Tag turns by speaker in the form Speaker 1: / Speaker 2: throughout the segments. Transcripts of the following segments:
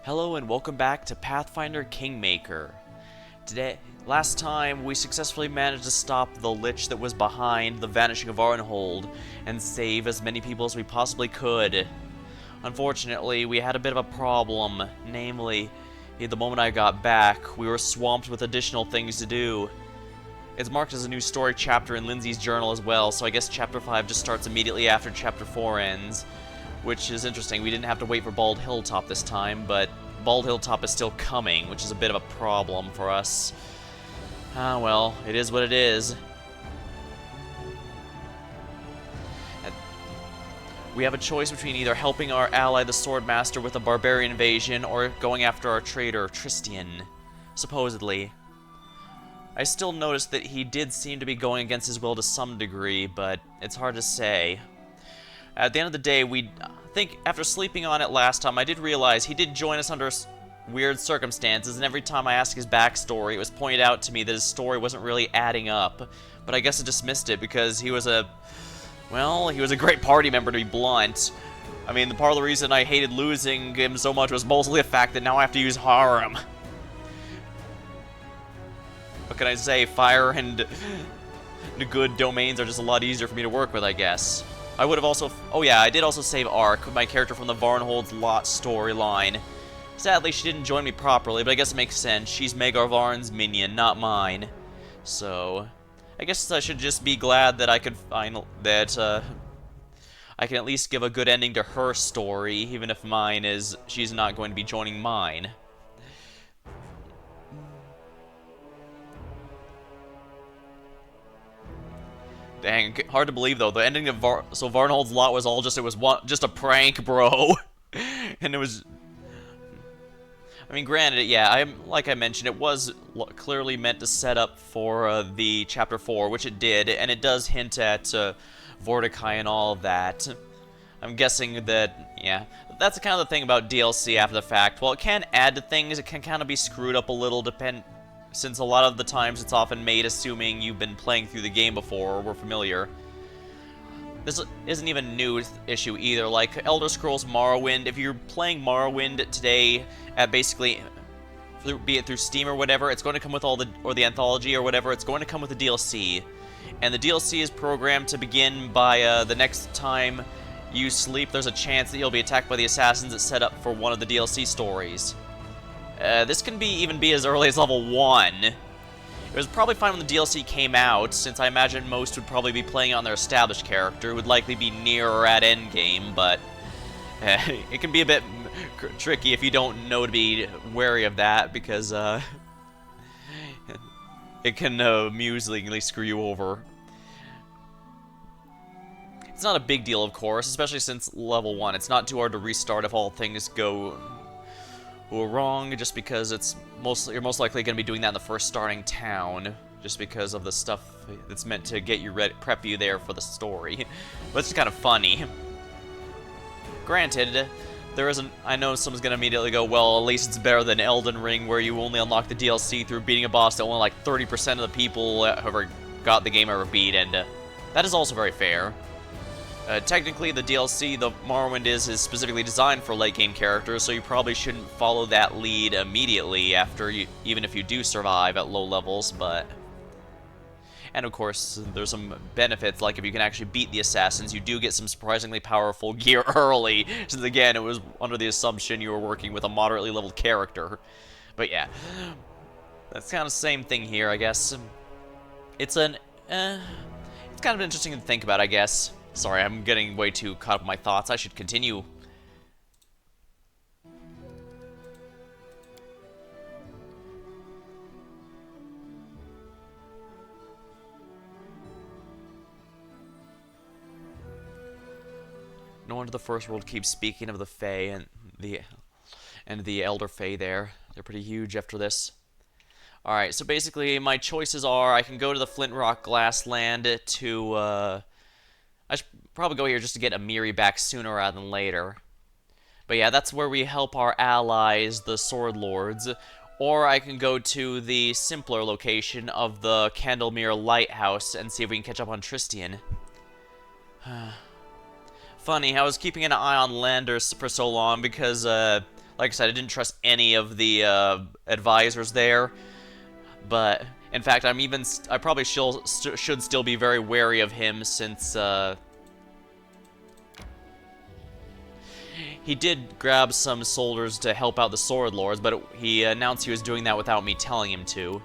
Speaker 1: Hello and welcome back to Pathfinder Kingmaker. Last time, we successfully managed to stop the lich that was behind the vanishing of Arnhold and save as many people as we possibly could. Unfortunately, we had a bit of a problem, namely, the moment I got back, we were swamped with additional things to do. It's marked as a new story chapter in Lindsay's journal as well, so I guess Chapter 5 just starts immediately after Chapter 4 ends. Which is interesting. We didn't have to wait for Bald Hilltop this time, but Bald Hilltop is still coming, which is a bit of a problem for us. Ah, well, it is what it is. We have a choice between either helping our ally the Swordmaster with a barbarian invasion or going after our traitor, Tristian, supposedly. I still noticed that he did seem to be going against his will to some degree, but it's hard to say. At the end of the day, I think after sleeping on it last time, I did realize he did join us under weird circumstances, and every time I asked his backstory, it was pointed out to me that his story wasn't really adding up. But I guess I dismissed it because he was a great party member, to be blunt. I mean, part of the reason I hated losing him so much was mostly the fact that now I have to use Harem. What can I say? Fire and good domains are just a lot easier for me to work with, I guess. I would have also... Oh yeah, I did also save Ark, my character from the Varnhold's Lot storyline. Sadly, she didn't join me properly, but I guess it makes sense. She's Magar Varn's minion, not mine. So, I guess I should just be glad that I could find... that, I can at least give a good ending to her story, even if mine is... she's not going to be joining mine. Dang, hard to believe though. The ending of Varnhold's Lot was all just just a prank, bro. And it was, I mean, granted, yeah, like I mentioned, it was clearly meant to set up for the Chapter 4, which it did, and it does hint at Vorticai and all of that. I'm guessing that, yeah, that's kind of the thing about DLC after the fact. While it can add to things, it can kind of be screwed up a little, since a lot of the times it's often made assuming you've been playing through the game before or were familiar. This isn't even a new issue either. Like Elder Scrolls Morrowind, if you're playing Morrowind today at basically, be it through Steam or whatever, it's going to come with or the anthology or whatever, it's going to come with the DLC. And the DLC is programmed to begin by the next time you sleep, there's a chance that you'll be attacked by the assassins that set up for one of the DLC stories. This can even be as early as level 1. It was probably fine when the DLC came out, since I imagine most would probably be playing on their established character, who would likely be near or at endgame, but it can be a bit tricky if you don't know to be wary of that, because it can amusingly screw you over. It's not a big deal, of course, especially since level 1. It's not too hard to restart if all things go wrong, just because you're most likely going to be doing that in the first starting town, just because of the stuff that's meant to get you ready, prep you there for the story. But it's just kind of funny. Granted, I know someone's going to immediately go, well, at least it's better than Elden Ring, where you only unlock the DLC through beating a boss that only like 30% of the people who ever got the game ever beat, and that is also very fair. Technically, the DLC, the Morrowind is specifically designed for late-game characters, so you probably shouldn't follow that lead immediately after even if you do survive at low levels, but... And of course, there's some benefits, like if you can actually beat the assassins, you do get some surprisingly powerful gear early, since again, it was under the assumption you were working with a moderately leveled character. But yeah, that's kind of the same thing here, I guess. It's kind of interesting to think about, I guess. Sorry, I'm getting way too caught up in my thoughts. I should continue. No wonder the First World keeps speaking of the Fae and the Elder Fae there. They're pretty huge after this. Alright, so basically my choices are I can go to the Flint Rock Glassland to I should probably go here just to get Amiri back sooner rather than later. But yeah, that's where we help our allies, the Sword Lords. Or I can go to the simpler location of the Candlemere Lighthouse and see if we can catch up on Tristian. Funny, I was keeping an eye on Landers for so long because, like I said, I didn't trust any of the advisors there. But in fact, I probably should still be very wary of him since he did grab some soldiers to help out the Sword Lords, but he announced he was doing that without me telling him to.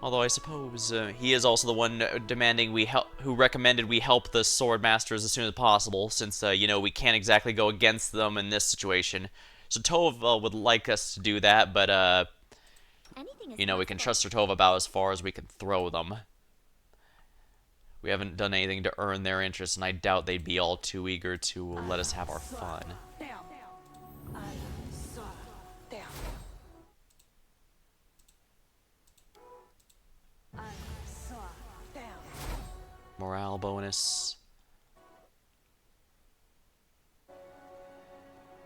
Speaker 1: Although I suppose he is also the one demanding who recommended we help the Sword Masters as soon as possible, since you know, we can't exactly go against them in this situation. So Tova would like us to do that, but you know, we can trust Tova about as far as we can throw them. We haven't done anything to earn their interest, and I doubt they'd be all too eager to let us have our fun. Morale bonus.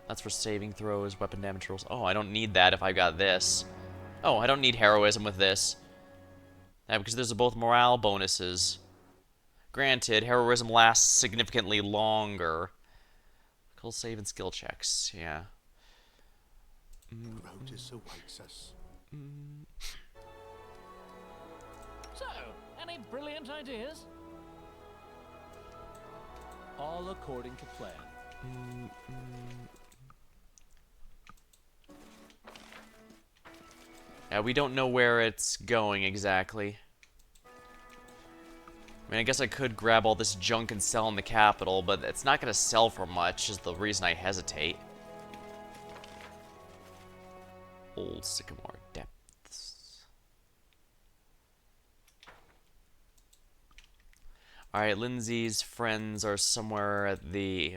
Speaker 1: That's for saving throws, weapon damage rolls. Oh, I don't need that if I got this. Oh, I don't need heroism with this. Yeah, because those are both morale bonuses. Granted, heroism lasts significantly longer. Cool save and skill checks, yeah.
Speaker 2: Proteus awaits us.
Speaker 3: So, any brilliant ideas? All according to plan.
Speaker 1: Yeah, we don't know where it's going exactly. I mean, I guess I could grab all this junk and sell in the capital, but it's not going to sell for much, is the reason I hesitate. Old Sycamore Depths. Alright, Lindsay's friends are somewhere at the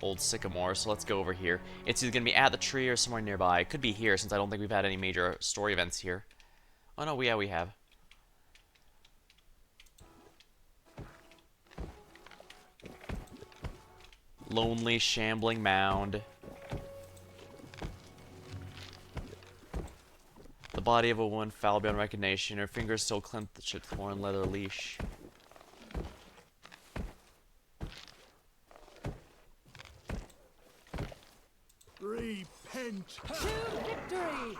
Speaker 1: Old Sycamore, so let's go over here. It's either going to be at the tree or somewhere nearby. It could be here, since I don't think we've had any major story events here. Oh no, yeah, we have. Lonely, shambling mound. The body of a woman foul beyond recognition. Her fingers still clenched the torn leather leash.
Speaker 2: Repent!
Speaker 3: To victory!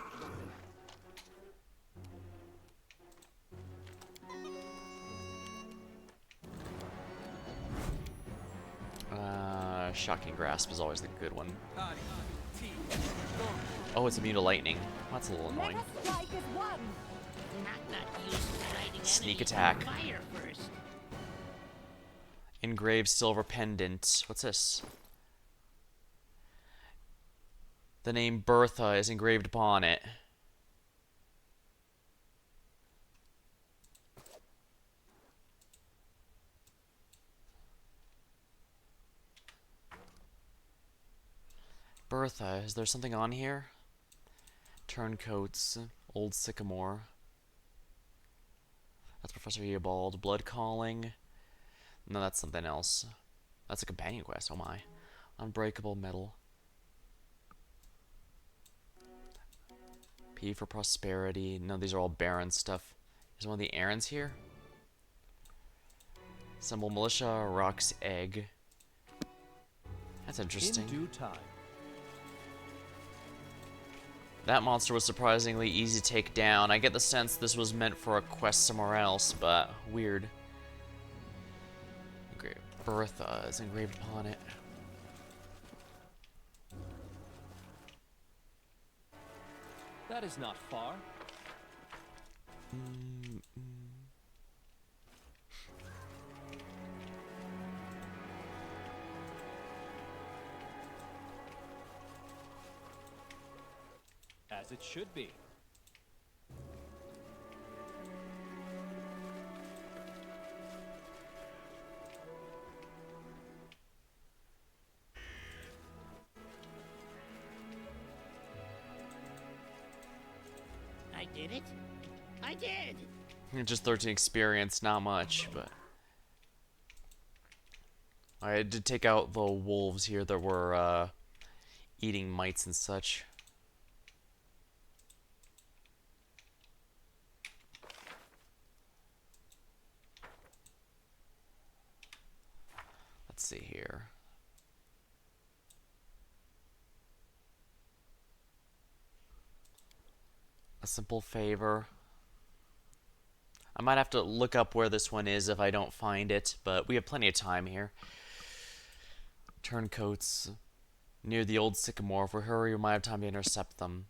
Speaker 1: Shocking Grasp is always the good one. Oh, it's immune to lightning. That's a little annoying. Sneak attack. Engraved silver pendant. What's this? The name Bertha is engraved upon it. Bertha, is there something on here? Turncoats, Old Sycamore. That's Professor Eobald. Blood Calling. No, that's something else. That's a companion quest, oh my. Unbreakable Metal. P for Prosperity. No, these are all barren stuff. Is one of the errands here? Symbol Militia, Rock's Egg. That's interesting.
Speaker 3: In due time.
Speaker 1: That monster was surprisingly easy to take down. I get the sense this was meant for a quest somewhere else, but weird. Bertha is engraved upon it.
Speaker 3: That is not far. As it should be.
Speaker 4: I did it. I did.
Speaker 1: Just 13 experience, not much, but... I did take out the wolves here that were, eating mites and such. Let's see here. A simple favor. I might have to look up where this one is if I don't find it, but we have plenty of time here. Turncoats near the old sycamore. If we hurry, we might have time to intercept them.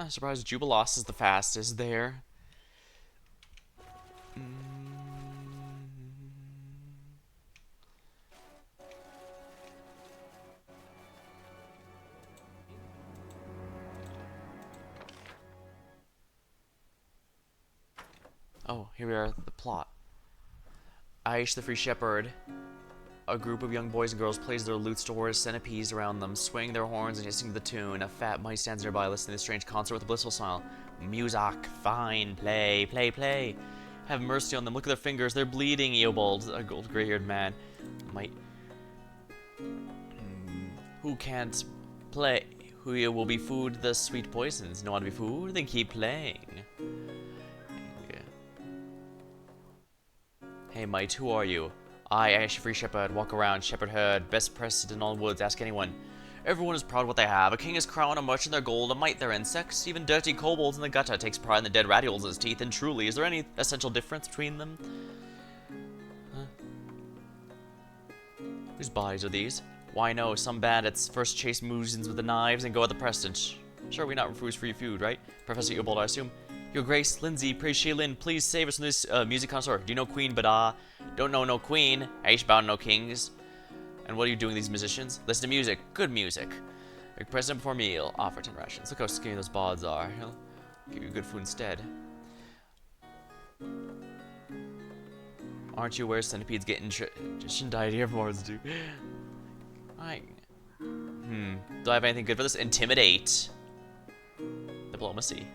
Speaker 1: Surprised Jubilos is the fastest there. Oh, here we are, the plot. Aish the Free Shepherd. A group of young boys and girls plays their lutes to horse centipedes around them, swaying their horns and hissing to the tune. A fat mice stands nearby, listening to the strange concert with a blissful smile. Music, fine, play, play, play. Have mercy on them. Look at their fingers. They're bleeding, Eobald, a gold gray-haired man. Might. Who can't play? Who will be food the sweet poisons? No one to be food? Then keep playing. Hey, mate, who are you? I, Ash Free Shepherd, walk around, shepherd herd, best pressed in all woods, ask anyone. Everyone is proud of what they have. A king is crowned, a merchant their gold, a mite their insects. Even dirty kobolds in the gutter takes pride in the dead radioles in his teeth. And truly, is there any essential difference between them? Huh? Whose bodies are these? Why no, some bandits first chase moozins with the knives and go at the prestige. Sure, we not refuse free food, right? Professor Eobald, I assume. Your Grace, Lindsay, praise Shaylin, please save us from this music connoisseur. Do you know Queen Bada? Don't know no Queen. Aish bound no kings. And what are you doing, these musicians? Listen to music. Good music. Make present before meal. Offer 10 rations. Look how skinny those bods are. He'll give you good food instead. Aren't you aware centipedes get nutrition diet here more do? Alright. Do I have anything good for this? Intimidate. Diplomacy.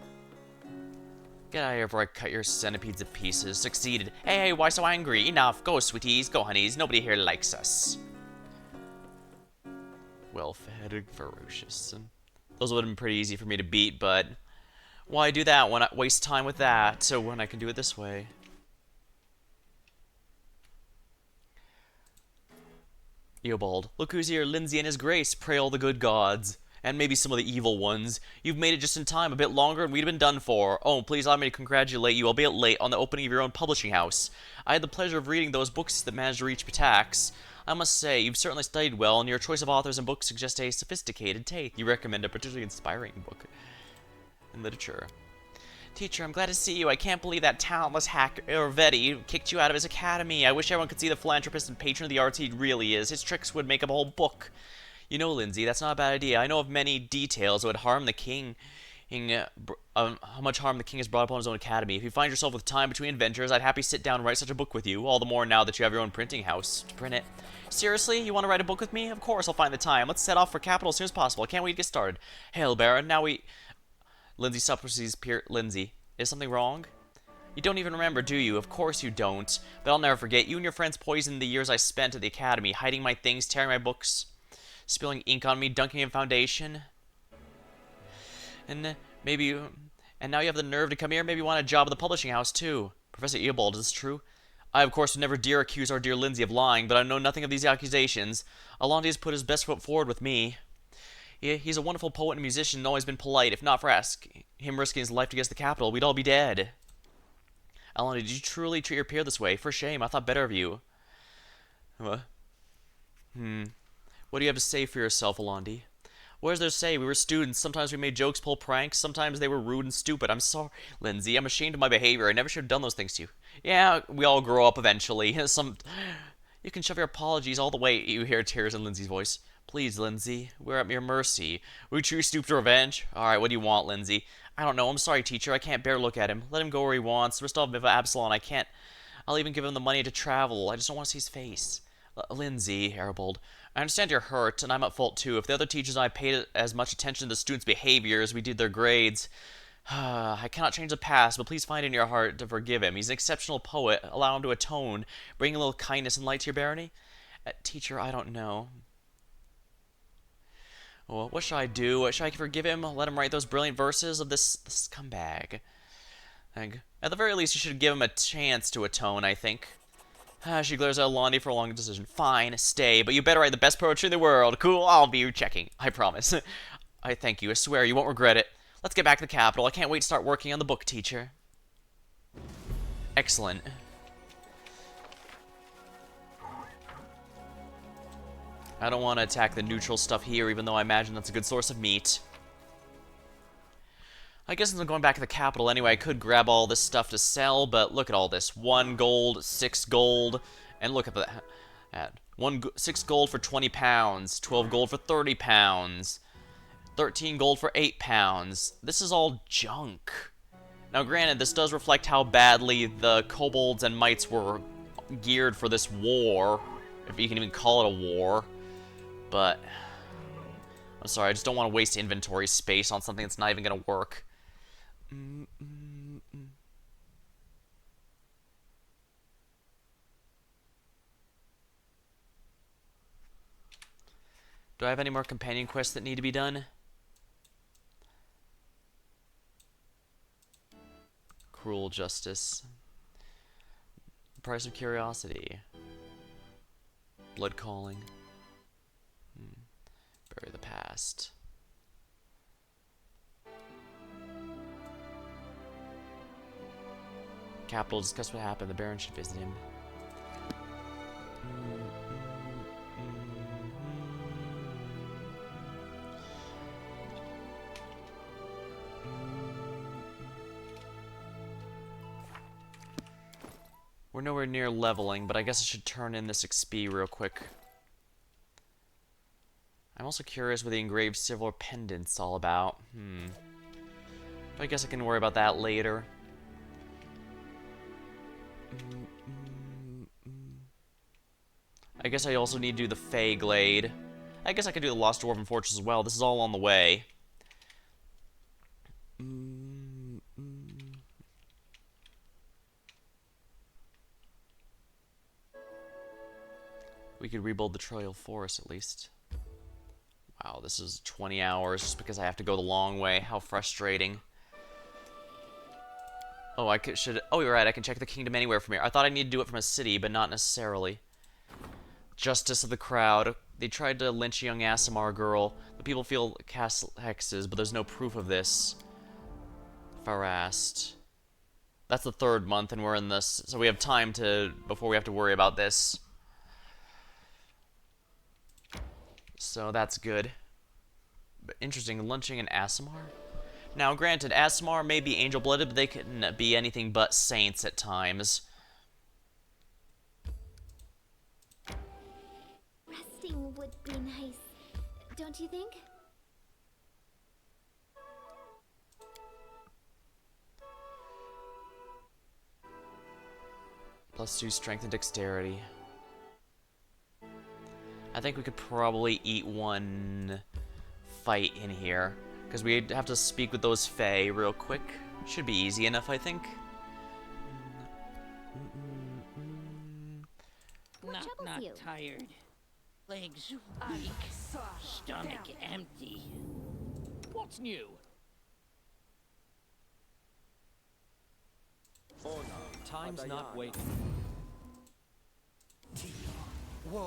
Speaker 1: Get out of here before I cut your centipedes to pieces. Succeeded. Hey, why so angry? Enough. Go, sweeties. Go, honeys. Nobody here likes us. Well-fed and ferocious. And those would have been pretty easy for me to beat, but why do that when I waste time with that? So when I can do it this way. Eobald. Look who's here. Lindsay and his grace. Pray all the good gods. And maybe some of the evil ones. You've made it just in time, a bit longer, and we'd have been done for. Oh, please allow me to congratulate you, albeit late, on the opening of your own publishing house. I had the pleasure of reading those books that managed to reach Pitax. I must say, you've certainly studied well, and your choice of authors and books suggests a sophisticated taste. You recommend a particularly inspiring book in literature. Teacher, I'm glad to see you. I can't believe that talentless hack Ervetti kicked you out of his academy. I wish everyone could see the philanthropist and patron of the arts he really is. His tricks would make up a whole book. You know, Lindsay, that's not a bad idea. I know of many details that would harm the king. How much harm the king has brought upon his own academy. If you find yourself with time between adventures, I'd happily sit down and write such a book with you. All the more now that you have your own printing house to print it. Seriously? You want to write a book with me? Of course, I'll find the time. Let's set off for capital as soon as possible. I can't wait to get started. Hail, Baron. Now we... Lindsay supplicates Lindsay. Is something wrong? You don't even remember, do you? Of course you don't. But I'll never forget. You and your friends poisoned the years I spent at the academy, hiding my things, tearing my books, spilling ink on me, dunking in foundation. And now you have the nerve to come here. Maybe you want a job at the publishing house too. Professor Eobald, is this true? I, of course, would never dare accuse our dear Lindsay of lying, but I know nothing of these accusations. Alonde has put his best foot forward with me. He's a wonderful poet and musician and always been polite. If not for him risking his life to get us the capital, we'd all be dead. Alonde, did you truly treat your peer this way? For shame, I thought better of you. What? What do you have to say for yourself, Alonde? What is there to say? We were students. Sometimes we made jokes, pulled pranks. Sometimes they were rude and stupid. I'm sorry, Lindsay. I'm ashamed of my behavior. I never should have done those things to you. Yeah, we all grow up eventually. You can shove your apologies all the way. You hear tears in Lindsay's voice. Please, Lindsay. We're at your mercy. We truly stoop to revenge. All right, what do you want, Lindsay? I don't know. I'm sorry, teacher. I can't bear to look at him. Let him go where he wants. We're still Absalom. I can't. I'll even give him the money to travel. I just don't want to see his face. Lindsay, Arabold, I understand you're hurt, and I'm at fault too. If the other teachers and I paid as much attention to the students' behavior as we did their grades, I cannot change the past, but please find it in your heart to forgive him. He's an exceptional poet. Allow him to atone. Bring a little kindness and light to your barony. Teacher, I don't know. Well, what should I do? Should I forgive him? Let him write those brilliant verses of this scumbag? At the very least, you should give him a chance to atone, I think. She glares at Londi for a long decision. Fine, stay, but you better write the best poetry in the world. Cool, I'll be checking. I promise. I thank you. I swear you won't regret it. Let's get back to the capital. I can't wait to start working on the book, teacher. Excellent. I don't want to attack the neutral stuff here, even though I imagine that's a good source of meat. I guess since I'm going back to the capital anyway, I could grab all this stuff to sell, but look at all this. 1 gold, 6 gold, and look at that. 6 gold for 20 pounds, 12 gold for 30 pounds, 13 gold for 8 pounds. This is all junk. Now granted, this does reflect how badly the kobolds and mites were geared for this war, if you can even call it a war, but I'm sorry, I just don't want to waste inventory space on something that's not even going to work. Do I have any more companion quests that need to be done? Cruel justice. Price of curiosity. Blood calling. Bury the past. Capital, discuss what happened. The Baron should visit him. We're nowhere near leveling, but I guess I should turn in this XP real quick. I'm also curious what the engraved silver pendant's all about. But I guess I can worry about that later. I guess I also need to do the Fey Glade. I guess I could do the Lost Dwarven Fortress as well. This is all on the way. We could rebuild the Troyal Forest at least. Wow, this is 20 hours just because I have to go the long way. How frustrating. Oh, oh, you're right, I can check the kingdom anywhere from here. I thought I needed to do it from a city, but not necessarily. Justice of the crowd. They tried to lynch a young Aasimar girl. The people feel cast hexes, but there's no proof of this. Farast. That's the 3rd month, and we're in this, so we have time before we have to worry about this. So that's good. But interesting, lynching an Aasimar? Now, granted, Aasimar may be angel-blooded, but they can be anything but saints at times.
Speaker 2: Resting would be nice, don't you think?
Speaker 1: +2 strength and dexterity. I think we could probably eat one fight in here, because we have to speak with those Fae real quick. Should be easy enough, I think.
Speaker 4: Not tired. Legs weak. Stomach empty.
Speaker 3: What's new? Time's not waiting.
Speaker 1: We're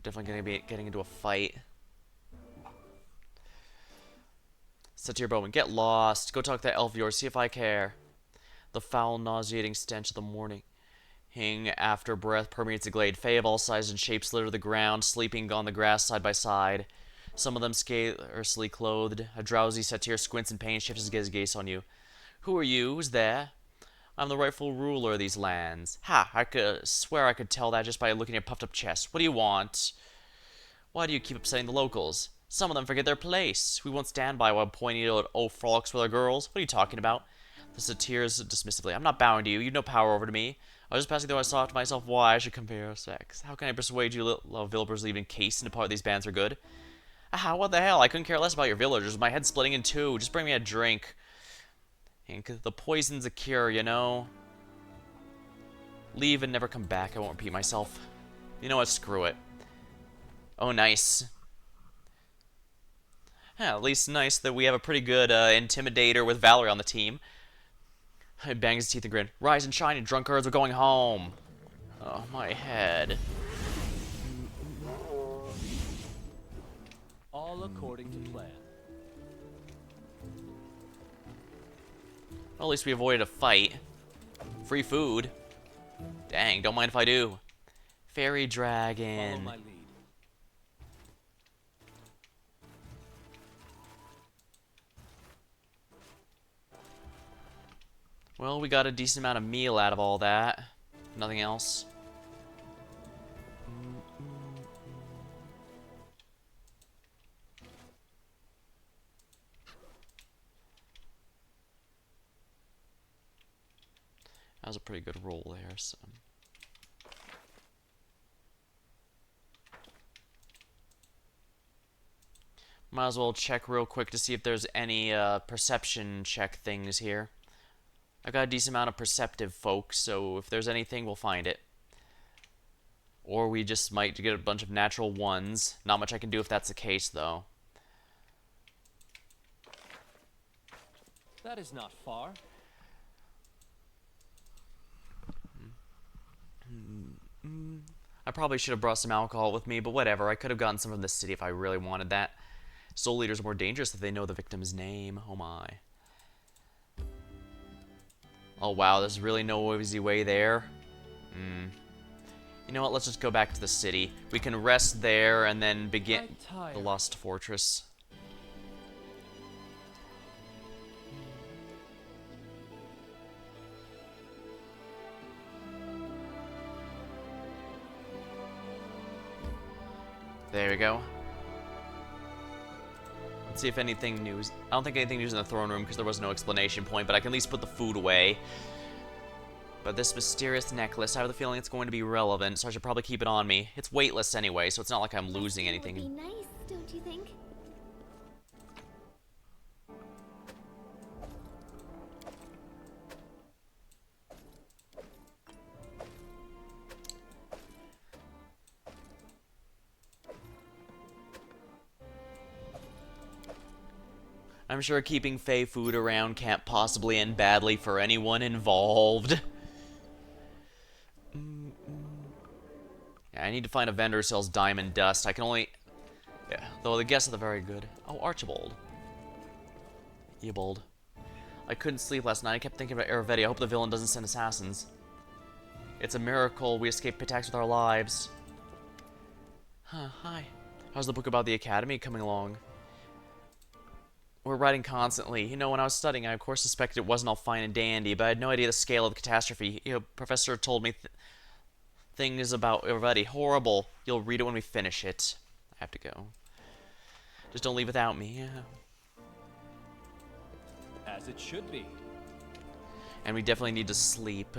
Speaker 1: definitely going to be getting into a fight. Satyr Bowman, get lost. Go talk to that elf of yours, see if I care. The foul, nauseating stench of the morning. After breath permeates the glade. Fae of all sizes and shapes litter the ground, sleeping on the grass side by side. Some of them scarcely clothed. A drowsy satyr squints in pain, shifts his gaze on you. Who are you? Who's there? I'm the rightful ruler of these lands. Ha! I could swear I could tell that just by looking at your puffed-up chest. What do you want? Why do you keep upsetting the locals? Some of them forget their place. We won't stand by while pointing at old frolics with our girls. What are you talking about? The satyrs dismissively. I'm not bowing to you. You have no power over to me. I was just passing through. I thought to myself why I should compare sex. How can I persuade you villagers leaving case and depart these bands for good? Ah, what the hell? I couldn't care less about your villagers. My head's splitting in two. Just bring me a drink. And the poison's a cure, you know? Leave and never come back. I won't repeat myself. You know what? Screw it. Oh, nice. Yeah, at least nice that we have a pretty good intimidator with Valerie on the team. He bangs his teeth and grin. Rise and shine, you drunkards, we're going home. Oh, my head.
Speaker 3: All according to plan.
Speaker 1: Well, at least we avoided a fight. Free food. Dang, don't mind if I do. Fairy
Speaker 3: Follow
Speaker 1: dragon.
Speaker 3: my lead.
Speaker 1: Well, we got a decent amount of meal out of all that. Nothing else. That was a pretty good roll there, so. Might as well check real quick to see if there's any perception check things here. I got a decent amount of perceptive folks, so if there's anything, we'll find it. Or we just might get a bunch of natural ones. Not much I can do if that's the case, though.
Speaker 3: That is not far.
Speaker 1: I probably should have brought some alcohol with me, but whatever. I could have gotten some from the city if I really wanted that. Soul Eaters are more dangerous if they know the victim's name. Oh my. Oh wow, there's really no easy way there. You know what, let's just go back to the city. We can rest there and then begin the Lost Fortress. There we go. Let's see if anything new is... I don't think anything new is in the throne room because there was no explanation point, but I can at least put the food away. But this mysterious necklace, I have the feeling it's going to be relevant, so I should probably keep it on me. It's weightless anyway, so it's not like I'm losing anything.
Speaker 2: Would be nice, don't you think?
Speaker 1: I'm sure keeping Fey food around can't possibly end badly for anyone involved. Yeah, I need to find a vendor who sells diamond dust. I can only... Yeah, though the guesses are very good. Oh, Archibald. Eobald. I couldn't sleep last night. I kept thinking about Aravetti. I hope the villain doesn't send assassins. It's a miracle we escaped attacks with our lives. Huh, hi. How's the book about the Academy coming along? We're writing constantly. You know, when I was studying, I of course suspected it wasn't all fine and dandy, but I had no idea the scale of the catastrophe. You know, Professor told me things about Aravetti. Horrible. You'll read it when we finish it. I have to go. Just don't leave without me. Yeah.
Speaker 3: As it should be.
Speaker 1: And we definitely need to sleep.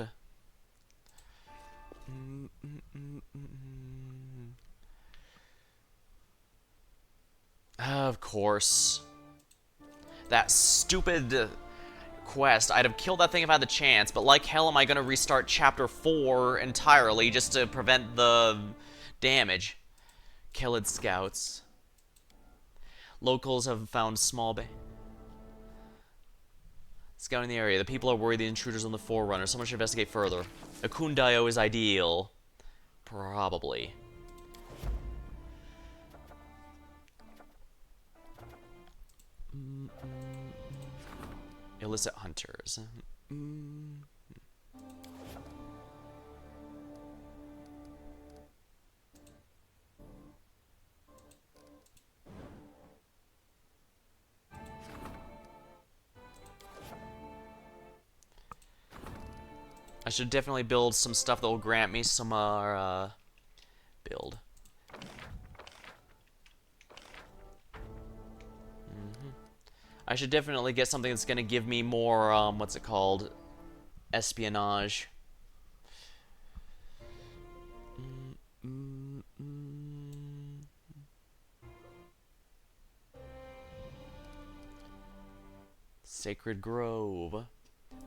Speaker 1: Of course. That stupid quest. I'd have killed that thing if I had the chance, but like hell am I gonna restart chapter 4 entirely just to prevent the damage. Khalid scouts. Locals have found small scouting the area. The people are worried the intruders on the Forerunner. Someone should investigate further. Akundayo is ideal. Probably. Illicit hunters. I should definitely build some stuff that will grant me some build. I should definitely get something that's going to give me more, what's it called? Espionage. Sacred Grove.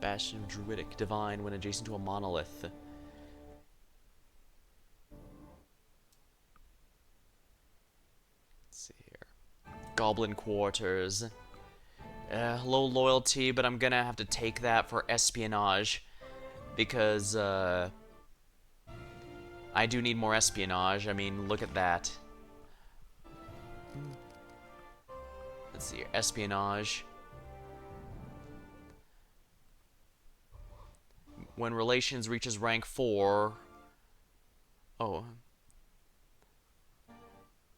Speaker 1: Bastion of Druidic Divine when adjacent to a monolith. Goblin quarters. Low loyalty, but I'm gonna have to take that for espionage. Because, I do need more espionage. I mean, look at that. Let's see, espionage. When relations reaches rank 4... Oh.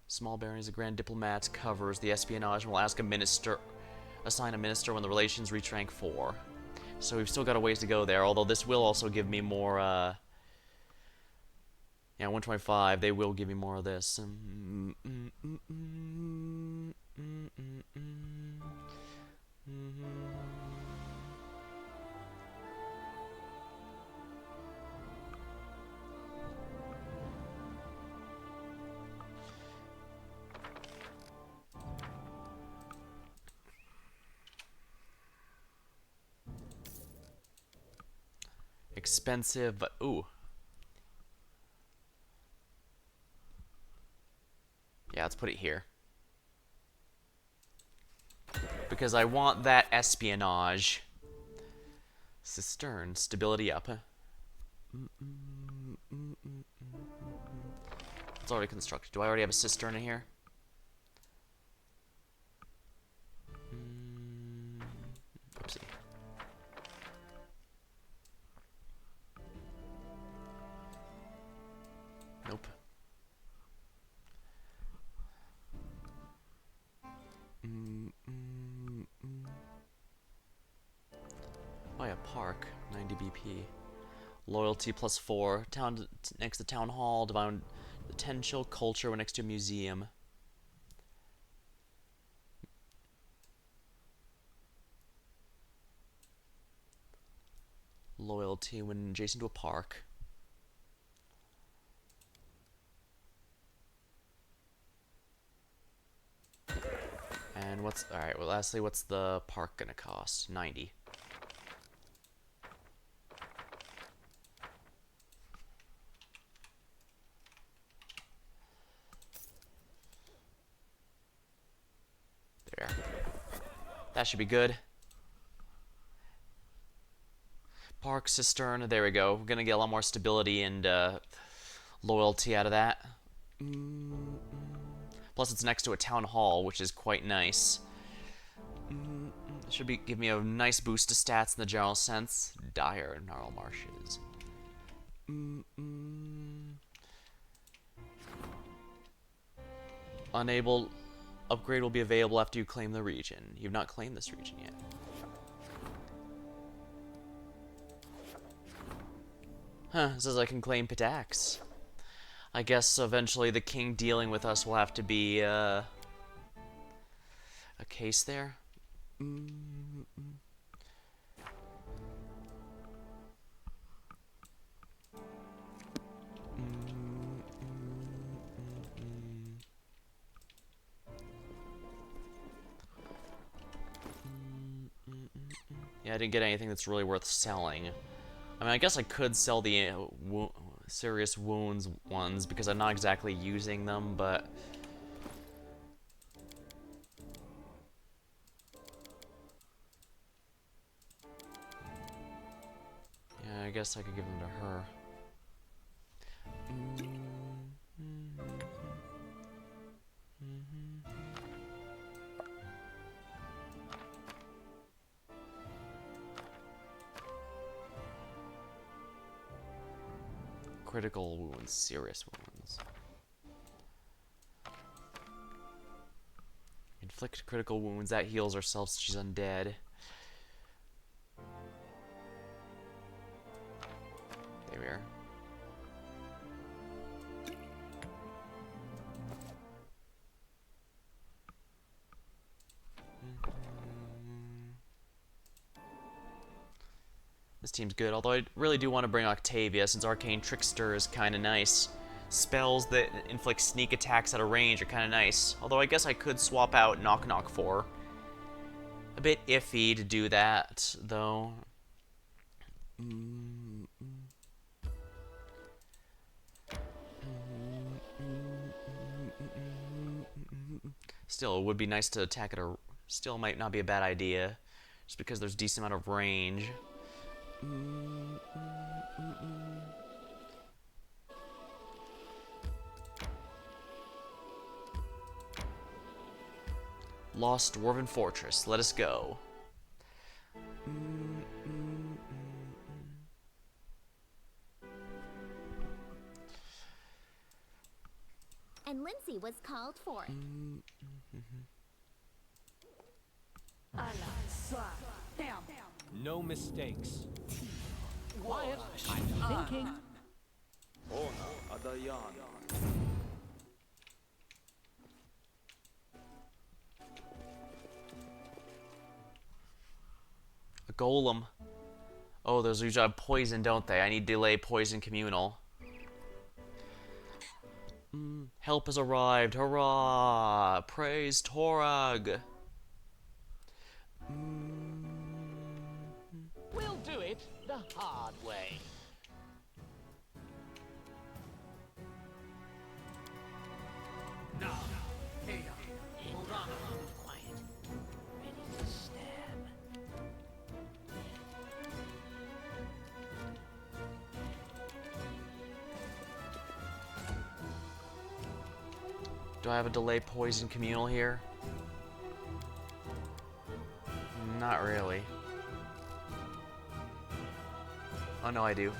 Speaker 1: Small baronies, a grand diplomat covers the espionage and will ask a minister... Assign a minister when the relations reach rank 4. So we've still got a ways to go there, although this will also give me more, yeah, 125, they will give me more of this. Expensive, but ooh. Yeah, let's put it here. Because I want that espionage. Cistern, stability up. It's already constructed. Do I already have a cistern in here? Oopsie. Nope. Oh yeah, park, 90 BP. Loyalty plus 4. Town next to town hall. Divine potential culture when next to a museum. Loyalty when adjacent to a park. And what's alright, well lastly, what's the park gonna cost? 90. There. That should be good. Park cistern, there we go. We're gonna get a lot more stability and loyalty out of that. Plus it's next to a town hall, which is quite nice. Should give me a nice boost to stats in the general sense. Dire gnarl marshes. Unable upgrade will be available after you claim the region. You've not claimed this region yet. Huh, it says I can claim Pitax. I guess eventually the king dealing with us will have to be a case there. Yeah, I didn't get anything that's really worth selling. I mean, I guess I could sell the serious wounds ones because I'm not exactly using them, but... Yeah, I guess I could give them to her. Critical wounds, serious wounds. Inflict critical wounds, that heals herself so she's undead. There we are. This team's good, although I really do want to bring Octavia, since Arcane Trickster is kind of nice. Spells that inflict sneak attacks at a range are kind of nice, although I guess I could swap out Knock Knock for her. A bit iffy to do that, though. Still, it would be nice to attack at a... Still might not be a bad idea. Just because there's a decent amount of range. Lost Dwarven Fortress. Let us go.
Speaker 2: And Lindsay was called for.
Speaker 3: No mistakes. Quiet. I'm thinking.
Speaker 1: A golem. Oh, those usually have poison, don't they? I need delay poison communal. Help has arrived. Hurrah! Praise Torag.
Speaker 3: We'll do it the hard way.
Speaker 4: Quiet. Ready to stab.
Speaker 1: Do I have a delay poison communal here? Not really. Oh no, I do.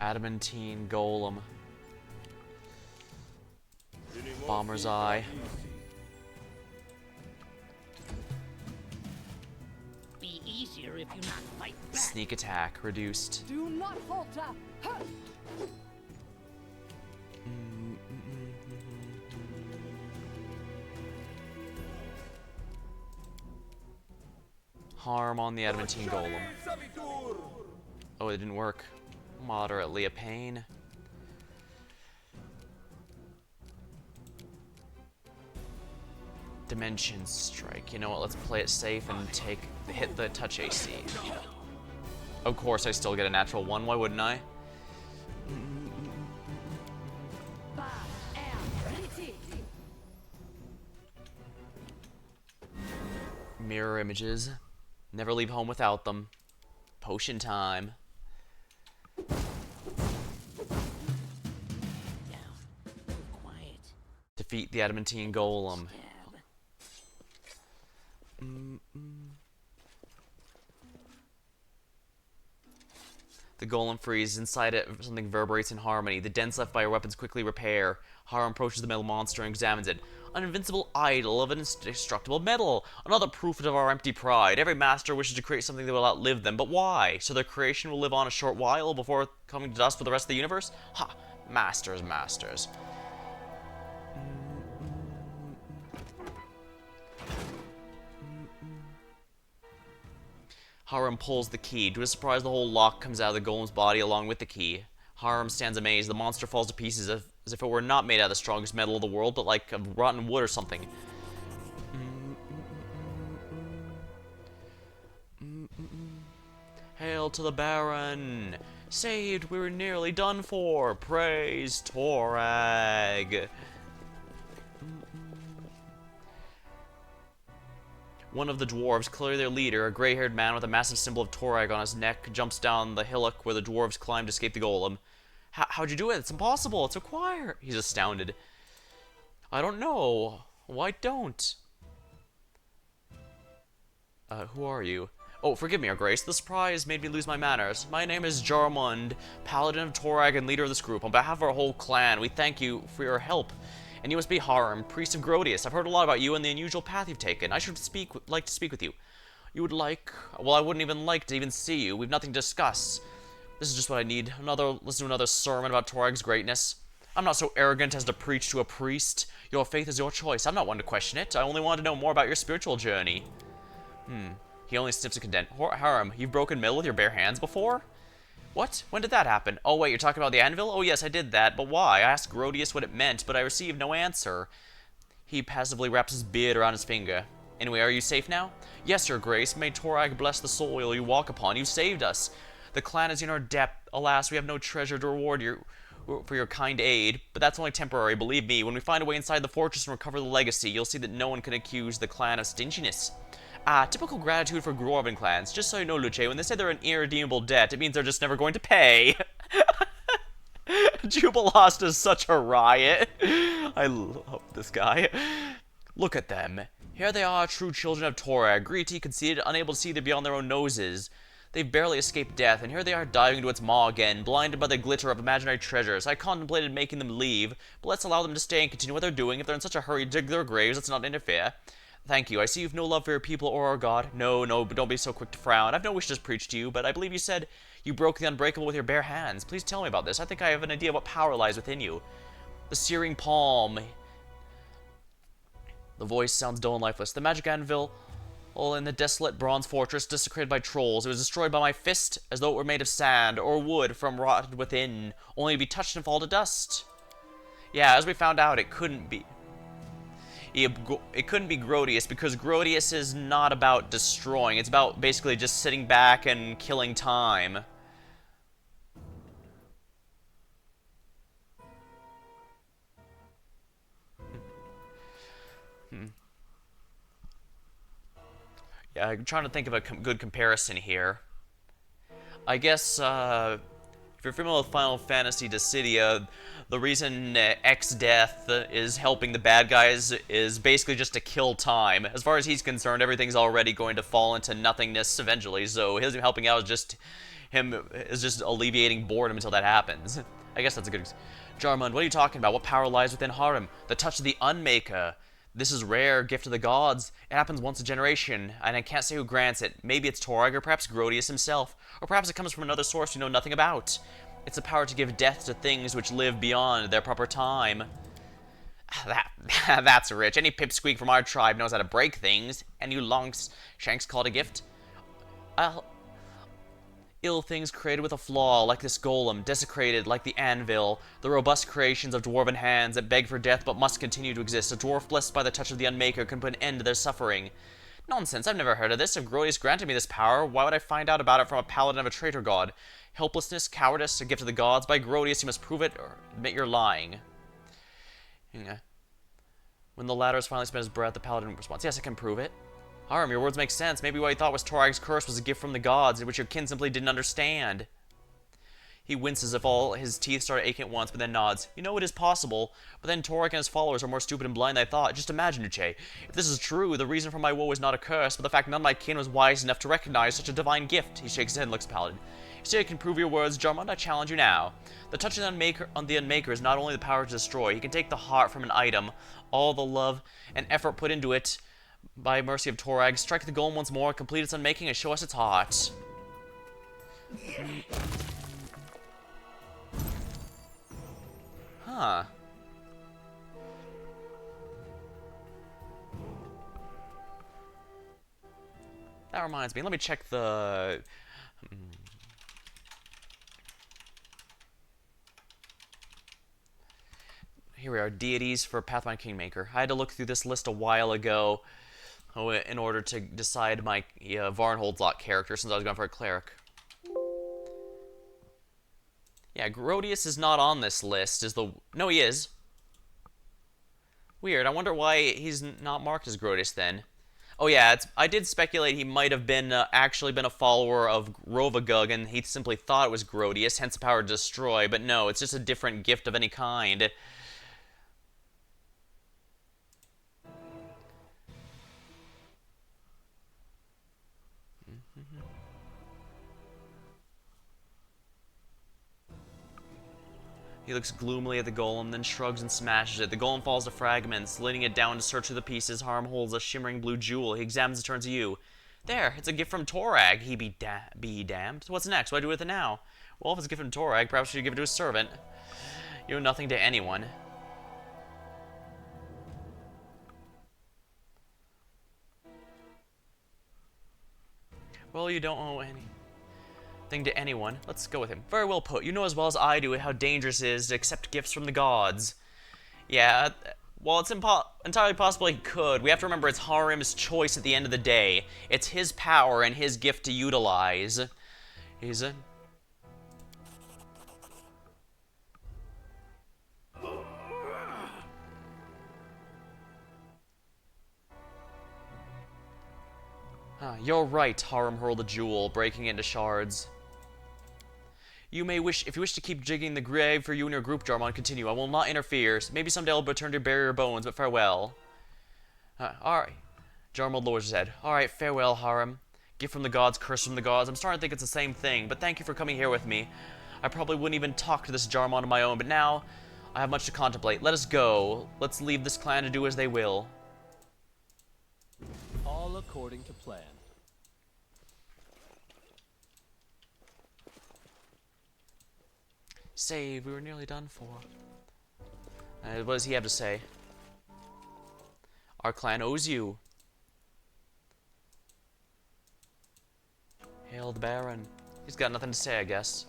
Speaker 1: Adamantine Golem. Bomber's Eye.
Speaker 4: Be easier if you not fight back.
Speaker 1: Sneak attack reduced.
Speaker 5: Do not falter. Huh.
Speaker 1: Harm on the Adamantine Golem. Oh, it didn't work. Moderately a pain. Dimension Strike. You know what? Let's play it safe and hit the touch AC. Of course, I still get a natural 1. Why wouldn't I? Mirror images. Never leave home without them. Potion time.
Speaker 4: Quiet.
Speaker 1: Defeat the Adamantine Golem.
Speaker 4: Stab.
Speaker 1: The golem freezes. Inside it, something vibrates in harmony. The dents left by your weapons quickly repair. Harem approaches the metal monster and examines it. An invincible idol of an indestructible metal. Another proof of our empty pride. Every master wishes to create something that will outlive them, but why? So their creation will live on a short while before coming to dust for the rest of the universe? Ha! Masters, masters. Harem pulls the key. To his surprise, the whole lock comes out of the golem's body along with the key. Harem stands amazed. The monster falls to pieces as if it were not made out of the strongest metal of the world, but like of rotten wood or something. Hail to the Baron! Saved! We were nearly done for! Praise Torag! One of the dwarves, clearly their leader, a gray-haired man with a massive symbol of Torag on his neck, jumps down the hillock where the dwarves climb to escape the golem. How'd you do it? It's impossible. It's a choir. He's astounded. I don't know. Why don't? Who are you? Oh, forgive me, Your Grace. The surprise made me lose my manners. My name is Jarmund, Paladin of Torag and leader of this group. On behalf of our whole clan, we thank you for your help. And you must be Harem, priest of Grodius. I've heard a lot about you and the unusual path you've taken. I should like to speak with you. You would like... Well, I wouldn't even like to even see you. We've nothing to discuss. This is just what I need. Listen to another sermon about Torag's greatness. I'm not so arrogant as to preach to a priest. Your faith is your choice. I'm not one to question it. I only want to know more about your spiritual journey. He only sniffs a condensed. Harem, you've broken metal with your bare hands before? What? When did that happen? Oh, wait, you're talking about the anvil? Oh, yes, I did that, but why? I asked Grodius what it meant, but I received no answer. He passively wraps his beard around his finger. Anyway, are you safe now? Yes, Your Grace. May Torag bless the soil you walk upon. You saved us. The clan is in our debt. Alas, we have no treasure to reward you for your kind aid, but that's only temporary, believe me. When we find a way inside the fortress and recover the legacy, you'll see that no one can accuse the clan of stinginess. Ah, typical gratitude for Dwarven clans. Just so you know, Luce, when they say they're an irredeemable debt, it means they're just never going to pay. Jubilost is such a riot. I love this guy. Look at them. Here they are, true children of Torag, greedy, conceited, unable to see beyond their own noses. They've barely escaped death, and here they are diving into its maw again, blinded by the glitter of imaginary treasures. I contemplated making them leave, but let's allow them to stay and continue what they're doing. If they're in such a hurry to dig their graves, let's not interfere. Thank you. I see you've no love for your people or our god. No, but don't be so quick to frown. I've no wish to preach to you, but I believe you said you broke the unbreakable with your bare hands. Please tell me about this. I think I have an idea what power lies within you. The searing palm. The voice sounds dull and lifeless. The magic anvil, all in the desolate bronze fortress desecrated by trolls. It was destroyed by my fist, as though it were made of sand or wood from rotted within, only to be touched and fall to dust. Yeah, as we found out, it couldn't be. It couldn't be Grodius, because Grodius is not about destroying. It's about basically just sitting back and killing time. Yeah, I'm trying to think of a good comparison here. I guess, if you're familiar with Final Fantasy Dissidia, the reason X-Death is helping the bad guys is basically just to kill time. As far as he's concerned, everything's already going to fall into nothingness eventually, so his helping out is just alleviating boredom until that happens. I guess that's a good... Jarmund, what are you talking about? What power lies within Harem? The touch of the Unmaker. This is rare, gift of the gods. It happens once a generation, and I can't say who grants it. Maybe it's Torag, or perhaps Grodius himself. Or perhaps it comes from another source we know nothing about. It's the power to give death to things which live beyond their proper time. That's rich. Any pipsqueak from our tribe knows how to break things, and you longshanks call it a gift? Ill things created with a flaw, like this golem, desecrated like the anvil, the robust creations of dwarven hands that beg for death but must continue to exist. A dwarf blessed by the touch of the Unmaker can put an end to their suffering. Nonsense, I've never heard of this. If Grodius granted me this power, why would I find out about it from a paladin of a traitor god? Helplessness, cowardice, a gift of the gods. By Grodius, you must prove it or admit you're lying. When the latter has finally spent his breath, the paladin responds, yes, I can prove it. Harem, your words make sense. Maybe what you thought was Torag's curse was a gift from the gods, which your kin simply didn't understand. He winces if all his teeth start aching at once, but then nods. You know, it is possible, but then Torag and his followers are more stupid and blind than I thought. Just imagine, Uche. If this is true, the reason for my woe is not a curse, but the fact none of my kin was wise enough to recognize such a divine gift. He shakes his head and looks at Paladin. You say I can prove your words, Jarmund? I challenge you now. The touch of the Unmaker is not only the power to destroy, he can take the heart from an item, all the love and effort put into it, by mercy of Torag, strike the golem once more, complete its unmaking, and show us its heart. Huh. That reminds me, let me check the... Here we are, deities for Pathfinder Kingmaker. I had to look through this list a while ago in order to decide my Varnhold's Lot character, since I was going for a cleric. Yeah, Grodius is not on this list. No, he is. Weird. I wonder why he's not marked as Grodius then. Oh yeah, I did speculate he might have been actually been a follower of Rovagug, and he simply thought it was Grodius, hence the power to destroy. But no, it's just a different gift of any kind. He looks gloomily at the golem, then shrugs and smashes it. The golem falls to fragments. Laying it down to search through the pieces, Harm holds a shimmering blue jewel. He examines and turns to you. There, it's a gift from Torag. He be damned. So what's next? What do I do with it now? Well, if it's a gift from Torag, perhaps we should give it to his servant. You owe nothing to anyone. Well, you don't owe anything to anyone. Let's go with him. Very well put. You know as well as I do how dangerous it is to accept gifts from the gods. Yeah, while it's entirely possible he could, we have to remember it's Harim's choice at the end of the day. It's his power and his gift to utilize. He's a... You're right, Harim hurled a jewel, breaking it into shards. You may wish, if you wish to keep digging the grave for you and your group, Jarmon, continue. I will not interfere. Maybe someday I'll return to bury your bones, but farewell. Alright. Jarmon lowers his head. Alright, farewell, Harim. Gift from the gods, curse from the gods. I'm starting to think it's the same thing, but thank you for coming here with me. I probably wouldn't even talk to this Jarmon on my own, but now I have much to contemplate. Let us go. Let's leave this clan to do as they will.
Speaker 3: All according to plan.
Speaker 1: Save, we were nearly done for. What does he have to say? Our clan owes you. Hail the Baron. He's got nothing to say, I guess.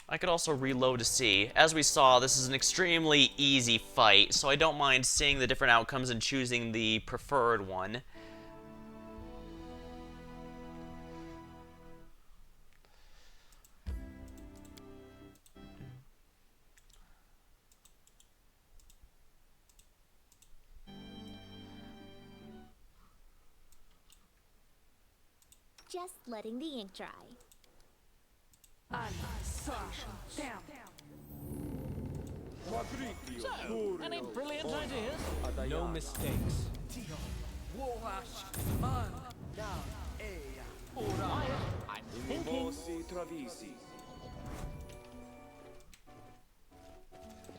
Speaker 1: I could also reload to see. As we saw, this is an extremely easy fight, so I don't mind seeing the different outcomes and choosing the preferred one.
Speaker 2: Just letting the ink dry.
Speaker 3: So, any brilliant ideas? No mistakes. I'm thinking.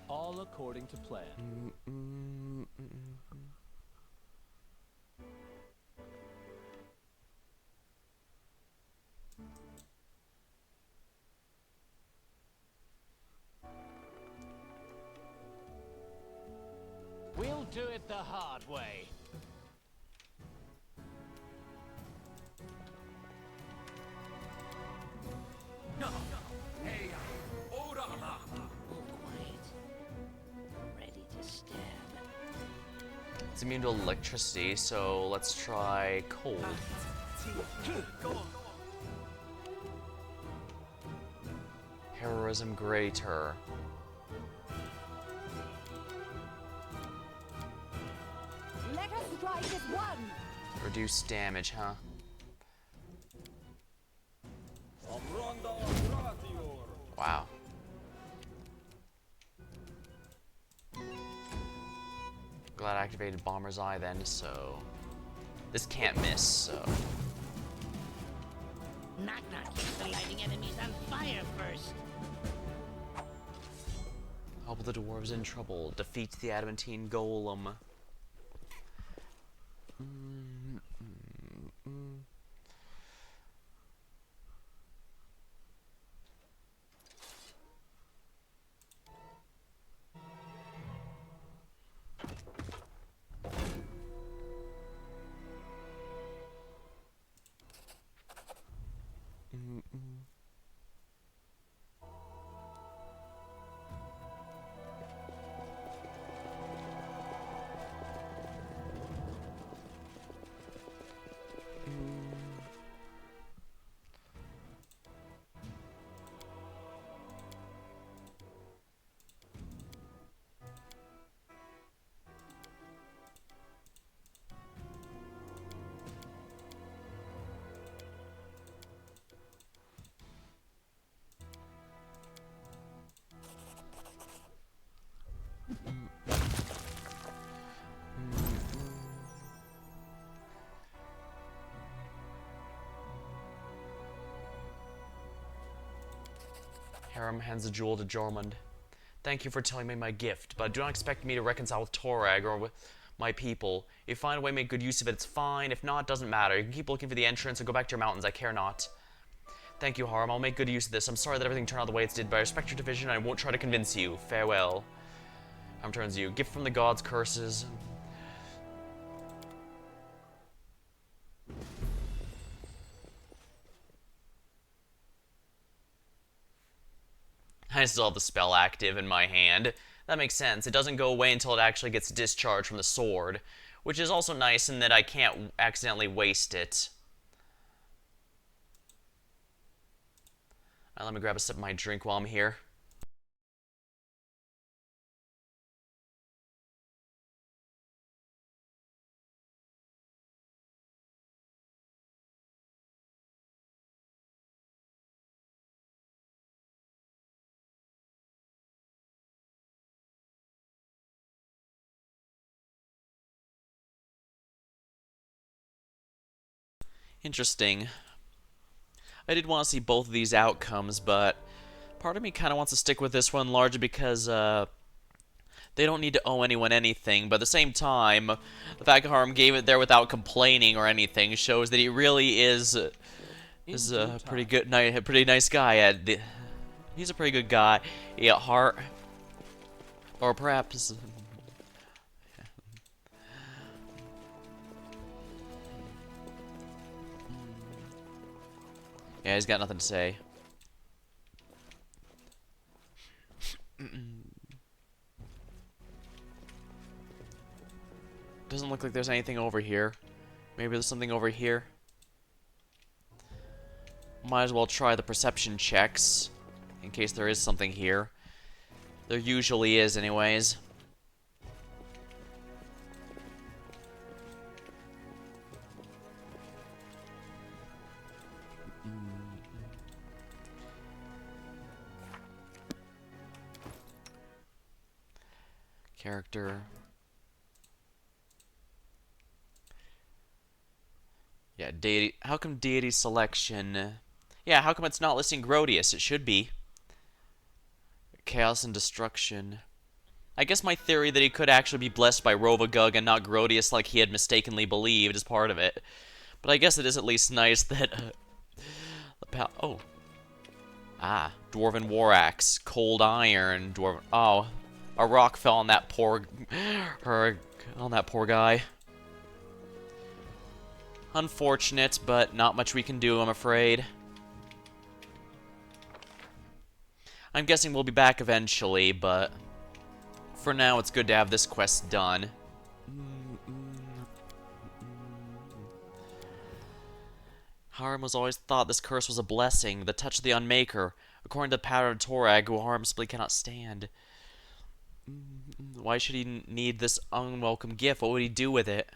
Speaker 3: All according to plan. We'll do it the hard way.
Speaker 4: Quiet. Ready to stab.
Speaker 1: It's immune to electricity, so let's try cold. Heroism greater.
Speaker 5: Let us strike as one.
Speaker 1: Reduce damage, huh? Wow. Glad I activated Bomber's Eye then, so... This can't miss, so...
Speaker 4: Knock knock. The lighting enemies on fire first.
Speaker 1: Help the dwarves in trouble. Defeat the adamantine golem. Harim hands the jewel to Jormund. Thank you for telling me my gift, but do not expect me to reconcile with Torag or with my people. If you find a way to make good use of it, it's fine. If not, it doesn't matter. You can keep looking for the entrance and go back to your mountains. I care not. Thank you, Harm. I'll make good use of this. I'm sorry that everything turned out the way it did, but I respect your division and I won't try to convince you. Farewell. Harm turns to you. Gift from the gods, curses. I still have the spell active in my hand. That makes sense. It doesn't go away until it actually gets discharged from the sword, which is also nice in that I can't accidentally waste it. Let me grab a sip of my drink while I'm here. Interesting. I did want to see both of these outcomes, but part of me kind of wants to stick with this one largely because they don't need to owe anyone anything, but at the same time, the fact that Harm gave it there without complaining or anything shows that he really is a pretty nice guy. He's a pretty good guy. Yeah, Heart, or perhaps. Yeah, he's got nothing to say. Doesn't look like there's anything over here. Maybe there's something over here. Might as well try the perception checks in case there is something here. There usually is anyways. Character. Yeah, deity. How come deity selection? Yeah, how come it's not listing Grodius? It should be. Chaos and destruction. I guess my theory that he could actually be blessed by Rovagug and not Grodius like he had mistakenly believed is part of it. But I guess it is at least nice that Dwarven War Axe, Cold Iron, Dwarven. Oh, a rock fell on that poor guy. Unfortunate, but not much we can do, I'm afraid. I'm guessing we'll be back eventually, but for now it's good to have this quest done. Harm was always thought this curse was a blessing, the touch of the Unmaker, according to Pathfinder Torag, who Harm simply cannot stand. Why should he need this unwelcome gift? What would he do with it?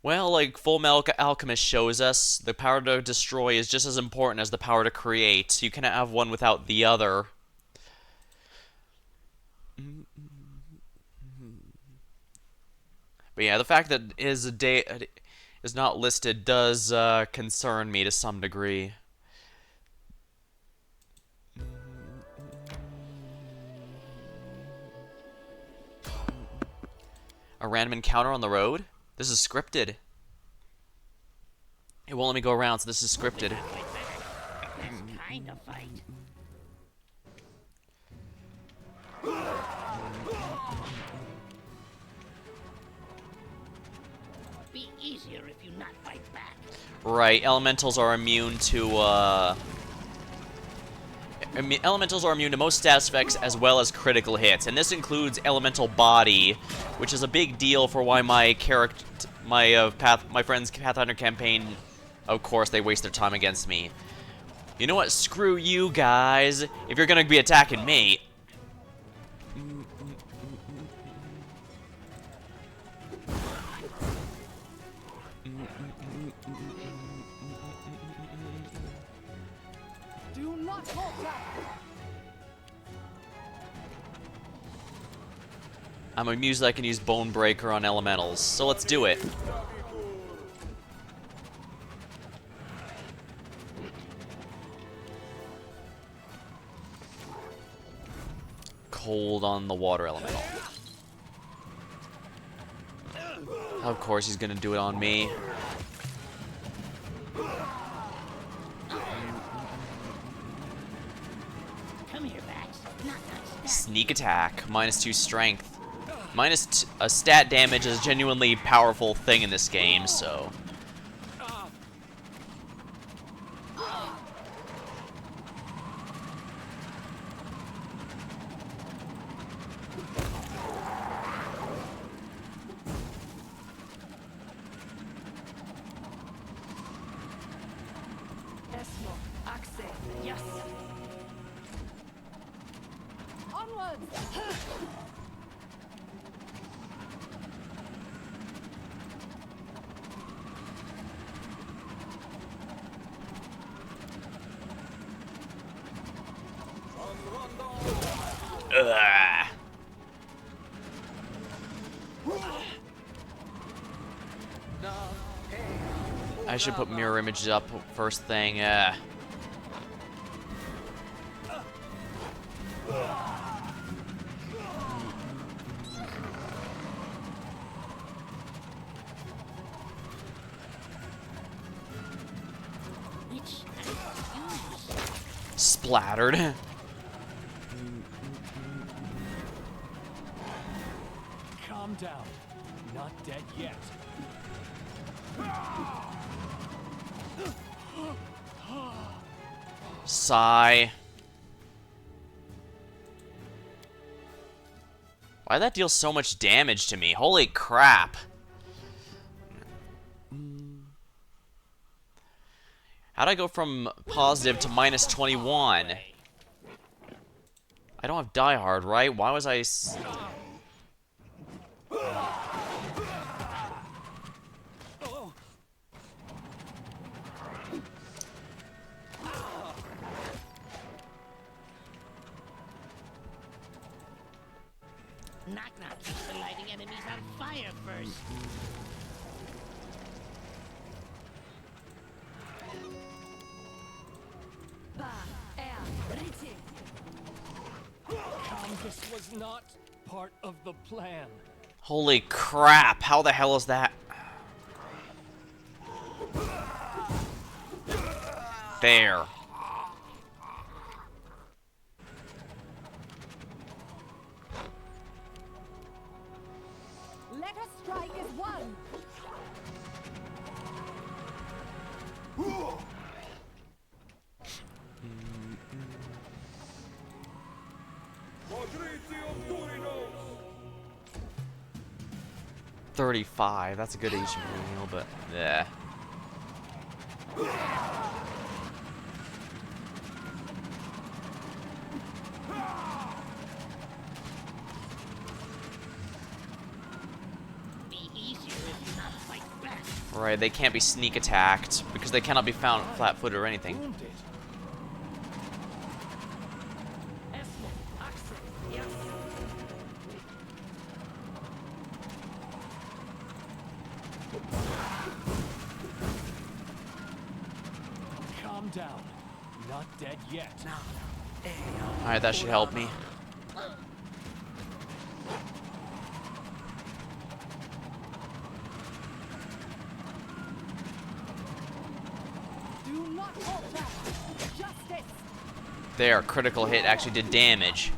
Speaker 1: Well, like Full Metal Alchemist shows us, the power to destroy is just as important as the power to create. You cannot have one without the other. But yeah, the fact that his date is not listed does concern me to some degree. A random encounter on the road? This is scripted. It won't let me go around, so this is scripted.
Speaker 4: This kind of fight. Be easier if you not fight back.
Speaker 1: Right, elementals are immune to, elementals are immune to most status effects as well as critical hits, and this includes elemental body, which is a big deal for why my friend's Pathfinder campaign, of course, they waste their time against me. You know what? Screw you guys. If you're gonna be attacking me.
Speaker 5: Do not falter.
Speaker 1: I'm amused that I can use Bone Breaker on elementals, so let's do it. Cold on the water elemental. Of course he's gonna do it on me. sneak attack, -2 strength. A stat damage is a genuinely powerful thing in this game, so.
Speaker 5: Onwards!
Speaker 1: Ugh. I should put mirror images up first thing. Splattered.
Speaker 3: Calm down. Not dead yet.
Speaker 1: Sigh. Why'd that deal so much damage to me? Holy crap. How'd I go from positive to -21? I don't have Die Hard, right? Why was I...
Speaker 4: Knock knock keeps the lighting enemies on fire first.
Speaker 3: This was not part of the plan.
Speaker 1: Holy crap, how the hell is that? There.
Speaker 5: Let us strike as one!
Speaker 1: $35. That's a good HP meal, but yeah.
Speaker 4: Be easier if you not fight back.
Speaker 1: Right, they can't be sneak attacked because they cannot be found flat-footed or anything.
Speaker 3: Wounded. Calm down. Not dead yet.
Speaker 1: Alright, that should help me.
Speaker 5: Do not falter! Justice!
Speaker 1: There, critical hit actually did damage.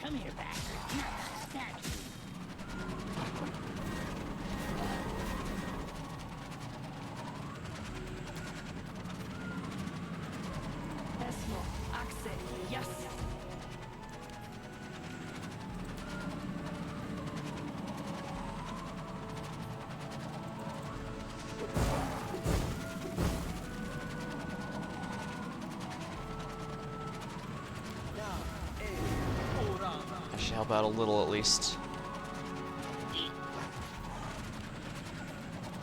Speaker 4: Come here, bastard. Not a statue.
Speaker 5: Yes!
Speaker 1: I should help out a little at least.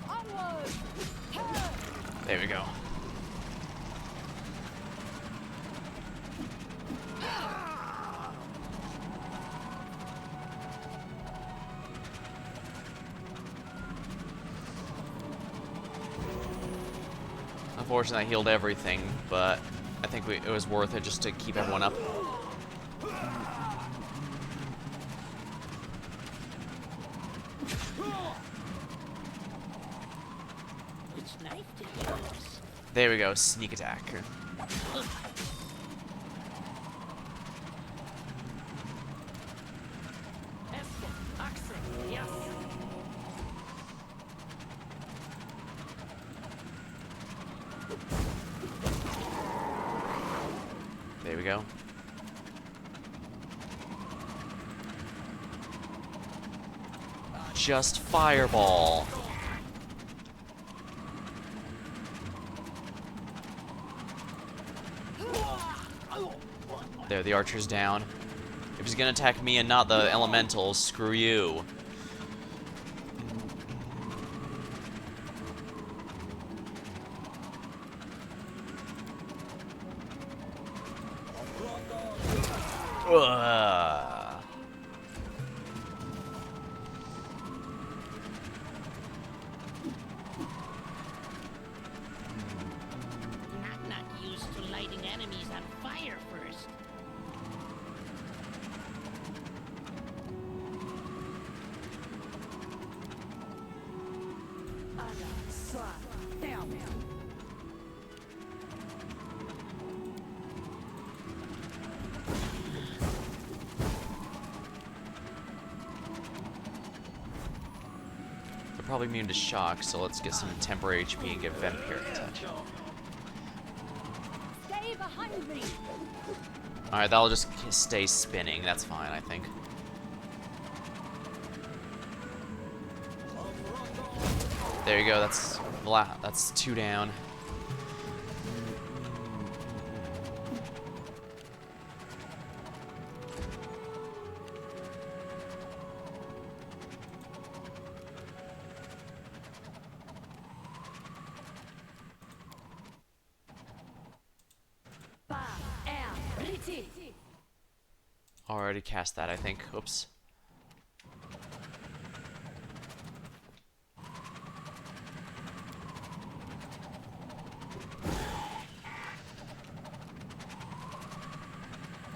Speaker 5: Onward! Turn!
Speaker 1: There we go. unfortunate I healed everything, but I think it was worth it just to keep everyone up.
Speaker 4: Which knife did you use?
Speaker 1: There we go, sneak attack.
Speaker 5: Yes.
Speaker 1: There we go. Just fireball. There, the archer's down. If he's gonna attack me and not the elementals, screw you. Ugh.
Speaker 4: Not used to lighting enemies on fire first.
Speaker 5: Down.
Speaker 1: They're probably immune to shock, so let's get some temporary HP and give vampiric touch.
Speaker 5: Stay behind me.
Speaker 1: Alright, that'll just stay spinning. That's fine, I think. There you go, that's 2 down. Already cast that, I think. Oops.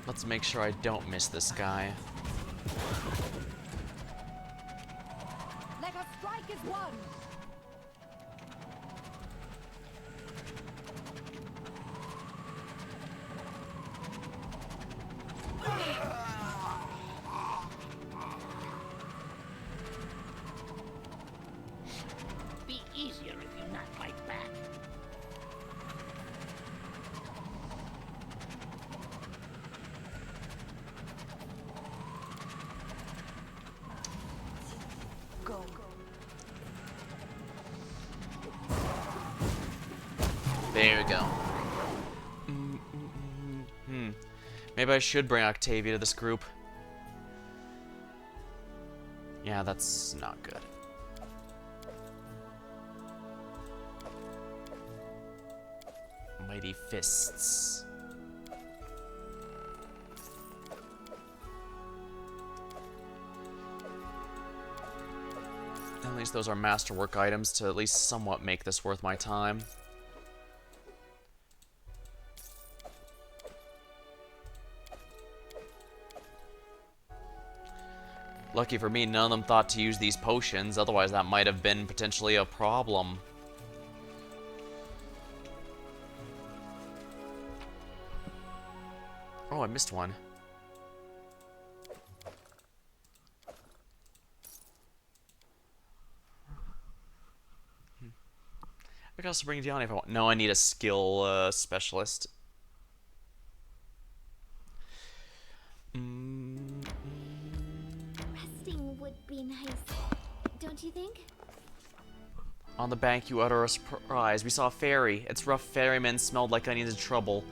Speaker 1: Let's make sure I don't miss this guy.
Speaker 5: Let us strike as one.
Speaker 4: Be easier if you not fight back.
Speaker 5: Go.
Speaker 1: There we go. Maybe I should bring Octavia to this group. Yeah, that's not good. Mighty fists. At least those are masterwork items to at least somewhat make this worth my time. Lucky for me, none of them thought to use these potions, otherwise that might have been potentially a problem. Oh, I missed one. I can also bring it down if I want. No, I need a skill specialist.
Speaker 2: Resting would be nice, don't you think?
Speaker 1: On the bank, you utter a surprise. We saw a fairy. Its rough ferryman smelled like onions in trouble.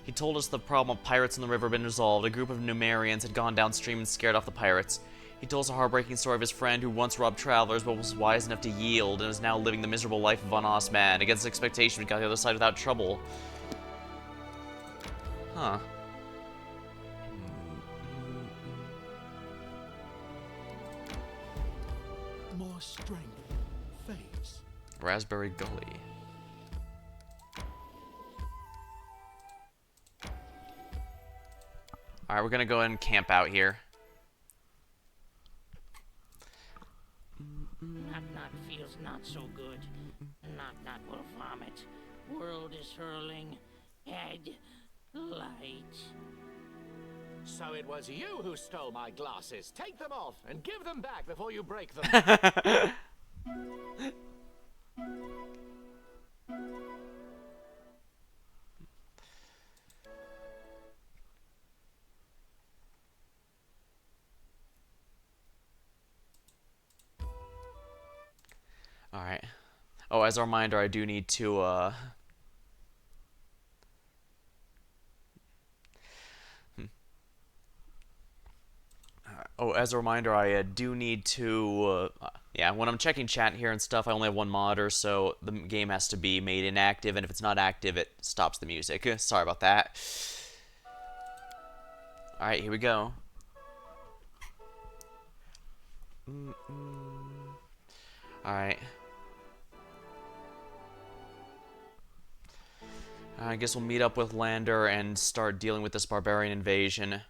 Speaker 1: He told us the problem of pirates in the river had been resolved. A group of Numerians had gone downstream and scared off the pirates. He told us a heartbreaking story of his friend who once robbed travelers but was wise enough to yield and is now living the miserable life of an honest man. Against expectation, we got the other side without trouble. Huh.
Speaker 3: More strength fades.
Speaker 1: Raspberry Gully. Alright, we're gonna go ahead and camp out here.
Speaker 4: Not feels not so good. Not will vomit. World is hurling. Head light.
Speaker 6: So it was you who stole my glasses. Take them off and give them back before you break them.
Speaker 1: Alright. Oh, as a reminder, I do need to, Oh, as a reminder, I do need to, yeah, when I'm checking chat here and stuff, I only have one monitor, so the game has to be made inactive, and if it's not active, it stops the music. Sorry about that. Alright, here we go. Alright. I guess we'll meet up with Lander and start dealing with this barbarian invasion.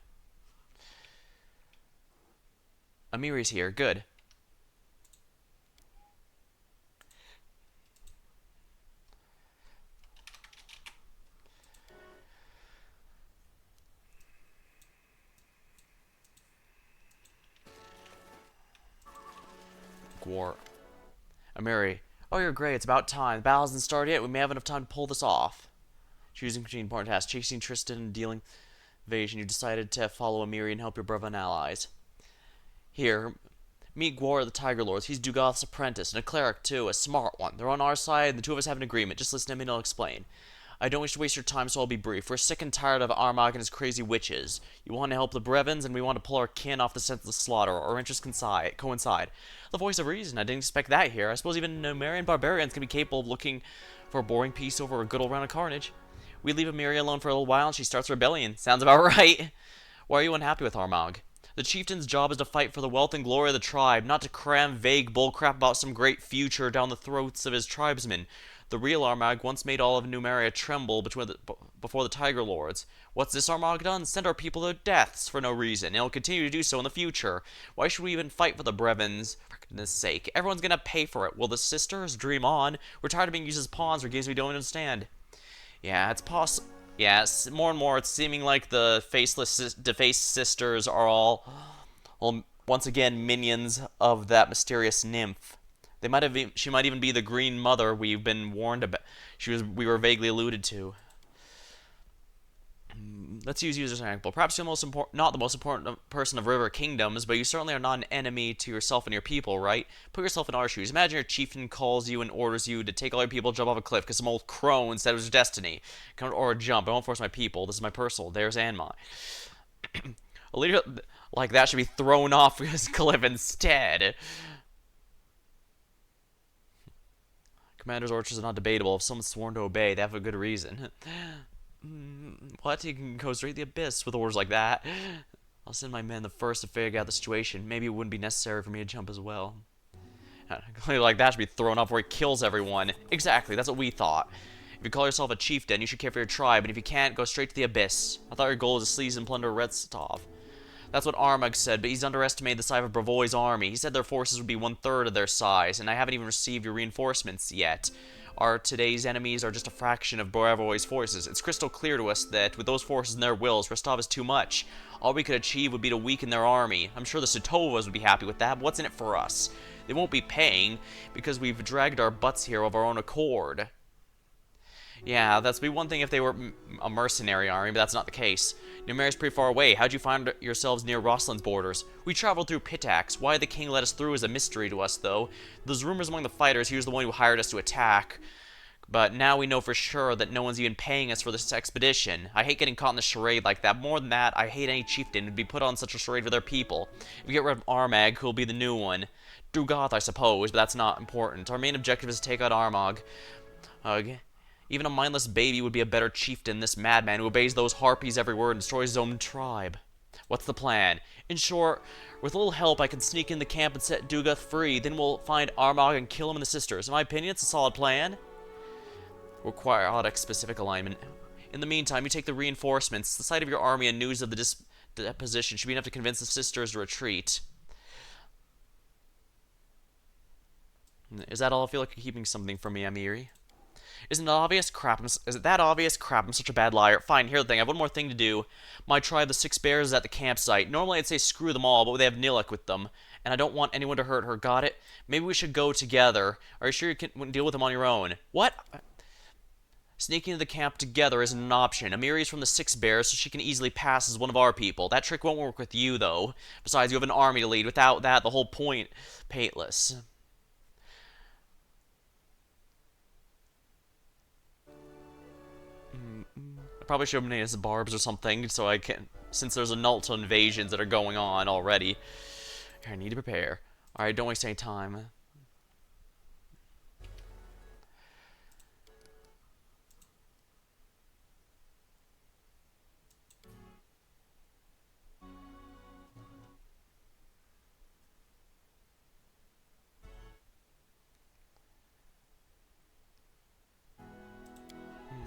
Speaker 1: Amiri's here. Good. Gwar. Amiri. Oh, you're great. It's about time. The battle hasn't started yet. We may have enough time to pull this off. Choosing between important tasks. Chasing Tristan and dealing invasion. You decided to follow Amiri and help your brother and allies. Here, meet Gwar the Tiger Lords. He's Dugoth's apprentice, and a cleric too, a smart one. They're on our side, and the two of us have an agreement. Just listen to me and I'll explain. I don't wish to waste your time, so I'll be brief. We're sick and tired of Armagh and his crazy witches. You want to help the Brevins, and we want to pull our kin off the senseless slaughter. Our interests coincide. The voice of reason. I didn't expect that here. I suppose even Numerian barbarians can be capable of looking for a boring peace over a good old round of carnage. We leave Amiri alone for a little while, and she starts a rebellion. Sounds about right. Why are you unhappy with Armagh? The chieftain's job is to fight for the wealth and glory of the tribe, not to cram vague bullcrap about some great future down the throats of his tribesmen. The real Armagh once made all of Numeria tremble before the Tiger Lords. What's this Armagh done? Send our people to deaths for no reason, and it'll continue to do so in the future. Why should we even fight for the Brevins? For goodness sake, everyone's gonna pay for it. Will the sisters dream on? We're tired of being used as pawns for games we don't understand. Yeah, it's possible. Yes, more and more it's seeming like the defaced sisters are all, well, once again, minions of that mysterious nymph. She might even be the Green Mother we've been warned about. We were vaguely alluded to. Let's use you as an example. Perhaps you're not the most important person of River Kingdoms, but you certainly are not an enemy to yourself and your people, right? Put yourself in our shoes. Imagine your chieftain calls you and orders you to take all your people and jump off a cliff because some old crone said it was your destiny. Come or jump. I won't force my people. This is my personal. Theirs and mine. A leader like that should be thrown off this cliff instead. Commander's orders are not debatable. If someone's sworn to obey, they have a good reason. What? You can go straight to the abyss with orders like that. I'll send my men the first to figure out the situation. Maybe it wouldn't be necessary for me to jump as well. Clearly like that should be thrown off where he kills everyone. Exactly, that's what we thought. If you call yourself a chieftain, you should care for your tribe, and if you can't, go straight to the abyss. I thought your goal was to seize and plunder Redstov. That's what Armagh said, but he's underestimated the size of Bravoy's army. He said their forces would be 1/3 of their size, and I haven't even received your reinforcements yet. Today's enemies are just a fraction of Bravoy's forces. It's crystal clear to us that with those forces and their wills, Rostov is too much. All we could achieve would be to weaken their army. I'm sure the Sutovas would be happy with that, but what's in it for us? They won't be paying, because we've dragged our butts here of our own accord. Yeah, that'd be one thing if they were a mercenary army, but that's not the case. Numeria's pretty far away. How'd you find yourselves near Roslin's borders? We traveled through Pitax. Why the king let us through is a mystery to us, though. There's rumors among the fighters he was the one who hired us to attack. But now we know for sure that no one's even paying us for this expedition. I hate getting caught in the charade like that. More than that, I hate any chieftain who'd be put on such a charade for their people. If we get rid of Armagh, who'll be the new one? Dugoth, I suppose, but that's not important. Our main objective is to take out Armagh. Even a mindless baby would be a better chieftain than this madman who obeys those harpies every word and destroys his own tribe. What's the plan? In short, with a little help, I can sneak in the camp and set Dugoth free. Then we'll find Armagh and kill him and the sisters. In my opinion, it's a solid plan. Require specific alignment. In the meantime, you take the reinforcements. The sight of your army and news of the that position should be enough to convince the sisters to retreat. Is that all? I feel like you're keeping something from me, Amiri. Isn't it obvious? Crap, is it that obvious? Crap, I'm such a bad liar. Fine, here's the thing, I have one more thing to do. My tribe, the Six Bears, is at the campsite. Normally I'd say screw them all, but they have Nilek with them. And I don't want anyone to hurt her, got it? Maybe we should go together. Are you sure you can deal with them on your own? What? Sneaking into the camp together isn't an option. Amiri's from the Six Bears, so she can easily pass as one of our people. That trick won't work with you, though. Besides, you have an army to lead. Without that, the whole point, paintless. I probably should have named as Barbs or something, so I can, since there's a Nulta invasions that are going on already. I need to prepare. Alright, don't waste any time.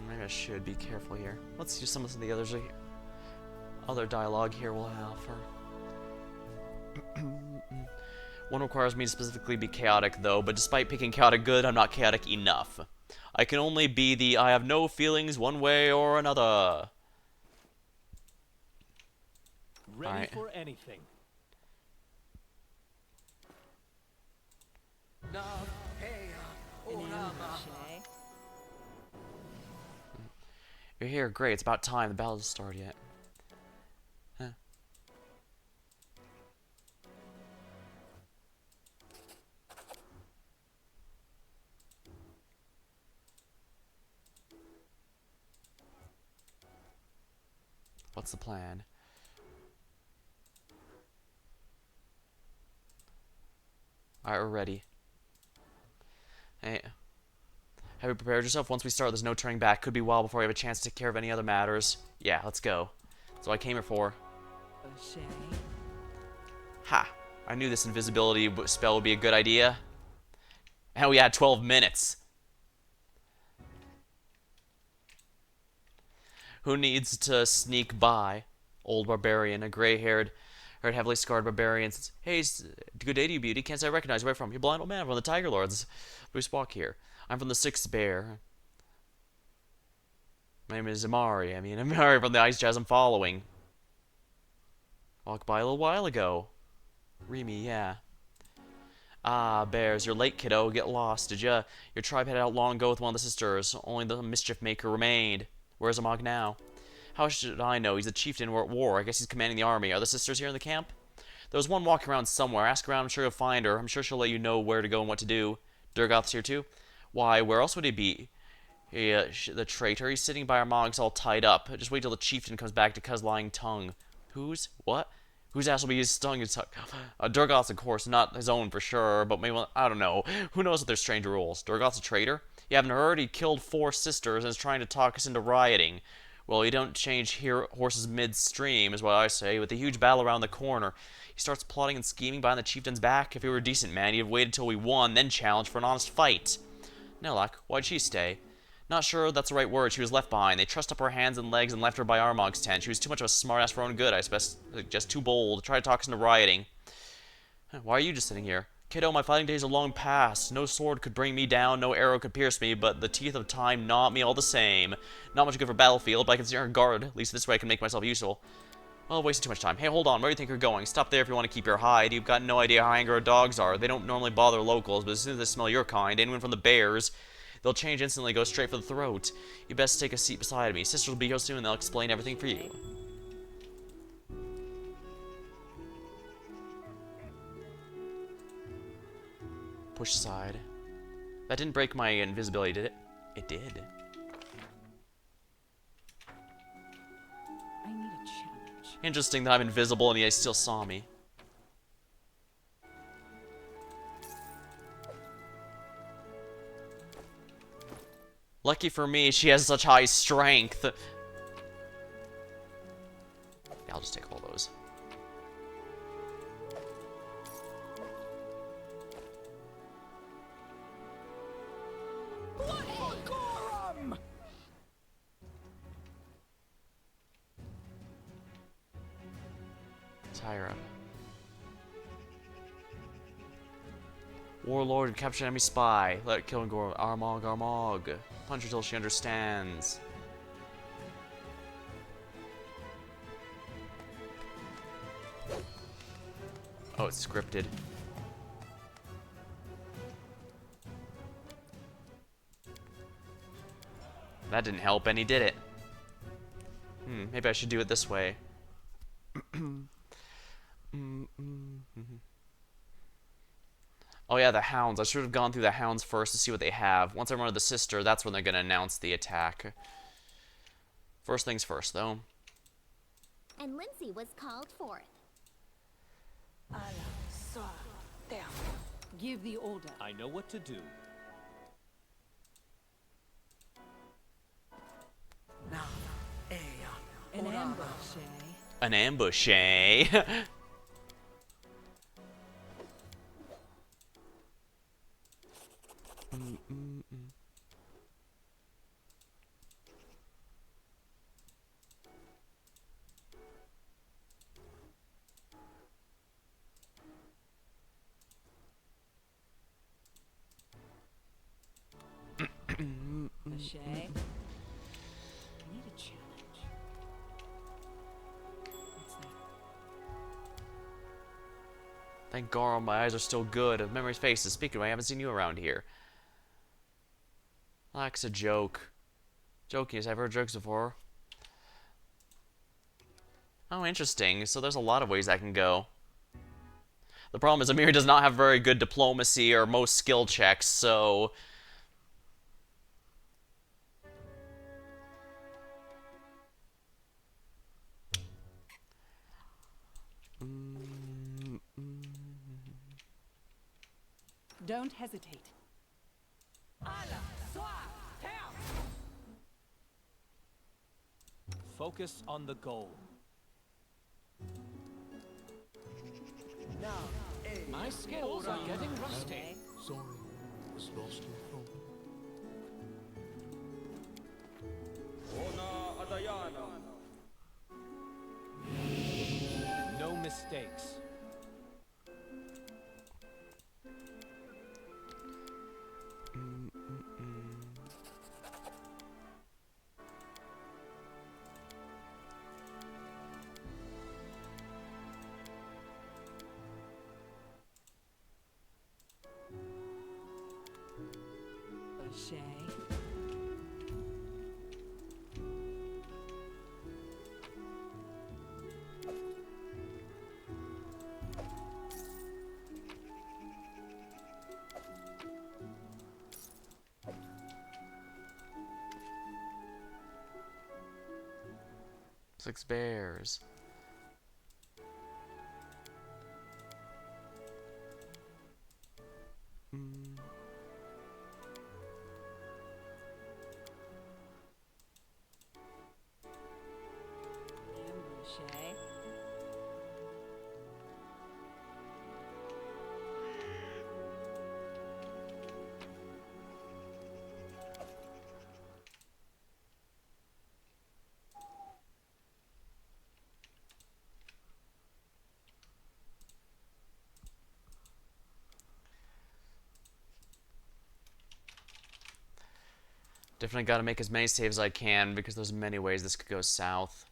Speaker 1: Maybe I should be careful here. Let's use some of the other dialogue here we'll have for. One requires me to specifically be chaotic, though, but despite picking chaotic good, I'm not chaotic enough. I can only be the I have no feelings one way or another.
Speaker 3: Ready for anything.
Speaker 1: You're here, great, it's about time, the battle doesn't start yet. Huh. What's the plan? Alright, we're ready. Hey. Have you prepared yourself? Once we start, there's no turning back. Could be a while before we have a chance to take care of any other matters. Yeah, let's go. That's what I came here for. Ha! I knew this invisibility spell would be a good idea. And we had 12 minutes. Who needs to sneak by? Old barbarian, a gray-haired, heavily scarred barbarian says, "Hey, good day to you, beauty. Can't say I recognize you. Where from? You're blind old man. I'm from the Tiger Lords. Bruce Walk here. I'm from the Sixth Bear. My name is Amari. Amari from the Ice Jazz I'm following. Walked by a little while ago. Remy, yeah. Ah, bears, you're late, kiddo. Get lost, did ya? Your tribe headed out long ago with one of the sisters. Only the mischief maker remained. Where's Amog now? How should I know? He's a chieftain. We're at war. I guess he's commanding the army. Are the sisters here in the camp? There was one walking around somewhere. Ask around. I'm sure you'll find her. I'm sure she'll let you know where to go and what to do. Durgoth's here too? Why, where else would he be? The traitor. He's sitting by our mogs all tied up. Just wait till the chieftain comes back to cut his lying tongue. Whose? What? Whose ass will be his tongue? Durgoth's, of course, not his own for sure, but maybe, I don't know. Who knows if there's strange rules? Durgoth's a traitor? You haven't heard? He killed 4 sisters and is trying to talk us into rioting. Well, you don't change horses midstream, is what I say. With a huge battle around the corner, he starts plotting and scheming behind the chieftain's back. If he were a decent man, he'd have waited till we won, then challenged for an honest fight. Nilek, why'd she stay? Not sure that's the right word. She was left behind. They trussed up her hands and legs and left her by Armag's tent. She was too much of a smartass for her own good, I suppose. Just too bold. Tried to talk us into rioting. Why are you just sitting here? Kiddo, my fighting days are long past. No sword could bring me down, no arrow could pierce me, but the teeth of time gnaw me all the same. Not much good for battlefield, but I can steer a guard. At least this way I can make myself useful. Well, I've wasted too much time. Hey, hold on. Where do you think you're going? Stop there if you want to keep your hide. You've got no idea how angry our dogs are. They don't normally bother locals, but as soon as they smell your kind, anyone from the bears, they'll change instantly, go straight for the throat. You best take a seat beside me. Sisters will be here soon, and they'll explain everything for you. Push aside. That didn't break my invisibility, did it? It did.
Speaker 5: I need a challenge.
Speaker 1: Interesting that I'm invisible and he still saw me. Lucky for me, she has such high strength. Yeah, I'll just take all those. Tyra. Warlord, capture enemy spy. Let it kill and go. Armog, Armog. Punch her till she understands. Oh, it's scripted. That didn't help any, did it? Maybe I should do it this way. Oh yeah, the hounds. I should have gone through the hounds first to see what they have. Once I run to the sister, that's when they're going to announce the attack. First things first, though.
Speaker 2: And Lindsay was called forth.
Speaker 5: Give the order.
Speaker 3: I know what to do.
Speaker 5: An ambush, eh?
Speaker 1: An ambush, eh?
Speaker 5: Shay. I need a challenge. What's that?
Speaker 1: Thank God my eyes are still good. Memory's faces. Speaking of, I haven't seen you around here. That's a joke. Joking, I've heard jokes before. Oh, interesting. So there's a lot of ways that can go. The problem is Amir does not have very good diplomacy or most skill checks, so...
Speaker 5: Don't hesitate.
Speaker 3: Focus on the goal.
Speaker 6: My skills are getting rusty.
Speaker 7: Sorry, was lost in thought.
Speaker 3: No mistakes.
Speaker 5: Shay.
Speaker 1: Six bears.
Speaker 5: Ambush, eh?
Speaker 1: Definitely got to make as many saves as I can because there's many ways this could go south.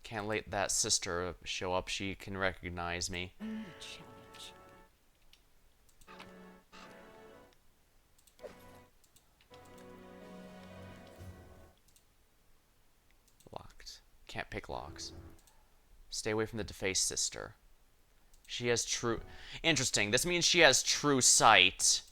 Speaker 1: Can't let that sister show up. She can recognize me.
Speaker 5: I need a challenge.
Speaker 1: Locked. Can't pick locks. Stay away from the defaced sister. She has true... Interesting. This means she has true sight.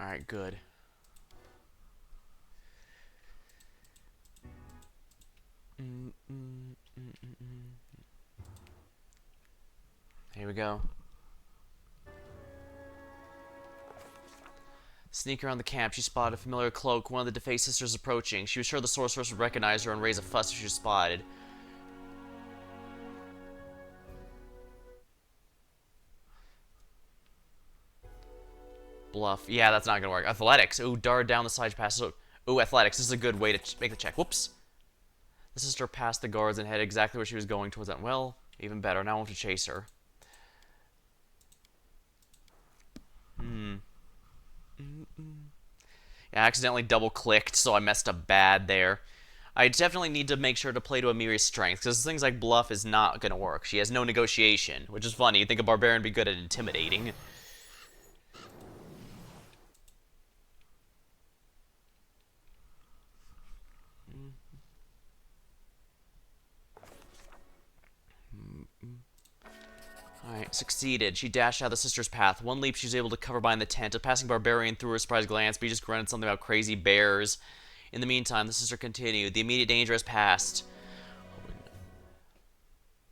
Speaker 1: Alright, good. Here we go. Sneak around the camp, she spotted a familiar cloak, one of the defaced sisters approaching. She was sure the sorceress would recognize her and raise a fuss if she was spotted. Bluff. Yeah, that's not gonna work. Athletics. Ooh, dart down the side passes. Ooh, athletics. This is a good way to make the check. Whoops. The sister passed the guards and headed exactly where she was going towards them. Well, even better. Now I want to chase her. Yeah, I accidentally double-clicked, so I messed up bad there. I definitely need to make sure to play to Amiri's strength, because things like bluff is not going to work. She has no negotiation, which is funny. You'd think a barbarian would be good at intimidating. Alright, succeeded. She dashed out of the sister's path. One leap she was able to cover behind the tent. A passing barbarian threw her a surprised glance, but he just grunted something about crazy bears. In the meantime, the sister continued. The immediate danger has passed.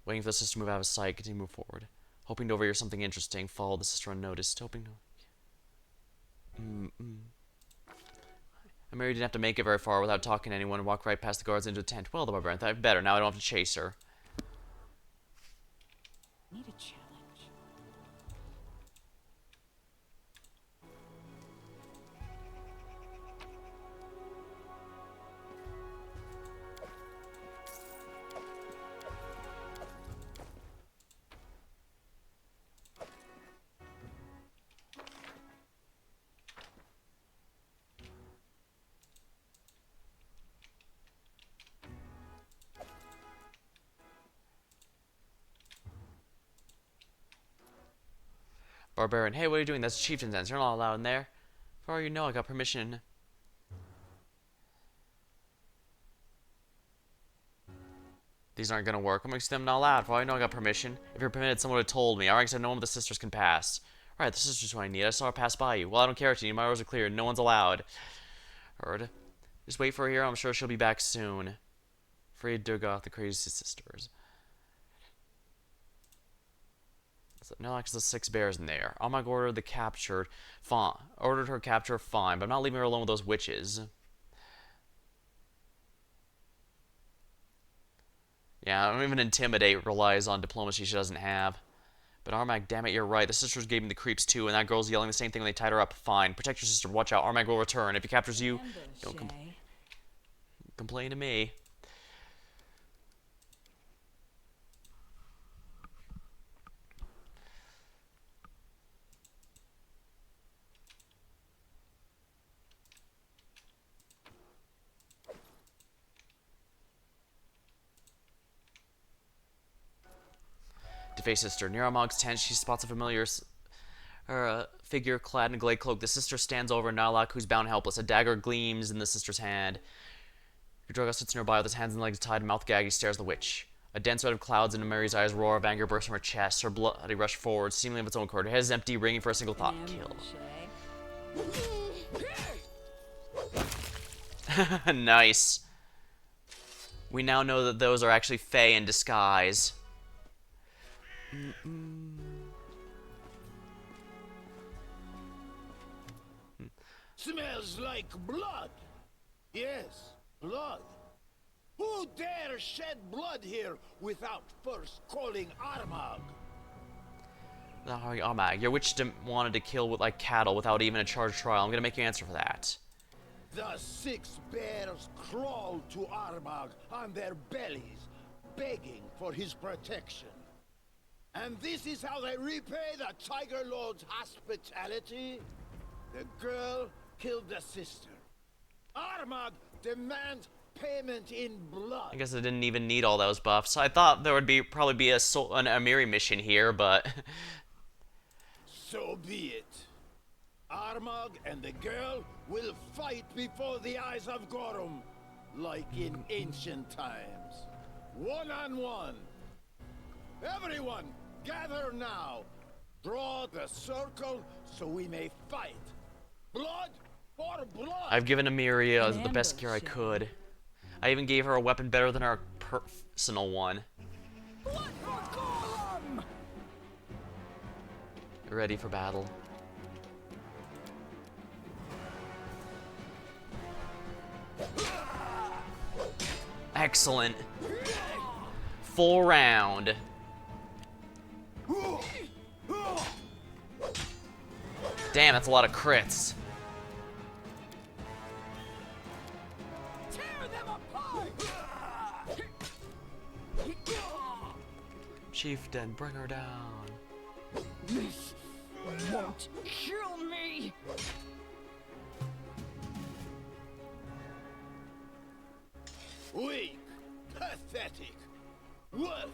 Speaker 1: Waiting for the sister to move out of sight, continue to move forward. Hoping to overhear something interesting, followed the sister unnoticed. Hoping to... Mary didn't have to make it very far without talking to anyone and walked right past the guards into the tent. Well, the barbarian thought, better. Now I don't have to chase her.
Speaker 5: Need a challenge.
Speaker 1: Barbarian, hey, what are you doing? That's the chieftain's dance. You're not allowed in there. For all you know, I got permission. These aren't gonna work. I'm gonna say them not allowed. For all I know, I got permission. If you're permitted, someone would have told me. Alright, said no one but the sisters can pass. Alright, the sisters who I need. I saw her pass by you. Well, I don't care to you. My orders are clear. No one's allowed. Heard. Just wait for her here. I'm sure she'll be back soon. Afraid to go off the crazy sisters. No, because the 6 bears in there. Amag ordered the captured. Fine. Ordered her capture. Fine, but I'm not leaving her alone with those witches. Yeah, I don't even intimidate relies on diplomacy she doesn't have. But Armag, damn it, you're right. The sisters gave me the creeps too, and that girl's yelling the same thing when they tied her up. Fine. Protect your sister. Watch out. Armag will return. If he captures you, don't complain to me. Defaced sister. Near Armag's tent, she spots a familiar figure clad in a glade cloak. The sister stands over Nalak, who's bound helpless. A dagger gleams in the sister's hand. Drogo sits nearby with his hands and legs tied, mouth gagged. He stares at the witch. A dense red of clouds into Mary's eyes, roar of anger bursts from her chest. Her bloody rush forward, seemingly of its own accord. Her head is empty, ringing for a single thought. Kill. Nice. We now know that those are actually Fae in disguise.
Speaker 6: Smells like blood. Yes, blood. Who dare shed blood here without first calling Armag?
Speaker 1: Armag, your witch wanted to kill with like cattle without even a charged trial. I'm gonna make you answer for that.
Speaker 6: The 6 bears crawled to Armag on their bellies, begging for his protection. And this is how they repay the Tiger Lord's hospitality? The girl killed the sister. Armag demands payment in blood.
Speaker 1: I guess I didn't even need all those buffs. I thought there would probably be an Amiri mission here, but...
Speaker 6: So be it. Armag and the girl will fight before the eyes of Gorum, like in ancient times. One-on-one. Everyone, gather now. Draw the circle so we may fight. Blood for blood.
Speaker 1: I've given Amiri the best gear I could. I even gave her a weapon better than our personal one. Ready for battle. Excellent. Full round. Damn, that's a lot of crits. Chieftain, bring her down.
Speaker 4: This won't kill me.
Speaker 6: Weak, pathetic, worthless.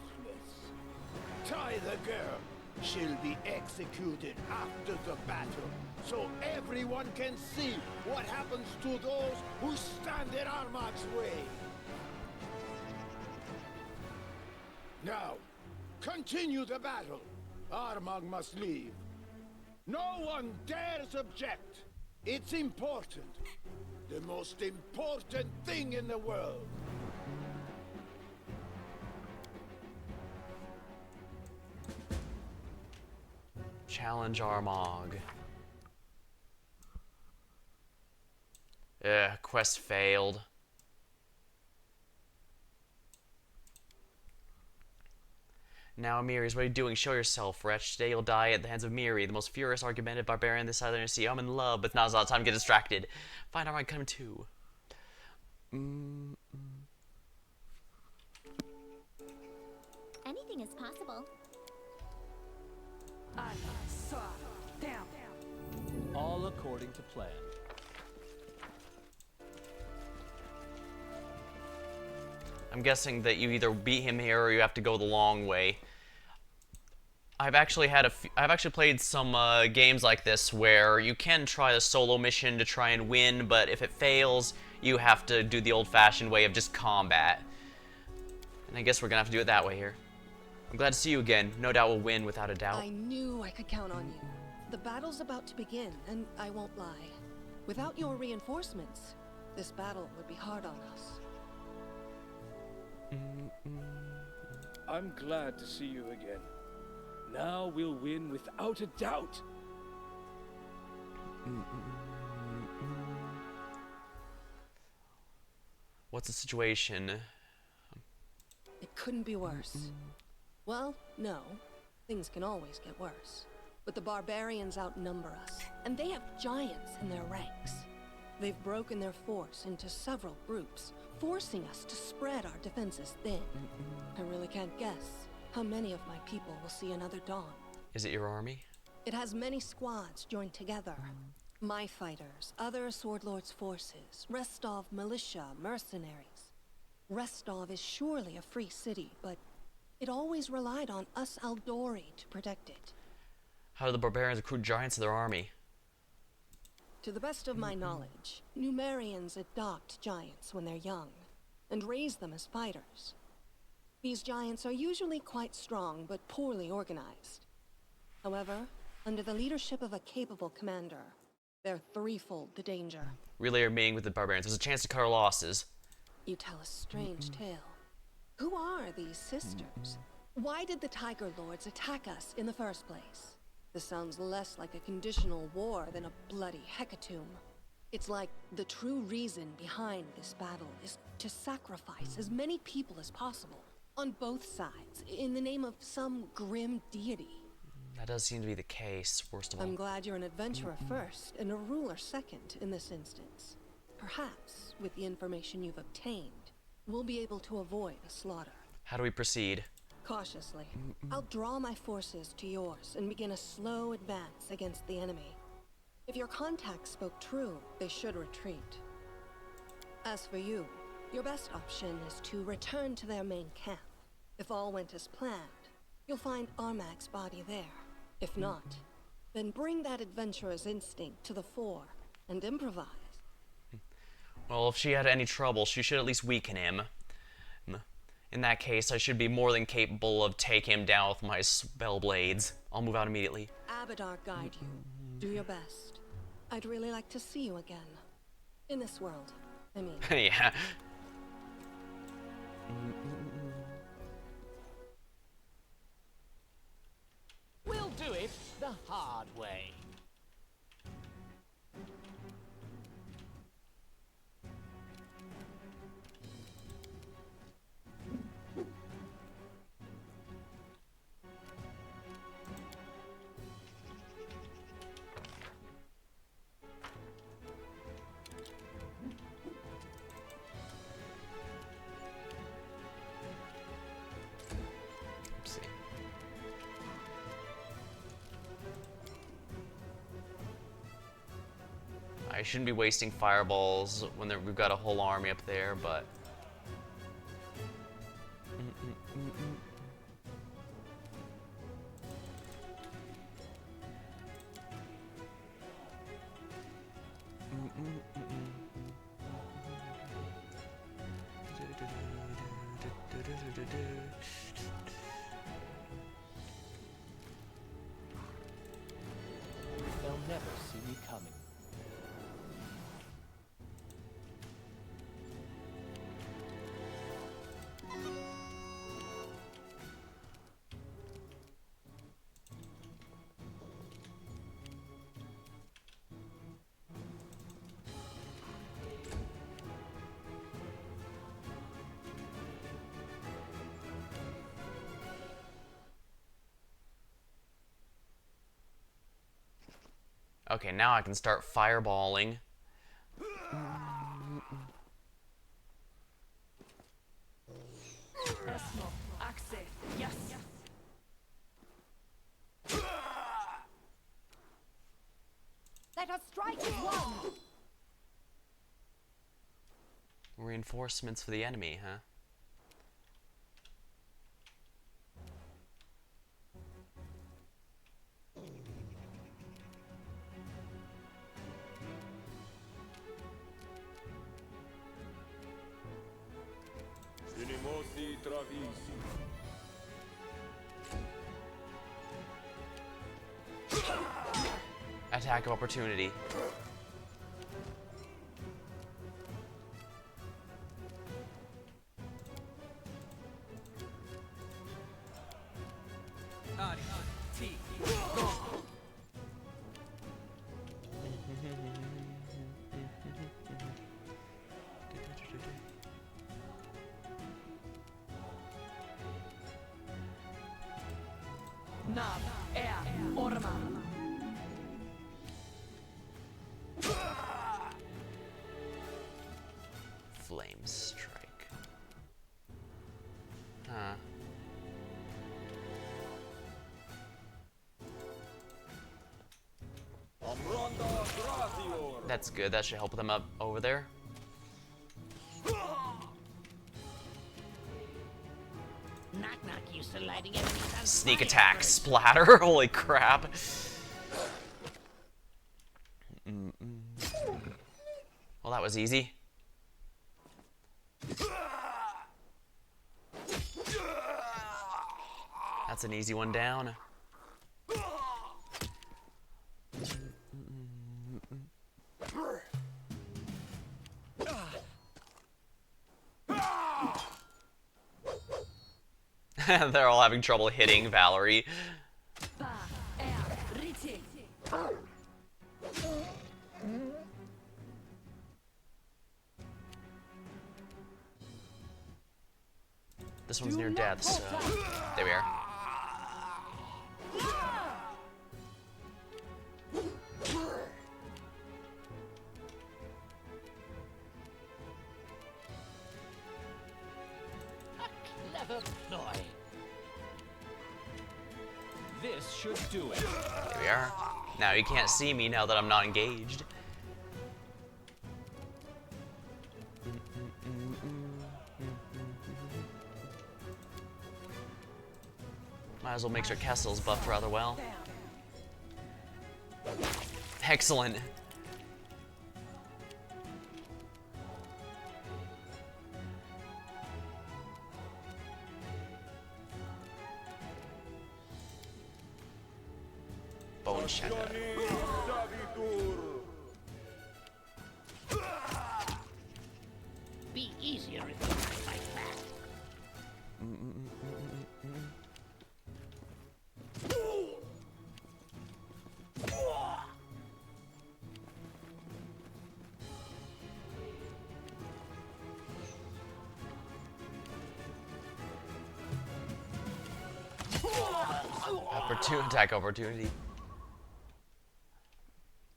Speaker 6: Tie the girl. She'll be executed after the battle, so everyone can see what happens to those who stand in Armag's way. Now, continue the battle. Armag must leave. No one dares object. It's important. The most important thing in the world.
Speaker 1: Challenge Armag. Ugh, quest failed. Now, Miri, what are you doing? Show yourself, wretch. Today you'll die at the hands of Miri, the most furious, argumentative barbarian this southern sea. I'm in love, but now's not the time to get distracted. Find Armag coming too.
Speaker 2: Anything is possible.
Speaker 3: All according to plan.
Speaker 1: I'm guessing that you either beat him here or you have to go the long way. I've actually played some games like this where you can try a solo mission to try and win, but if it fails, you have to do the old-fashioned way of just combat. And I guess we're gonna have to do it that way here. I'm glad to see you again. No doubt we'll win without a doubt.
Speaker 8: I knew I could count on you. The battle's about to begin, and I won't lie. Without your reinforcements, this battle would be hard on us.
Speaker 3: I'm glad to see you again. Now we'll win without a doubt.
Speaker 1: What's the situation?
Speaker 8: It couldn't be worse. Well, no. Things can always get worse. But the barbarians outnumber us, and they have giants in their ranks. They've broken their force into several groups, forcing us to spread our defenses thin. I really can't guess how many of my people will see another dawn.
Speaker 1: Is it your army?
Speaker 8: It has many squads joined together. My fighters, other Sword Lord's forces, Restov militia, mercenaries. Restov is surely a free city, but it always relied on us Aldori to protect it.
Speaker 1: How do the barbarians recruit giants to their army?
Speaker 8: To the best of my knowledge, Numerians adopt giants when they're young, and raise them as fighters. These giants are usually quite strong, but poorly organized. However, under the leadership of a capable commander, they're threefold the danger.
Speaker 1: Relay your meeting with the barbarians. There's a chance to cut our losses.
Speaker 8: You tell a strange tale. Who are these sisters? Why did the Tiger Lords attack us in the first place? This sounds less like a conditional war than a bloody hecatomb. It's like the true reason behind this battle is to sacrifice as many people as possible, on both sides, in the name of some grim deity.
Speaker 1: That does seem to be the case, worst of all.
Speaker 8: I'm glad you're an adventurer first and a ruler second in this instance. Perhaps, with the information you've obtained, we'll be able to avoid a slaughter.
Speaker 1: How do we proceed?
Speaker 8: Cautiously. I'll draw my forces to yours and begin a slow advance against the enemy. If your contacts spoke true, they should retreat. As for you, your best option is to return to their main camp. If all went as planned, you'll find Armag's body there. If not, then bring that adventurer's instinct to the fore and improvise.
Speaker 1: Well, if she had any trouble, she should at least weaken him. In that case, I should be more than capable of taking him down with my spell blades. I'll move out immediately.
Speaker 8: Abadar guide you. Do your best. I'd really like to see you again. In this world, I mean.
Speaker 1: Yeah.
Speaker 9: We'll do it the hard way.
Speaker 1: Let's see. I shouldn't be wasting fireballs when we've got a whole army up there, but...
Speaker 9: They'll never see me coming.
Speaker 1: Okay, now I can start fireballing.
Speaker 5: Let us strike as one.
Speaker 1: Reinforcements for the enemy, huh?
Speaker 3: Sinimosi Travisi.
Speaker 1: Attack of opportunity. Flame strike. Huh. That's good. That should help them up over there.
Speaker 4: Knock knock, used to lighting enemies on
Speaker 1: Sneak
Speaker 4: fire
Speaker 1: attack,
Speaker 4: first.
Speaker 1: splatter. Holy crap. Well, that was easy. That's an easy one down. They're all having trouble hitting Valerie. This one's near death, so there we are.
Speaker 9: Clever ploy. This should do it.
Speaker 1: There we are. Now you can't see me now that I'm not engaged. Might as well make sure Kessel's buffed rather well. Excellent. Bone shadow.
Speaker 4: Be easier if you fight back.
Speaker 1: Attack opportunity.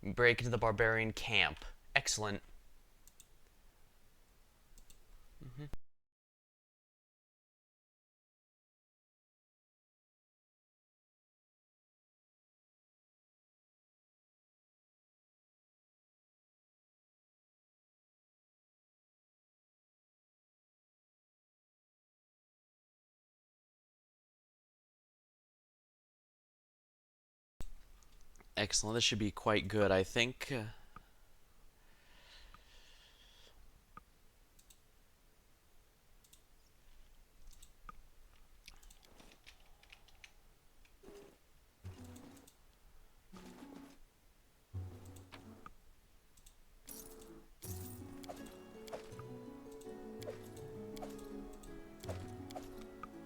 Speaker 1: Break into the barbarian camp. Excellent. Excellent. This should be quite good, I think.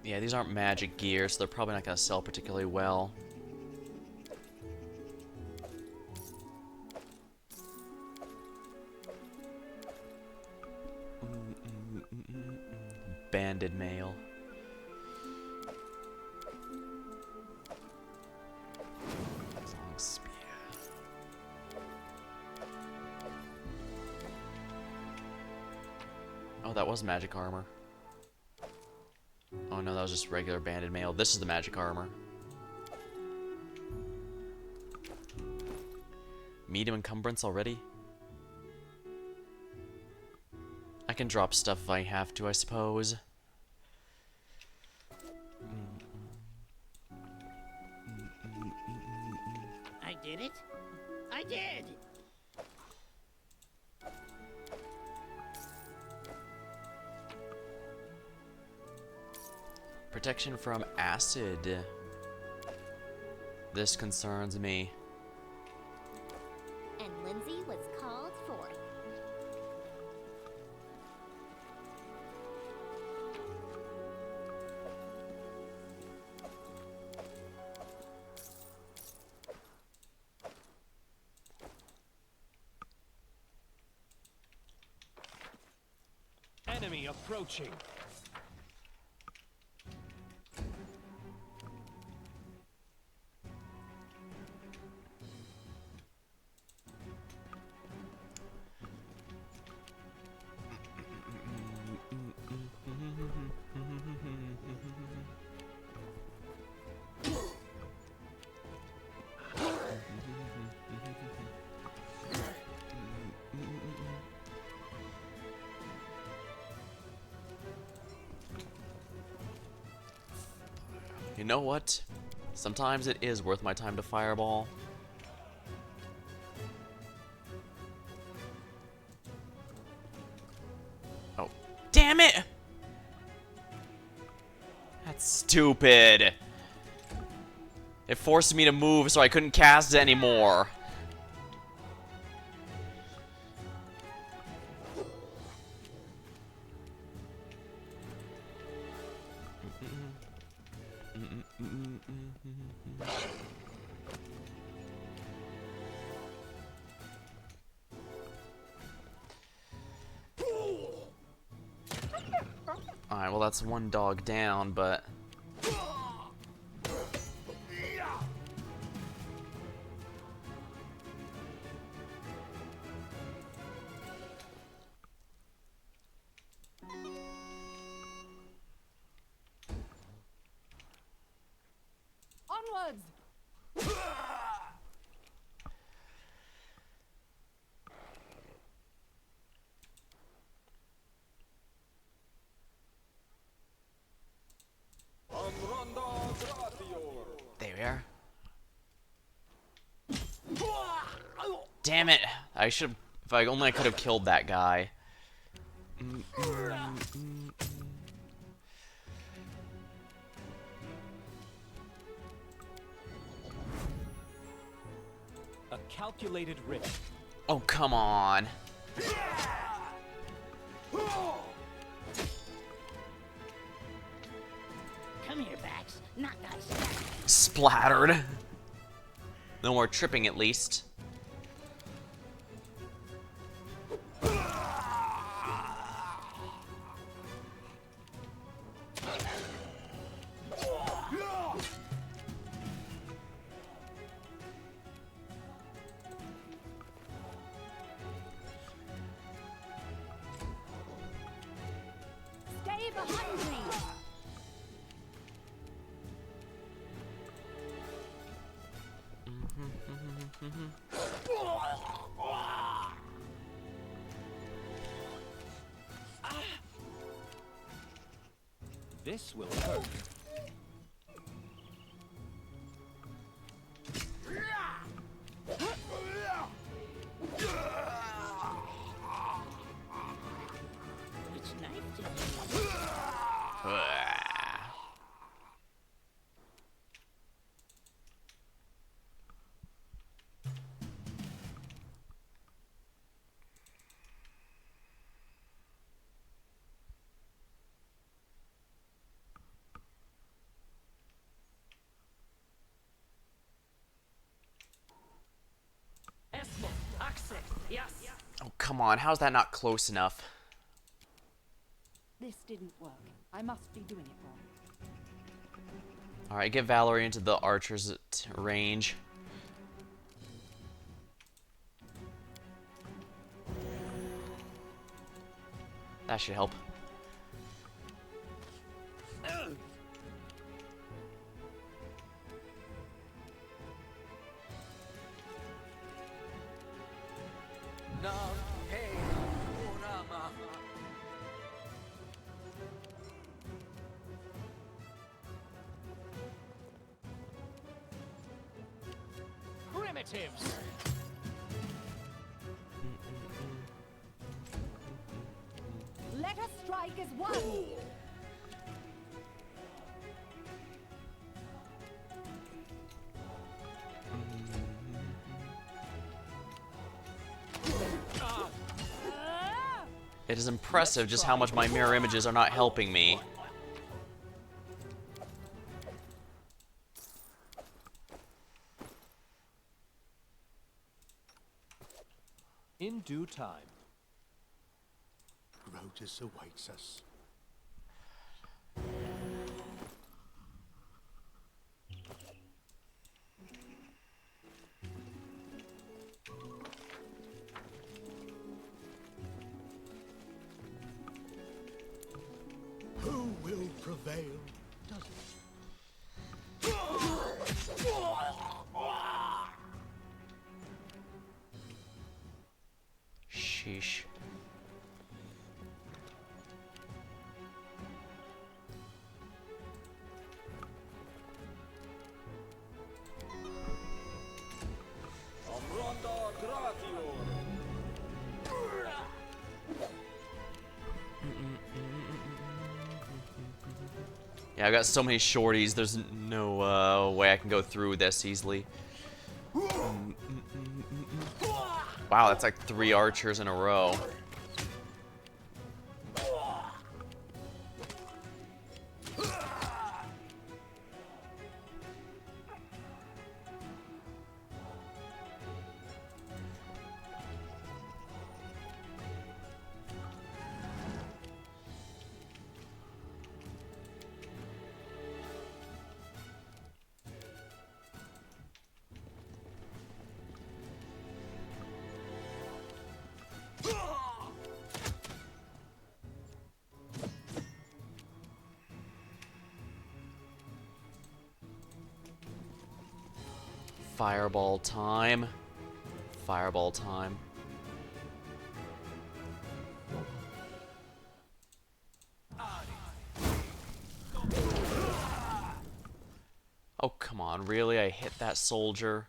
Speaker 1: Yeah, these aren't magic gear, so they're probably not going to sell particularly well. Banded mail. Long spear. Oh, that was magic armor. Oh no, that was just regular banded mail. This is the magic armor. Medium encumbrance already? I can drop stuff if I have to, I suppose.
Speaker 4: I did it. I did.
Speaker 1: Protection from acid. This concerns me.
Speaker 2: And Lindsay was called forth.
Speaker 9: Enemy approaching.
Speaker 1: You know what? Sometimes it is worth my time to fireball. Oh, damn it! That's stupid. It forced me to move so I couldn't cast it anymore. Alright, well that's one dog down, but...
Speaker 5: Onwards!
Speaker 1: There we are. Damn it! I should. If I only could have killed that guy.
Speaker 9: A calculated risk.
Speaker 1: Oh, come on.
Speaker 4: Come here, Bax. Knock that stack.
Speaker 1: Splattered. No more tripping, at least.
Speaker 5: Stay behind me.
Speaker 9: This will hurt.
Speaker 4: It's knife to you.
Speaker 1: Oh, come on. How's that not close enough?
Speaker 5: This didn't work. I must be doing it wrong.
Speaker 1: Alright, get Valerie into the archer's range. That should help.
Speaker 9: Primitives.
Speaker 5: Let us strike as one.
Speaker 1: It is impressive just how much my mirror images are not helping me.
Speaker 9: In due time.
Speaker 7: Grotus awaits us. Who will prevail? Does it?
Speaker 1: Sheesh. Yeah, I've got so many shorties, there's no way I can go through this easily. Wow, that's like 3 archers in a row. Fireball time. Fireball time. Oh, come on, really? I hit that soldier.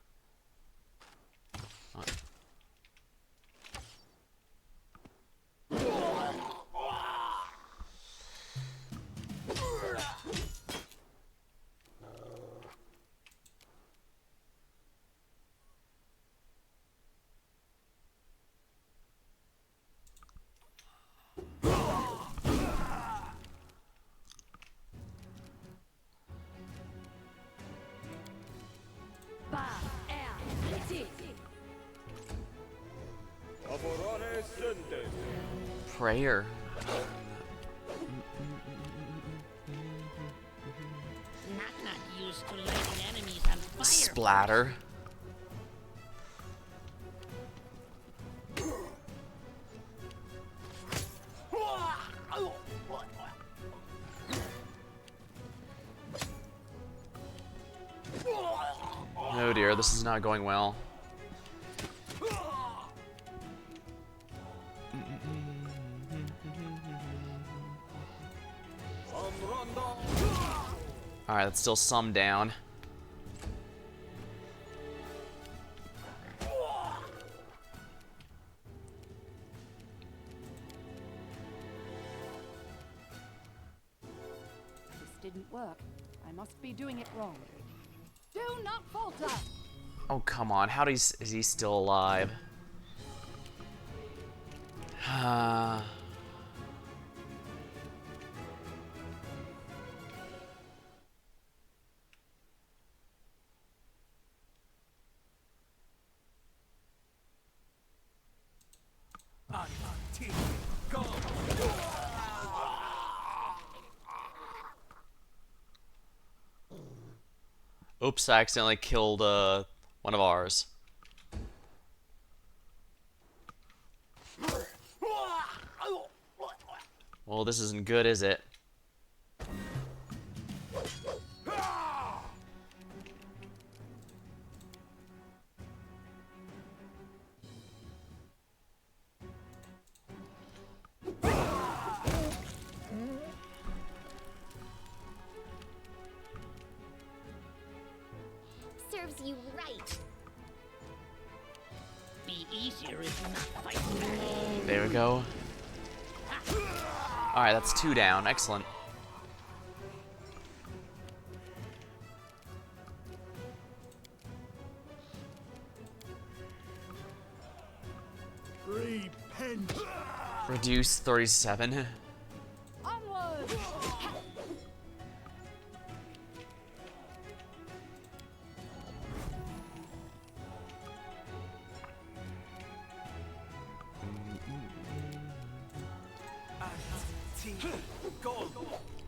Speaker 1: Prayer.
Speaker 4: Not used to lighting enemies on fire.
Speaker 1: Splatter. Oh dear, this is not going well. Alright, that's still some down.
Speaker 5: This didn't work. I must be doing it wrong. Do not falter!
Speaker 1: Oh, come on. How is he still alive? Oops, I accidentally killed one of ours. Well, this isn't good, is it?
Speaker 2: Serves you right.
Speaker 4: Be easier if you're not fighting back.
Speaker 1: There we go. Alright, that's 2 down. Excellent.
Speaker 7: Repent.
Speaker 1: Reduce 37.
Speaker 5: Onward!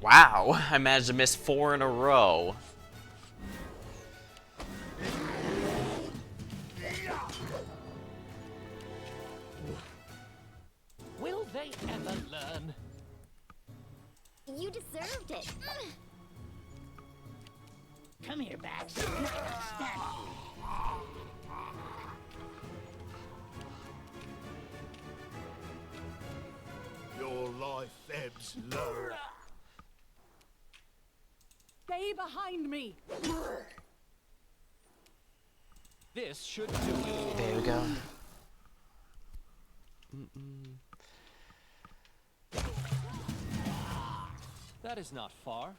Speaker 1: Wow, I managed to miss 4 in a row.
Speaker 9: Will they ever learn?
Speaker 2: You deserved it.
Speaker 4: Come here, Bax. Not gonna stab you.
Speaker 7: Your life ebbs low.
Speaker 5: Stay behind me!
Speaker 9: This should do it.
Speaker 1: There we go.
Speaker 9: That is not far.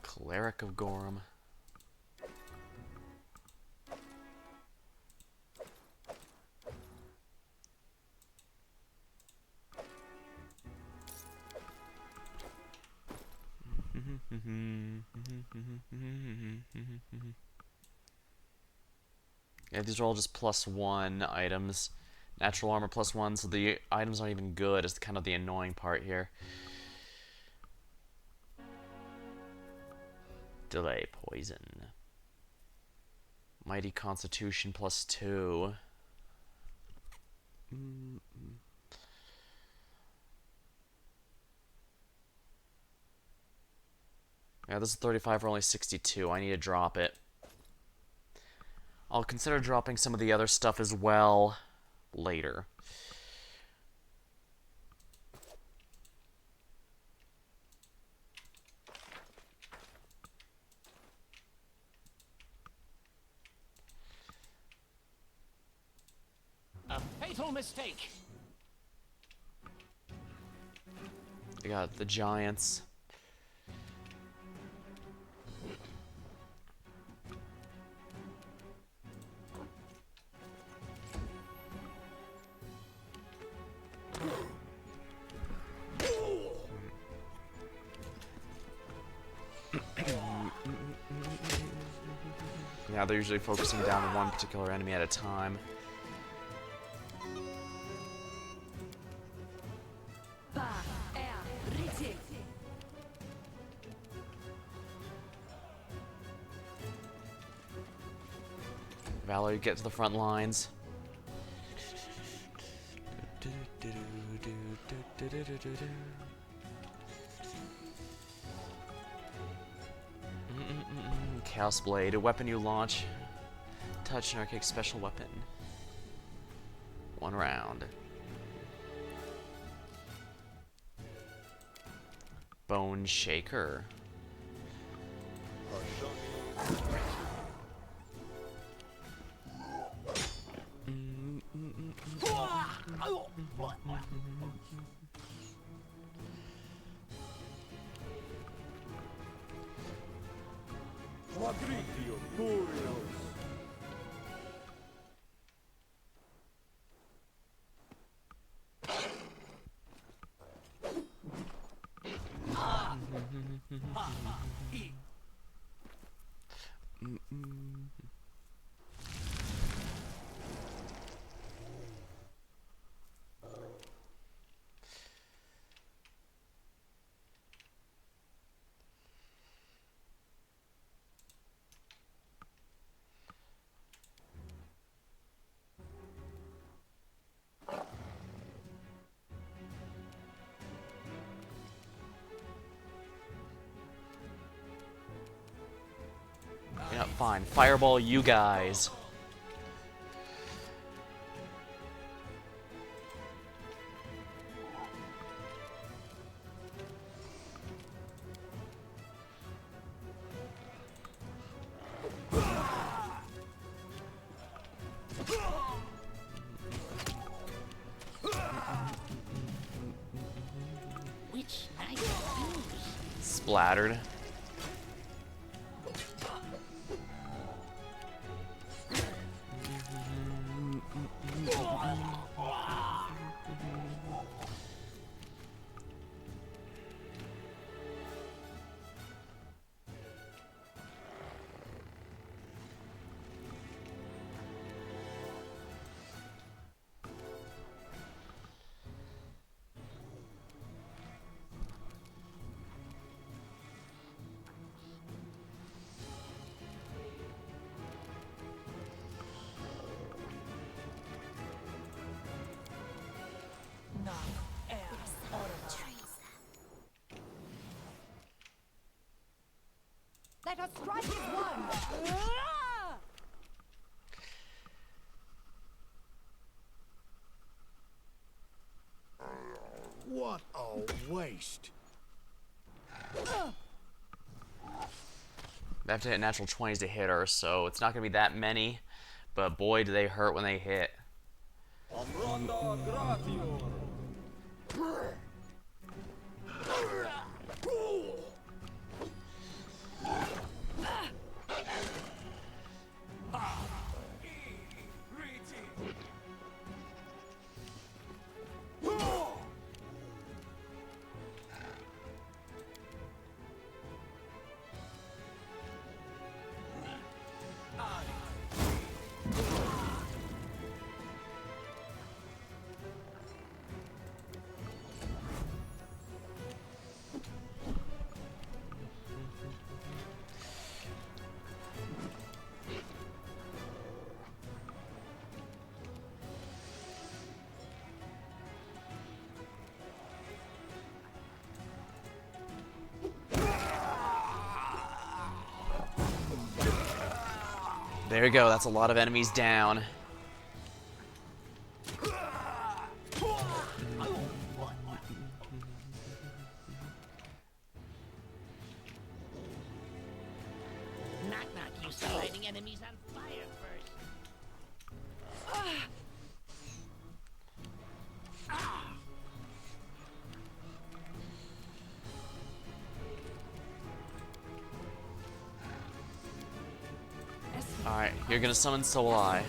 Speaker 1: Cleric of Gorham. Yeah, these are all just +1 items. Natural armor +1, so the items aren't even good. Is kind of the annoying part here. Delay poison. Mighty Constitution +2. Yeah, this is 35 for only 62. I need to drop it. I'll consider dropping some of the other stuff as well later.
Speaker 9: A fatal mistake.
Speaker 1: I got the giants. Yeah, they're usually focusing down on one particular enemy at a time. Valerie, get to the front lines. Chaos Blade, a weapon you launch. Touch an archaic special weapon. 1 round. Bone Shaker.
Speaker 3: Quadritio Furios.
Speaker 1: Yeah, fine. Fireball you guys.
Speaker 4: Which knife use?
Speaker 1: Splattered.
Speaker 5: Let us strike as one!
Speaker 7: What a waste.
Speaker 1: They have to hit natural 20s to hit her, so it's not going to be that many. But boy, do they hurt when they hit.
Speaker 3: Amronda Gratior.
Speaker 1: There you go, that's a lot of enemies down.
Speaker 4: Knock knock, you start lighting enemies on fire first.
Speaker 1: Alright, you're gonna summon Soul Eye.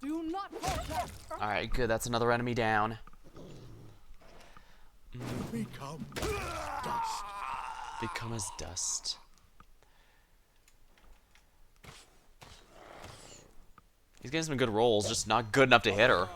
Speaker 5: Do not falter.
Speaker 1: Alright, good, that's another enemy down.
Speaker 7: Become dust.
Speaker 1: Become as dust. He's getting some good rolls, just not good enough to hit her.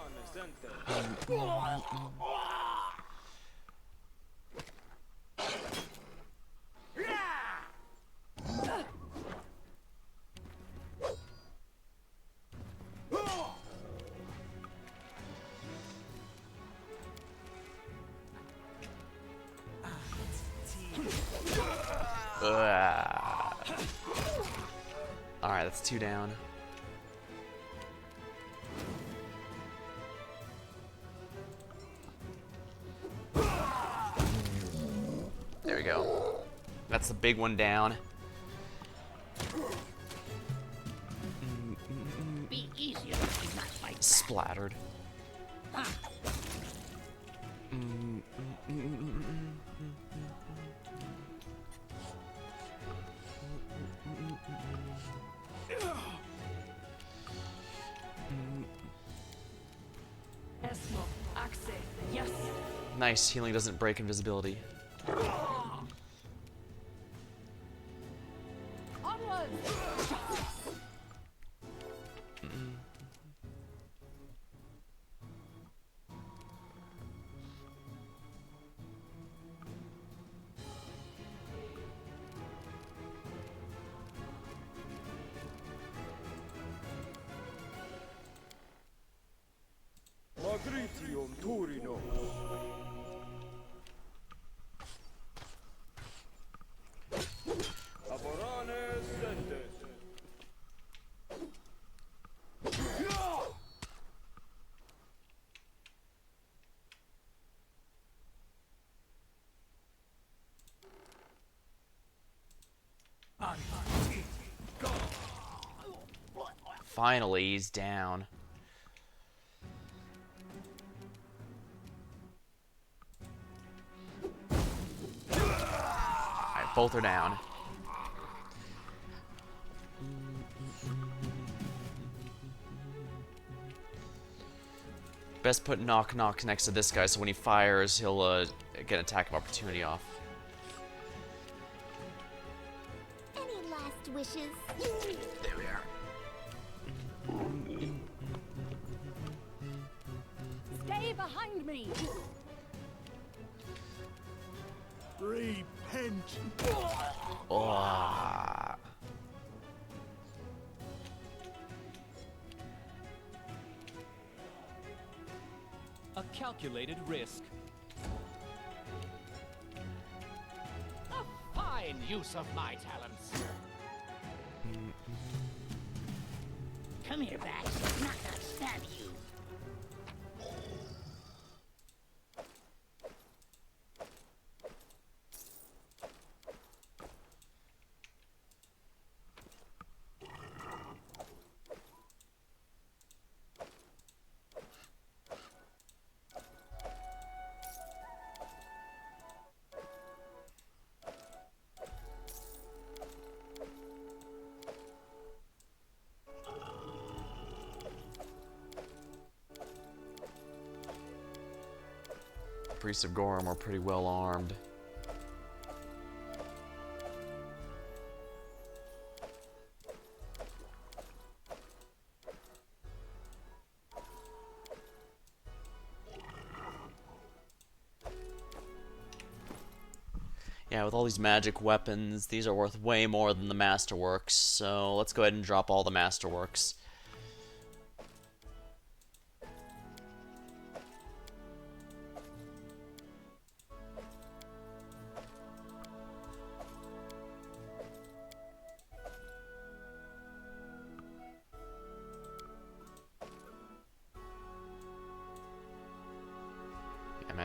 Speaker 1: Alright, that's 2 down. There we go. That's the big one down.
Speaker 4: Be easier if you not fight back.
Speaker 1: Splattered.
Speaker 5: Yes.
Speaker 1: Nice, healing doesn't break invisibility.
Speaker 5: Onward.
Speaker 3: Magritium Turino. Aborane Sendes.
Speaker 1: Finally, he's down. Alright, both are down. Best put Knock Knock next to this guy so when he fires, he'll get an attack of opportunity off.
Speaker 2: Any last wishes?
Speaker 1: There we are.
Speaker 5: Stay behind me.
Speaker 7: Repent.
Speaker 1: Oh.
Speaker 9: A calculated risk. A fine use of my talents.
Speaker 4: Come here, Bax. Knock knock, stab you.
Speaker 1: Priests of Gorham are pretty well armed. Yeah, with all these magic weapons, these are worth way more than the Masterworks, so let's go ahead and drop all the Masterworks.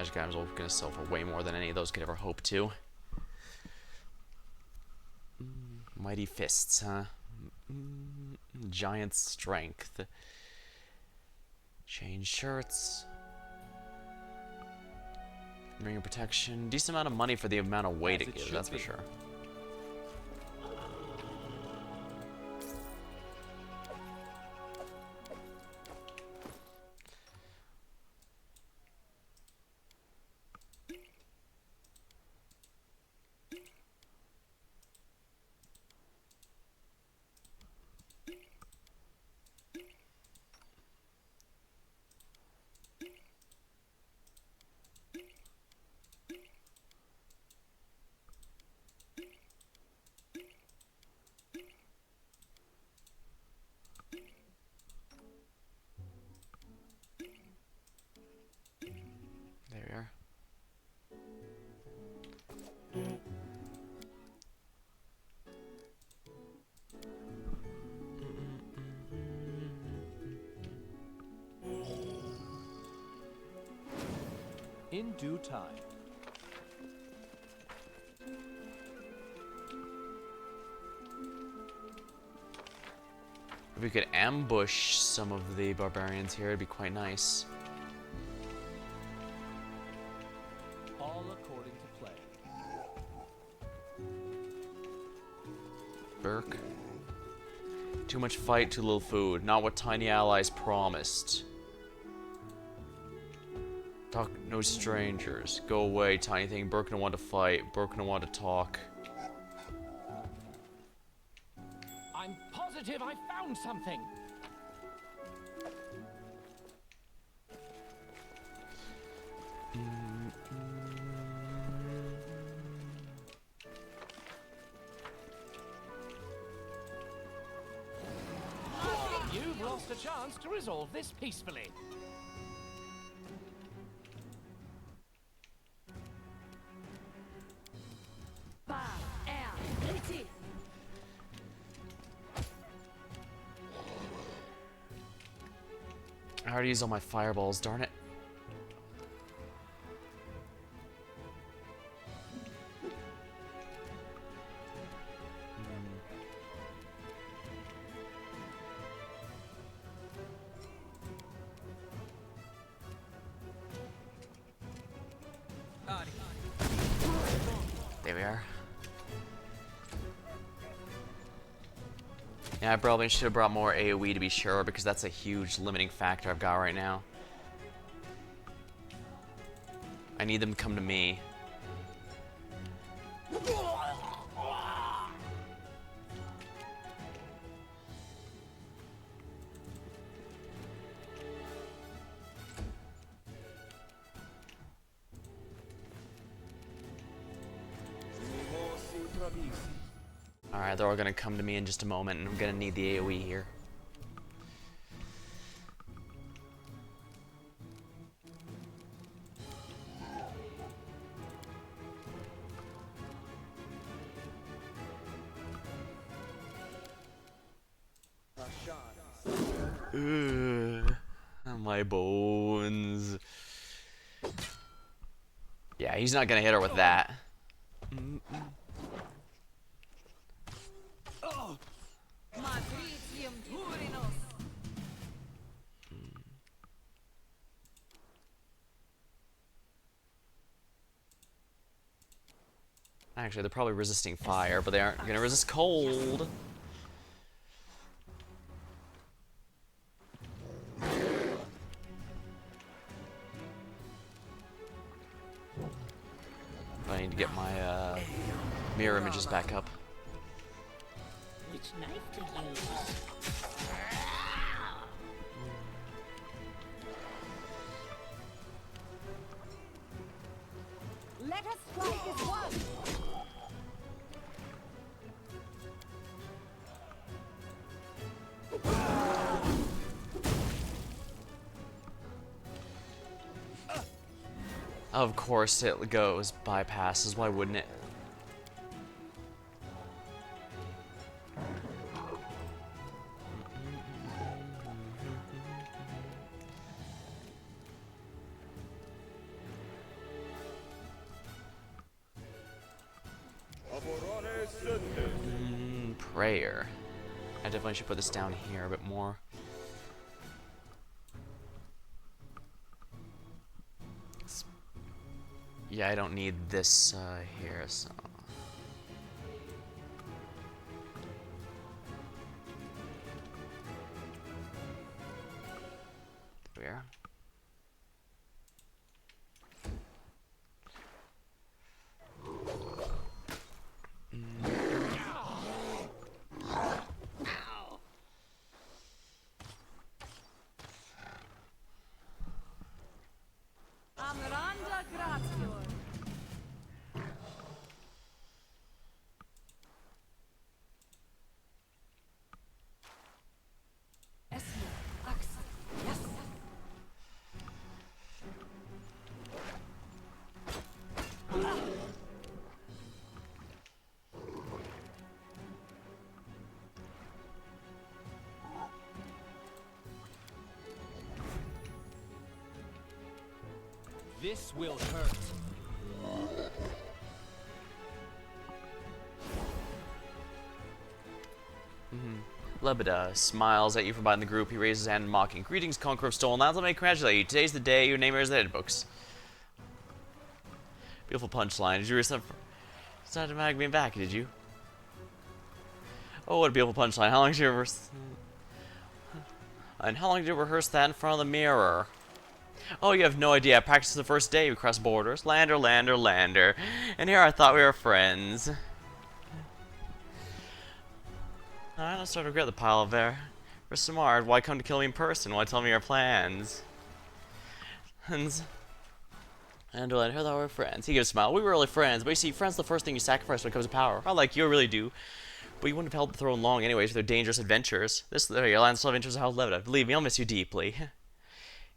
Speaker 1: magic items are gonna sell for way more than any of those could ever hope to. Mighty fists, huh? Giant strength. Change shirts. Ring of protection. Decent amount of money for the amount of weight it gives, that's for sure. There we are.
Speaker 9: In due time.
Speaker 1: If we could ambush some of the barbarians here, it'd be quite nice.
Speaker 9: All according to plan.
Speaker 1: Burke. Too much fight, too little food. Not what tiny allies promised. Talk no strangers. Go away, tiny thing. Burke don't want to fight. Burke don't want to talk.
Speaker 9: I'm positive I found something. You've lost a chance to resolve this peacefully.
Speaker 1: I already used all my fireballs, darn it. There we are. Yeah, I probably should have brought more AoE to be sure, because that's a huge limiting factor I've got right now. I need them to come to me. Alright, they're all gonna come to me in just a moment, and I'm gonna need the AoE here. Ugh, my bones. Yeah, he's not gonna hit her with that. Actually, they're probably resisting fire, but they aren't gonna resist cold. I need to get my mirror images back up.
Speaker 4: Which knife to use?
Speaker 5: Let us strike as one.
Speaker 1: Of course it goes bypasses, why wouldn't it? Prayer. I definitely should put this down here a bit more. Yeah, I don't need this here, so... Where?
Speaker 5: Amranda Gratior. Esmo, Ax, yes.
Speaker 9: This will hurt.
Speaker 1: Lebeda smiles at you from behind the group. He raises his hand in mocking. Greetings, Conqueror of Stolen Lands. Let me congratulate you. Today's the day your name is in the books. Beautiful punchline. Did you receive decided to mag me back, did you? Oh, what a beautiful punchline. How long did you rehearse? And how long did you rehearse that in front of the mirror? Oh, you have no idea. I practiced the first day we crossed borders. Lander, lander, lander. And here I thought we were friends. I don't start to regret the pile of there. You're smart. Why come to kill me in person? Why tell me your plans? And I heard that we're friends. He gives a smile. We were really friends, but you see, friends are the first thing you sacrifice when it comes to power. I like you, I really do. But you wouldn't have held the throne long anyways with their dangerous adventures. Your land still adventures of how Levita. Believe me, I'll miss you deeply.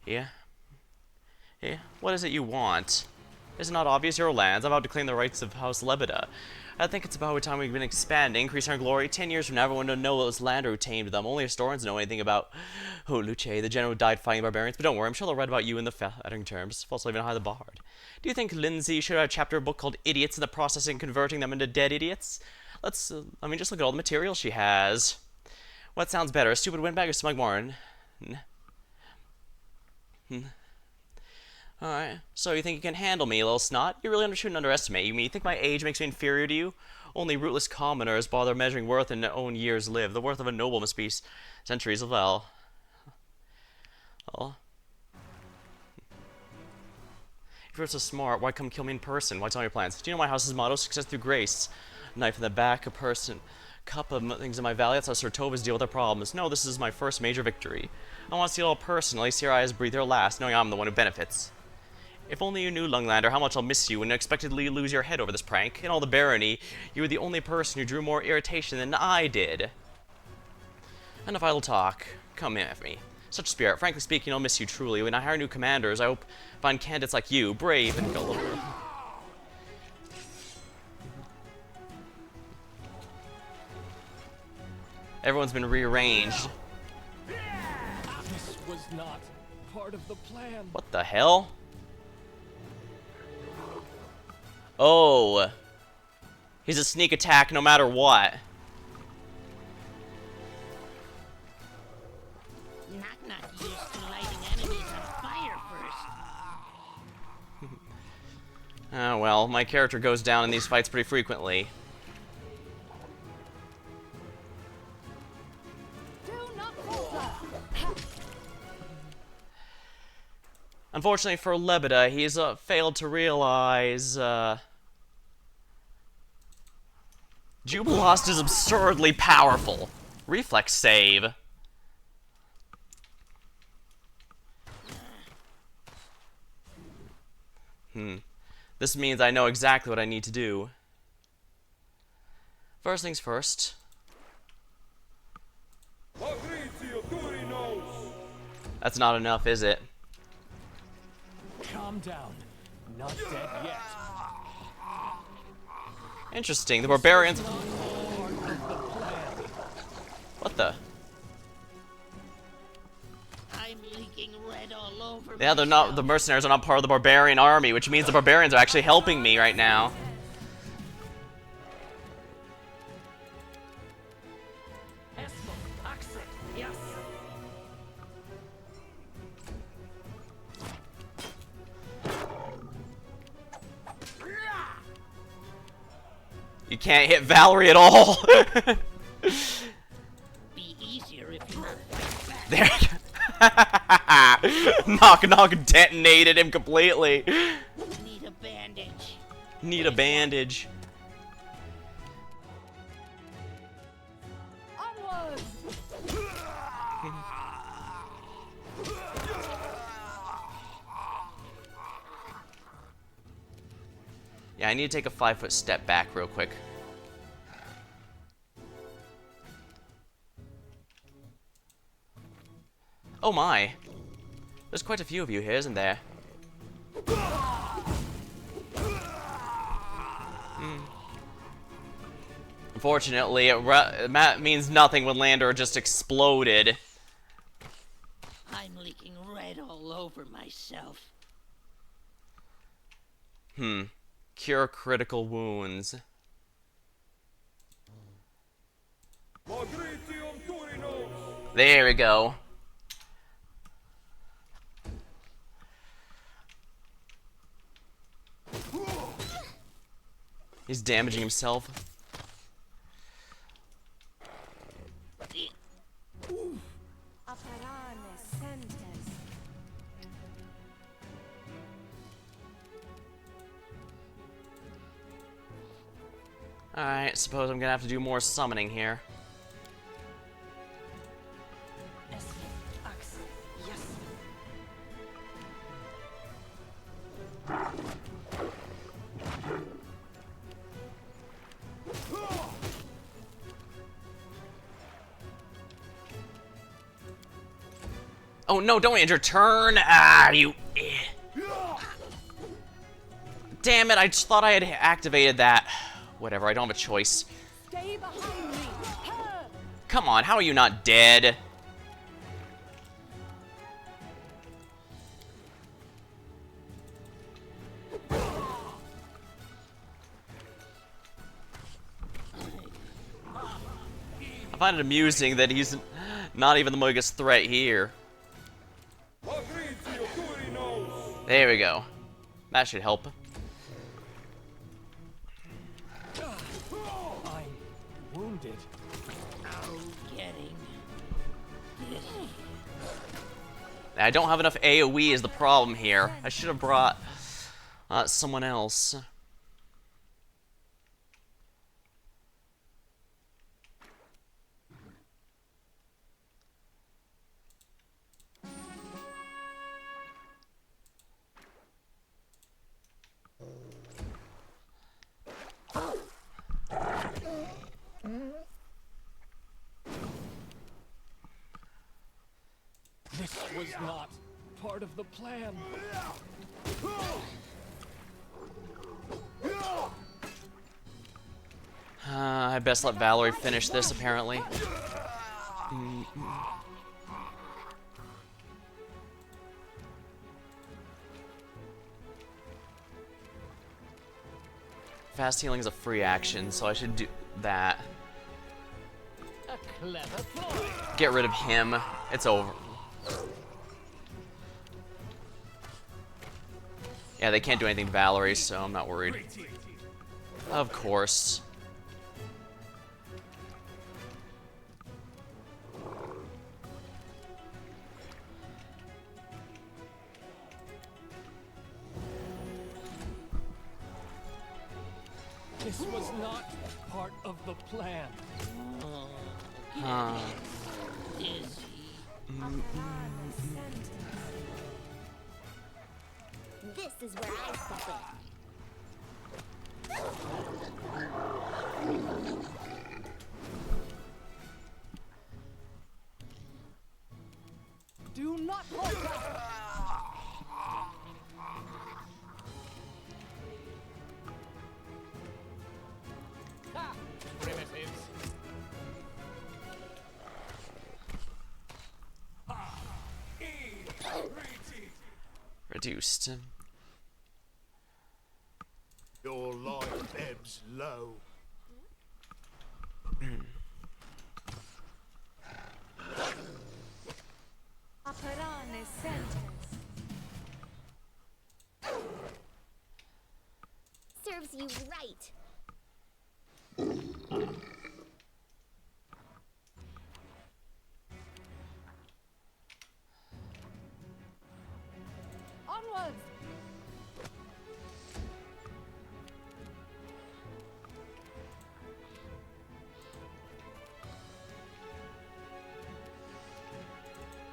Speaker 1: Yeah? Yeah? What is it you want? Is it not obvious your lands? I'm about to claim the rights of House Lebeda. I think it's about time we've been expanding, increasing our glory. 10 years from now, everyone will know it was Lander who tamed them. Only historians know anything about Luce, the general who died fighting barbarians. But don't worry, I'm sure they'll write about you in the flattering terms. Falsely even high the bard. Do you think Lindsay should have a chapter of a book called Idiots in the process of converting them into dead idiots? Let's, just look at all the material she has. What sounds better, a stupid windbag or smug Warren? Alright, so you think you can handle me, little snot? You really shouldn't underestimate me. You think my age makes me inferior to you? Only rootless commoners bother measuring worth in their own years lived. The worth of a noble must be centuries of well. If you're so smart, why come kill me in person? Why tell me your plans? Do you know my house's motto? Success through grace. Knife in the back, a person, cup of things in my valley. That's how Sir Tovas deal with their problems. No, this is my first major victory. I want to see it all personally. See your eyes breathe their last, knowing I'm the one who benefits. If only you knew, Lunglander, how much I'll miss you and unexpectedly lose your head over this prank. In all the barony, you were the only person who drew more irritation than I did. And if idle talk, come in with me. Such spirit. Frankly speaking, I'll miss you truly. When I hire new commanders, I hope find candidates like you, brave and gullible. Everyone's been rearranged.
Speaker 9: This was not part of the plan.
Speaker 1: What the hell? Oh. He's a sneak attack no matter what.
Speaker 4: Knock used to lighting enemies on fire first.
Speaker 1: Oh well, my character goes down in these fights pretty frequently. Unfortunately for Lebeda, he's failed to realize, Jubilost is absurdly powerful. Reflex save. This means I know exactly what I need to do. First things first. That's not enough, is it?
Speaker 9: Calm down. Not dead yet.
Speaker 1: Interesting. The barbarians. What the?
Speaker 4: I'm leaking red all over.
Speaker 1: Yeah, they're not. The mercenaries are not part of the barbarian army, which means the barbarians are actually helping me right now.
Speaker 4: Yes.
Speaker 1: You can't hit Valerie at all.
Speaker 4: Be easier if you were fight back.
Speaker 1: There you go. Knock knock detonated him completely.
Speaker 4: Need a bandage.
Speaker 1: Need a bandage.
Speaker 5: Onwards!
Speaker 1: Yeah, I need to take a 5-foot step back real quick. Oh my. There's quite a few of you here, isn't there? Unfortunately, it means nothing when Landor just exploded.
Speaker 4: I'm leaking red all over myself.
Speaker 1: Cure critical wounds. There we go. He's damaging himself. Alright, suppose I'm gonna have to do more summoning here. Oh no, don't end your turn! Ah, you... Damn it, I just thought I had activated that. Whatever, I don't have a choice.
Speaker 5: Stay behind me! Her!
Speaker 1: Come on, how are you not dead? I find it amusing that he's not even the biggest threat here. There we go. That should help.
Speaker 9: I'm wounded.
Speaker 4: Oh, getting dizzy.
Speaker 1: I don't have enough AoE is the problem here. I should have brought someone else.
Speaker 9: This was not part of the plan.
Speaker 1: I best let Valerie finish this, apparently. Fast healing is a free action, so I should do that.
Speaker 9: A clever ploy.
Speaker 1: Get rid of him. It's over. Yeah, they can't do anything to Valerie, so I'm not worried. Of course.
Speaker 9: This was not part of the plan.
Speaker 1: Huh.
Speaker 4: Dizzy.
Speaker 2: This is where I step in.
Speaker 5: Do not falter!
Speaker 9: Ha! Primitives.
Speaker 1: Reduced.
Speaker 7: Your life ebbs low.
Speaker 2: you right.
Speaker 5: Onwards!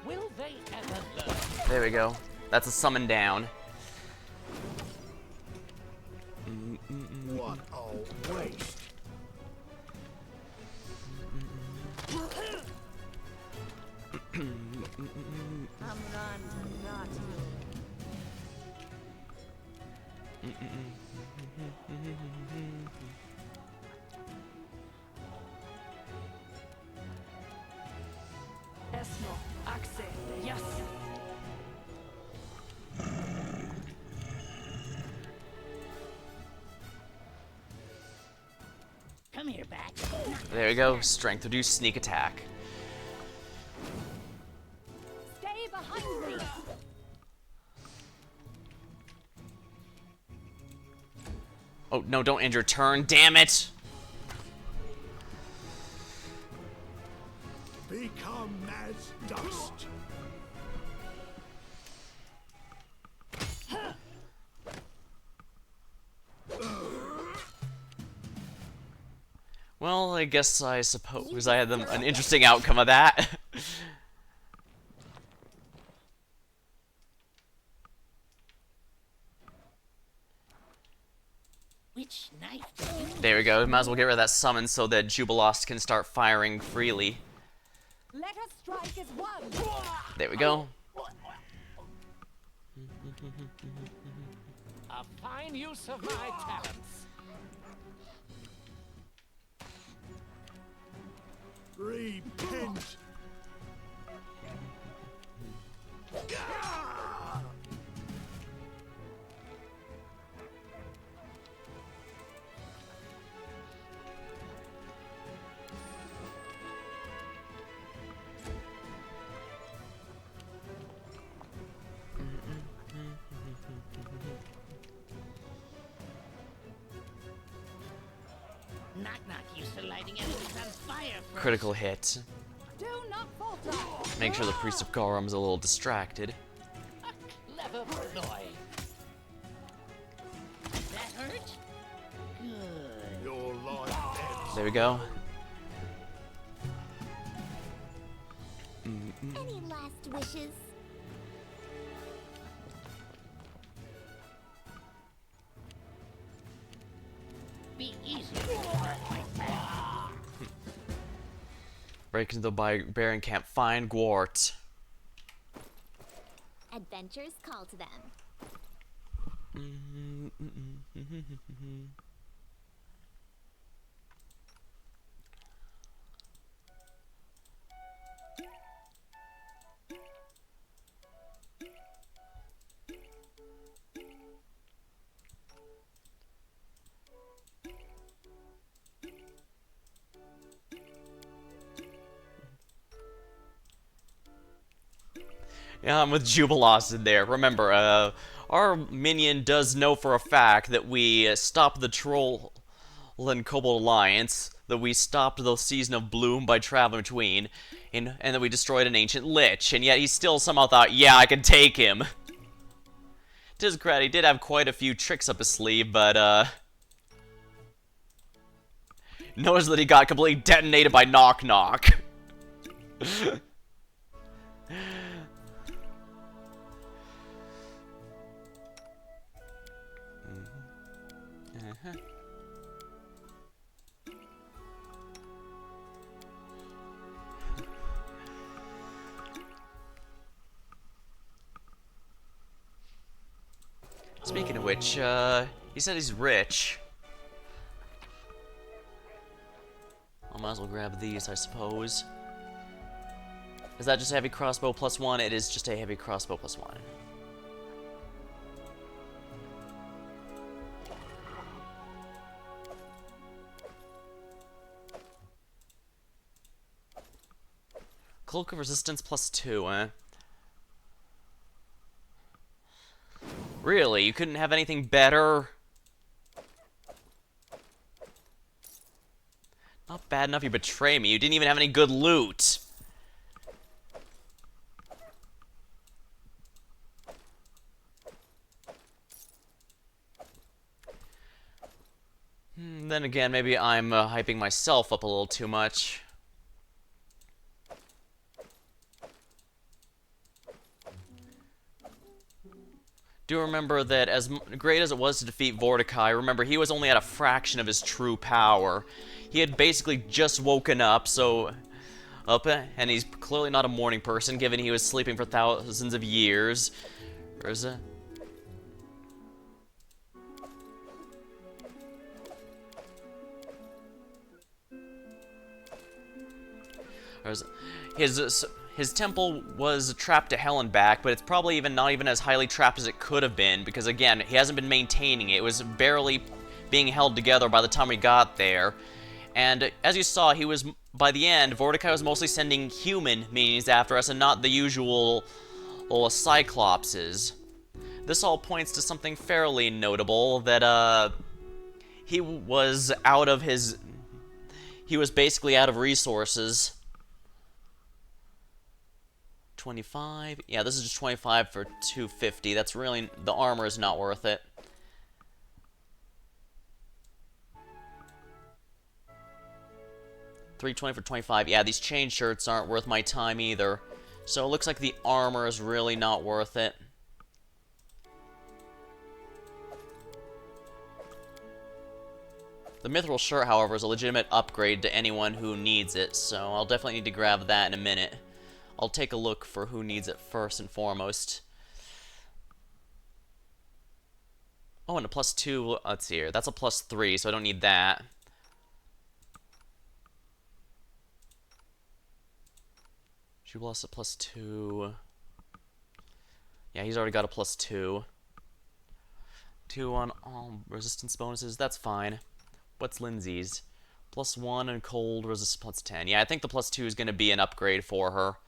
Speaker 9: Will they ever learn?
Speaker 1: There we go. That's a summon down.
Speaker 7: What a waste.
Speaker 5: Esno, Axe, yes!
Speaker 4: Come here, Bat.
Speaker 1: There we go. Strength reduce sneak attack.
Speaker 5: Stay behind me!
Speaker 1: Oh, no, don't end your turn. Damn it!
Speaker 7: Become as dust.
Speaker 1: Well, I guess I suppose I had an interesting outcome of that.
Speaker 4: Which knife do you
Speaker 1: There we go. Might as well get rid of that summon so that Jubilost can start firing freely.
Speaker 5: Let us strike as one!
Speaker 1: There we go.
Speaker 9: A fine use of my talents.
Speaker 7: Repent.
Speaker 4: Knock knock used to lighting enemies on fire first.
Speaker 1: Critical hit.
Speaker 5: Do not falter!
Speaker 1: Make sure the Priest of Gorum's a little distracted.
Speaker 9: A clever ploy.
Speaker 4: That hurt? Good.
Speaker 7: Your life ebbs.
Speaker 1: There we go.
Speaker 2: Any last wishes?
Speaker 4: Be easy to hurt like that.
Speaker 1: Break into the barbarian camp. Find Gwart.
Speaker 2: Adventures call to them.
Speaker 1: Yeah, I'm with Jubilost in there. Remember, our minion does know for a fact that we stopped the Troll and Kobold Alliance, that we stopped the Season of Bloom by traveling between, and that we destroyed an ancient lich, and yet he still somehow thought, yeah, I can take him. To his credit, he did have quite a few tricks up his sleeve, but, notice that he got completely detonated by Knock Knock. Speaking of which, he said he's rich. I might as well grab these, I suppose. Is that just a heavy crossbow plus 1? It is just a heavy crossbow plus 1. Cloak of Resistance plus 2, eh? Really? You couldn't have anything better? bad enough you betray me. You didn't even have any good loot. Then again, maybe I'm hyping myself up a little too much. Do remember that as great as it was to defeat Vorticai, remember he was only at a fraction of his true power. He had basically just woken up, and he's clearly not a morning person, given he was sleeping for thousands of years. His temple was trapped to hell and back, but it's probably not even as highly trapped as it could have been, because again, he hasn't been maintaining it. It was barely being held together by the time we got there. And as you saw, by the end, Vorticai was mostly sending human minions after us and not the usual Cyclopses. This all points to something fairly notable, that he was basically out of resources. 25. Yeah, this is just 25 for 250. That's really, the armor is not worth it. $320 for 25. Yeah, these chain shirts aren't worth my time either. So it looks like the armor is really not worth it. The mithril shirt, however, is a legitimate upgrade to anyone who needs it, so I'll definitely need to grab that in a minute. I'll take a look for who needs it first and foremost. Oh, and a +2, let's see here. That's a +3, so I don't need that. She lost a +2. Yeah, he's already got a +2. 2 on all resistance bonuses, that's fine. What's Lindsay's? +1 and cold resist +10. Yeah, I think the +2 is going to be an upgrade for her.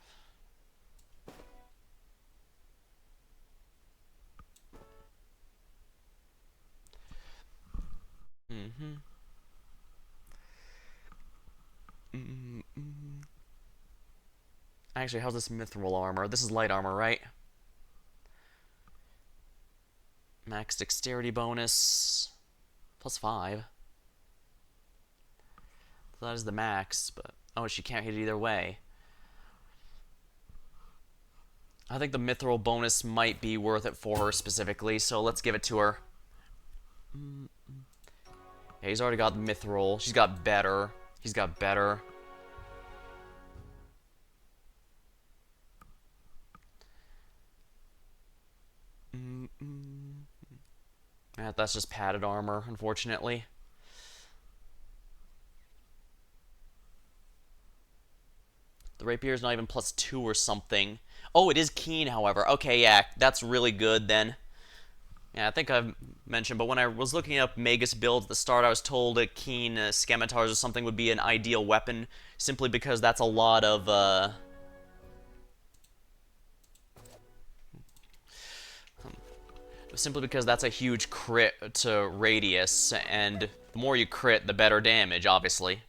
Speaker 1: Actually, how's this mithril armor? This is light armor, right? Max dexterity bonus. +5. So that is the max, but... Oh, she can't hit it either way. I think the mithril bonus might be worth it for her specifically, so let's give it to her. Yeah, he's already got the mithril. She's got better. He's got better. Yeah, that's just padded armor, unfortunately. The rapier is not even +2 or something. Oh, it is keen, however. Okay, yeah, that's really good then. Yeah, I think I've mentioned, but when I was looking up Magus builds at the start, I was told that keen scimitars or something would be an ideal weapon, simply because that's a lot of, simply because that's a huge crit to radius, and the more you crit, the better damage, obviously.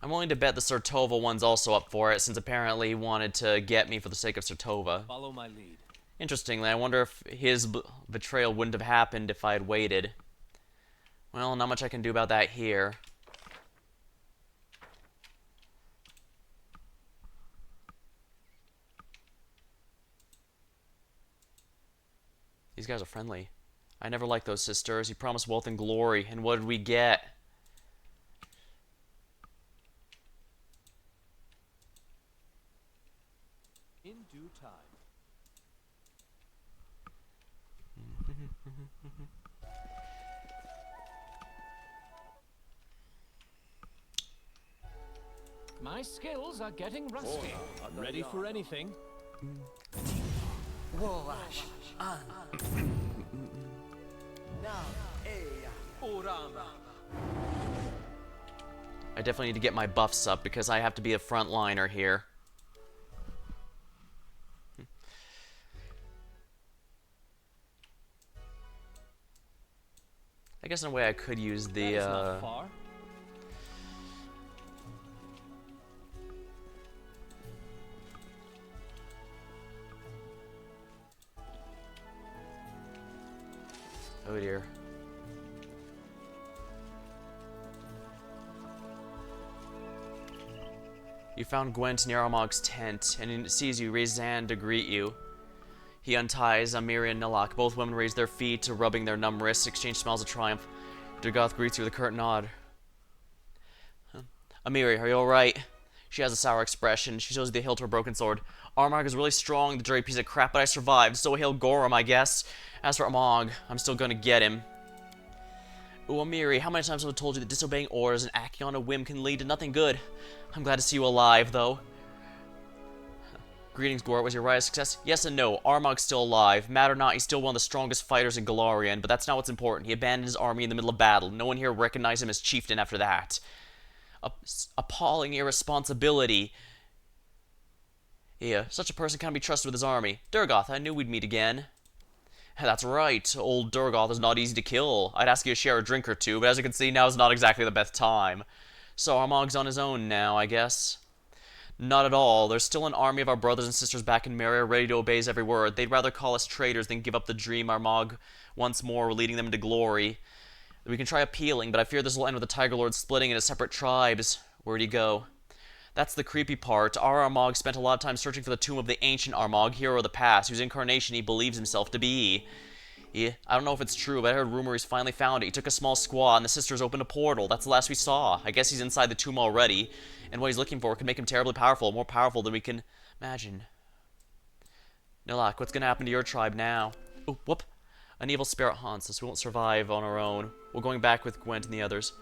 Speaker 1: I'm willing to bet the Sertova one's also up for it, since apparently he wanted to get me for the sake of Sertova.
Speaker 9: Follow my lead.
Speaker 1: Interestingly, I wonder if his betrayal wouldn't have happened if I had waited. Well, not much I can do about that here. These guys are friendly. I never liked those sisters. You promised wealth and glory, and what did we get?
Speaker 9: In due time. My skills are getting rusty. I'm ready for anything.
Speaker 1: I definitely need to get my buffs up because I have to be a frontliner here. I guess in a way I could use the,
Speaker 9: That is not far.
Speaker 1: Oh dear. You found Gwent near Armag's tent, and he sees you, raise his hand to greet you. He unties Amiri and Nilak. Both women raise their feet, rubbing their numb wrists, exchange smiles of triumph. Durgoth greets you with a curt nod. Amiri, are you alright? She has a sour expression. She shows the hilt of her broken sword. Armag is really strong, the dirty piece of crap, but I survived. So hail Gorham, I guess. As for Armag, I'm still gonna get him. Ooh, Amiri, how many times have I told you that disobeying orders and acting on a whim can lead to nothing good? I'm glad to see you alive, though. Greetings, Gort. Was your riot a success? Yes and no. Armag's still alive. Mad or not, he's still one of the strongest fighters in Galarian, but that's not what's important. He abandoned his army in the middle of battle. No one here recognized him as chieftain after that. Appalling irresponsibility. Yeah, such a person can't be trusted with his army. Durgoth, I knew we'd meet again. That's right. Old Durgoth is not easy to kill. I'd ask you to share a drink or two, but as you can see, now is not exactly the best time. So Armag's on his own now, I guess. Not at all. There's still an army of our brothers and sisters back in Meria ready to obey his every word. They'd rather call us traitors than give up the dream Armag once more, leading them into glory. We can try appealing, but I fear this will end with the Tiger Lord splitting into separate tribes. Where'd he go? That's the creepy part. Our Armag spent a lot of time searching for the tomb of the ancient Armag, hero of the past, whose incarnation he believes himself to be. I don't know if it's true, but I heard rumor he's finally found it. He took a small squad, and the sisters opened a portal. That's the last we saw. I guess he's inside the tomb already, and what he's looking for could make him terribly powerful, more powerful than we can imagine. Nilak, what's gonna happen to your tribe now? Oh, whoop. An evil spirit haunts us. We won't survive on our own. We're going back with Gwent and the others.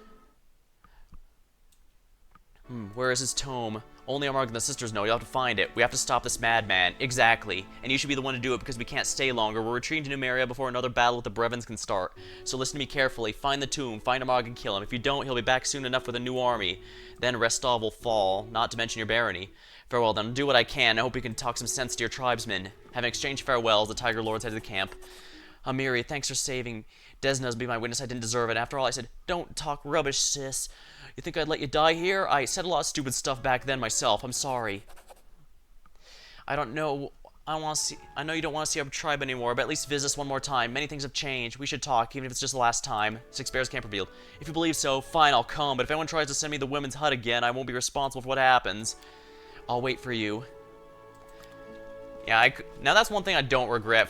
Speaker 1: Where is his tome? Only Armag and the sisters know. You'll have to find it. We have to stop this madman. Exactly. And you should be the one to do it because we can't stay longer. We're retreating to Numeria before another battle with the Brevins can start. So listen to me carefully. Find the tomb, find Armag and kill him. If you don't, he'll be back soon enough with a new army. Then Restov will fall, not to mention your barony. Farewell then. I'll do what I can. I hope you can talk some sense to your tribesmen. Having exchanged farewells, the Tiger Lords head to the camp. Amiri, thanks for saving. Desna's be my witness. I didn't deserve it. After all, I said, don't talk rubbish, sis. You think I'd let you die here? I said a lot of stupid stuff back then myself. I'm sorry. I don't know. I know you don't want to see our tribe anymore, but at least visit us one more time. Many things have changed. We should talk, even if it's just the last time. Six Bears Camp revealed. If you believe so, fine, I'll come. But if anyone tries to send me the women's hut again, I won't be responsible for what happens. I'll wait for you. Yeah, now that's one thing I don't regret.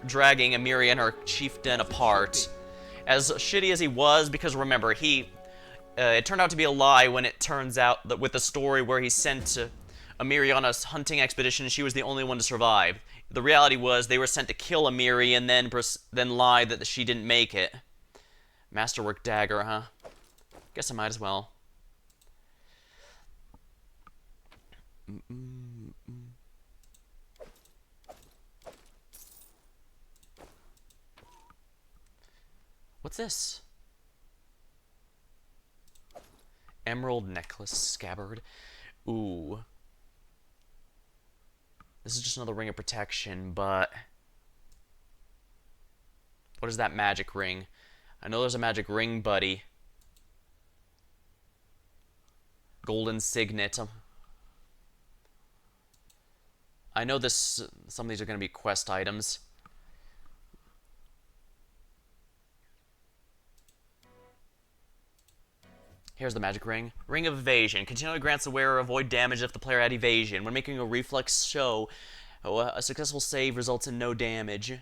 Speaker 1: Dragging Amiri and her chieftain apart. As shitty as he was, because remember, it turned out to be a lie when it turns out that with the story where he sent Amiri on a hunting expedition and she was the only one to survive. The reality was they were sent to kill Amiri and then lied that she didn't make it. Masterwork dagger, huh? Guess I might as well. What's this? Emerald necklace scabbard. Ooh. This is just another ring of protection, but what is that magic ring? I know there's a magic ring, buddy. Golden signet. I know some of these are going to be quest items. Here's the magic ring. Ring of Evasion. Continually grants the wearer avoid damage if the player had evasion. When making a reflex show, a successful save results in no damage.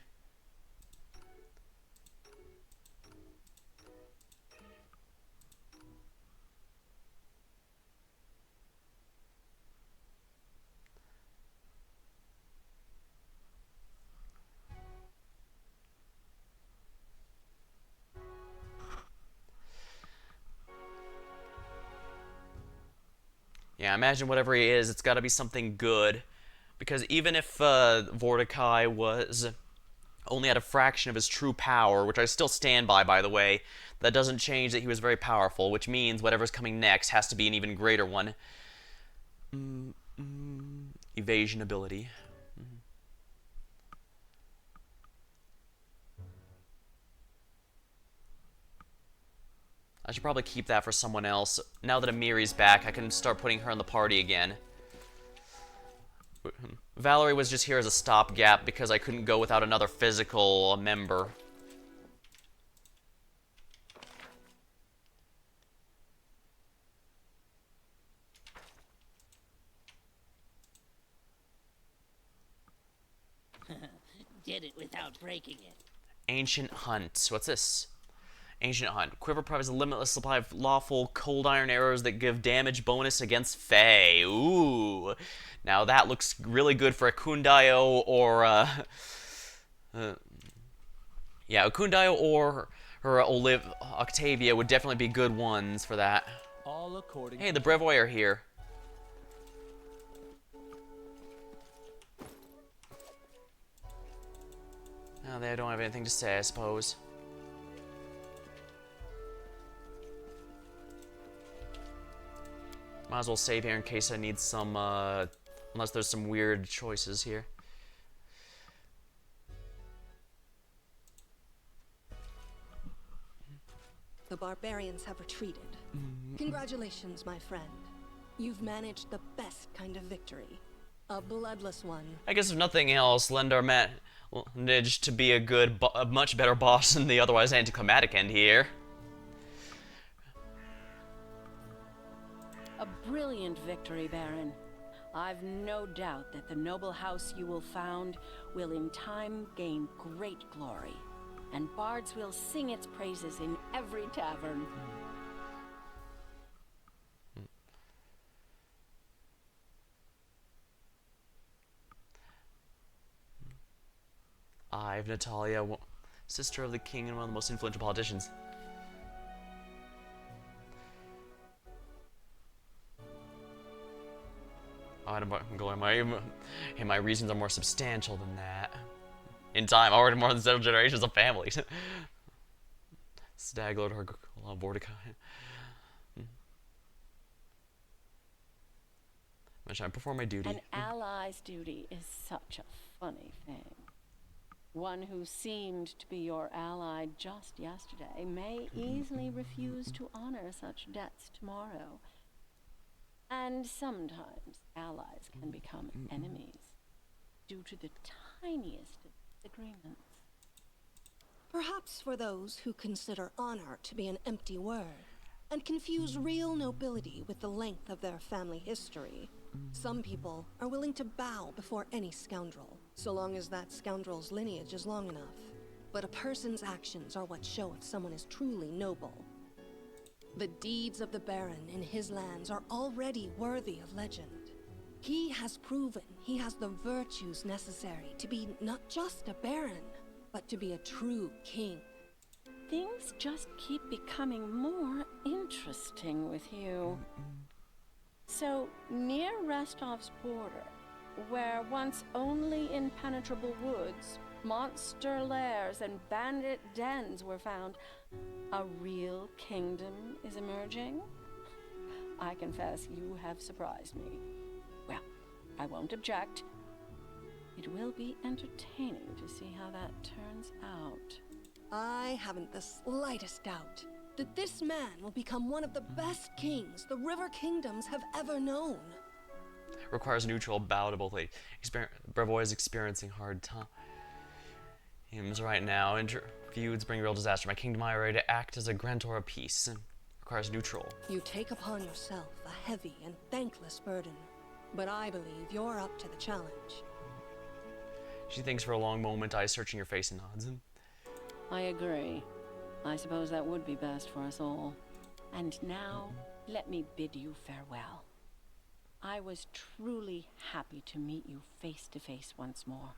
Speaker 1: Yeah, imagine whatever he is, it's got to be something good. Because even if Vorticai was only at a fraction of his true power, which I still stand by the way, that doesn't change that he was very powerful, which means whatever's coming next has to be an even greater one. Evasion ability. I should probably keep that for someone else. Now that Amiri's back, I can start putting her in the party again. Valerie was just here as a stopgap because I couldn't go without another physical member.
Speaker 4: Did it without breaking it.
Speaker 1: Ancient Hunt. What's this? Ancient Hunt. Quiver provides a limitless supply of lawful cold iron arrows that give damage bonus against Fae. Ooh. Now that looks really good for a Kundayo or yeah, a Kundayo or Octavia would definitely be good ones for that.
Speaker 9: All according
Speaker 1: Hey, the Brevoy are here. Now they don't have anything to say, I suppose. Might as well save here in case I need some, unless there's some weird choices here.
Speaker 8: The barbarians have retreated. Congratulations, my friend. You've managed the best kind of victory. A bloodless one.
Speaker 1: I guess if nothing else, Lendar managed to be a much better boss than the otherwise anticlimactic end here.
Speaker 5: A brilliant victory, Baron. I've no doubt that the noble house you will found will in time gain great glory, and bards will sing its praises in every tavern.
Speaker 1: I've Natalia, sister of the king and one of the most influential politicians. My reasons are more substantial than that. In time, already more than several generations of families. Staglord or Vorticai. I'm trying to perform my duty.
Speaker 5: An ally's duty is such a funny thing. One who seemed to be your ally just yesterday may easily refuse to honor such debts tomorrow. And sometimes allies can become enemies due to the tiniest of disagreements.
Speaker 8: Perhaps for those who consider honor to be an empty word, and confuse real nobility with the length of their family history, some people are willing to bow before any scoundrel, so long as that scoundrel's lineage is long enough. But a person's actions are what show if someone is truly noble. The deeds of the Baron in his lands are already worthy of legend. He has proven he has the virtues necessary to be not just a Baron, but to be a true king.
Speaker 5: Things just keep becoming more interesting with you. So, near Restov's border, where once only impenetrable woods, monster lairs, and bandit dens were found, a real kingdom is emerging? I confess you have surprised me. Well, I won't object. It will be entertaining to see how that turns out.
Speaker 8: I haven't the slightest doubt that this man will become one of the best kings the River Kingdoms have ever known.
Speaker 1: Requires a neutral bow to both ladies. Brevoy is experiencing hard times right now. Feuds bring real disaster. My kingdom I ready to act as a grantor of peace. Requires neutral.
Speaker 8: You take upon yourself a heavy and thankless burden, but I believe you're up to the challenge.
Speaker 1: She thinks for a long moment, eyes searching her face and nods.
Speaker 5: I agree. I suppose that would be best for us all. And now, let me bid you farewell. I was truly happy to meet you face to face once more.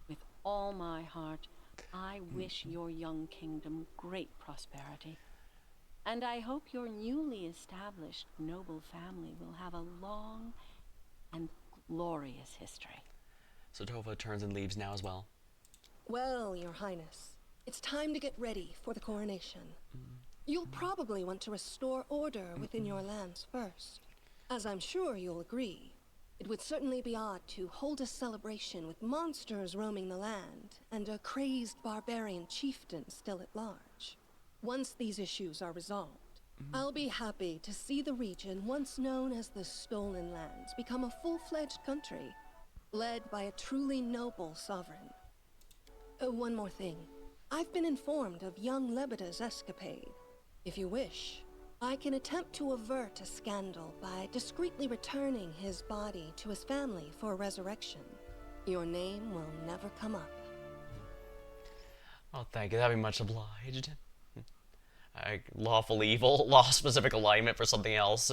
Speaker 5: With all my heart, I wish your young kingdom great prosperity. And I hope your newly established noble family will have a long and glorious history.
Speaker 1: So Tova turns and leaves now as well.
Speaker 8: Well, Your Highness, it's time to get ready for the coronation. You'll probably want to restore order within your lands first. As I'm sure you'll agree, it would certainly be odd to hold a celebration with monsters roaming the land and a crazed barbarian chieftain still at large. Once these issues are resolved, I'll be happy to see the region once known as the Stolen Lands become a full-fledged country, led by a truly noble sovereign. One more thing. I've been informed of young Lebeda's escapade. If you wish, I can attempt to avert a scandal by discreetly returning his body to his family for resurrection. Your name will never come up.
Speaker 1: Oh, thank you. That'd be much obliged. Lawful evil, law specific alignment for something else.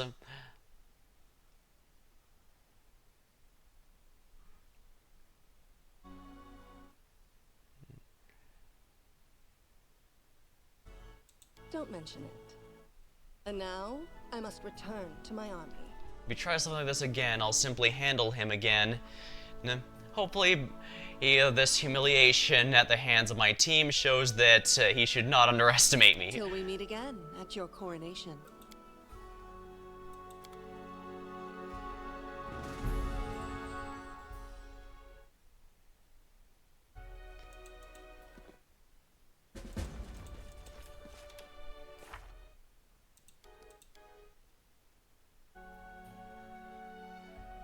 Speaker 8: Don't mention it. And now, I must return to my army.
Speaker 1: If he tries something like this again, I'll simply handle him again. And hopefully, this humiliation at the hands of my team shows that he should not underestimate me.
Speaker 8: Till we meet again at your coronation.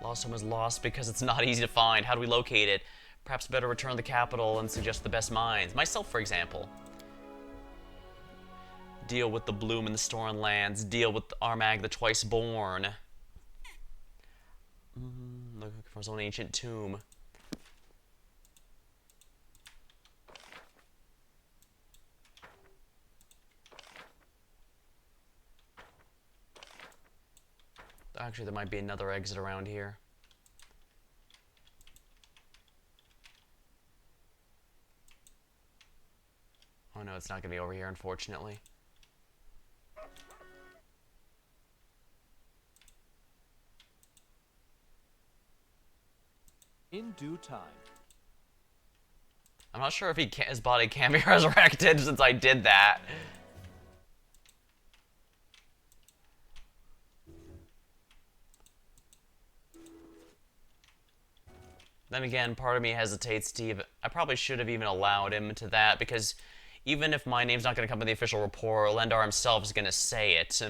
Speaker 1: Lost home is lost because it's not easy to find. How do we locate it? Perhaps better return to the capital and suggest the best minds. Myself, for example. Deal with the Bloom in the Stolen Lands. Deal with Armag the Twice-Born. Looking for his own ancient tomb. Actually, there might be another exit around here. Oh no, it's not going to be over here, unfortunately.
Speaker 9: In due time.
Speaker 1: I'm not sure if his body can be resurrected since I did that. Then again, part of me hesitates to even... I probably should have even allowed him to that, because even if my name's not going to come in the official report, Lendar himself is going to say it.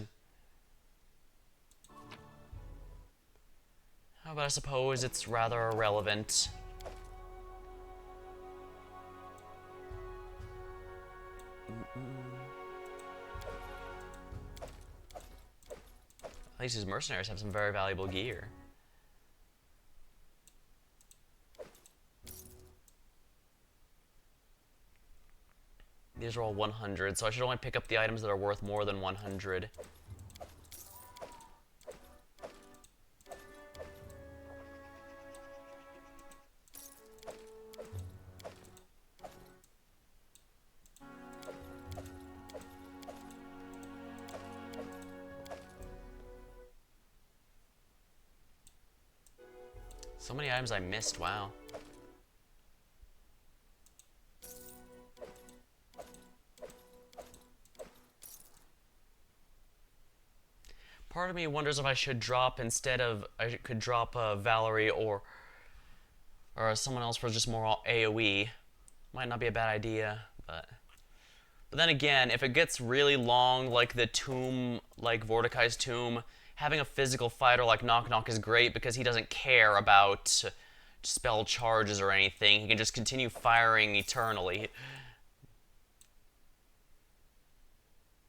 Speaker 1: But I suppose it's rather irrelevant. At least his mercenaries have some very valuable gear. These are all 100, so I should only pick up the items that are worth more than 100. So many items I missed, wow. Part of me wonders if I should drop instead of... I could drop Valerie or someone else for just more AoE. Might not be a bad idea, but... But then again, if it gets really long, like the tomb, like Mordecai's tomb, having a physical fighter like Knock Knock is great because he doesn't care about spell charges or anything. He can just continue firing eternally.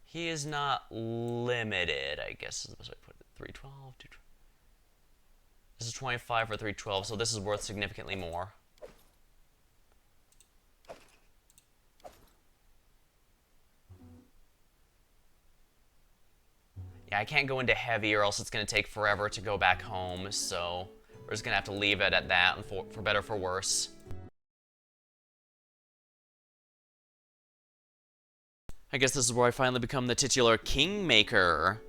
Speaker 1: He is not limited, I guess is the best way to put it. 312, 212. This is 25 for 312, so this is worth significantly more. Yeah, I can't go into heavy or else it's going to take forever to go back home, so we're just going to have to leave it at that, and for better or for worse. I guess this is where I finally become the titular Kingmaker.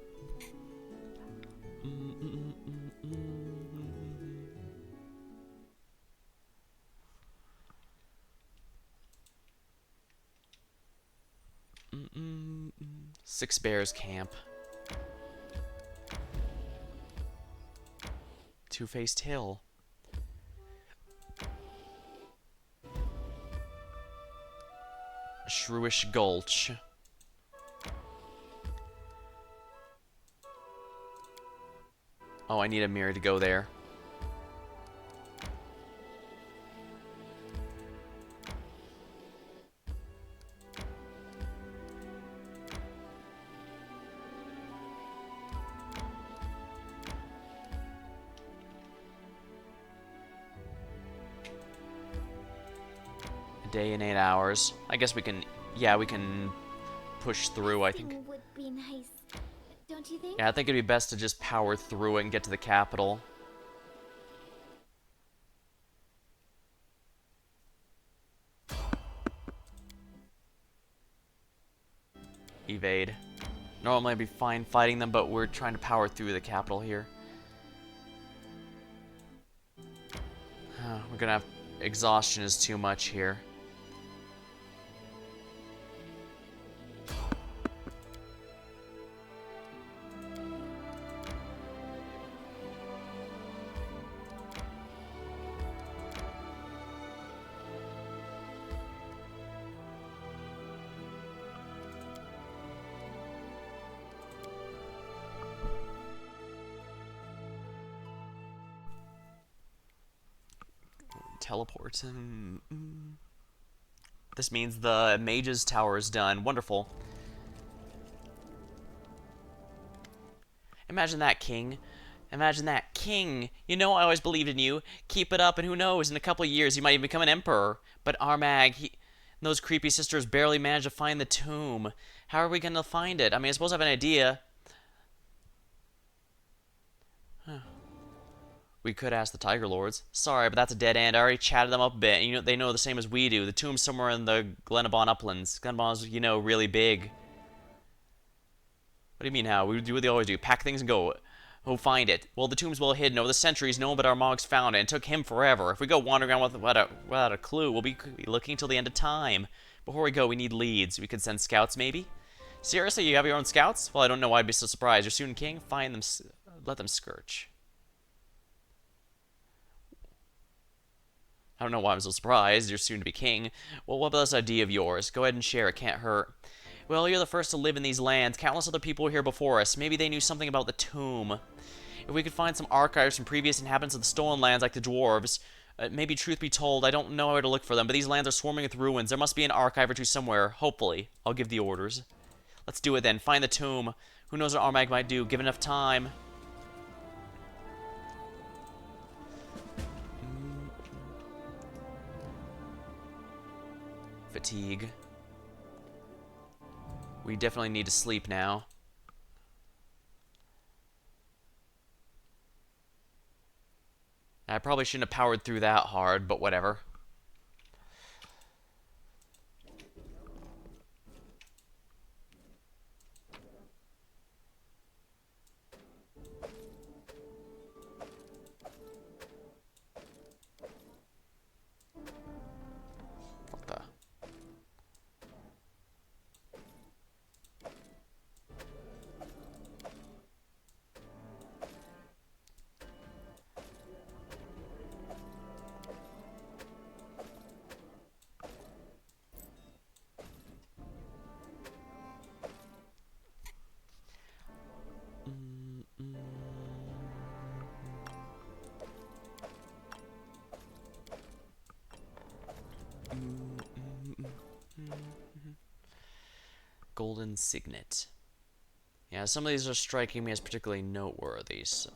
Speaker 1: Six Bears Camp. Two-Faced Hill. Shrewish Gulch. Oh, I need a mirror to go there. A day and 8 hours. I guess we can, yeah, we can push through, I think.
Speaker 2: Resting would be nice, don't you think?
Speaker 1: Yeah, I think it'd be best to just power through it and get to the capital. Evade. Normally I'd be fine fighting them, but we're trying to power through the capital here. We're gonna have... exhaustion is too much here. Teleport. This means the Mage's Tower is done. Wonderful. Imagine that, King. Imagine that. King, you know I always believed in you. Keep it up, and who knows, in a couple of years you might even become an emperor. But Armag, and those creepy sisters barely managed to find the tomb. How are we going to find it? I mean, I suppose I have an idea. We could ask the Tiger Lords. Sorry, but that's a dead end. I already chatted them up a bit. You know, they know the same as we do. The tomb's somewhere in the Glenabon uplands. Glenabon's, you know, really big. What do you mean how? We do what they always do. Pack things and go. We'll find it. Well, the tomb's well hidden. Over the centuries, no one but our monks found it. And it took him forever. If we go wandering around without a clue, we'll be looking till the end of time. Before we go, we need leads. We could send scouts, maybe? Seriously, you have your own scouts? Well, I don't know why I'd be so surprised. You're soon king. Find them. Let them scourge. I don't know why I'm so surprised. You're soon to be king. Well, what about this idea of yours? Go ahead and share. It can't hurt. Well, you're the first to live in these lands. Countless other people were here before us. Maybe they knew something about the tomb. If we could find some archives from previous inhabitants of the stolen lands, like the dwarves, maybe truth be told, I don't know where to look for them, but these lands are swarming with ruins. There must be an archive or two somewhere. Hopefully. I'll give the orders. Let's do it then. Find the tomb. Who knows what Armag might do? Give enough time. Fatigue. We definitely need to sleep now. I probably shouldn't have powered through that hard, but whatever. What the? Golden Signet. Yeah, some of these are striking me as particularly noteworthy, so...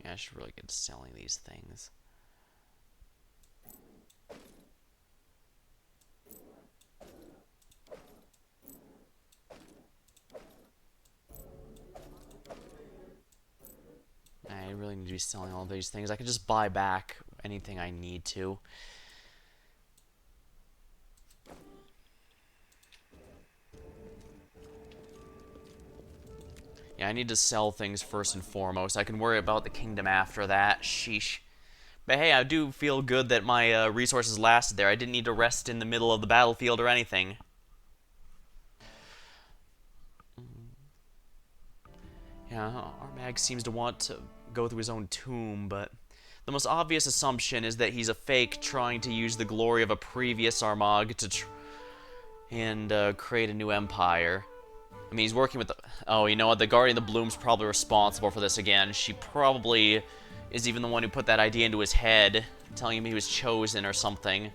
Speaker 1: Yeah, I should really get to selling these things. I really need to be selling all these things. I can just buy back anything I need to. Yeah, I need to sell things first and foremost. I can worry about the kingdom after that. Sheesh. But hey, I do feel good that my resources lasted there. I didn't need to rest in the middle of the battlefield or anything. Yeah, Armag seems to want to go through his own tomb, but the most obvious assumption is that he's a fake trying to use the glory of a previous Armag to create a new empire. I mean, he's working with the... Oh, you know what? The Guardian of the Bloom's probably responsible for this again. She probably is even the one who put that idea into his head, telling him he was chosen or something.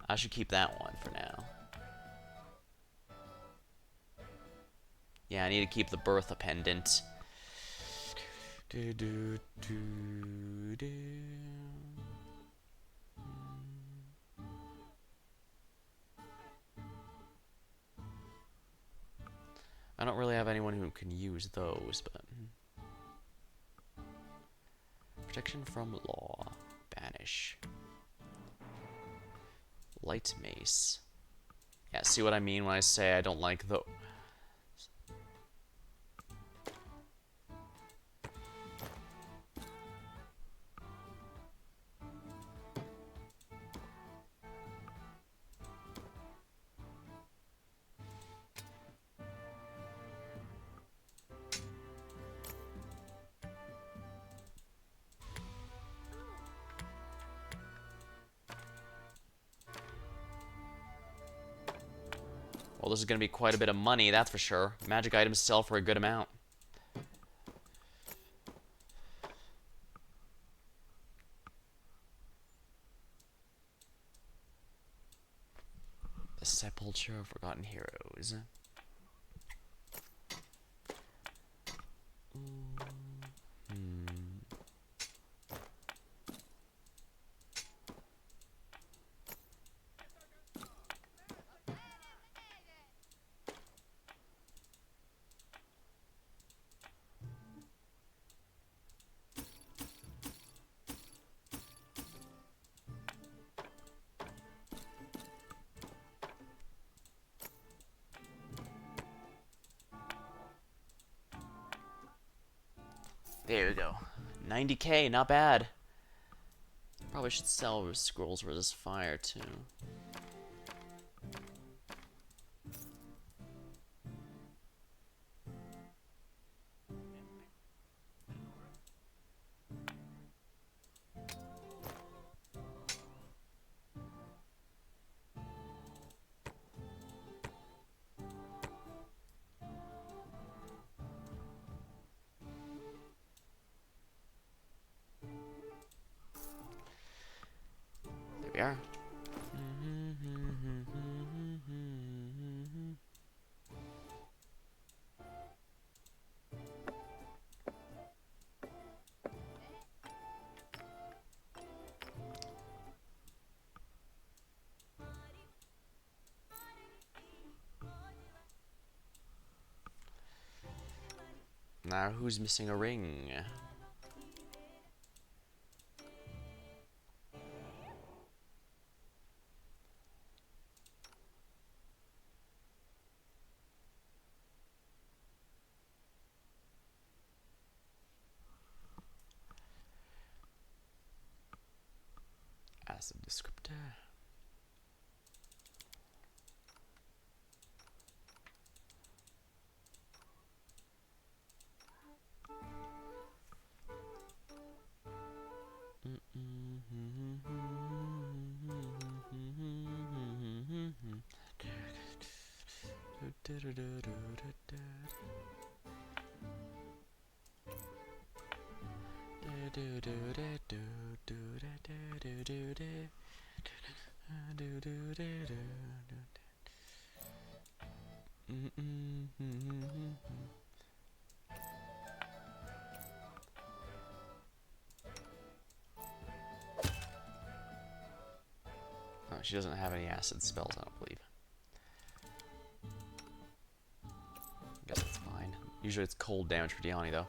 Speaker 1: I should keep that one for now. Yeah, I need to keep the Bertha pendant. I don't really have anyone who can use those, but... Protection from law. Banish. Light mace. Yeah, see what I mean when I say I don't like the... Well, this is going to be quite a bit of money, that's for sure. Magic items sell for a good amount. The Sepulchre of Forgotten Heroes. There we go. 90k, not bad. Probably should sell scrolls resist fire too. There we are. Now who's missing a ring? Acid descriptor. She doesn't have any acid spells, I don't believe. I guess that's fine. Usually it's cold damage for Diani, though.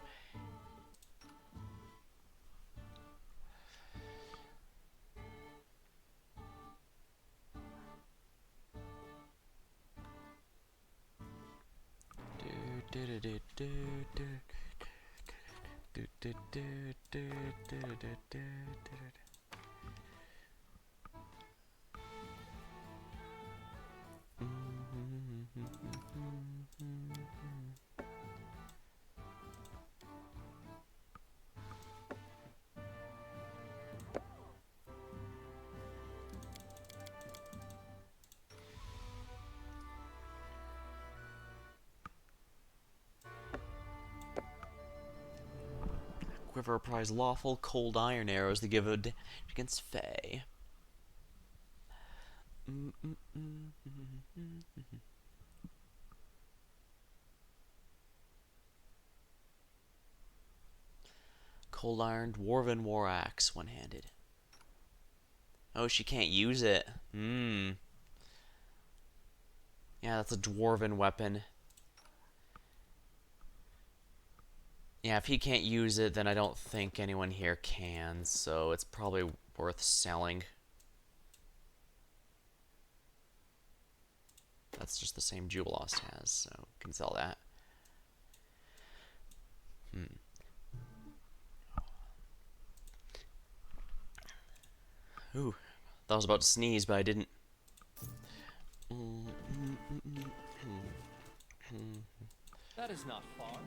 Speaker 1: Quiver prize lawful cold iron arrows to give a damage against Fae. Cold iron dwarven war axe, one-handed. Oh, she can't use it. Yeah, that's a dwarven weapon. Yeah, if he can't use it, then I don't think anyone here can, so it's probably worth selling. That's just the same Jubilost has, so can sell that. Ooh, thought I was about to sneeze, but I didn't.
Speaker 9: That is not far.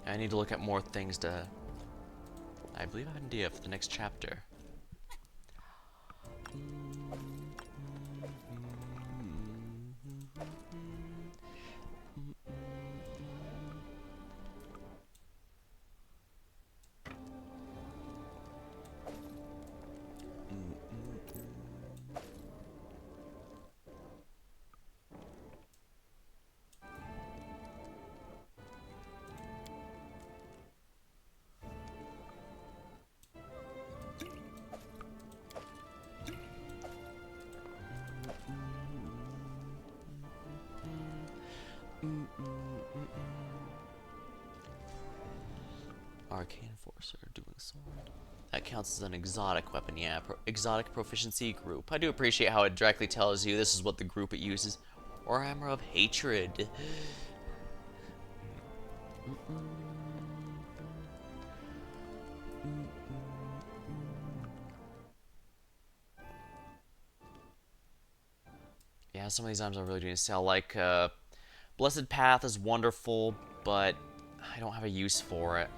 Speaker 1: I need to look at more things to... I believe I have an idea for the next chapter. Arcane Enforcer, Dueling Sword. That counts as an exotic weapon, yeah. Exotic proficiency group. I do appreciate how it directly tells you this is what the group it uses. Or Hammer of Hatred. Yeah, some of these items I really do need to sell. Like, Blessed Path is wonderful, but I don't have a use for it.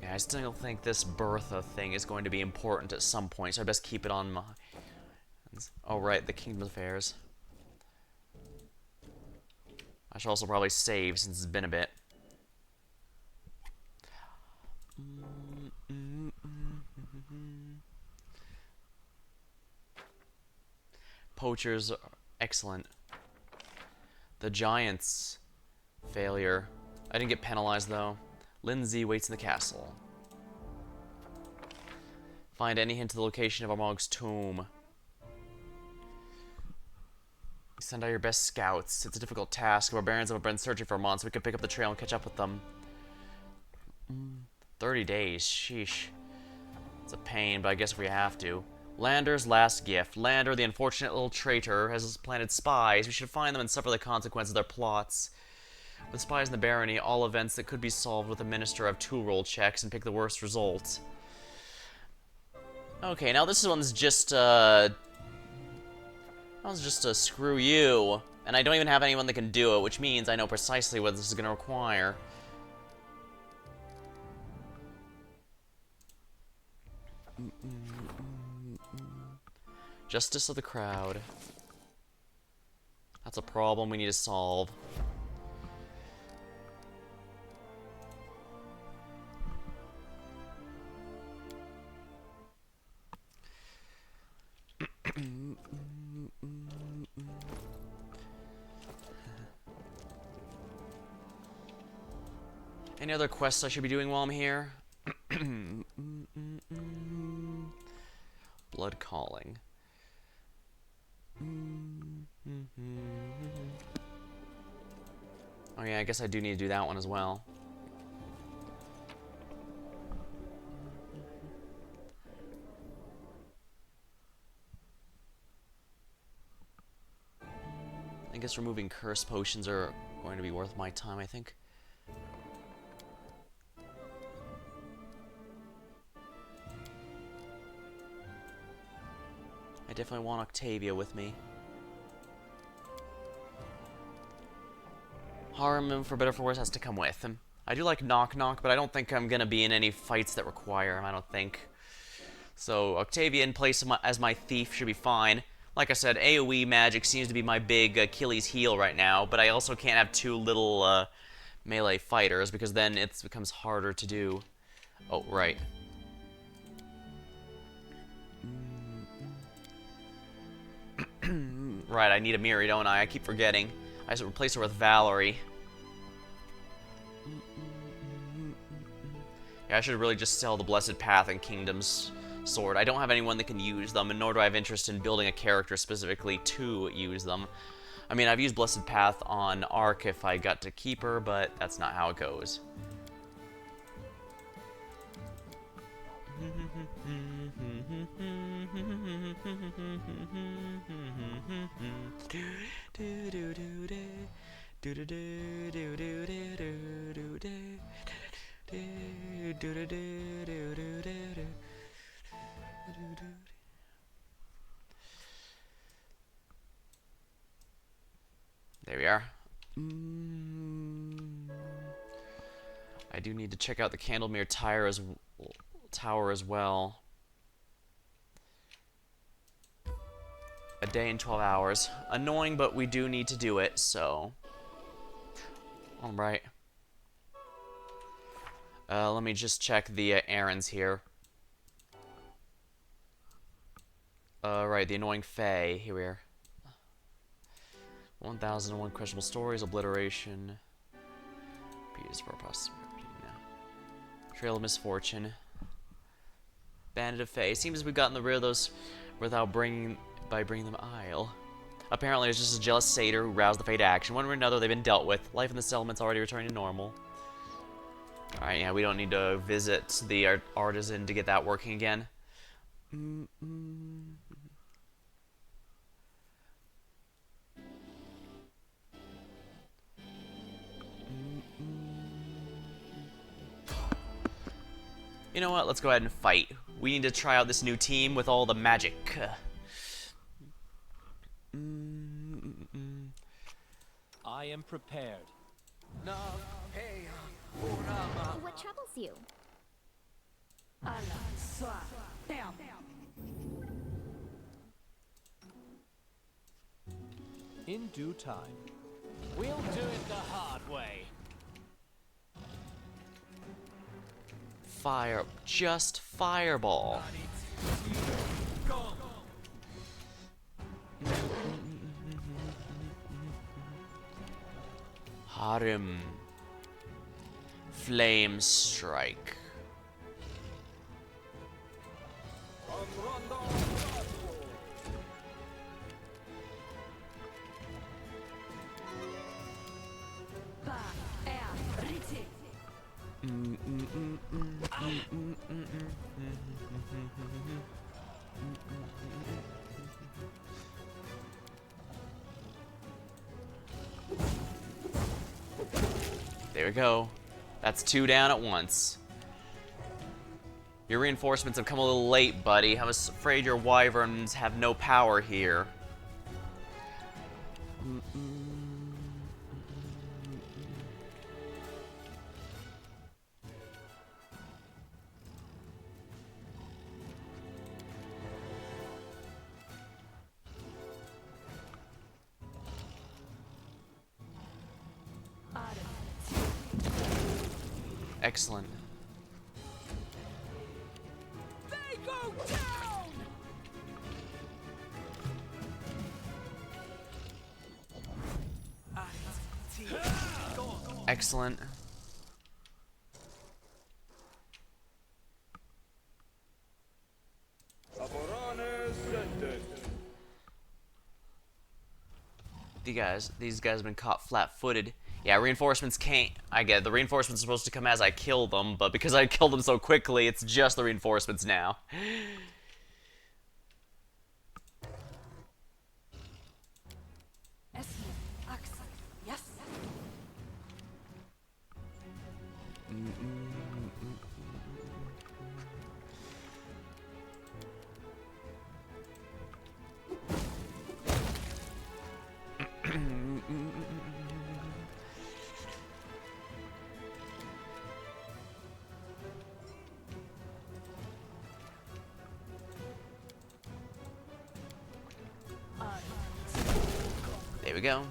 Speaker 1: Yeah, I still think this Bertha thing is going to be important at some point, so I best keep it on my... Oh, right, the Kingdom Affairs. I should also probably save since it's been a bit. Poachers are excellent. The Giants. Failure. I didn't get penalized though. Lindsay waits in the castle. Find any hint to the location of Armag's tomb. Send out your best scouts. It's a difficult task. The barbarians have been searching for months. We can pick up the trail and catch up with them. 30 days. Sheesh. It's a pain, but I guess we have to. Lander's last gift. Lander, the unfortunate little traitor, has planted spies. We should find them and suffer the consequences of their plots. With spies in the barony, all events that could be solved with a minister have 2 roll checks and pick the worst result. Okay, now this one's just, that one's just a screw you. And I don't even have anyone that can do it, which means I know precisely what this is going to require. Justice of the crowd. That's a problem we need to solve. Any other quests I should be doing while I'm here? Blood calling. Oh yeah, I guess I do need to do that one as well. I guess removing curse potions are going to be worth my time, I think. I definitely want Octavia with me. Harm, for better or for worse, has to come with him. I do like Knock Knock, but I don't think I'm gonna be in any fights that require him, I don't think. So Octavia in place of as my thief should be fine. Like I said, AoE magic seems to be my big Achilles heel right now, but I also can't have two little melee fighters because then it becomes harder to do. Oh, right. Right, I need a Miri, don't I? I keep forgetting. I should replace her with Valerie. Yeah, I should really just sell the Blessed Path and Kingdom's sword. I don't have anyone that can use them, and nor do I have interest in building a character specifically to use them. I mean, I've used Blessed Path on Ark if I got to keep her, but that's not how it goes. There we are. I do need to check out the Candlemere Tower as well. A day and 12 hours. Annoying, but we do need to do it, so... Alright. Let me just check the errands here. Right, the annoying Fae. Here we are. 1001 questionable stories, obliteration. Pieces for possibility. Trail of misfortune. Bandit of Fae. It seems we've gotten rid of those without bringing them Isle. Apparently, it's just a jealous satyr who roused the Fae to action. One way or another, they've been dealt with. Life in the settlement's already returning to normal. Alright, yeah, we don't need to visit the artisan to get that working again. You know what? Let's go ahead and fight. We need to try out this new team with all the magic.
Speaker 9: I am prepared.
Speaker 2: What troubles you?
Speaker 9: In due time. We'll do it the hard way.
Speaker 1: Fire. Just fireball. Harim. Flame strike. There we go. That's 2 down at once. Your reinforcements have come a little late, buddy. I'm afraid your wyverns have no power here. Excellent.
Speaker 3: They go down!
Speaker 1: Excellent. These guys have been caught flat-footed. Yeah, reinforcements can't. I get it. The reinforcements are supposed to come as I kill them, but because I killed them so quickly, it's just the reinforcements now.
Speaker 5: Yes.
Speaker 1: There we go.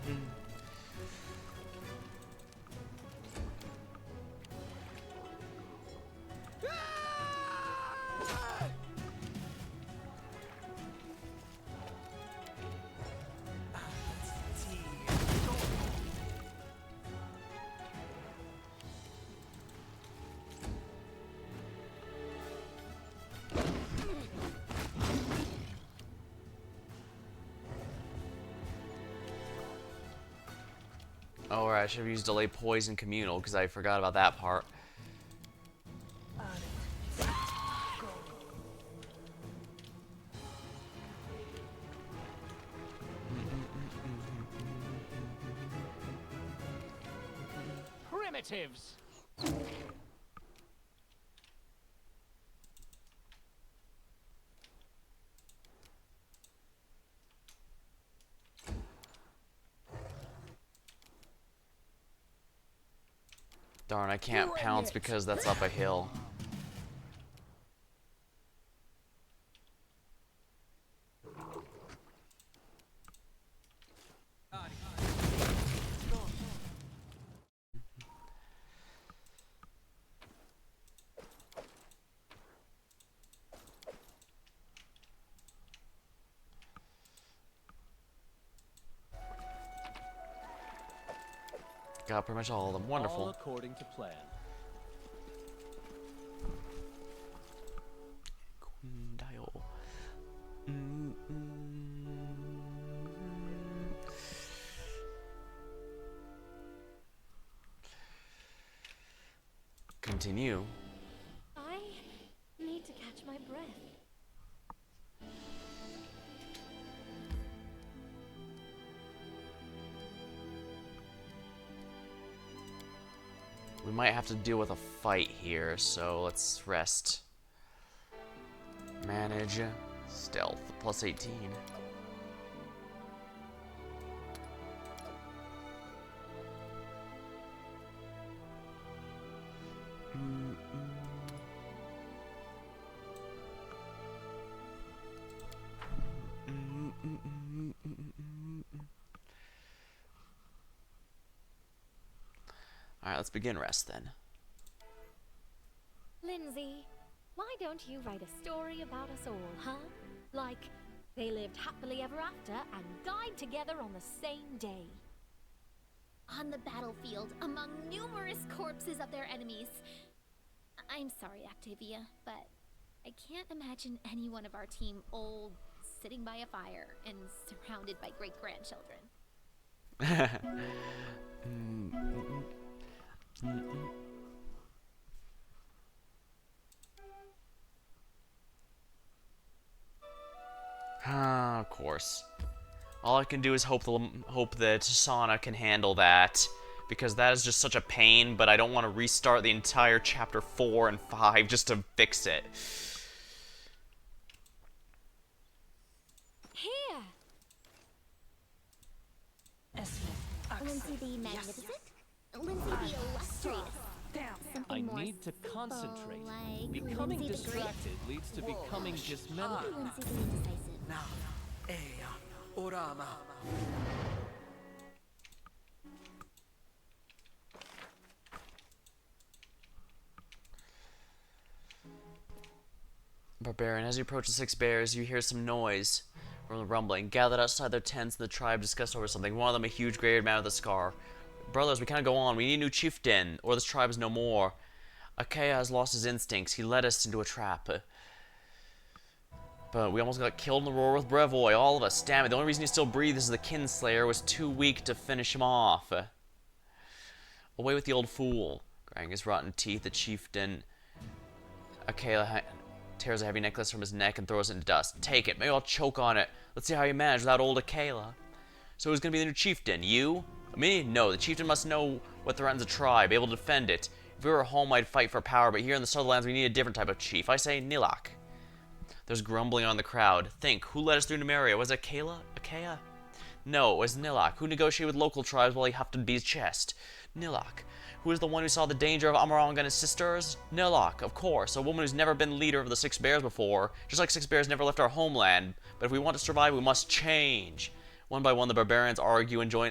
Speaker 1: Oh, right, I should have used delay poison communal because I forgot about that part.
Speaker 9: Primitives.
Speaker 1: Darn, I can't pounce because that's up a hill. Got pretty much all of them. Wonderful.
Speaker 9: All according to plan.
Speaker 1: Dial. Continue.
Speaker 2: I need to catch my breath.
Speaker 1: We might have to deal with a fight here, so let's rest. Manage stealth plus 18. Alright, let's begin rest then.
Speaker 2: Lindsay, why don't you write a story about us all, huh? Like, they lived happily ever after and died together on the same day.
Speaker 10: On the battlefield, among numerous corpses of their enemies. I'm sorry, Octavia, but I can't imagine any one of our team old, sitting by a fire, and surrounded by great-grandchildren.
Speaker 1: Of course. All I can do is hope that Sana can handle that, because that is just such a pain, but I don't want to restart the entire chapter 4 and 5 just to fix it.
Speaker 2: Here!
Speaker 10: Lindsay the Magnificent? Lindsay the Illustrious?
Speaker 9: I
Speaker 10: Something more
Speaker 9: need to concentrate.
Speaker 10: like
Speaker 9: Becoming
Speaker 10: Lindsay the Great?
Speaker 9: distracted leads to becoming dismembered.
Speaker 10: Lindsay the Indecisive?
Speaker 1: Barbarian, as you approach the Six Bears, you hear some noise from the rumbling. Gathered outside their tents, the tribe discussed over something. One of them, a huge gray-haired man with a scar. Brothers, we can't go on. We need a new chieftain, or this tribe is no more. Achaia has lost his instincts. He led us into a trap. But we almost got killed in the roar with Brevoy, all of us. Damn it, the only reason he still breathes is the Kinslayer was too weak to finish him off. Away with the old fool. Grinding his rotten teeth, the chieftain Achaia tears a heavy necklace from his neck and throws it into dust. Take it, maybe I'll choke on it. Let's see how you manage without old Achaia. So who's gonna be the new chieftain? You? Me? No, the chieftain must know what threatens a tribe, able to defend it. If we were home, I'd fight for power, but here in the Sutherlands, we need a different type of chief. I say Nilak. There's grumbling on the crowd. Think, who led us through Numeria? Was it Achaia? No, it was Nilak, who negotiated with local tribes while he huffed and beat his chest. Nilak. Who is the one who saw the danger of Amarong and his sisters? Nilak, of course, a woman who's never been leader of the Six Bears before. Just like Six Bears never left our homeland. But if we want to survive, we must change. One by one, the barbarians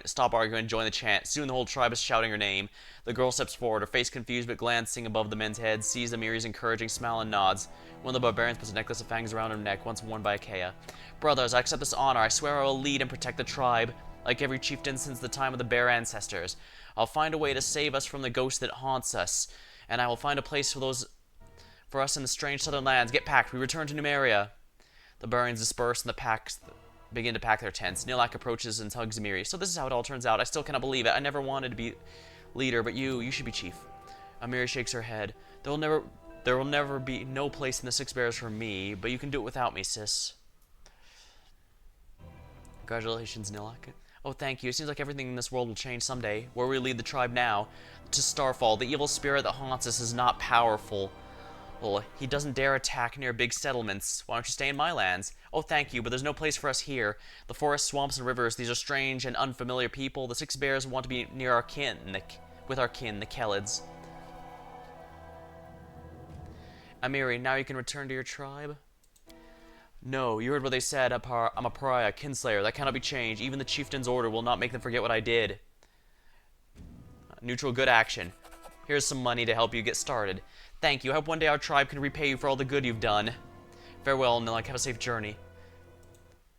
Speaker 1: stop arguing and join the chant. Soon the whole tribe is shouting her name. The girl steps forward, her face confused but glancing above the men's heads, sees Amiri's encouraging smile and nods. One of the barbarians puts a necklace of fangs around her neck, once worn by Achaia. Brothers, I accept this honor. I swear I will lead and protect the tribe, like every chieftain since the time of the Bear ancestors. I'll find a way to save us from the ghost that haunts us, and I will find a place for us in the strange southern lands. Get packed. We return to Numeria. The barbarians disperse and the packs begin to pack their tents. Nilak approaches and tugs Amiri. So this is how it all turns out. I still cannot believe it. I never wanted to be leader, but you should be chief. Amiri shakes her head. There will never be no place in the Six Bears for me, but you can do it without me, sis. Congratulations, Nilak. Oh, thank you. It seems like everything in this world will change someday. Where we lead the tribe now? To Starfall. The evil spirit that haunts us is not powerful. Well, he doesn't dare attack near big settlements. Why don't you stay in my lands? Oh, thank you, but there's no place for us here. The forests, swamps, and rivers, these are strange and unfamiliar people. The Six Bears want to be near our kin, with our kin, the Kelids. Amiri, now you can return to your tribe? No, you heard what they said. I'm a pariah, kinslayer. That cannot be changed. Even the chieftain's order will not make them forget what I did. Neutral good action. Here's some money to help you get started. Thank you. I hope one day our tribe can repay you for all the good you've done. Farewell, Nilak. Have a safe journey.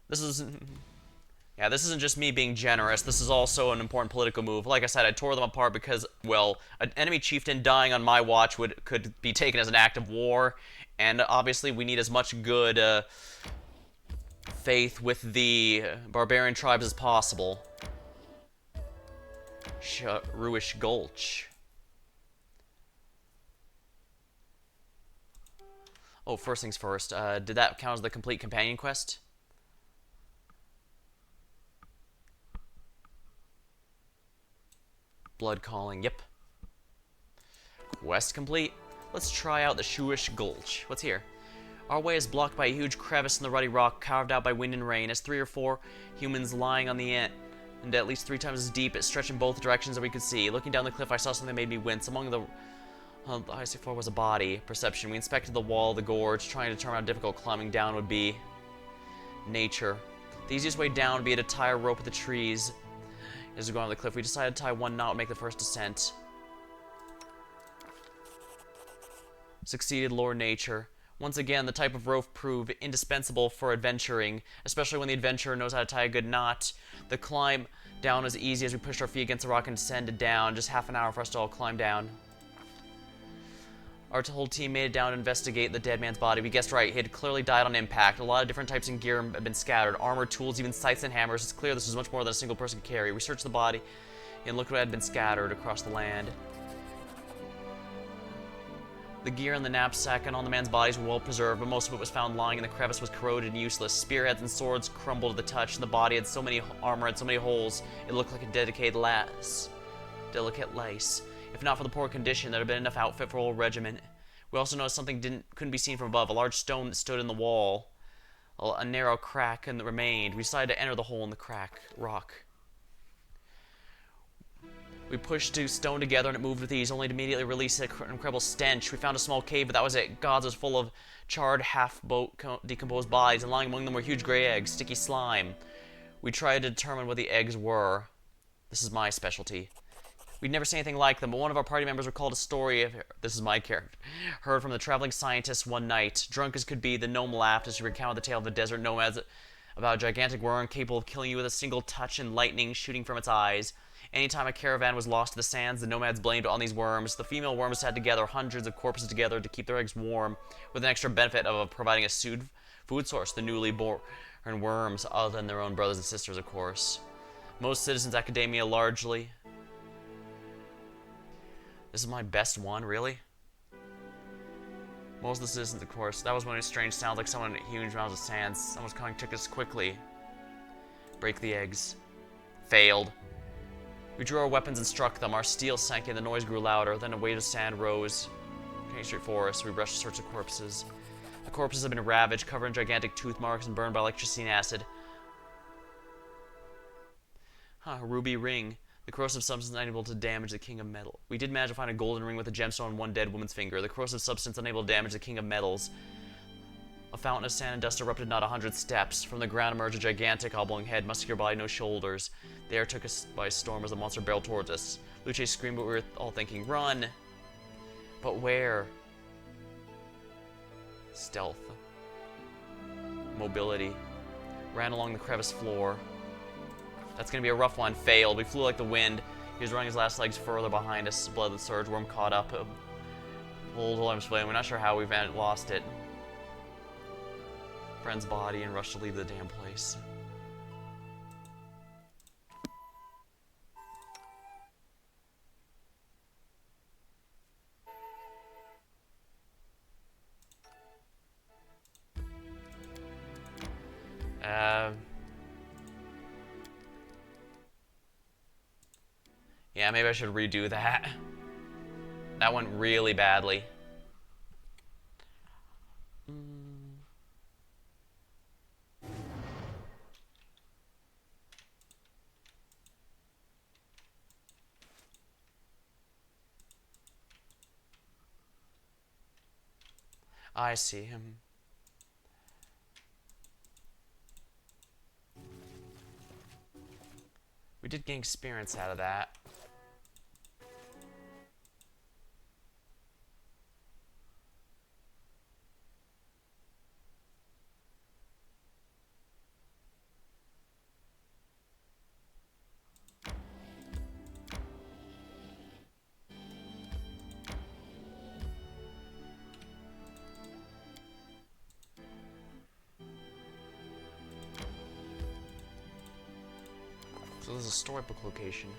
Speaker 1: This isn't just me being generous. This is also an important political move. Like I said, I tore them apart because, well, an enemy chieftain dying on my watch could be taken as an act of war, and obviously we need as much good faith with the barbarian tribes as possible. Ruish Gulch. Oh, first things first. Did that count as the complete companion quest? Blood calling, yep. Quest complete. Let's try out the Shuish Gulch. What's here? Our way is blocked by a huge crevice in the ruddy rock, carved out by wind and rain, as 3 or 4 humans lying on the end, and at least 3 times as deep, it stretched in both directions that we could see. Looking down the cliff, I saw something that made me wince. Among the highest floor was a body. Perception. We inspected the wall, the gorge, trying to determine how difficult climbing down would be. Nature. The easiest way down would be to tie a rope with the trees. As we go on the cliff, we decided to tie one knot and make the first descent. Succeeded, Lord Nature. Once again, the type of rope proved indispensable for adventuring, especially when the adventurer knows how to tie a good knot. The climb down was easy as we pushed our feet against the rock and descended down. Just half an hour for us to all climb down. Our whole team made it down to investigate the dead man's body. We guessed right, he had clearly died on impact. A lot of different types of gear had been scattered. Armor, tools, even scythes and hammers. It's clear this was much more than a single person could carry. We searched the body and looked what had been scattered across the land. The gear in the knapsack and on the man's bodies were well preserved, but most of it was found lying in the crevice was corroded and useless. Spearheads and swords crumbled at the touch, and the body had so many armor and so many holes, it looked like a delicate lace. If not for the poor condition, there'd have been enough outfit for a whole regiment. We also noticed something couldn't be seen from above, a large stone that stood in the wall. A narrow crack and remained. We decided to enter the hole in the rock. We pushed the stone together and it moved with ease, only to immediately release an incredible stench. We found a small cave, but that was it. Gods was full of charred, half-decomposed bodies, and lying among them were huge gray eggs, sticky slime. We tried to determine what the eggs were. This is my specialty. We'd never seen anything like them, but one of our party members recalled a story of, this is my character, heard from the traveling scientists one night. Drunk as could be, the gnome laughed as she recounted the tale of the desert nomads about a gigantic worm capable of killing you with a single touch and lightning shooting from its eyes. Anytime a caravan was lost to the sands, the nomads blamed it on these worms. The female worms had to gather hundreds of corpses together to keep their eggs warm, with an extra benefit of providing a food source to newly born worms, other than their own brothers and sisters, of course. Most citizens' academia largely... This is my best one, really? Most of the citizens, of course. That was when a strange sound like someone in huge mounds of sand. Someone's coming to us quickly. Break the eggs. Failed. We drew our weapons and struck them. Our steel sank in, the noise grew louder. Then a wave of sand rose. Came straight for us. We rushed to search the corpses. The corpses have been ravaged, covered in gigantic tooth marks and burned by electricity and acid. Huh, a ruby ring. The corrosive substance unable to damage the king of metal. We did manage to find a golden ring with a gemstone on one dead woman's finger. The corrosive substance unable to damage the king of metals. A fountain of sand and dust erupted not 100 steps. From the ground emerged a gigantic oblong head, muscular body, no shoulders. The air took us by storm as the monster barreled towards us. Luce screamed, but we were all thinking, run! But where? Stealth. Mobility. Ran along the crevice floor. That's gonna be a rough one. Failed. We flew like the wind. He was running his last legs further behind us. Blood that surged. Worm caught up. Pulled alarm display. We're not sure how we've lost it. Friend's body and rushed to leave the damn place. Yeah, maybe I should redo that. That went really badly. I see him. We did gain experience out of that. So this is a storybook location.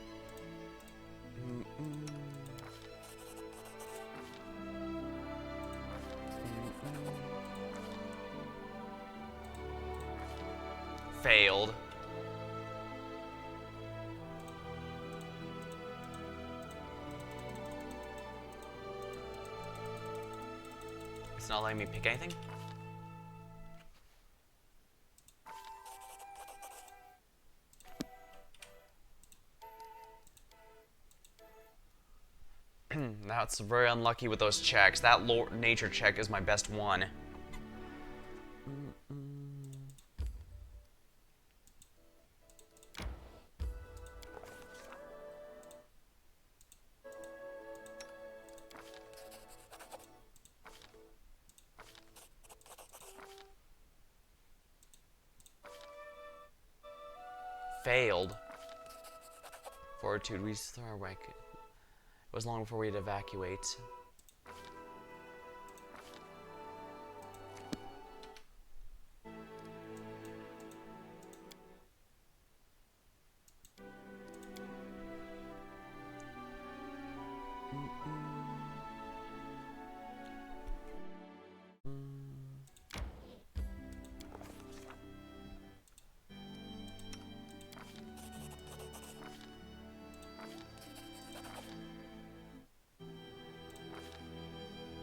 Speaker 1: Failed. It's not letting me pick anything? That's very unlucky with those checks. That nature check is my best one. Failed. Fortitude, we throw our way. It was long before we'd evacuate.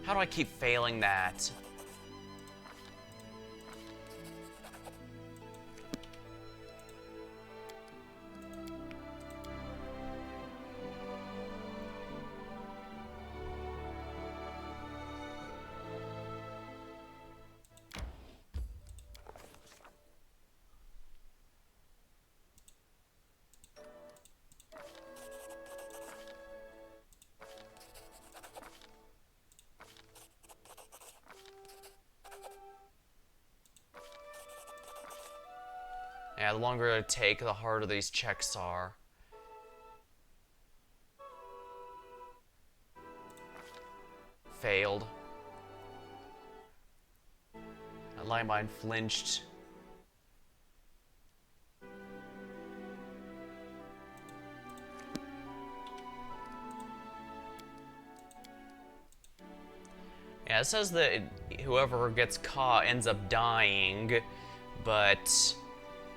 Speaker 1: How do I keep failing that? Yeah, the longer it take, the harder these checks are. Failed. That line mine flinched. Yeah, it says that whoever gets caught ends up dying, but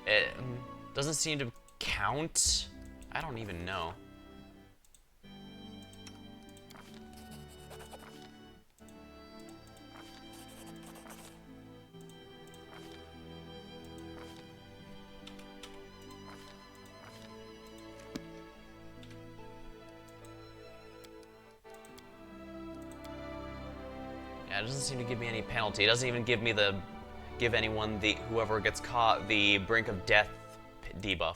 Speaker 1: it doesn't seem to count. I don't even know. Yeah, it doesn't seem to give me any penalty. It doesn't even give me give anyone whoever gets caught the brink of death debuff.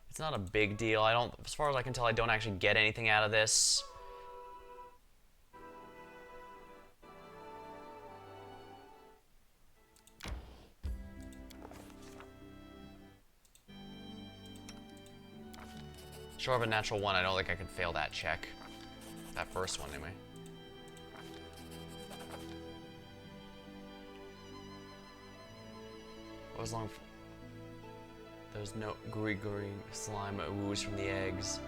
Speaker 1: It's not a big deal. As far as I can tell, I don't actually get anything out of this. Short of a natural one, I don't think I could fail that check. That first one, anyway. What was long? There's no gooey slime ooze from the eggs.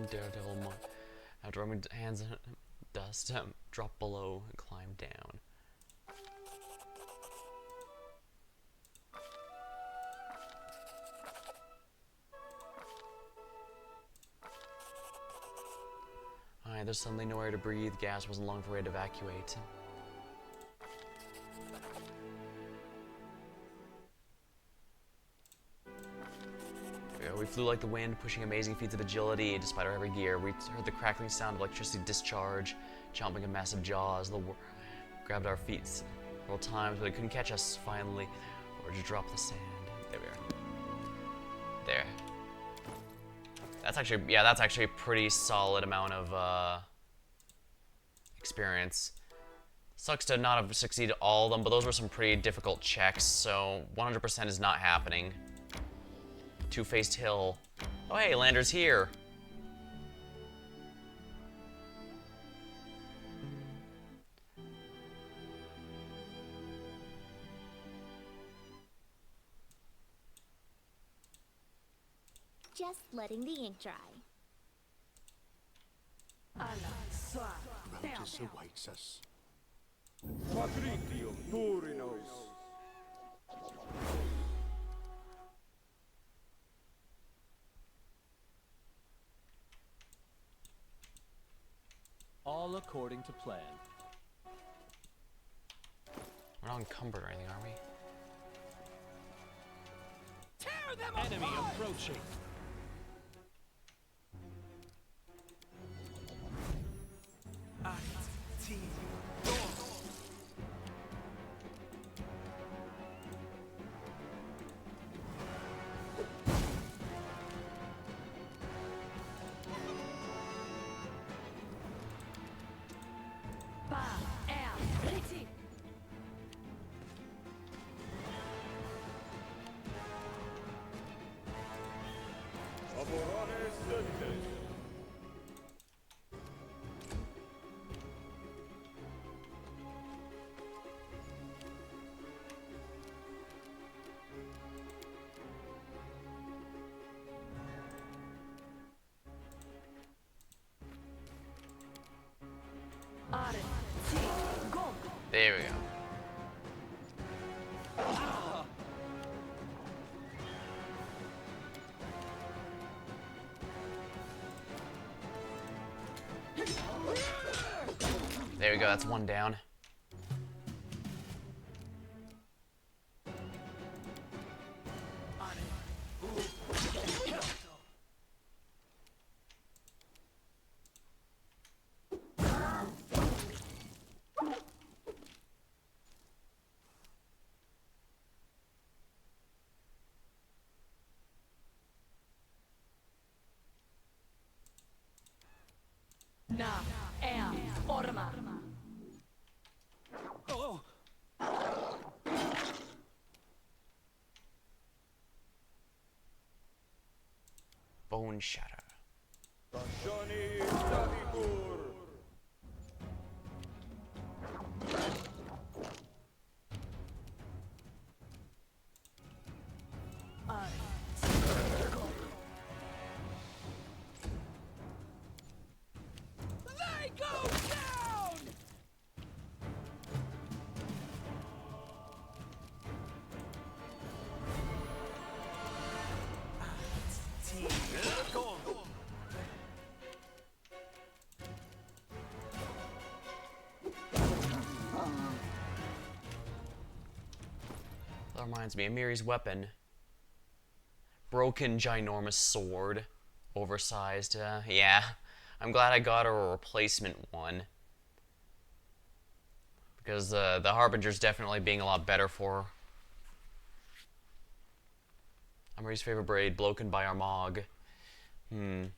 Speaker 1: Daredevil monk. After rubbing hands in dust, drop below and climb down. Alright, there's suddenly nowhere to breathe. Gas wasn't long for way to evacuate. We flew like the wind, pushing amazing feats of agility despite our heavy gear. We heard the crackling sound of electricity discharge, chomping of massive jaws. Grabbed our feet several times, but it couldn't catch us finally, or just drop the sand. There we are. There. That's actually a pretty solid amount of experience. Sucks to not have succeeded all of them, but those were some pretty difficult checks, so 100% is not happening. Two-faced hill. Oh hey, Lander's here.
Speaker 10: Just letting the ink dry.
Speaker 6: Notice awaits us.
Speaker 3: Patricium Purinos.
Speaker 9: All according to plan.
Speaker 1: We're not encumbered or anything, are we?
Speaker 9: Tear them Enemy apart. Approaching.
Speaker 1: There we go, that's one down.
Speaker 3: Oh,
Speaker 1: Bone Shatter.
Speaker 3: they go down!
Speaker 1: That reminds me, Amiri's weapon. Broken, ginormous sword. Oversized. Yeah. I'm glad I got her a replacement one. Because the Harbinger's definitely being a lot better for her. Amiri's favorite braid, broken by Armagh. Oopsie.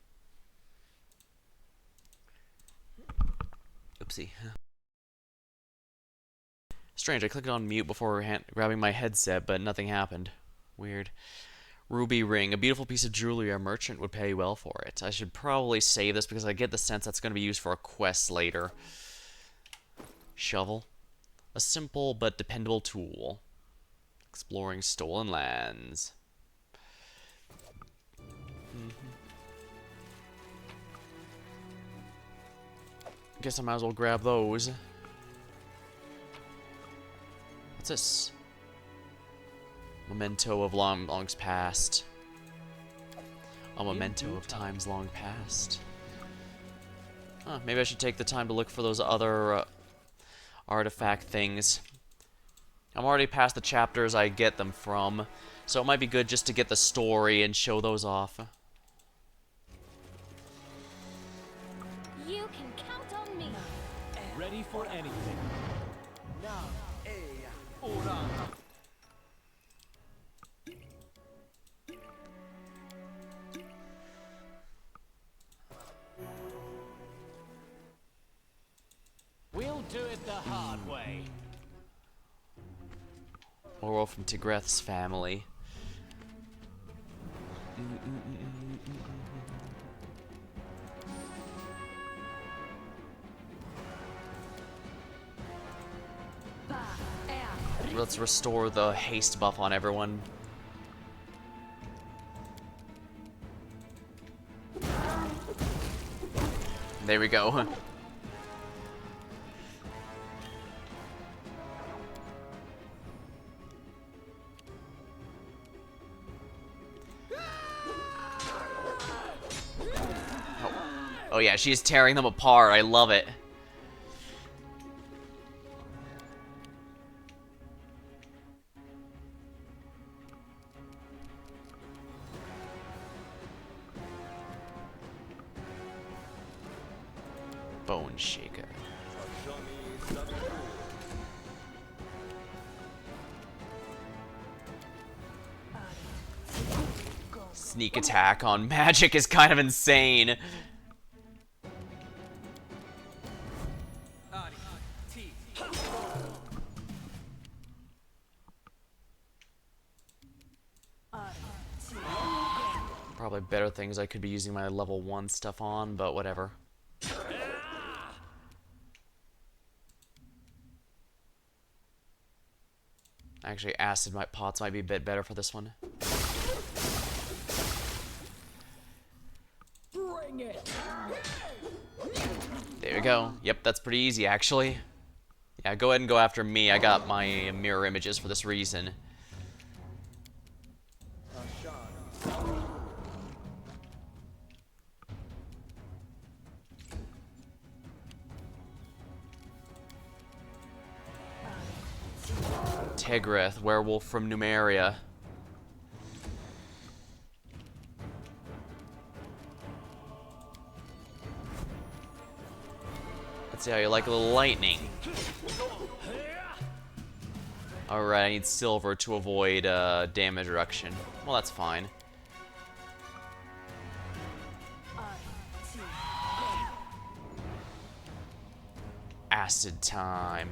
Speaker 1: Strange, I clicked on mute before grabbing my headset, but nothing happened. Weird. Ruby ring, a beautiful piece of jewelry. A merchant would pay well for it. I should probably save this because I get the sense that's going to be used for a quest later. Shovel. A simple but dependable tool. Exploring stolen lands. Guess I might as well grab those. What's this? Memento of longs past. A memento of times long past. Huh, maybe I should take the time to look for those other artifact things. I'm already past the chapters I get them from, so it might be good just to get the story and show those off.
Speaker 2: You can count on me.
Speaker 9: Ready for anything. We'll do it the hard way.
Speaker 1: Or from Tigreth's family. Let's restore the haste buff on everyone. There we go. Oh yeah, she's tearing them apart. I love it. Bone Shaker. Sneak attack on magic is kind of insane. Probably better things I could be using my level 1 stuff on, but whatever. Actually, acid pots might be a bit better for this one.
Speaker 3: Bring it!
Speaker 1: There we go. Yep, that's pretty easy, actually. Yeah, go ahead and go after me. I got my mirror images for this reason. Tigrith, werewolf from Numeria. Let's see how you like a little lightning. Alright, I need silver to avoid damage reduction. Well, that's fine. Acid time.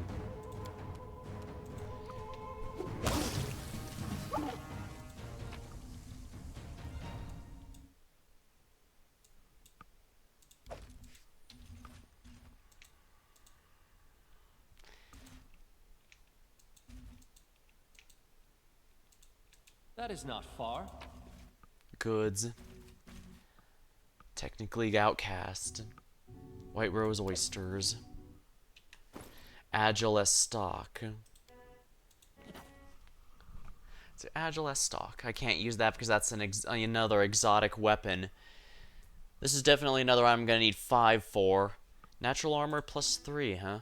Speaker 9: That is not far.
Speaker 1: Goods. Technically outcast. White rose oysters. Agile as stock. It's agile as stock. I can't use that because that's another exotic weapon. This is definitely another I'm gonna need 5 for. Natural armor plus 3, huh?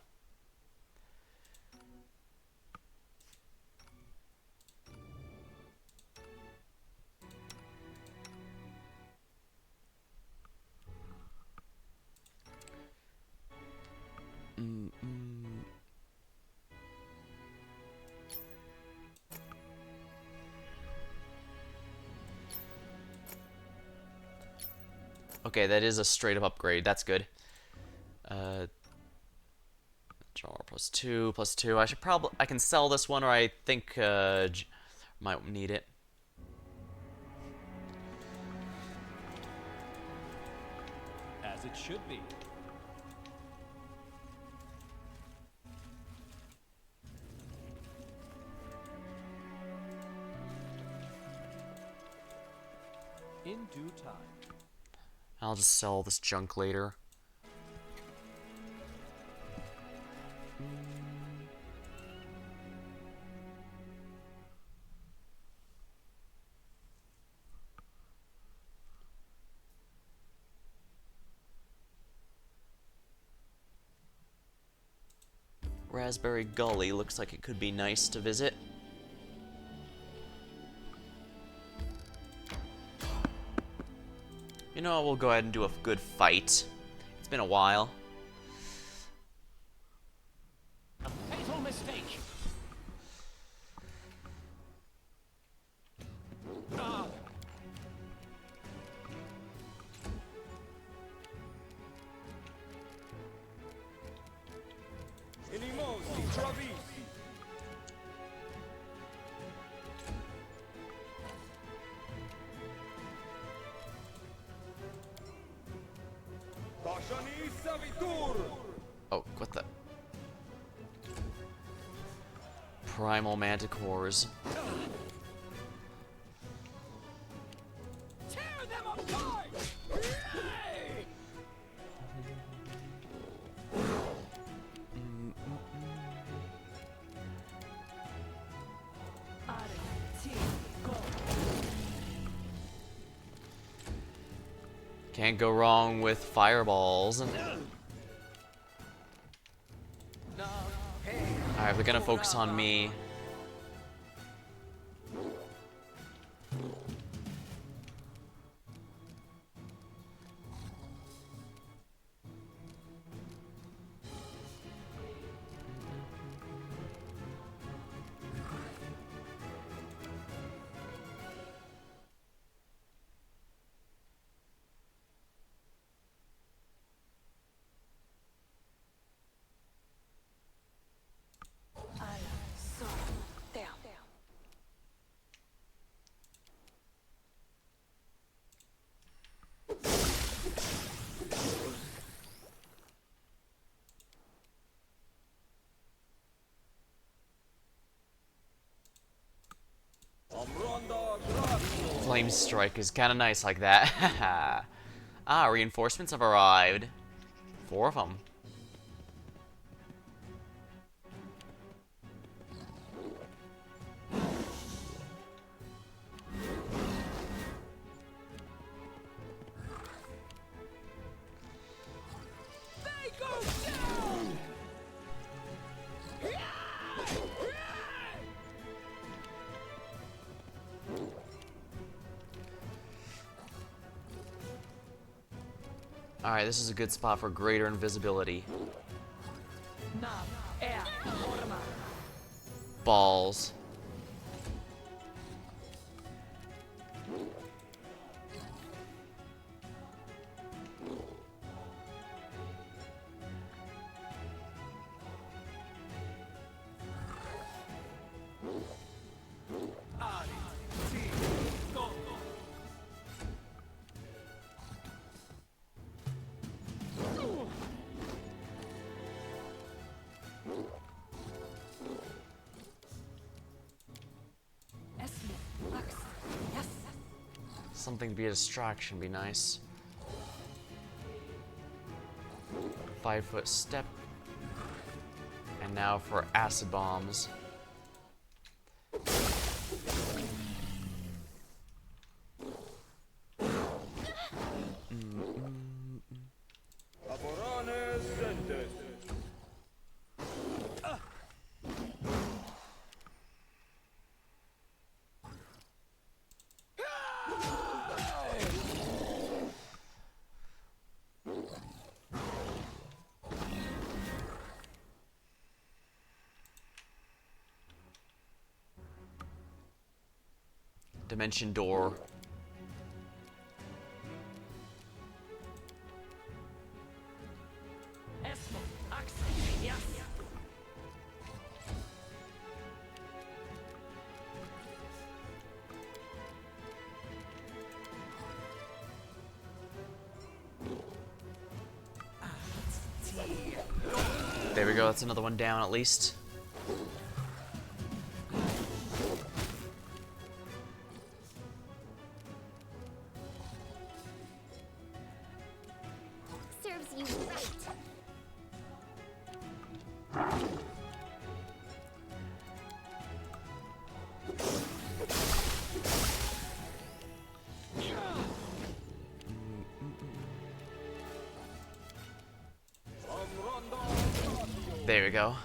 Speaker 1: Okay, that is a straight up upgrade. That's good. Draw plus 2, plus 2. I can sell this one, or I think might need it.
Speaker 9: As it should be. In due time.
Speaker 1: I'll just sell this junk later. Raspberry Gully looks like it could be nice to visit. You know, we'll go ahead and do a good fight. It's been a while.
Speaker 9: A fatal mistake.
Speaker 1: Oh, what the? Primal Manticores.
Speaker 4: Tear them apart!
Speaker 1: Can't go wrong with fireballs. Alright, we're gonna focus on me. Flame Strike is kind of nice like that. Ah, reinforcements have arrived. 4 of them. Alright, this is a good spot for greater invisibility. Balls. Something to be a distraction would be nice. 5-foot step. And now for acid bombs. Dimension door. There we go, that's another one down at least.
Speaker 10: Serves you right.
Speaker 1: There we go.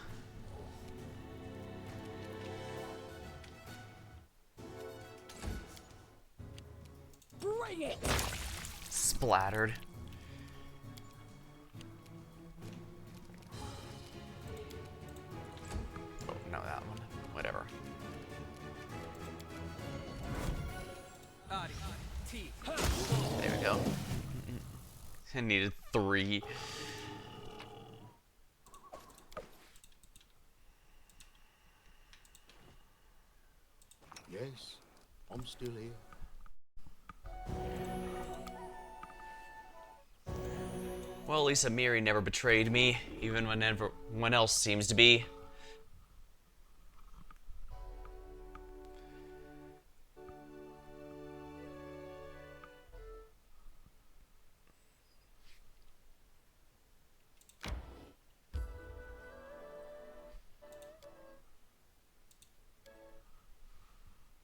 Speaker 4: Bring it!
Speaker 1: Splattered. Oh, no, that one. Whatever. There we go. I needed 3.
Speaker 6: Yes, I'm still here.
Speaker 1: Well, at least Amiri never betrayed me, even when everyone else seems to be.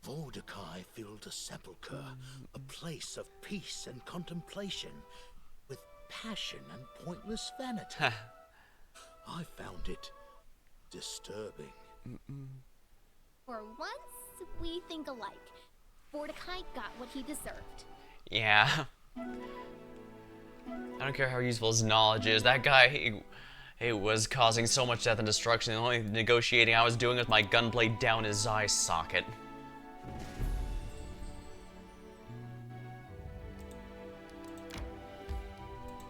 Speaker 7: Mordecai filled a sepulchre, a place of peace and contemplation, with passion and pointless vanity. I found it disturbing.
Speaker 10: For once, we think alike. Mordecai got what he deserved.
Speaker 1: Yeah. I don't care how useful his knowledge is. That guy, he was causing so much death and destruction. The only negotiating I was doing with my gunblade down his eye socket.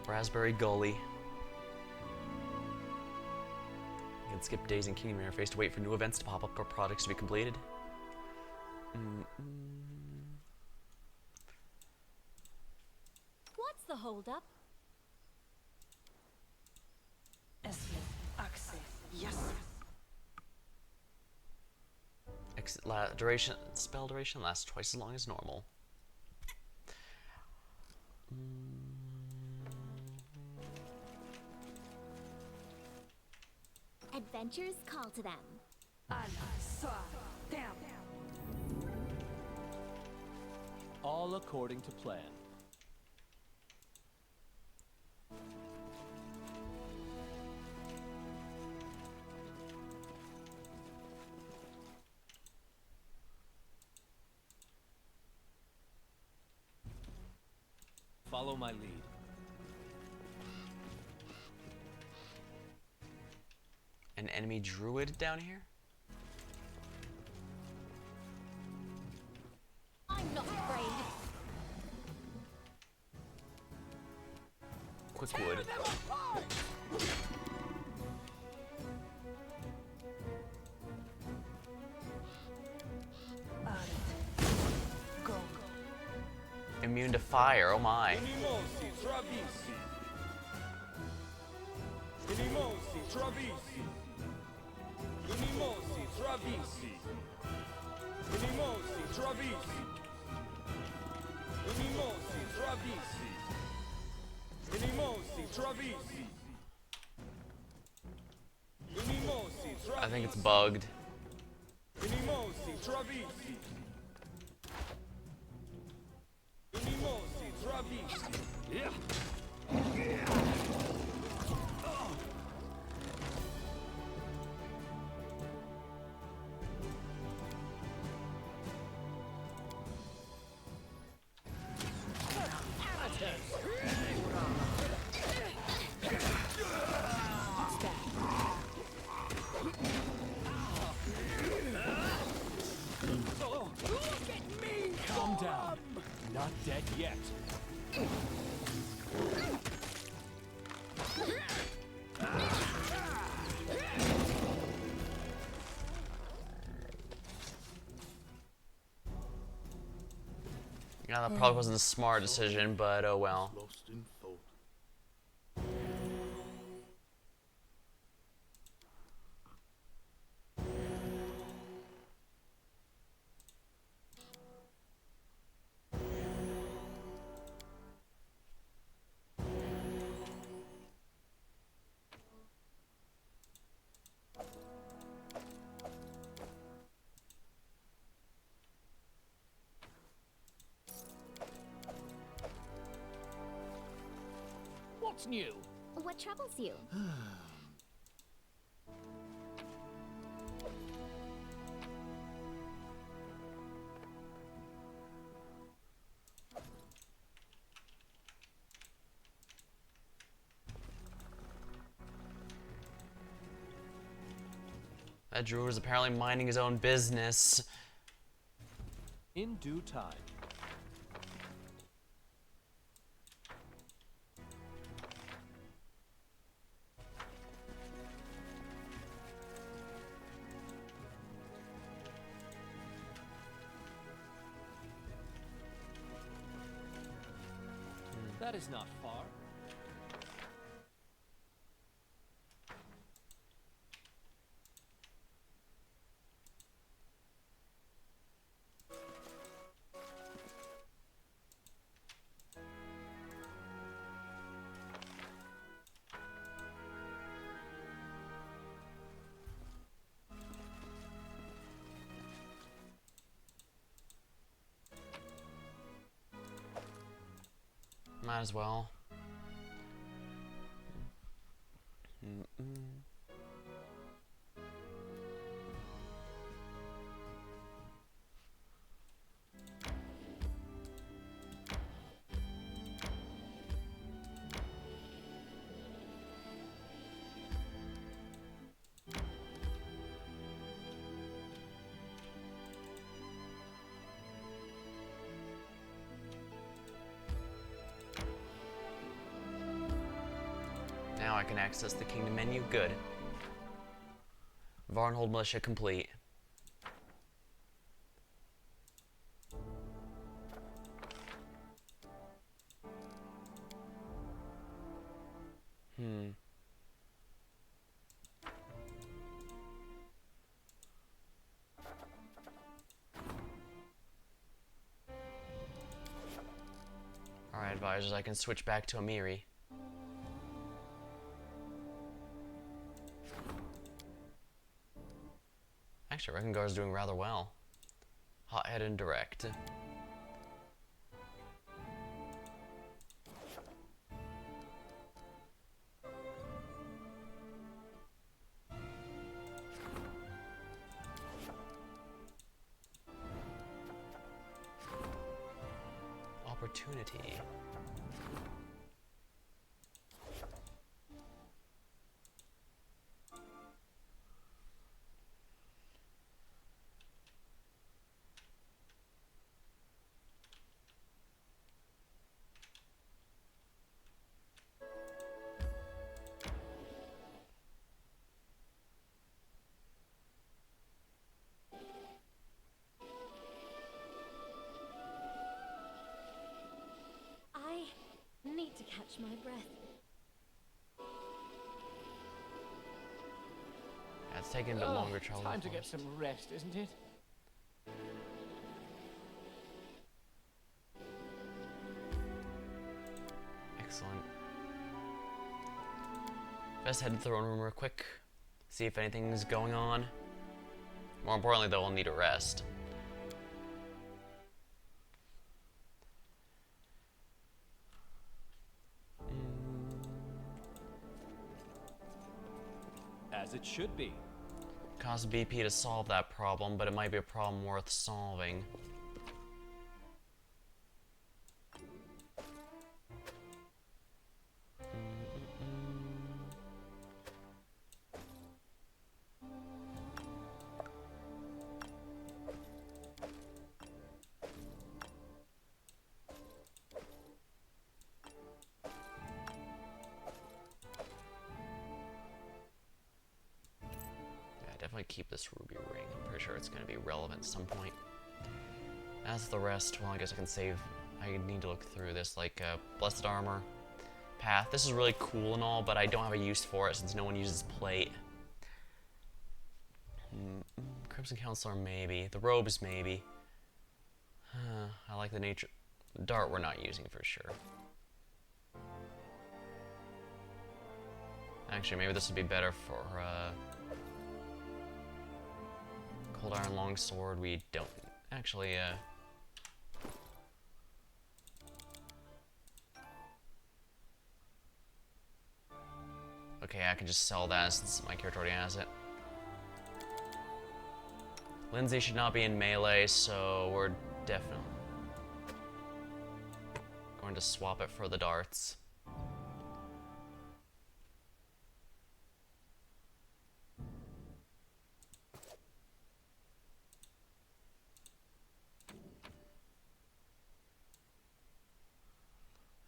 Speaker 1: Raspberry Gully. You can skip days in Kingdom Interface to wait for new events to pop up or products to be completed.
Speaker 2: What's the holdup?
Speaker 1: Spell duration lasts twice as long as normal.
Speaker 10: Adventures call to them.
Speaker 9: All according to plan. Follow my lead.
Speaker 1: An enemy druid down here?
Speaker 2: I'm not afraid.
Speaker 1: Quick wood. Immune to fire, oh my.
Speaker 3: Minimosi Travisi. Minimosi Travisi. Minimosi Travisi. Minimosi Travisi. Minimosi Travisi. Minimosi Travisi. Minimosi Travisi.
Speaker 1: I think it's bugged.
Speaker 3: Minimosi Travisi. Minimosi Travisi. Yeah.
Speaker 9: Calm down. Not dead yet.
Speaker 1: Yeah, that probably wasn't a smart decision, but oh well.
Speaker 7: Lost in thought.
Speaker 9: What's new?
Speaker 10: What troubles you?
Speaker 1: That druid is apparently minding his own business.
Speaker 9: In due time. That is not far.
Speaker 1: Might as well. Now I can access the kingdom menu. Good. Varnhold militia complete. Alright, advisors, I can switch back to Amiri. Actually, Reckongar's doing rather well. Hothead and direct. Opportunity.
Speaker 2: catch my breath.
Speaker 1: Yeah, it's taking a bit longer travel.
Speaker 9: Time to get some rest, isn't it?
Speaker 1: Excellent. Best head to the throne room real quick. See if anything's going on. More importantly, though, we'll need a rest.
Speaker 9: As it should be.
Speaker 1: Cost BP to solve that problem, but it might be a problem worth solving. Definitely keep this ruby ring. I'm pretty sure it's going to be relevant at some point. As the rest, well, I guess I can save. I need to look through this, like Blessed Armor, Path. This is really cool and all, but I don't have a use for it since no one uses plate. Crimson Counselor, maybe. The robes, maybe. I like the nature. Dart, we're not using for sure. Actually, maybe this would be better for Cold Iron Longsword. We don't actually. Okay, I can just sell that since my character already has it. Lindsay should not be in melee, so we're definitely going to swap it for the darts.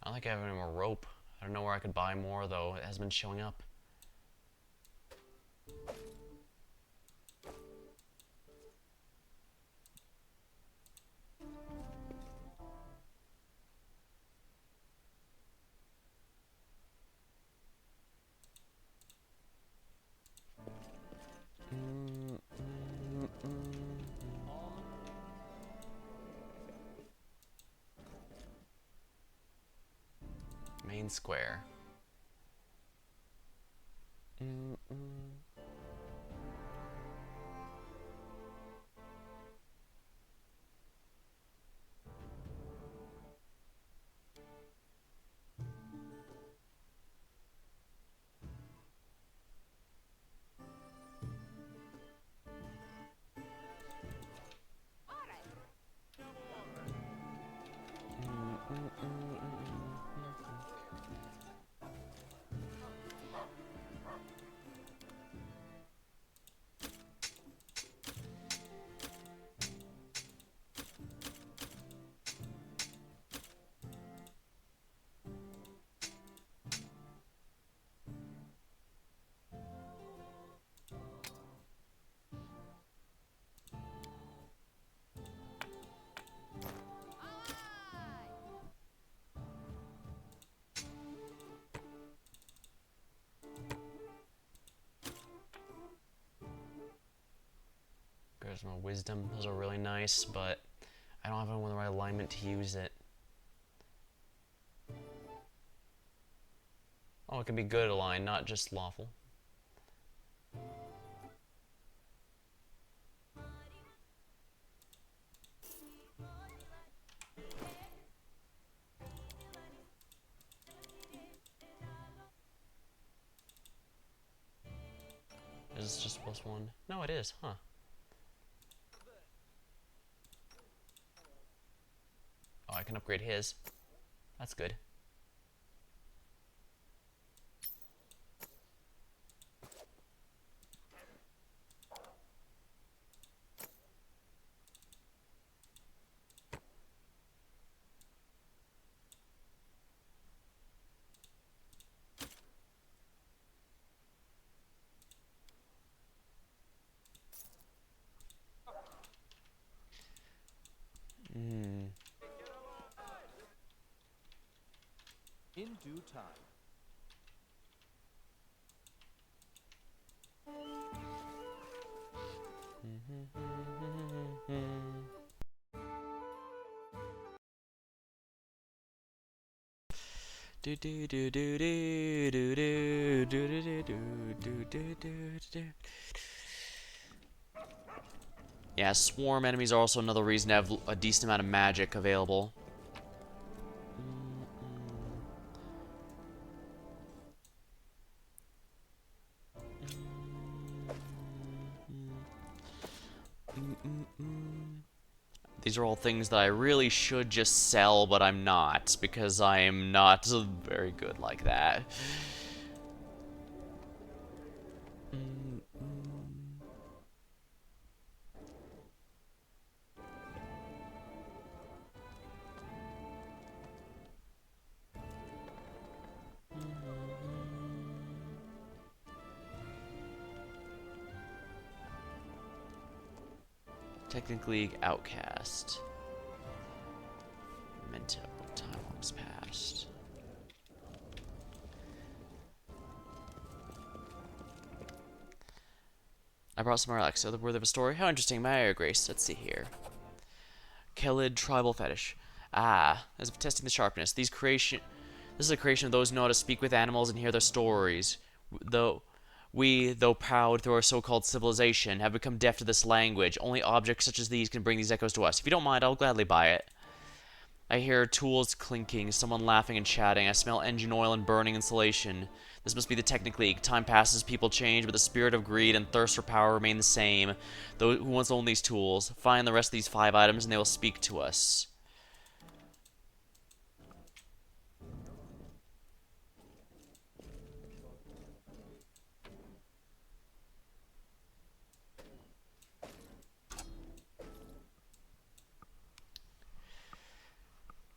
Speaker 1: I don't think I have any more rope. I don't know where I could buy more, though. It hasn't been showing up. Main square. There's my wisdom. Those are really nice, but I don't have anyone with the right alignment to use it. Oh, it can be good aligned, not just lawful. Is this just +1? No, it is, huh? Oh, I can upgrade his. That's good.
Speaker 9: in due time.
Speaker 1: Do do do do do do do do do do do do do. Yeah, swarm enemies are also another reason to have a decent amount of magic available. These are all things that I really should just sell, but I'm not, because I am not very good like that. Technically outcast. Memento. Time has passed. I brought some relics. So the word of a story. How interesting. My Aya Grace. Let's see here. Kelid tribal fetish. Ah, as if testing the sharpness. This is a creation of those who know how to speak with animals and hear their stories. Though proud through our so-called civilization, have become deaf to this language. Only objects such as these can bring these echoes to us. If you don't mind, I'll gladly buy it. I hear tools clinking, someone laughing and chatting. I smell engine oil and burning insulation. This must be the Technic League. Time passes, people change, but the spirit of greed and thirst for power remain the same. Those who once owned these tools, find the rest of these 5 items and they will speak to us.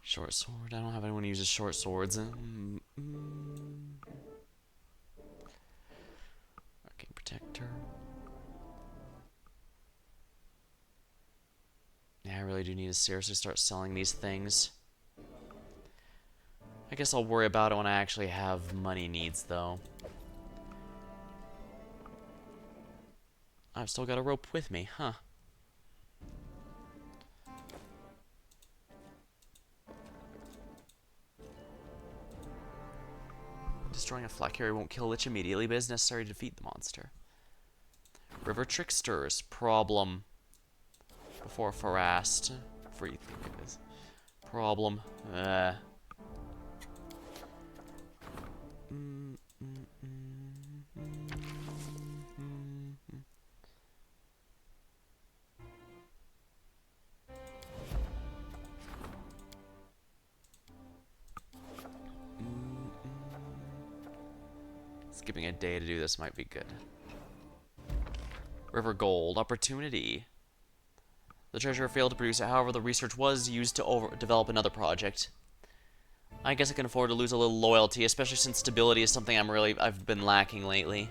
Speaker 1: Short sword. I don't have anyone who uses short swords. Arcane protector. Yeah, I really do need to seriously start selling these things. I guess I'll worry about it when I actually have money needs, though. I've still got a rope with me, huh? Destroying a flat carrier won't kill Lich immediately, but it is necessary to defeat the monster. River Tricksters. Problem. Before Farast. Before you think it is. Problem. Skipping a day to do this might be good. River Gold. Opportunity. The treasurer failed to produce it, however the research was used to develop another project. I guess I can afford to lose a little loyalty, especially since stability is something I've been lacking lately.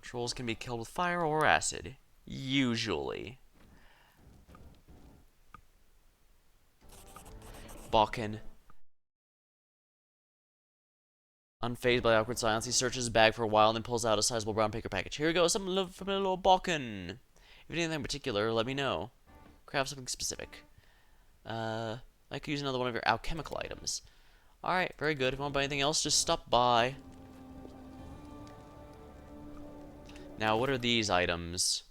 Speaker 1: Trolls can be killed with fire or acid. Usually. Balkan. Unfazed by the awkward silence, he searches his bag for a while and then pulls out a sizable brown paper package. Here we go, something from a little Balkan. If anything in particular, let me know. Craft something specific. I could use another one of your alchemical items. Alright, very good. If you want to buy anything else, just stop by. Now, what are these items?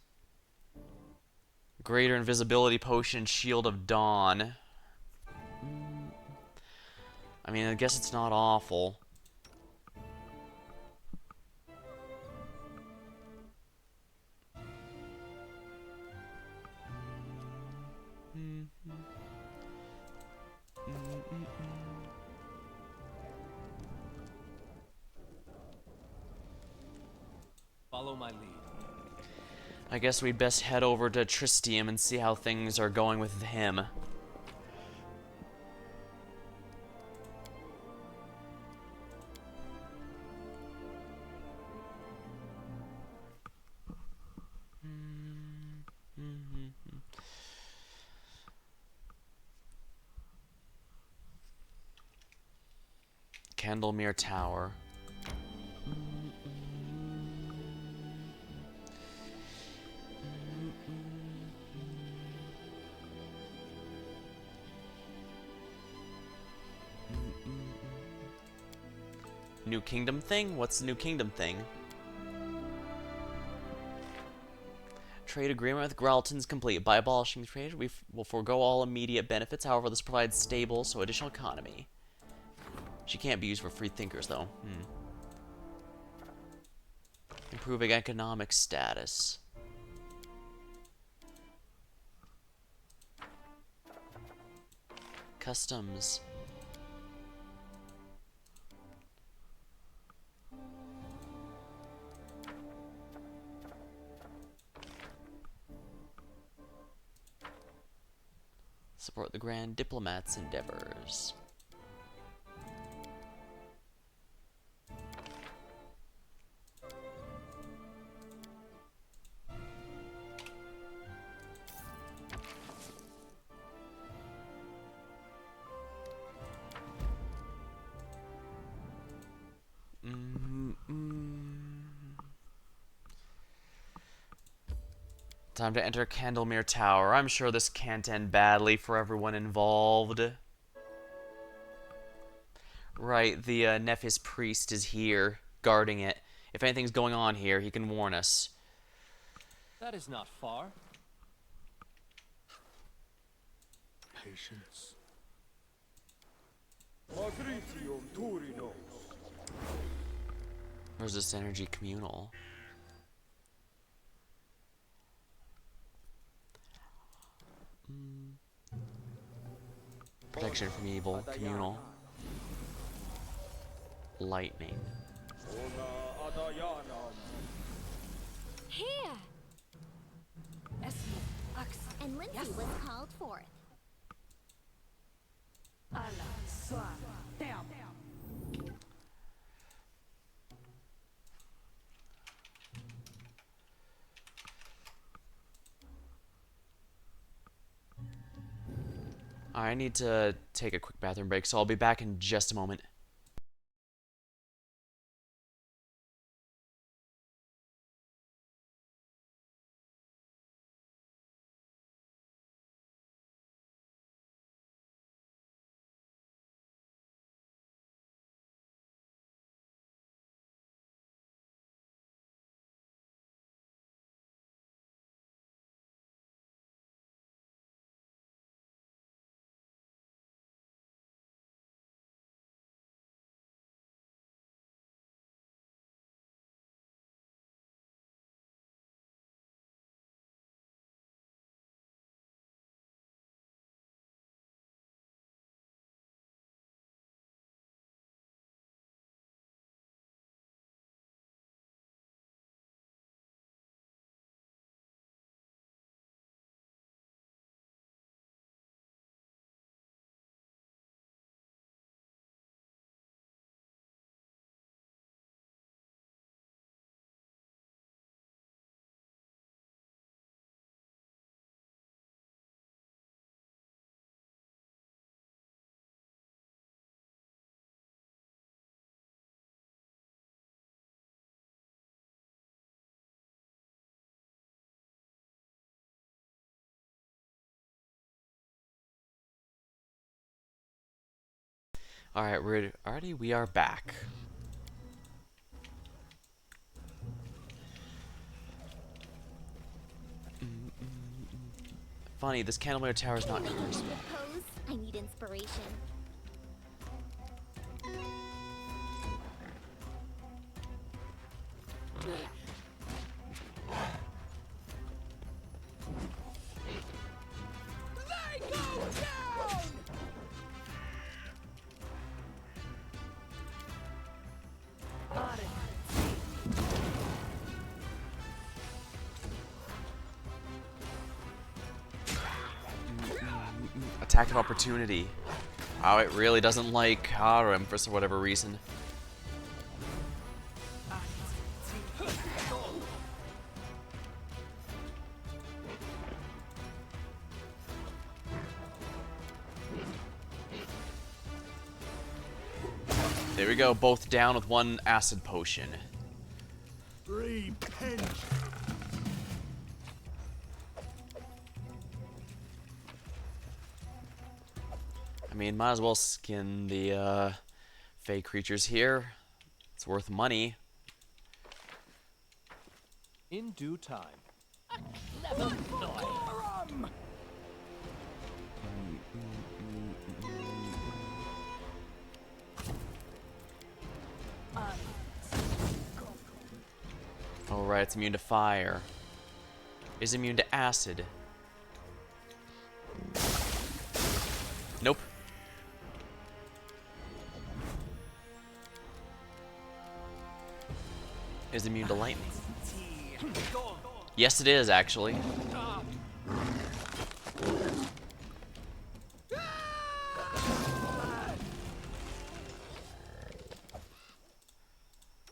Speaker 1: Greater Invisibility Potion, Shield of Dawn. I mean, I guess it's not awful.
Speaker 9: Follow my lead.
Speaker 1: I guess we'd best head over to Tristium and see how things are going with him. Candlemere Tower. New Kingdom thing? What's the New Kingdom thing? Trade agreement with Gralton's complete. By abolishing the trade, we will forego all immediate benefits. However, this provides stable, so additional economy. She can't be used for free thinkers, though. Improving economic status. Customs. Support the Grand Diplomat's endeavors. Time to enter Candlemere Tower. I'm sure this can't end badly for everyone involved. Right, the Nephis priest is here, guarding it. If anything's going on here, he can warn us.
Speaker 9: That is not far.
Speaker 7: Patience.
Speaker 1: Where's this energy communal? Protection from evil, communal. Lightning.
Speaker 2: Here!
Speaker 10: And Lindsay was called forth.
Speaker 1: I need to take a quick bathroom break, so I'll be back in just a moment. Alright, we are back. Funny, this Candlemere Tower is not cursed.
Speaker 10: Pose? I need inspiration.
Speaker 1: Attack of opportunity. Oh, it really doesn't like Harem for whatever reason. There we go, both down with one acid potion.
Speaker 6: Repent.
Speaker 1: I mean, might as well skin the fey creatures here. It's worth money.
Speaker 9: In due time.
Speaker 1: Oh right, it's immune to fire. Is immune to acid. Nope. Is immune to lightning. Yes, it is, actually.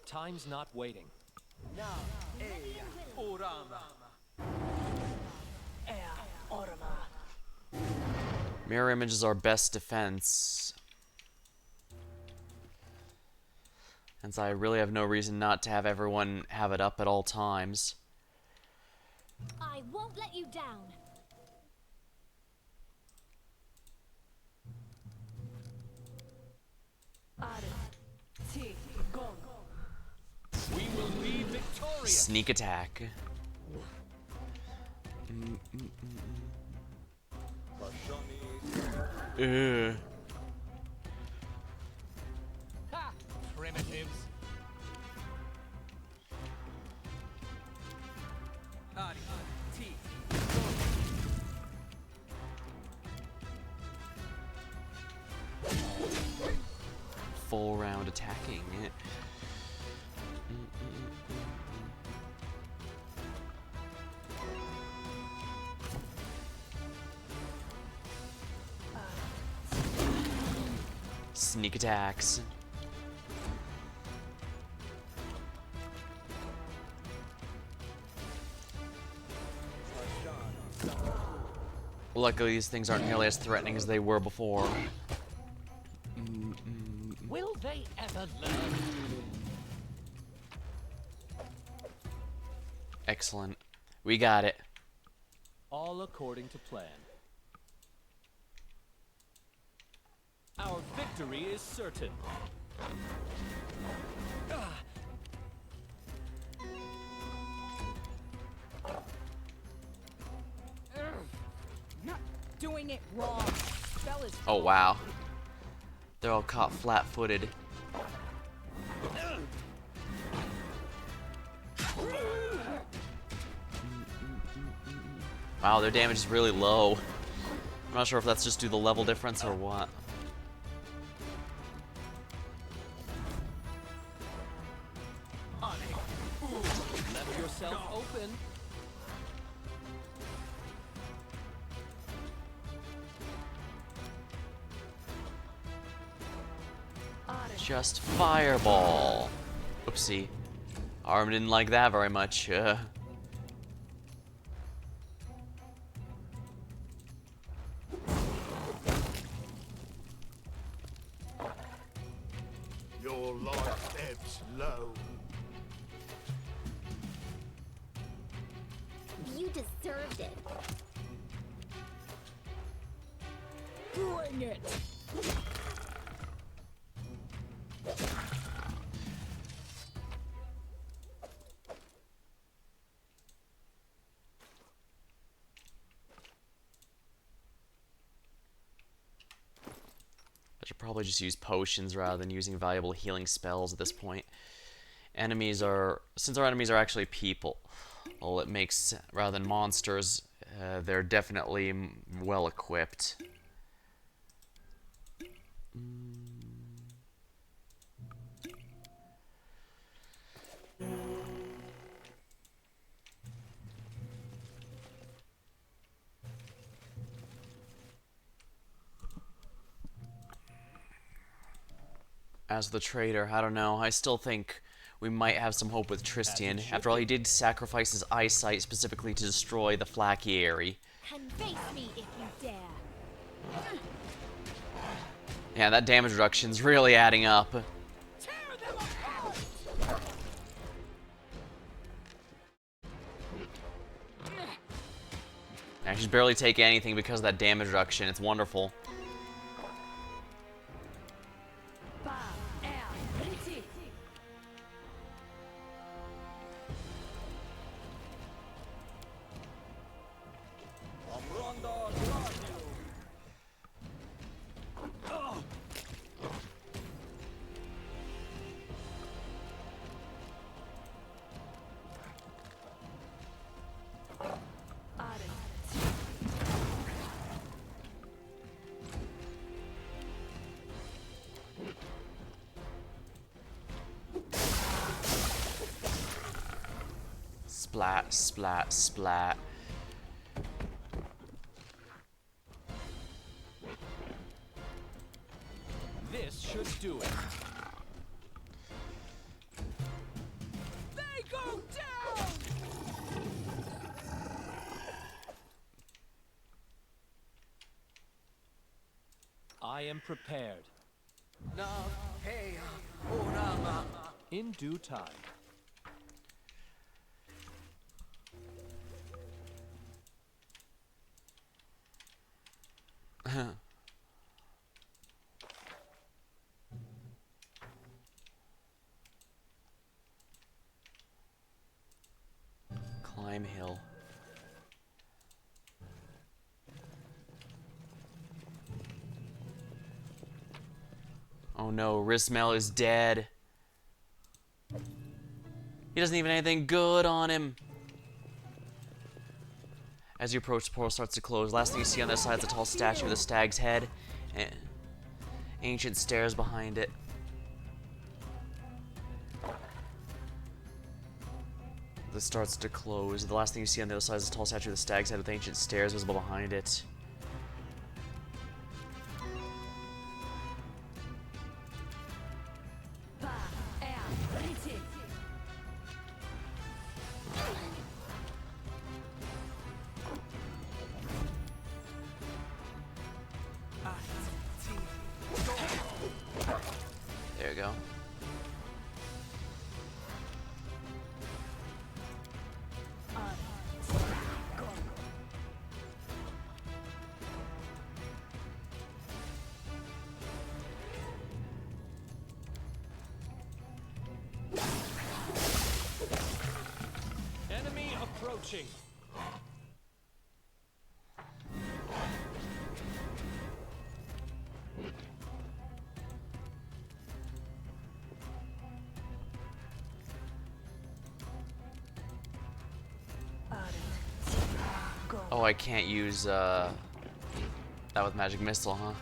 Speaker 9: Time's not waiting.
Speaker 1: Mirror image is our best defense. Hence, I really have no reason not to have everyone have it up at all times.
Speaker 2: I won't let you down.
Speaker 9: We will be victorious.
Speaker 1: Sneak attack. Ugh.
Speaker 9: Ha! Primitives.
Speaker 1: Full round attacking. Sneak attacks. Luckily, these things aren't nearly as threatening as they were before.
Speaker 4: Will they ever learn?
Speaker 1: Excellent. We got it.
Speaker 9: All according to plan. Our victory is certain.
Speaker 11: Not doing it wrong. Spell is
Speaker 1: Oh, wow. They're all caught flat-footed. Wow, their damage is really low. I'm not sure if that's just due to the level difference or what.
Speaker 9: Left yourself open.
Speaker 1: Just fireball. Oopsie. Arm didn't like that very much.
Speaker 6: Your life ebbs low.
Speaker 10: You deserved it.
Speaker 11: bring it.
Speaker 1: I should probably just use potions rather than using valuable healing spells at this point. Since our enemies are actually people, well, it makes, rather than monsters, they're definitely well equipped. As the traitor, I don't know. I still think we might have some hope with Tristian. After all, he did sacrifice his eyesight specifically to destroy the Flakieri.
Speaker 2: And face me if you dare.
Speaker 1: Yeah, that damage reduction's really adding up. And she's barely taking anything because of that damage reduction. It's wonderful. Splat, splat, splat.
Speaker 9: This should do it.
Speaker 11: They go down!
Speaker 9: I am prepared. In due time.
Speaker 1: Climb hill. Oh no, Rismel is dead. He doesn't even have anything good on him. As you approach, the portal starts to close. Last thing you see on the other side is a tall statue with a stag's head and ancient stairs behind it. This starts to close. The last thing you see on the other side is a tall statue with a stag's head with ancient stairs visible behind it. There you go.
Speaker 9: Enemy approaching.
Speaker 1: Oh, I can't use that with magic missile, huh?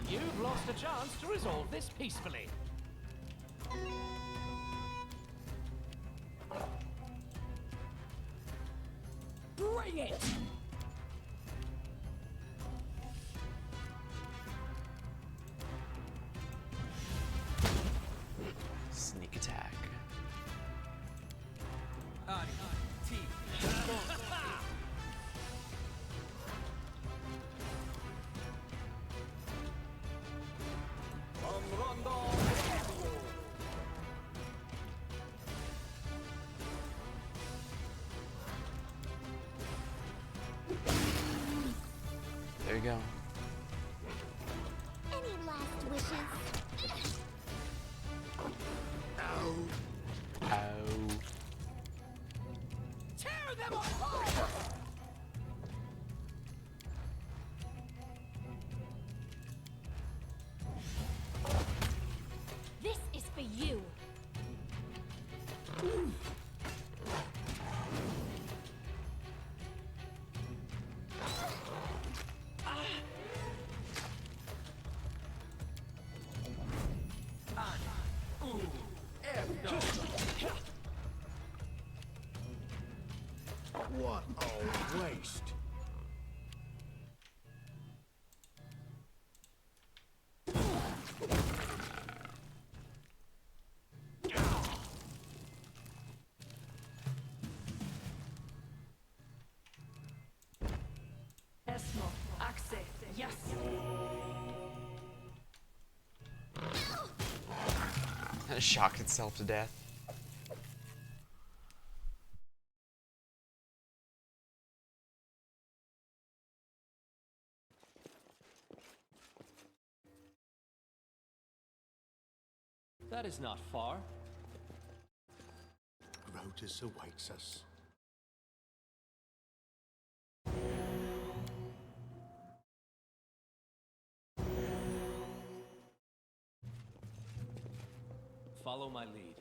Speaker 9: You've lost a chance to resolve this peacefully.
Speaker 11: Bring it!
Speaker 1: Sneak attack. There you go.
Speaker 10: Any last wishes?
Speaker 1: Ow.
Speaker 11: Tear them apart!
Speaker 2: This is for you.
Speaker 1: Shocked itself to death.
Speaker 9: That is not far.
Speaker 7: Grotus awaits us.
Speaker 9: Follow my lead.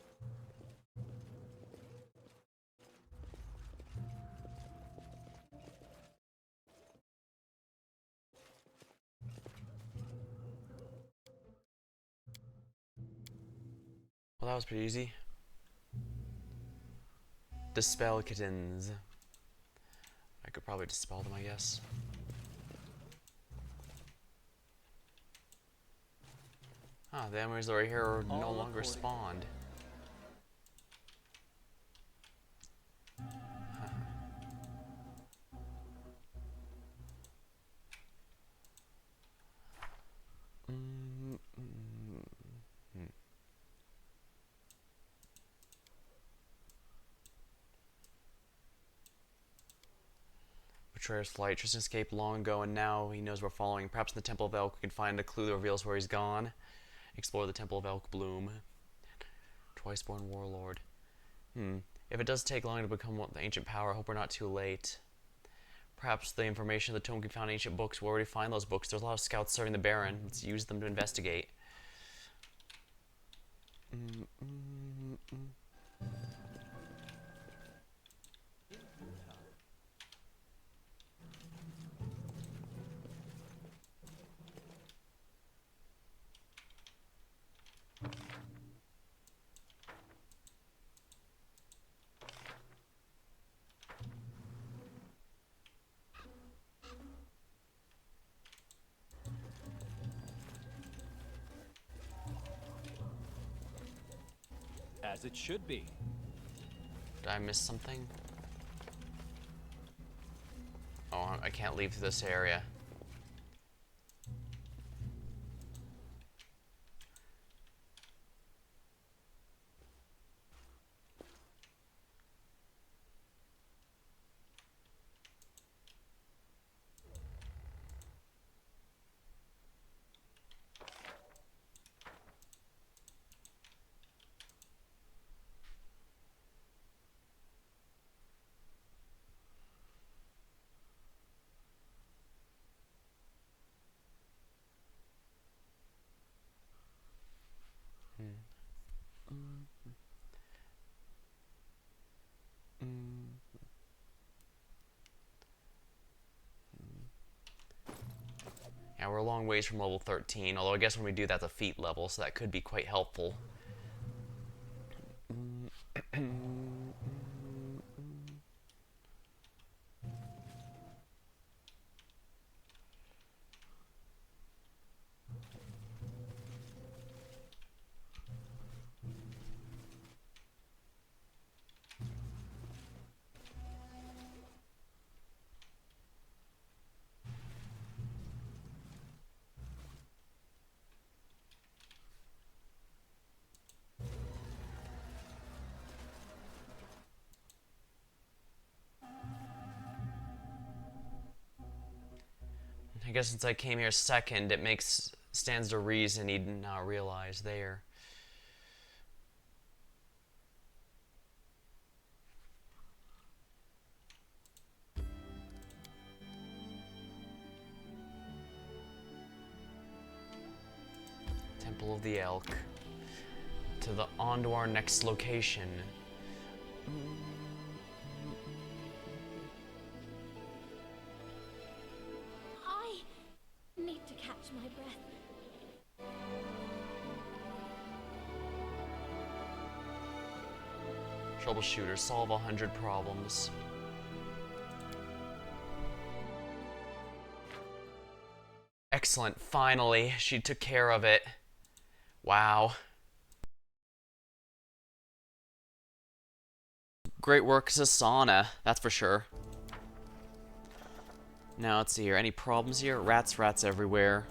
Speaker 1: Well, that was pretty easy. Dispel kittens. I could probably dispel them, I guess. Ah, the enemies that are here are no longer spawned. Betrayer's flight. Tristan escaped long ago, and now he knows we're following. Perhaps in the Temple of Elk we can find a clue that reveals where he's gone. Explore the Temple of Elk Bloom. Twice-born warlord. If it does take long to become the ancient power, I hope we're not too late. Perhaps the information of the tome can be found in ancient books. We'll already find those books. There's a lot of scouts serving the Baron. Let's use them to investigate.
Speaker 9: As it should be.
Speaker 1: Did I miss something? Oh, I can't leave through this area. Yeah, we're a long ways from level 13, although I guess when we do that's a feat level, so that could be quite helpful. I guess since I came here second, it stands to reason he'd not realize there. Temple of the Elk. On to our next location.
Speaker 2: I need to catch my breath.
Speaker 1: Troubleshooter, solve 100 problems. Excellent, finally, she took care of it. Wow. Great work, Sasana, that's for sure. Now, let's see here. Any problems here? Rats everywhere.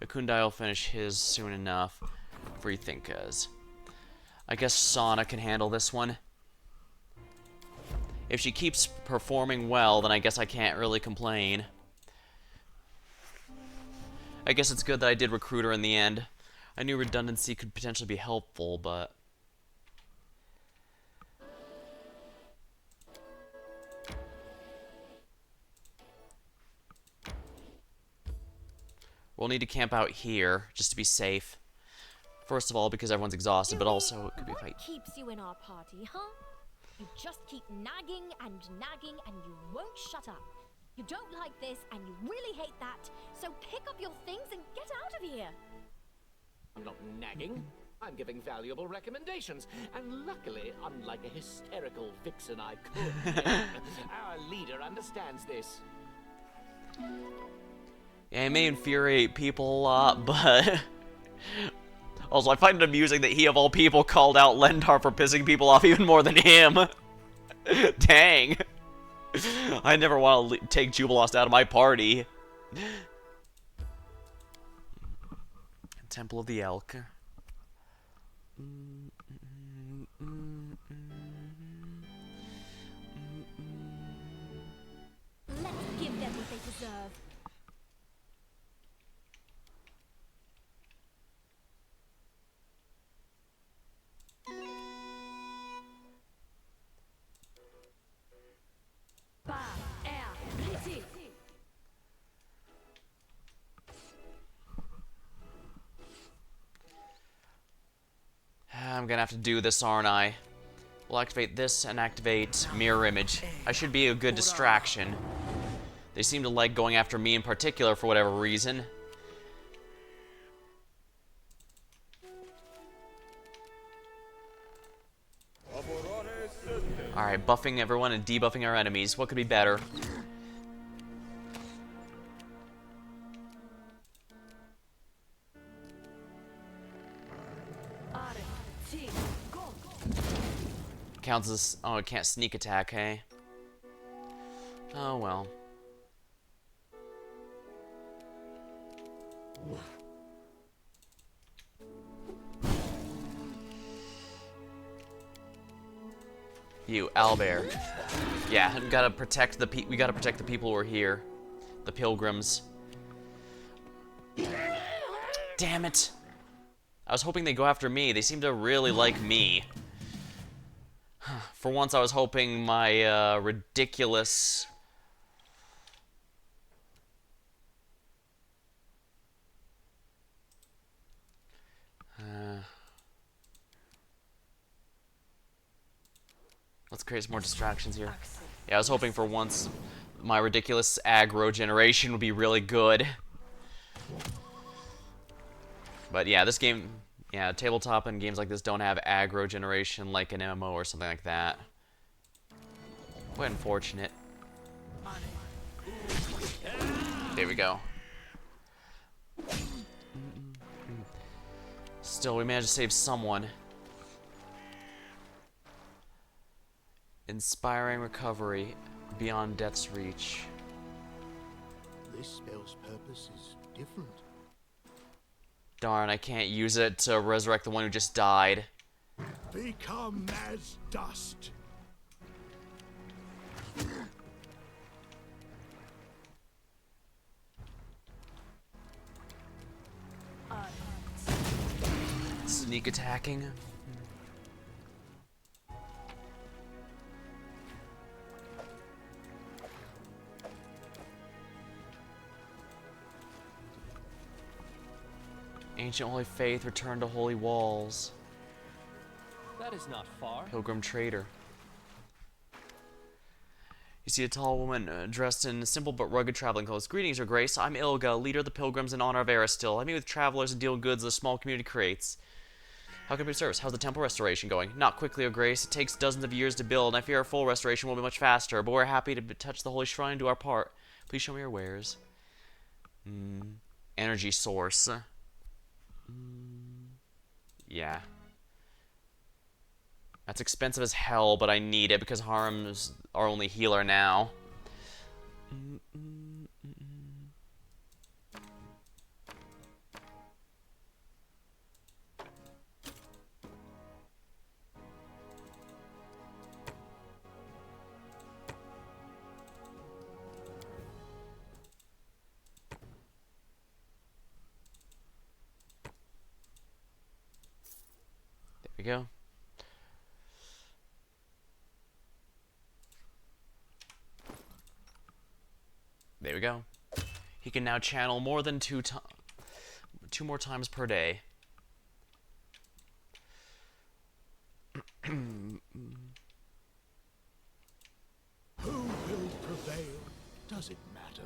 Speaker 1: Akundai will finish his soon enough. free thinkers. I guess Sana can handle this one. If she keeps performing well, then I guess I can't really complain. I guess it's good that I did recruit her in the end. I knew redundancy could potentially be helpful, but... We'll need to camp out here, just to be safe. First of all, because everyone's exhausted, but also it could be a fight.
Speaker 2: What keeps you in our party, huh? You just keep nagging and you won't shut up. You don't like this and you really hate that, so pick up your things and get out of here.
Speaker 9: I'm not nagging. I'm giving valuable recommendations. And luckily, unlike a hysterical vixen I could, our leader understands this.
Speaker 1: Yeah, it may infuriate people a lot, but... Also, I find it amusing that he, of all people, called out Lendar for pissing people off even more than him. Dang. I never want to take Jubilost out of my party. Temple of the Elk.
Speaker 2: Let's give them what they deserve.
Speaker 1: I'm gonna have to do this, aren't I? We'll activate this and activate Mirror Image. I should be a good distraction. They seem to like going after me in particular for whatever reason. Alright, buffing everyone and debuffing our enemies. What could be better? Counts as... Oh, it can't sneak attack, hey? Oh, well. You, Owlbear. Yeah, we gotta protect the people who are here. The pilgrims. Damn it! I was hoping they'd go after me. They seem to really like me. For once, I was hoping my ridiculous... Let's create some more distractions here. Yeah, I was hoping for once my ridiculous aggro generation would be really good. But yeah, this game... Yeah, tabletop and games like this don't have aggro generation like an MMO or something like that. Quite unfortunate. There we go. Still, we managed to save someone. Inspiring recovery beyond death's reach.
Speaker 7: This spell's purpose is different.
Speaker 1: Darn, I can't use it to resurrect the one who just died.
Speaker 7: Become as dust.
Speaker 1: Sneak attacking. Ancient Holy Faith, return to Holy Walls.
Speaker 9: That is not far.
Speaker 1: Pilgrim Trader. You see a tall woman dressed in simple but rugged traveling clothes. Greetings, Your Grace. I'm Ilga, leader of the pilgrims in honor of Aristil. I meet with travelers and deal goods the small community creates. How can I be of service? How's the temple restoration going? Not quickly, Your Grace. It takes dozens of years to build, and I fear our full restoration will be much faster, but we're happy to touch the holy shrine and do our part. Please show me your wares. Energy source. Yeah. That's expensive as hell, but I need it because Harm's our only healer now. go. There we go. He can now channel more than two more times per day.
Speaker 7: Who will prevail? Does it matter?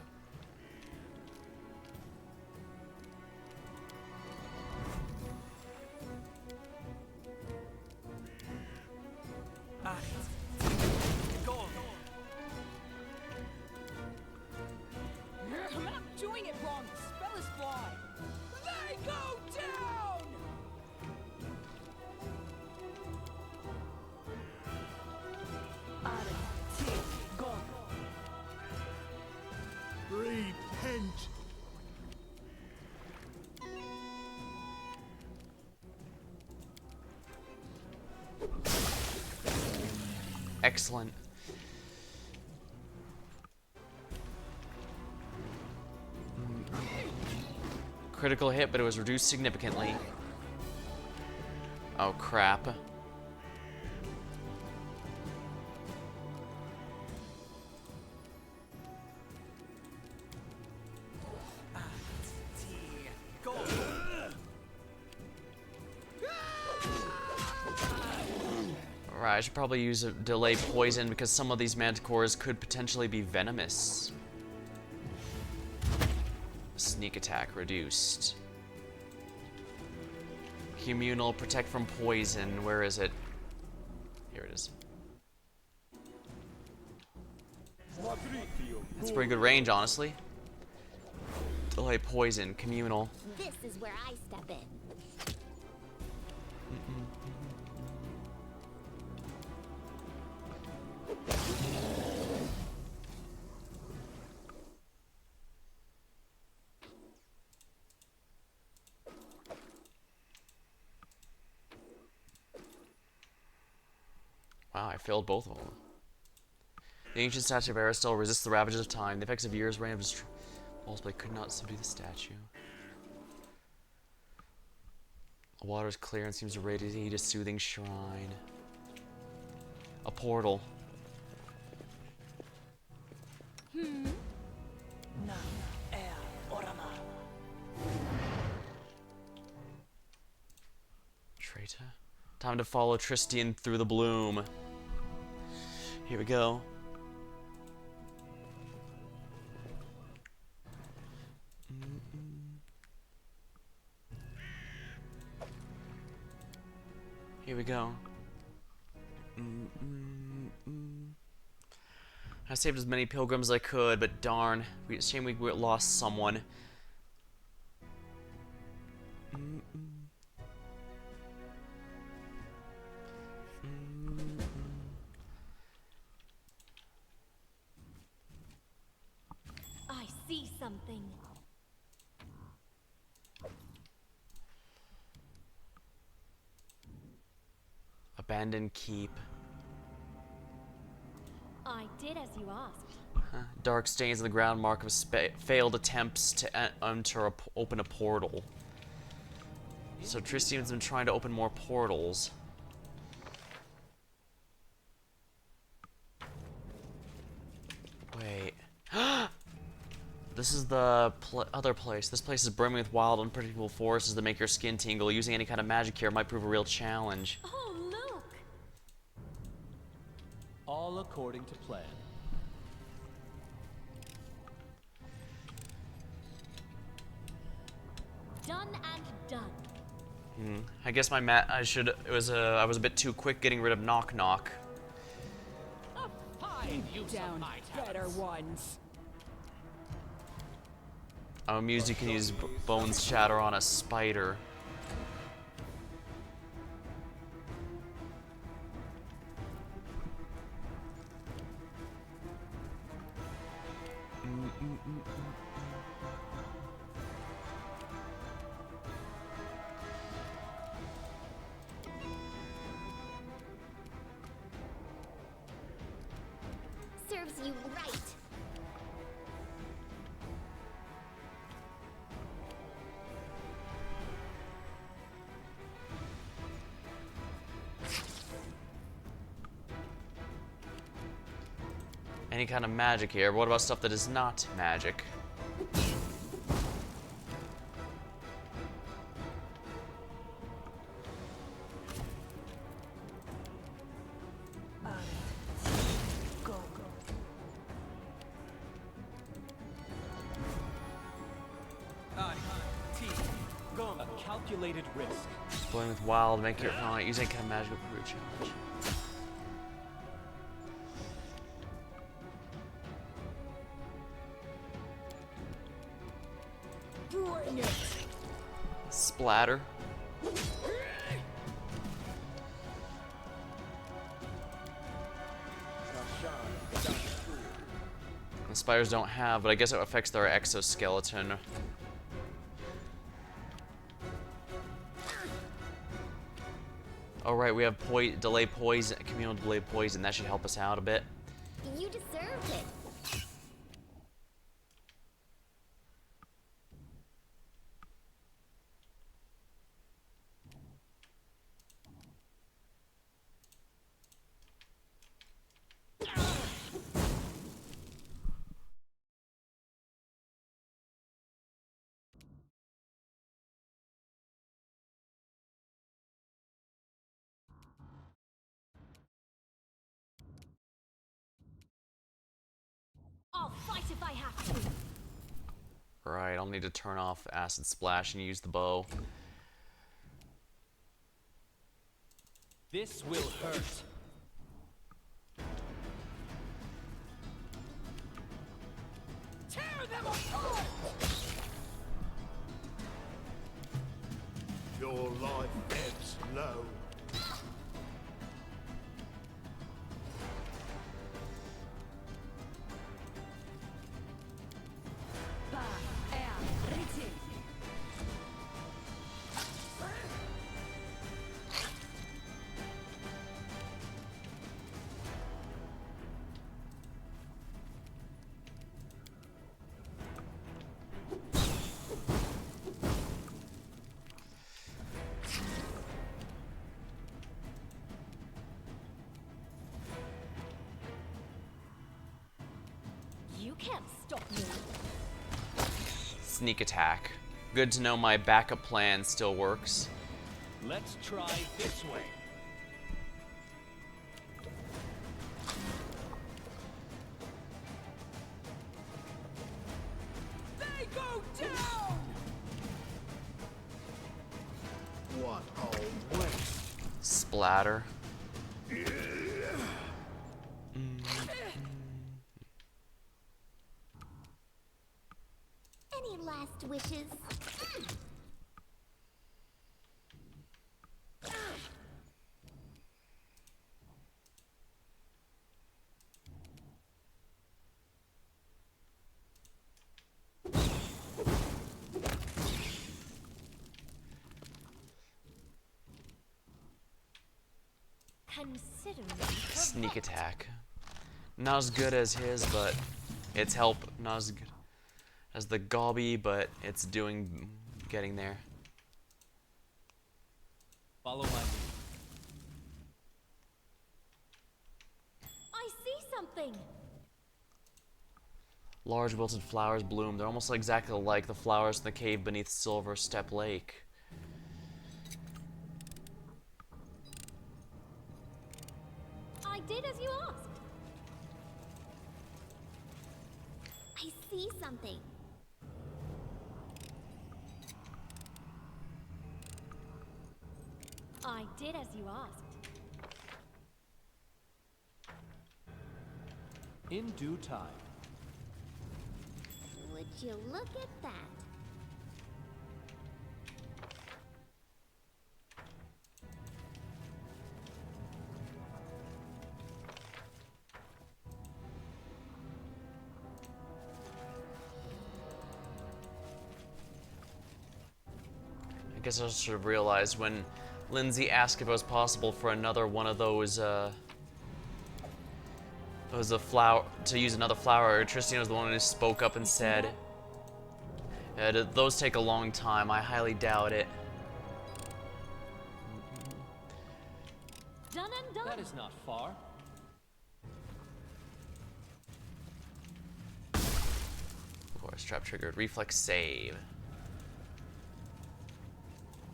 Speaker 11: I'm not doing it wrong. The spell is flawed. They go down!
Speaker 7: Repent!
Speaker 1: Excellent. Critical hit, but it was reduced significantly. Oh, crap. Alright, I should probably use a delay poison because some of these manticores could potentially be venomous. Sneak attack reduced. Communal, protect from poison. Where is it? Here it is. That's pretty good range, honestly. Delay poison, communal.
Speaker 10: This is where I step in.
Speaker 1: Wow, I failed both of them. The ancient statue of Aristotle resists the ravages of time. The effects of years' reign of Walsblade could not subdue the statue. The water is clear and seems to radiate a soothing shrine. A portal. Traitor. Time to follow Tristian through the bloom. Here we go. Here we go. I saved as many pilgrims as I could, but darn, shame we lost someone.
Speaker 2: I see something.
Speaker 1: Abandoned keep.
Speaker 2: I did as you asked.
Speaker 1: Dark stains on the ground mark of failed attempts to open a portal. So Tristian's been trying to open more portals. Wait. This is the other place. This place is brimming with wild, unpredictable forces that make your skin tingle. Using any kind of magic here might prove a real challenge.
Speaker 2: Oh, look!
Speaker 12: All according to plan.
Speaker 2: Done and done.
Speaker 1: I guess I was a bit too quick getting rid of Knock Knock.
Speaker 11: Down better ones.
Speaker 1: I'm amused you can use Bones Shatter on a spider.
Speaker 10: Serves you right.
Speaker 1: any kind of magic here. But what about stuff that is not magic?
Speaker 12: A calculated risk.
Speaker 1: Blowing with wild, make your opponent use any kind of magical proof challenge.
Speaker 11: Bring it.
Speaker 1: Splatter. The spiders don't have, but I guess it affects their exoskeleton. Oh right, we have delay poison, communal delay poison. That should help us out a bit.
Speaker 10: You deserved it.
Speaker 2: I'll fight if I have to.
Speaker 1: Right, I'll need to turn off acid splash and use the bow.
Speaker 12: This will hurt.
Speaker 11: Tear them apart!
Speaker 7: Your life ebbs low.
Speaker 2: You can't stop me.
Speaker 1: Sneak attack. Good to know my backup plan still works.
Speaker 12: Let's try this way.
Speaker 11: They go down!
Speaker 7: What old waste.
Speaker 1: Splatter.
Speaker 10: Any last wishes?
Speaker 2: Consider me.
Speaker 1: Sneak attack. Not as good as his, but it's help. Not as good as the Gobby, but it's getting there.
Speaker 12: Follow my lead.
Speaker 2: I see something.
Speaker 1: Large wilted flowers bloom. They're almost exactly like the flowers in the cave beneath Silver Step Lake.
Speaker 2: I did as you asked.
Speaker 10: I see something.
Speaker 2: I did as you asked.
Speaker 12: In due time.
Speaker 10: Would you look at that?
Speaker 1: I guess I should have realized when Lindsay asked if it was possible for another one of those, it was a flower, to use another flower. Tristan was the one who spoke up and said, those take a long time. I highly doubt it.
Speaker 2: Done and done.
Speaker 12: That is not far.
Speaker 1: Of course, trap triggered. Reflex save.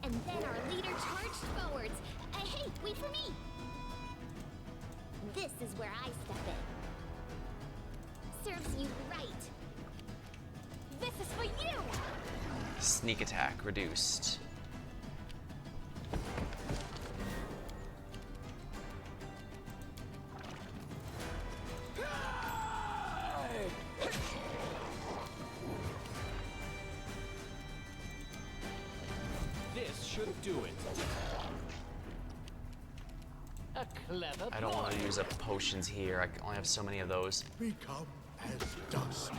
Speaker 10: And then our leader charged forwards. Hey, wait for me! This is where I step in. Serves you right. This is for you!
Speaker 1: Sneak attack reduced.
Speaker 12: This should do it.
Speaker 9: A clever
Speaker 1: I don't want to
Speaker 9: ploy.
Speaker 1: use up potions here. I only have so many of those.
Speaker 7: Become as dust.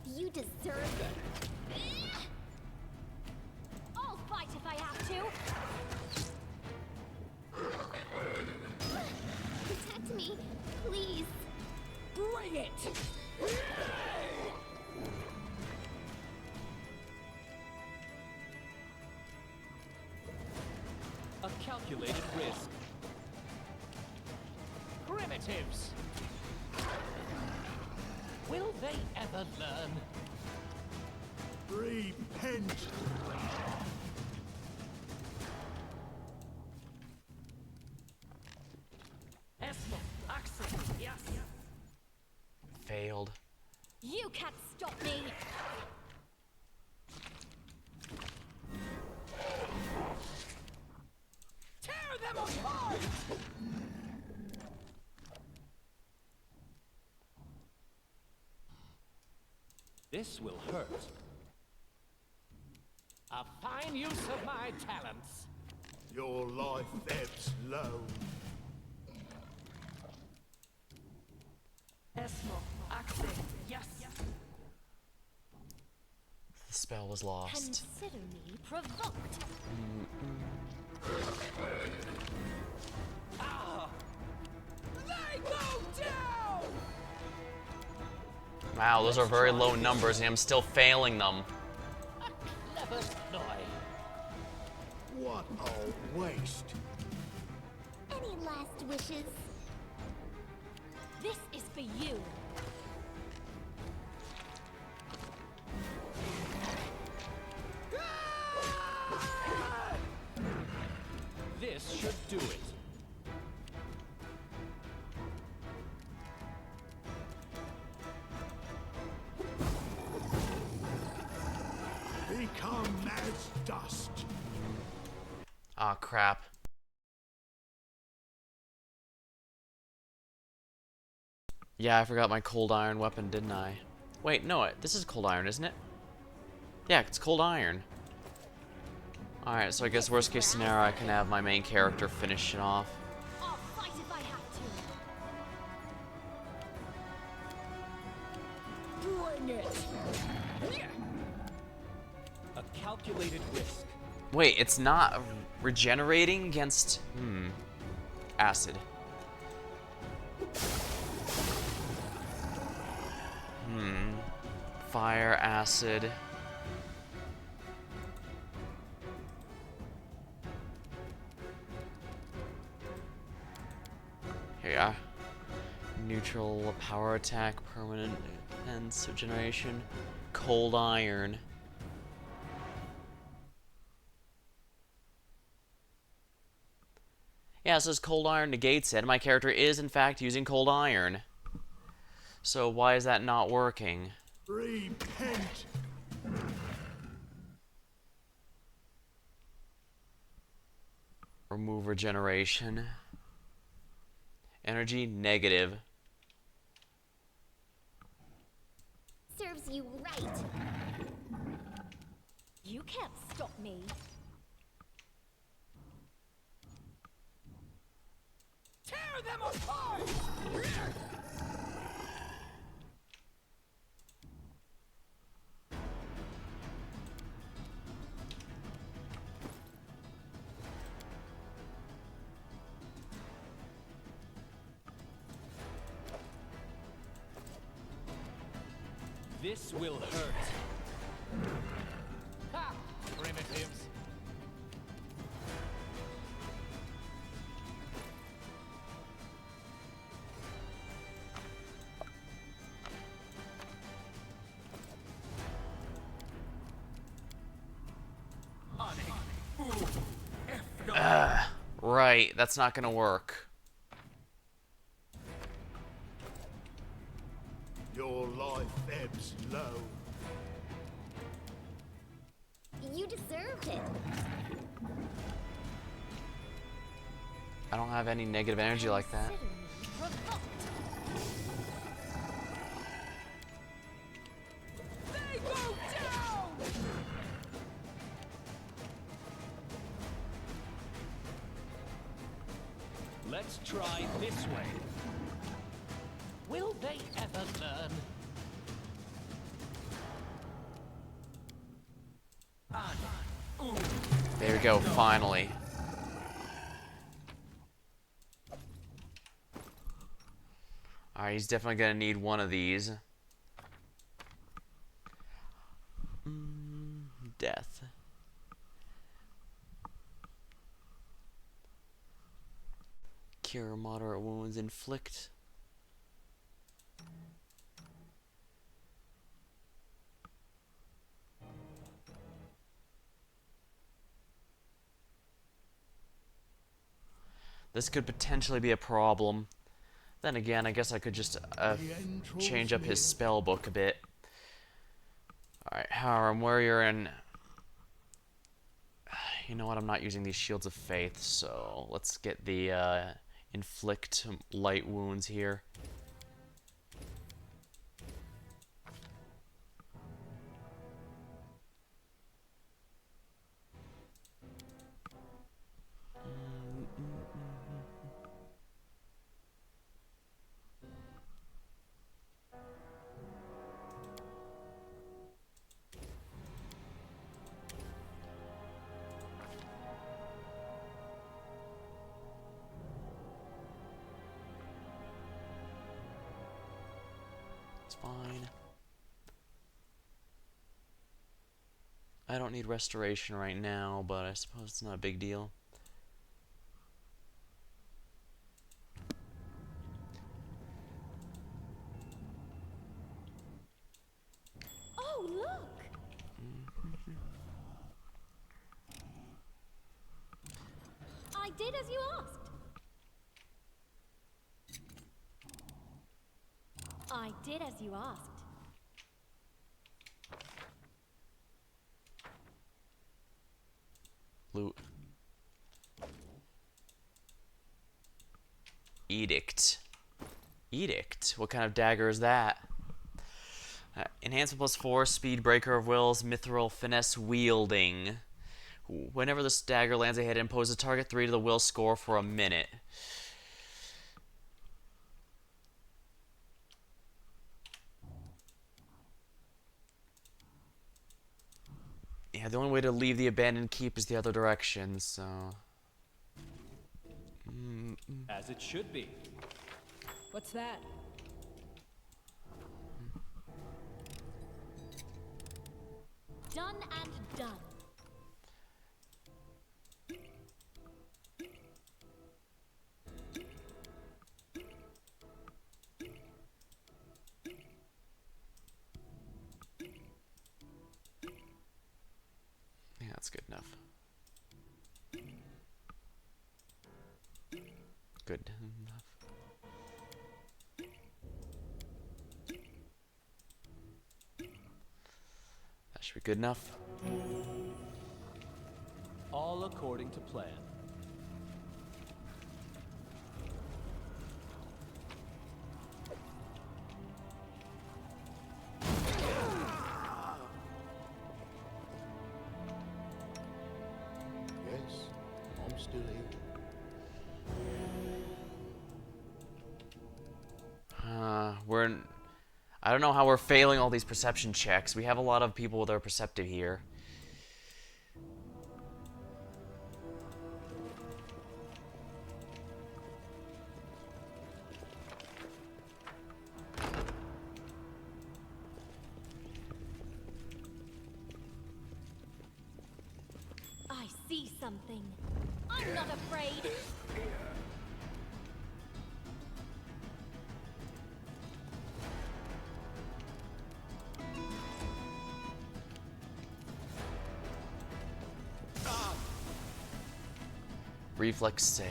Speaker 10: You deserve it. I'll fight if I have to. Protect me, please.
Speaker 11: Bring it!
Speaker 12: A calculated risk.
Speaker 9: Primitives. Will they ever learn?
Speaker 7: Repent.
Speaker 9: Esmo, Axel, yes.
Speaker 1: Failed.
Speaker 2: You can't stop me!
Speaker 11: Tear them apart!
Speaker 12: This will hurt.
Speaker 9: A fine use of my talents.
Speaker 7: Your life ebbs low.
Speaker 9: Esmo, Axel, yes.
Speaker 1: The spell was lost.
Speaker 2: Consider me provoked.
Speaker 11: They go down!
Speaker 1: Wow, those are very low numbers, and I'm still failing them.
Speaker 9: A clever ploy.
Speaker 7: What a waste.
Speaker 10: Any last wishes?
Speaker 2: This is for you.
Speaker 12: This should do it.
Speaker 7: Become as dust.
Speaker 1: Ah, crap. Yeah, I forgot my cold iron weapon, didn't I? Wait, no, this is cold iron, isn't it? Yeah, it's cold iron. Alright, so I guess worst case scenario, I can have my main character finish it off.
Speaker 2: I'll fight if I have to.
Speaker 11: Bring it!
Speaker 12: A calculated risk.
Speaker 1: Wait, it's not regenerating against... acid. Fire, acid... Here you are. Neutral, power attack, permanent, intense, regeneration, cold iron. Yeah, it says cold iron negates it. My character is, in fact, using cold iron. So why is that not working?
Speaker 7: Repent.
Speaker 1: Remove regeneration. Energy, negative.
Speaker 10: Serves you right.
Speaker 2: You can't stop me.
Speaker 11: Tear them apart!
Speaker 12: This will hurt.
Speaker 9: Ha! Primitives.
Speaker 1: Right, that's not gonna work.
Speaker 7: Your life ebbs low.
Speaker 10: You deserved it.
Speaker 1: I don't have any negative energy like that.
Speaker 10: Consider me revoked.
Speaker 11: They go down!
Speaker 12: Let's try this way.
Speaker 9: Will they ever learn?
Speaker 1: There we go, finally. Alright, he's definitely gonna need one of these. Death. Cure moderate wounds, inflict. This could potentially be a problem. Then again, I guess I could just change up his spell book a bit. Alright, Harem Warrior, and you know what, I'm not using these Shields of Faith, so let's get the inflict light wounds here. It's fine. I don't need restoration right now, but I suppose it's not a big deal.
Speaker 2: Oh, look! I did as you asked. I did as you asked.
Speaker 1: Loot. Edict. Edict? What kind of dagger is that? Enhancement +4, Speed, Breaker of Wills, Mithril, Finesse, Wielding. Whenever this dagger lands a hit, impose a target 3 to the will score for a minute. Yeah, the only way to leave the abandoned keep is the other direction, so...
Speaker 12: As it should be.
Speaker 11: What's that?
Speaker 2: Done and done.
Speaker 1: Yeah, that's good enough. Good enough. That should be good enough.
Speaker 12: All according to plan.
Speaker 6: Yes, I'm still here.
Speaker 1: I don't know how we're failing all these perception checks. We have a lot of people that are perceptive here.
Speaker 2: I see something. I'm not afraid.
Speaker 1: Reflex save.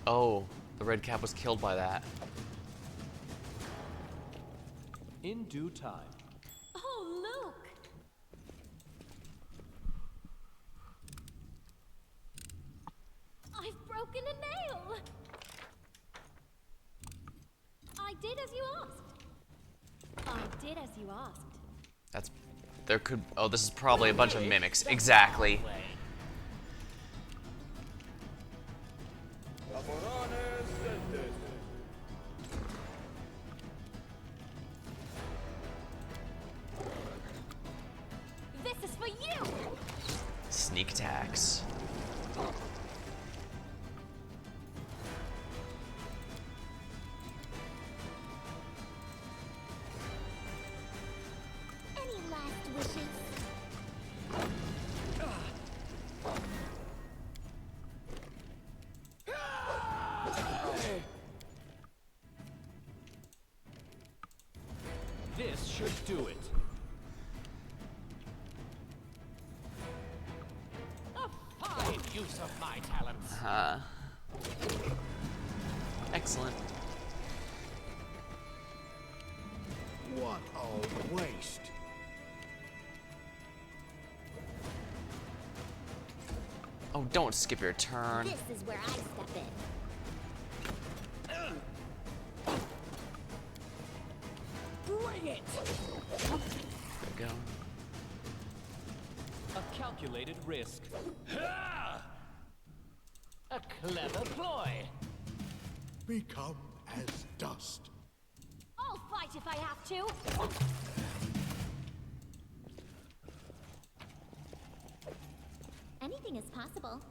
Speaker 1: Oh, the red cap was killed by that.
Speaker 12: In due time.
Speaker 2: Oh, look! I've broken a nail! I did as you asked. I did as you asked.
Speaker 1: That's... There could... Oh, this is probably a bunch of mimics. Exactly.
Speaker 2: This is for you!
Speaker 1: Sneak attacks.
Speaker 10: Any last wishes?
Speaker 12: This should do it.
Speaker 9: A fine use of my talents.
Speaker 1: Excellent.
Speaker 7: What a waste.
Speaker 1: Oh, don't skip your turn.
Speaker 10: This is where I step in.
Speaker 11: Bring it!
Speaker 1: There we go.
Speaker 12: A calculated risk.
Speaker 9: A clever ploy.
Speaker 7: Become as dust.
Speaker 2: I'll fight if I have to!
Speaker 10: Anything is possible.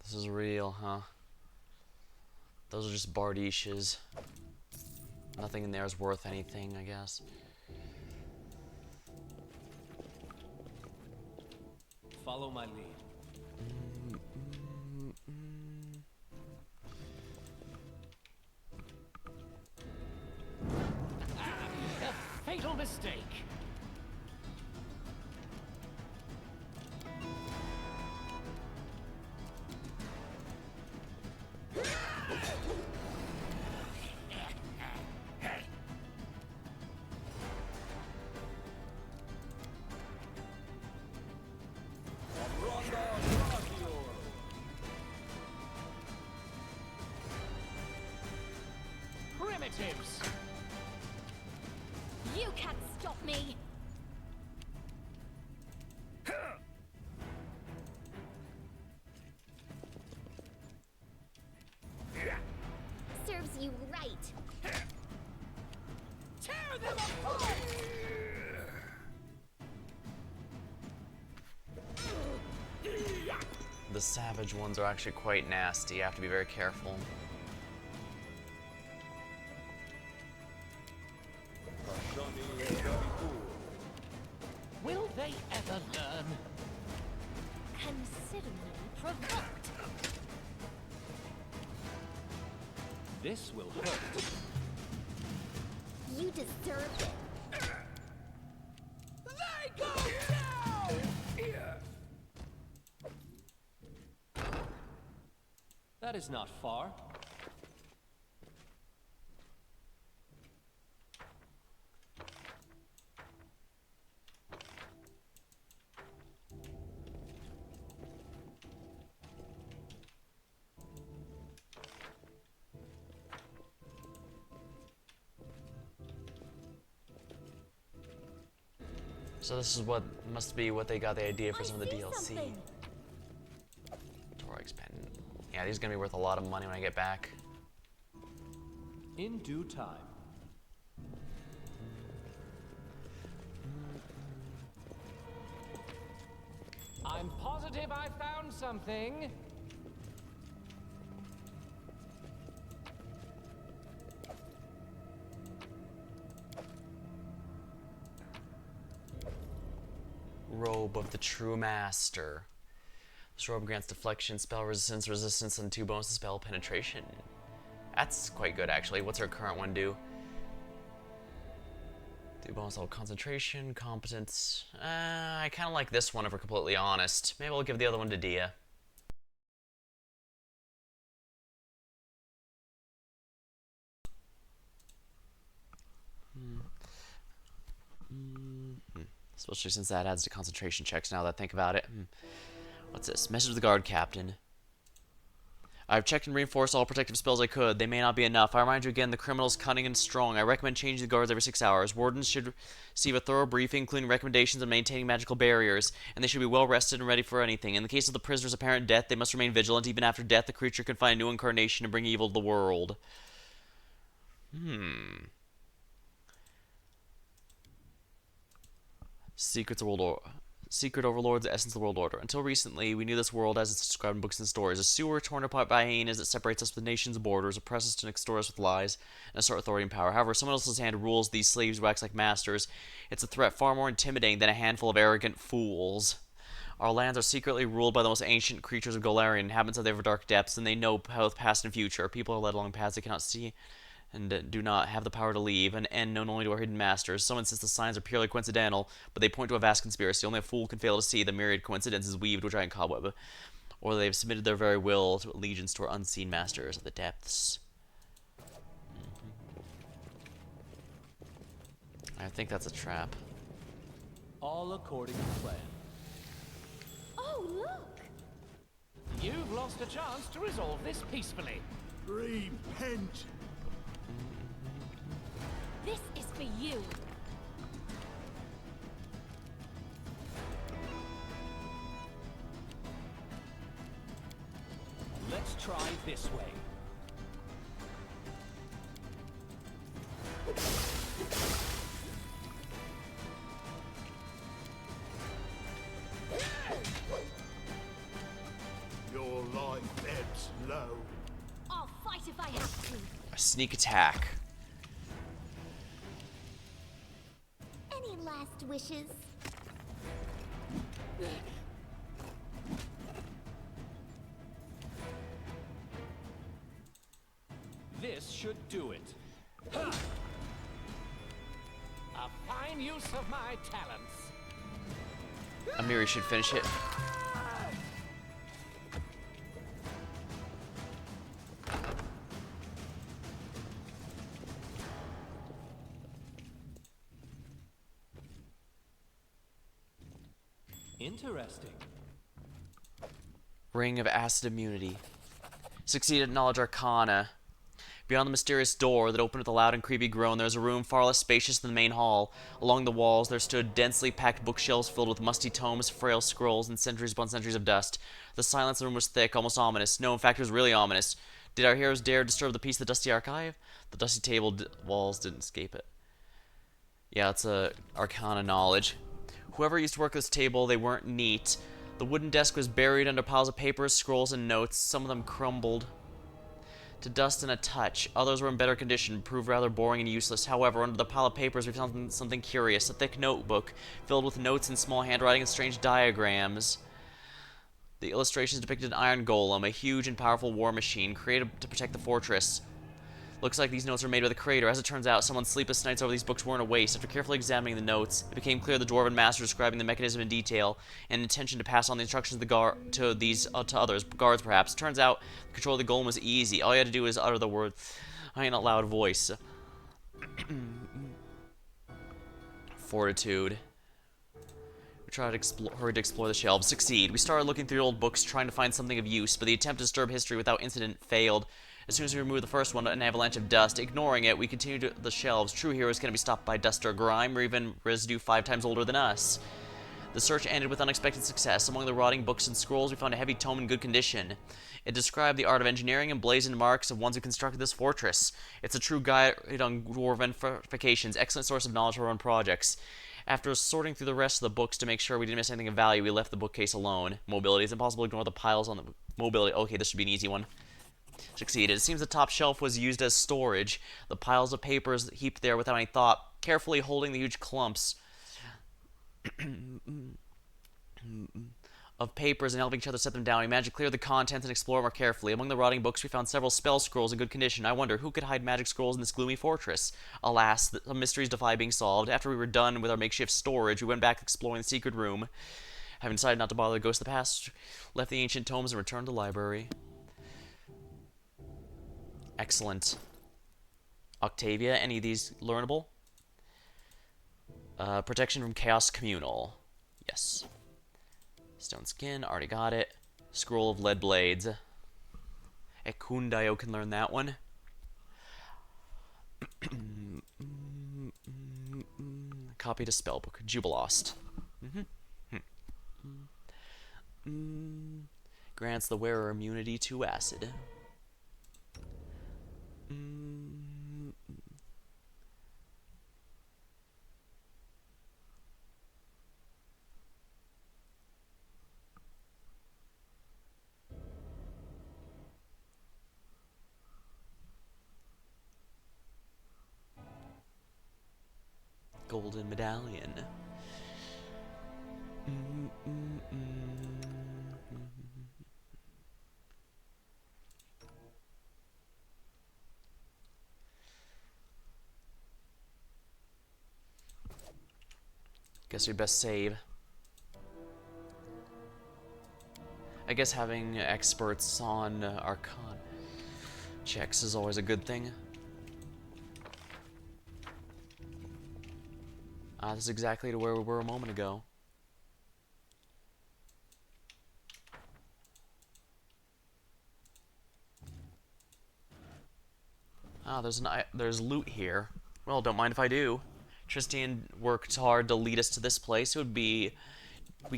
Speaker 1: This is real, huh? Those are just Bardishes. Nothing in there is worth anything, I guess.
Speaker 12: Follow my lead.
Speaker 9: A fatal mistake. Primitives.
Speaker 2: You can't stop me!
Speaker 10: Serves you right.
Speaker 11: Tear them apart!
Speaker 1: The savage ones are actually quite nasty. You have to be very careful.
Speaker 9: Will they ever learn?
Speaker 2: Consider me provoked!
Speaker 12: This will hurt.
Speaker 10: You deserve it.
Speaker 11: They go down!
Speaker 12: That is not far.
Speaker 1: So this is what must be what they got the idea for some of the DLC.
Speaker 2: Something.
Speaker 1: Torix pen. Yeah, these are gonna be worth a lot of money when I get back.
Speaker 12: In due time.
Speaker 9: I'm positive I found something.
Speaker 1: Robe of the True Master. This orb grants deflection, spell resistance, and 2 bonuses spell penetration. That's quite good, actually. What's our current one do? 2 bonus level concentration, competence. I kind of like this one if we're completely honest. Maybe I'll give the other one to Dia. Especially since that adds to concentration checks now that I think about it. What's this? Message to the guard captain. I've checked and reinforced all protective spells I could. They may not be enough. I remind you again, the criminal's cunning and strong. I recommend changing the guards every 6 hours. Wardens should receive a thorough briefing, including recommendations on maintaining magical barriers, and they should be well rested and ready for anything. In the case of the prisoner's apparent death, they must remain vigilant. Even after death, the creature can find a new incarnation and bring evil to the world. Secret overlords, the essence of the world order. Until recently, we knew this world as it's described in books and stories. A sewer torn apart by hyenas that separates us with nations' borders, oppresses us to extort us with lies, and assert authority and power. However, someone else's hand rules these slaves wax like masters. It's a threat far more intimidating than a handful of arrogant fools. Our lands are secretly ruled by the most ancient creatures of Golarion, inhabitants of the Everdark depths, and they know both past and future. People are led along paths they cannot see and do not have the power to leave, an end known only to our hidden masters. Some insist the signs are purely coincidental, but they point to a vast conspiracy. Only a fool can fail to see the myriad coincidences weaved with giant cobweb, or they have submitted their very will to allegiance to our unseen masters of the depths. I think that's a trap.
Speaker 12: All according to plan.
Speaker 10: Oh, look!
Speaker 9: You've lost a chance to resolve this peacefully.
Speaker 7: Repent!
Speaker 2: This is for you.
Speaker 12: Let's try this way.
Speaker 7: Your life ebbs low.
Speaker 2: I'll fight if I have to.
Speaker 1: A sneak attack.
Speaker 10: Any last wishes?
Speaker 12: This should do it.
Speaker 9: A fine use of my talents.
Speaker 1: Amiri should finish it.
Speaker 12: Interesting.
Speaker 1: Ring of Acid Immunity. Succeeded at Knowledge Arcana. Beyond the mysterious door that opened with a loud and creepy groan, there was a room far less spacious than the main hall. Along the walls, there stood densely packed bookshelves filled with musty tomes, frail scrolls, and centuries upon centuries of dust. The silence in the room was thick, almost ominous. No, in fact, it was really ominous. Did our heroes dare disturb the peace of the dusty archive? The dusty table walls didn't escape it. Yeah, it's a Arcana knowledge. Whoever used to work this table, they weren't neat. The wooden desk was buried under piles of papers, scrolls, and notes. Some of them crumbled to dust in a touch. Others were in better condition, proved rather boring and useless. However, under the pile of papers, we found something curious. A thick notebook filled with notes in small handwriting and strange diagrams. The illustrations depicted an iron golem, a huge and powerful war machine created to protect the fortress. Looks like these notes were made by the creator. As it turns out, someone's sleepless nights over these books weren't a waste. After carefully examining the notes, it became clear the dwarven master describing the mechanism in detail and intention to pass on the instructions to others, guards perhaps. Turns out, control of the golem was easy. All you had to do was utter the word in a loud voice. Fortitude. We tried to hurry to explore the shelves. Succeed. We started looking through old books, trying to find something of use, but the attempt to disturb history without incident failed. As soon as we removed the first one, an avalanche of dust. Ignoring it, we continued to the shelves. True heroes can be stopped by dust or grime, or even residue 5 times older than us. The search ended with unexpected success. Among the rotting books and scrolls, we found a heavy tome in good condition. It described the art of engineering and blazoned marks of ones who constructed this fortress. It's a true guide on dwarven fortifications, excellent source of knowledge for our own projects. After sorting through the rest of the books to make sure we didn't miss anything of value, we left the bookcase alone. Mobility. It's impossible to ignore the piles on the mobility. Okay, this should be an easy one. Succeeded. It seems the top shelf was used as storage. The piles of papers heaped there without any thought, carefully holding the huge clumps of papers and helping each other set them down. We managed to clear the contents and explore more carefully. Among the rotting books, we found several spell scrolls in good condition. I wonder, who could hide magic scrolls in this gloomy fortress? Alas, some mysteries defy being solved. After we were done with our makeshift storage, we went back exploring the secret room. Having decided not to bother the ghost of the past, left the ancient tomes and returned to the library. Excellent. Octavia, any of these learnable? Protection from Chaos Communal. Yes. Stone Skin, already got it. Scroll of Lead Blades. Ekundayo can learn that one. Copy to Spellbook. Jubilost. Grants the wearer immunity to acid. Golden medallion. Guess we best save. I guess having experts on Arcana checks is always a good thing. This is exactly to where we were a moment ago. There's loot here. Well, don't mind if I do. Tristan worked hard to lead us to this place. We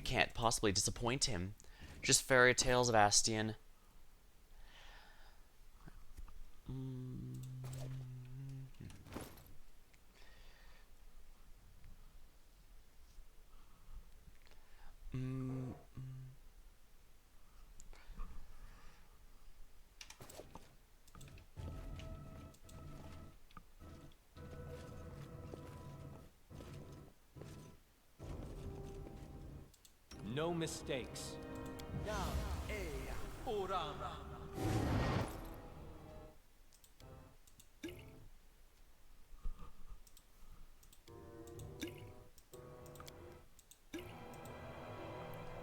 Speaker 1: can't possibly disappoint him. Just fairy tales of Astian.
Speaker 12: No mistakes.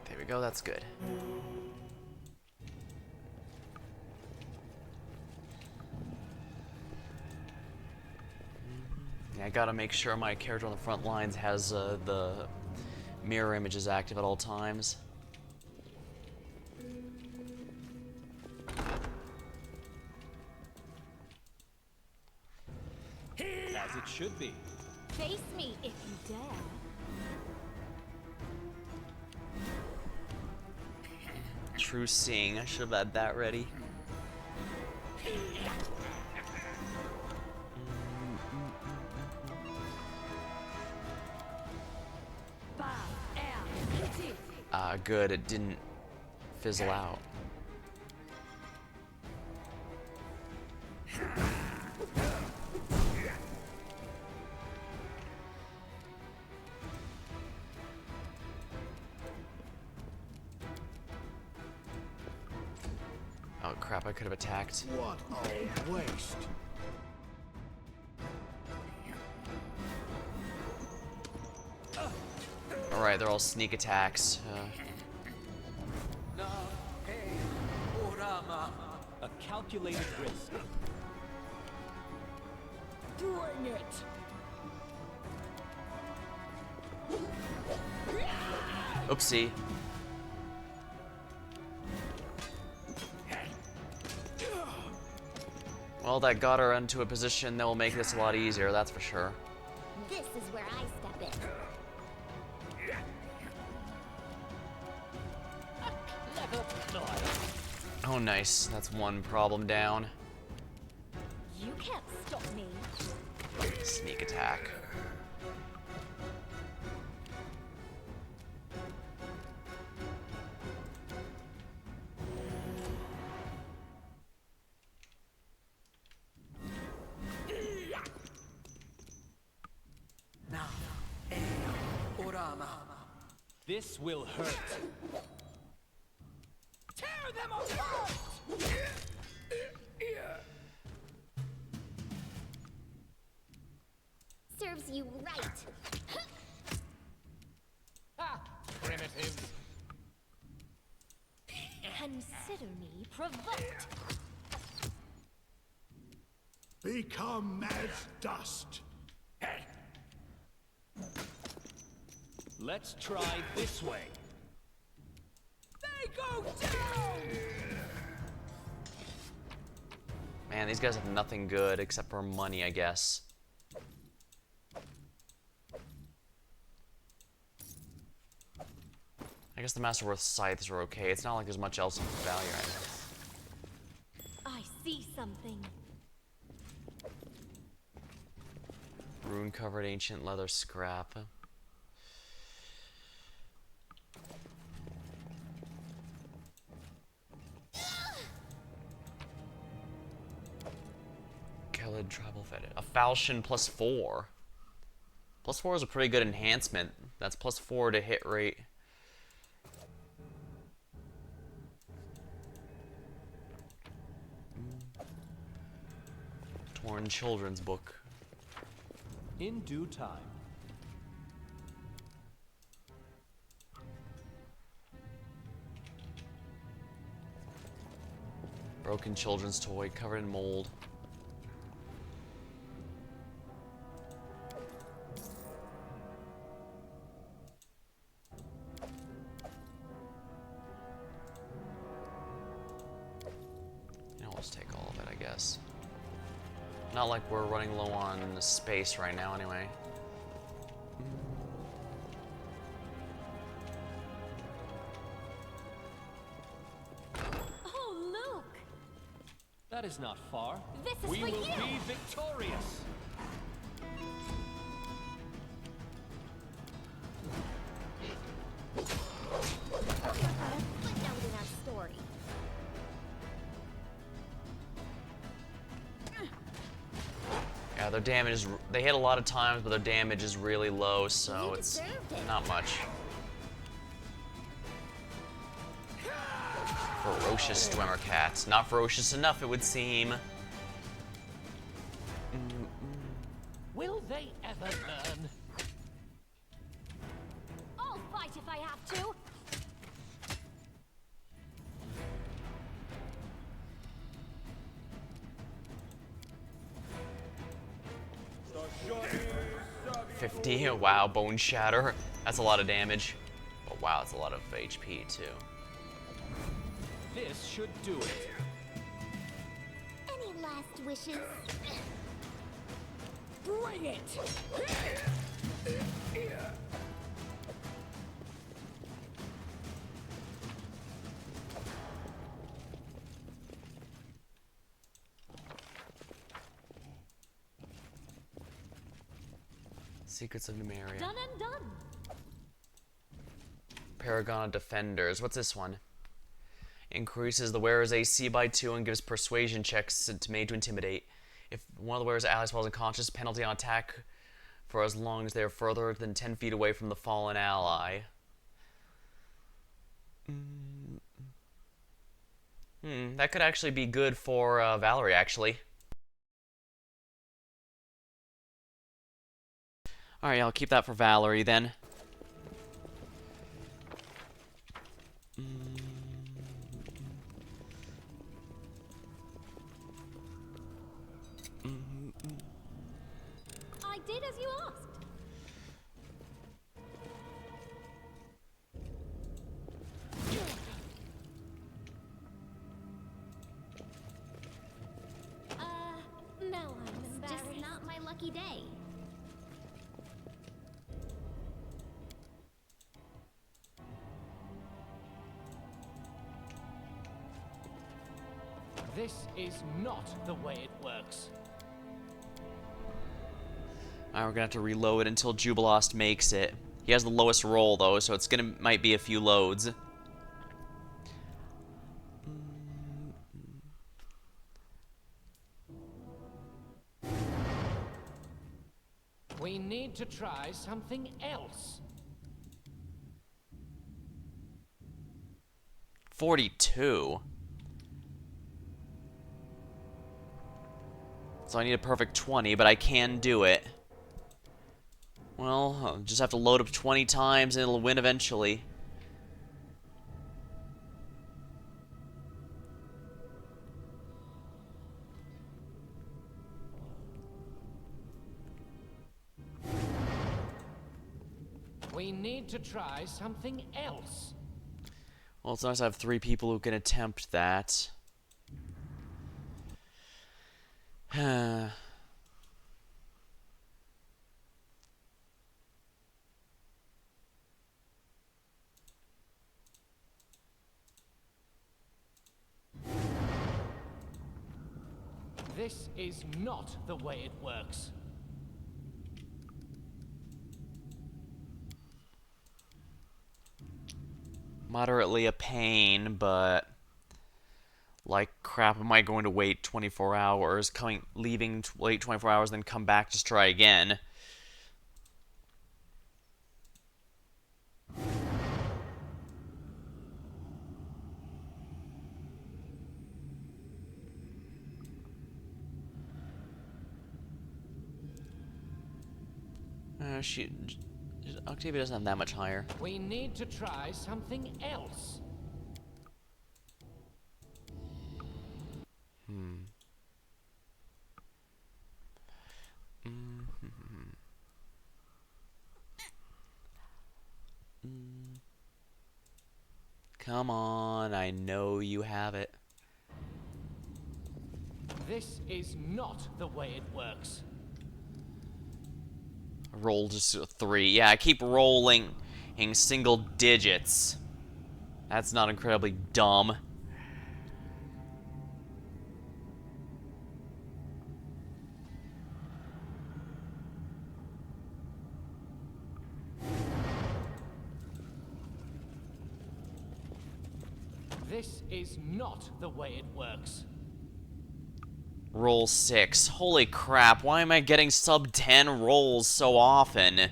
Speaker 1: There we go, that's good. Yeah, I gotta make sure my character on the front lines has the mirror images active at all times.
Speaker 12: As it should be.
Speaker 2: Face me if you dare.
Speaker 1: True seeing, I should have had that ready. Good, it didn't fizzle out. Oh crap, I could have attacked.
Speaker 7: What a waste.
Speaker 1: Alright, they're all sneak attacks.
Speaker 12: A calculated risk.
Speaker 11: Bring it!
Speaker 1: Oopsie. Well, that got her into a position that will make this a lot easier, that's for sure.
Speaker 10: This is where I step in.
Speaker 1: Oh, nice. That's one problem down.
Speaker 2: You can't stop me.
Speaker 1: Sneak attack.
Speaker 12: This will hurt.
Speaker 11: Tear them apart!
Speaker 10: Serves you right.
Speaker 9: Ah, primitives.
Speaker 2: Consider me provoked.
Speaker 7: Become as dust.
Speaker 12: Let's try this way.
Speaker 11: They go down!
Speaker 1: Man, these guys have nothing good except for money, I guess. I guess the Masterworth scythes are okay. It's not like there's much else of value right now.
Speaker 2: I see something.
Speaker 1: Rune-covered ancient leather scrap. Kelid tribal fetid. A falchion +4. +4 is a pretty good enhancement. That's +4 to hit rate. Torn children's book.
Speaker 12: In due time.
Speaker 1: Broken children's toy covered in mold. You know, let's take all of it, I guess. Not like we're running low on space right now, anyway.
Speaker 2: Oh, look!
Speaker 12: That is not far.
Speaker 2: This is
Speaker 12: we
Speaker 2: for
Speaker 12: will
Speaker 2: you!
Speaker 12: be victorious.
Speaker 10: Footnote in our story.
Speaker 1: Yeah, their damage is... They hit a lot of times, but their damage is really low, so
Speaker 10: You
Speaker 1: it's
Speaker 10: deserved it.
Speaker 1: not much. Ferocious swimmer cats. Not ferocious enough, it would seem.
Speaker 9: Will they ever learn?
Speaker 2: I'll fight if I have to.
Speaker 3: Start shortening,
Speaker 1: 50, wow, bone shatter. That's a lot of damage. But wow, it's a lot of HP too.
Speaker 12: This should do it.
Speaker 10: Any last wishes?
Speaker 11: Bring it!
Speaker 1: Secrets of Numeria.
Speaker 2: Done and done.
Speaker 1: Paragon of Defenders. What's this one? Increases the wearer's AC by 2 and gives persuasion checks made to intimidate. If one of the wearer's allies falls unconscious, penalty on attack for as long as they are further than 10 feet away from the fallen ally. That could actually be good for Valerie, actually. Alright, I'll keep that for Valerie then.
Speaker 2: I did as you asked. Now I'm
Speaker 10: It's
Speaker 2: embarrassed.
Speaker 10: just not my lucky day.
Speaker 9: This is not the way it works.
Speaker 1: Alright, we're gonna have to reload until Jubilost makes it. He has the lowest roll though, so it's might be a few loads.
Speaker 9: We need to try something else.
Speaker 1: 42. So I need a perfect 20, but I can do it. Well, I'll just have to load up 20 times and it'll win eventually.
Speaker 9: We need to try something else.
Speaker 1: Well, it's nice to have 3 people who can attempt that.
Speaker 9: This is not the way it works.
Speaker 1: Moderately a pain, but like crap, am I going to wait 24 hours, wait 24 hours, then come back to try again? Octavia doesn't have that much higher.
Speaker 9: We need to try something else.
Speaker 1: Come on, I know you have it.
Speaker 9: This is not the way it works.
Speaker 1: Roll just a 3. Yeah, I keep rolling in single digits. That's not incredibly dumb.
Speaker 9: This is not the way it works.
Speaker 1: Roll 6. Holy crap, why am I getting sub 10 rolls so often?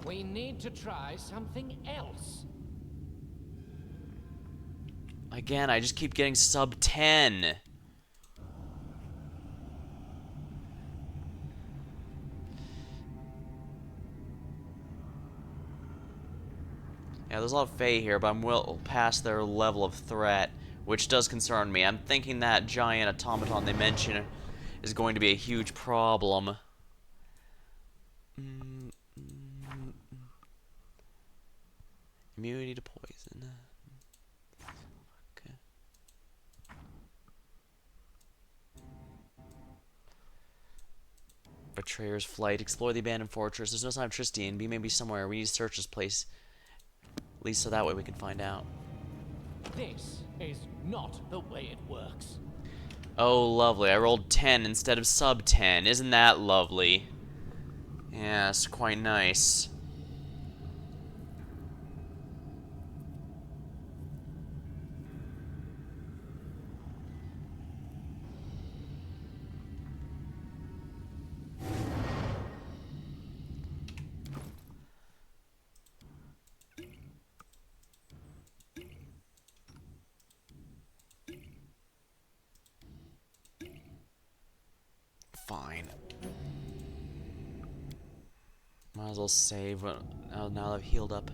Speaker 9: We need to try something else.
Speaker 1: Again, I just keep getting sub 10. Yeah, there's a lot of Fae here, but I'm well past their level of threat, which does concern me. I'm thinking that giant automaton they mention is going to be a huge problem. Immunity to poison. Okay. Betrayer's Flight. Explore the abandoned fortress. There's no sign of Tristian. B may be somewhere. We need to search this place. At least so that way we can find out.
Speaker 9: This is not the way it works.
Speaker 1: Oh, lovely. I rolled 10 instead of sub 10. Isn't that lovely? Yes, quite nice. Fine. Might as well save now that I've healed up.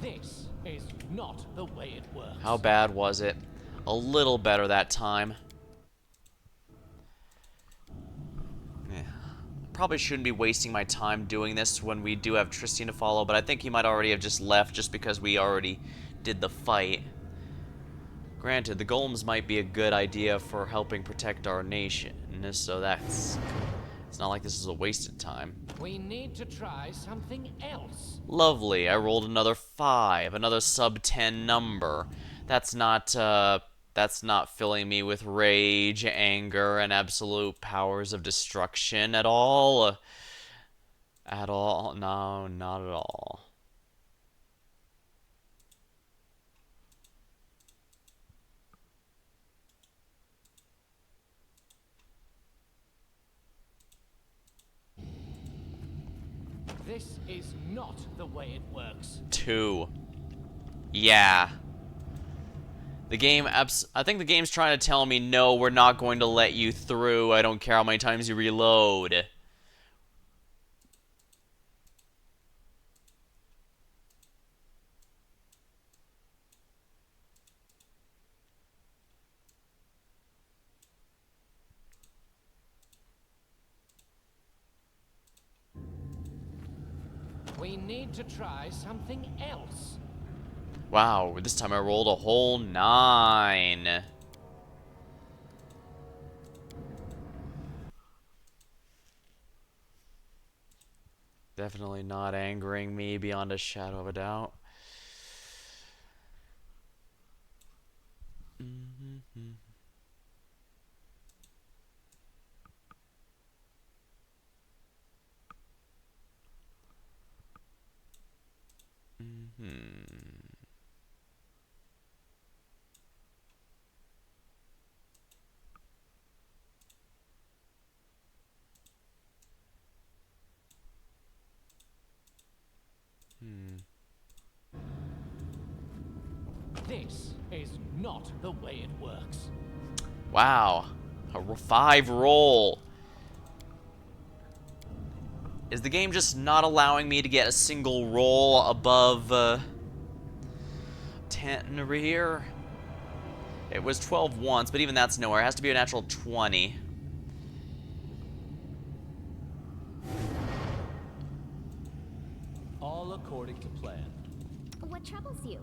Speaker 9: This is not the way it works.
Speaker 1: How bad was it? A little better that time. Yeah. Probably shouldn't be wasting my time doing this when we do have Tristian to follow, but I think he might already have just left just because we already did the fight. Granted, the golems might be a good idea for helping protect our nation, so it's not like this is a wasted time.
Speaker 9: We need to try something else.
Speaker 1: Lovely, I rolled another 5, another sub 10 number. That's not filling me with rage, anger, and absolute powers of destruction at all. At all? No, not at all.
Speaker 12: This is not the way it works.
Speaker 1: 2. Yeah. The game, I think the game's trying to tell me, no, we're not going to let you through. I don't care how many times you reload.
Speaker 9: We need to try something else.
Speaker 1: Wow, this time I rolled a whole 9. Definitely not angering me beyond a shadow of a doubt.
Speaker 12: This is not the way it works.
Speaker 1: Wow, a 5 roll. Is the game just not allowing me to get a single roll above 10 here? It was 12 once, but even that's nowhere. It has to be a natural 20.
Speaker 12: All according to plan.
Speaker 10: What troubles you?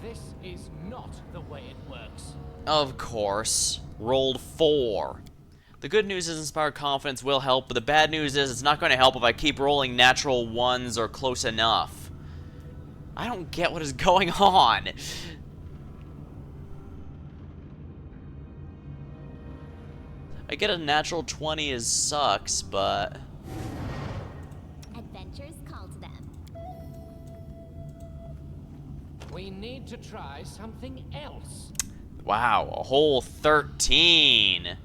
Speaker 12: This is not the way it works.
Speaker 1: Of course. Rolled 4. The good news is Inspired Confidence will help, but the bad news is it's not going to help if I keep rolling natural 1s or close enough. I don't get what is going on. I get a natural 20 is sucks, but...
Speaker 10: Adventures call to them.
Speaker 9: We need to try something else.
Speaker 1: Wow, a whole 13.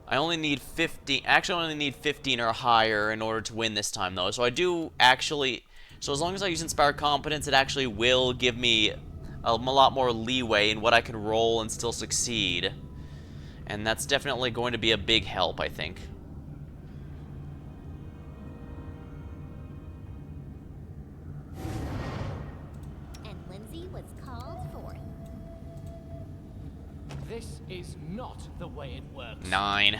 Speaker 1: I only need 50. Actually, I only need 15 or higher in order to win this time, though. So I do actually. So as long as I use Inspired Competence, it actually will give me a lot more leeway in what I can roll and still succeed. And that's definitely going to be a big help, I think.
Speaker 10: And Lindsay was called forth.
Speaker 12: This is not the way it works.
Speaker 1: 9.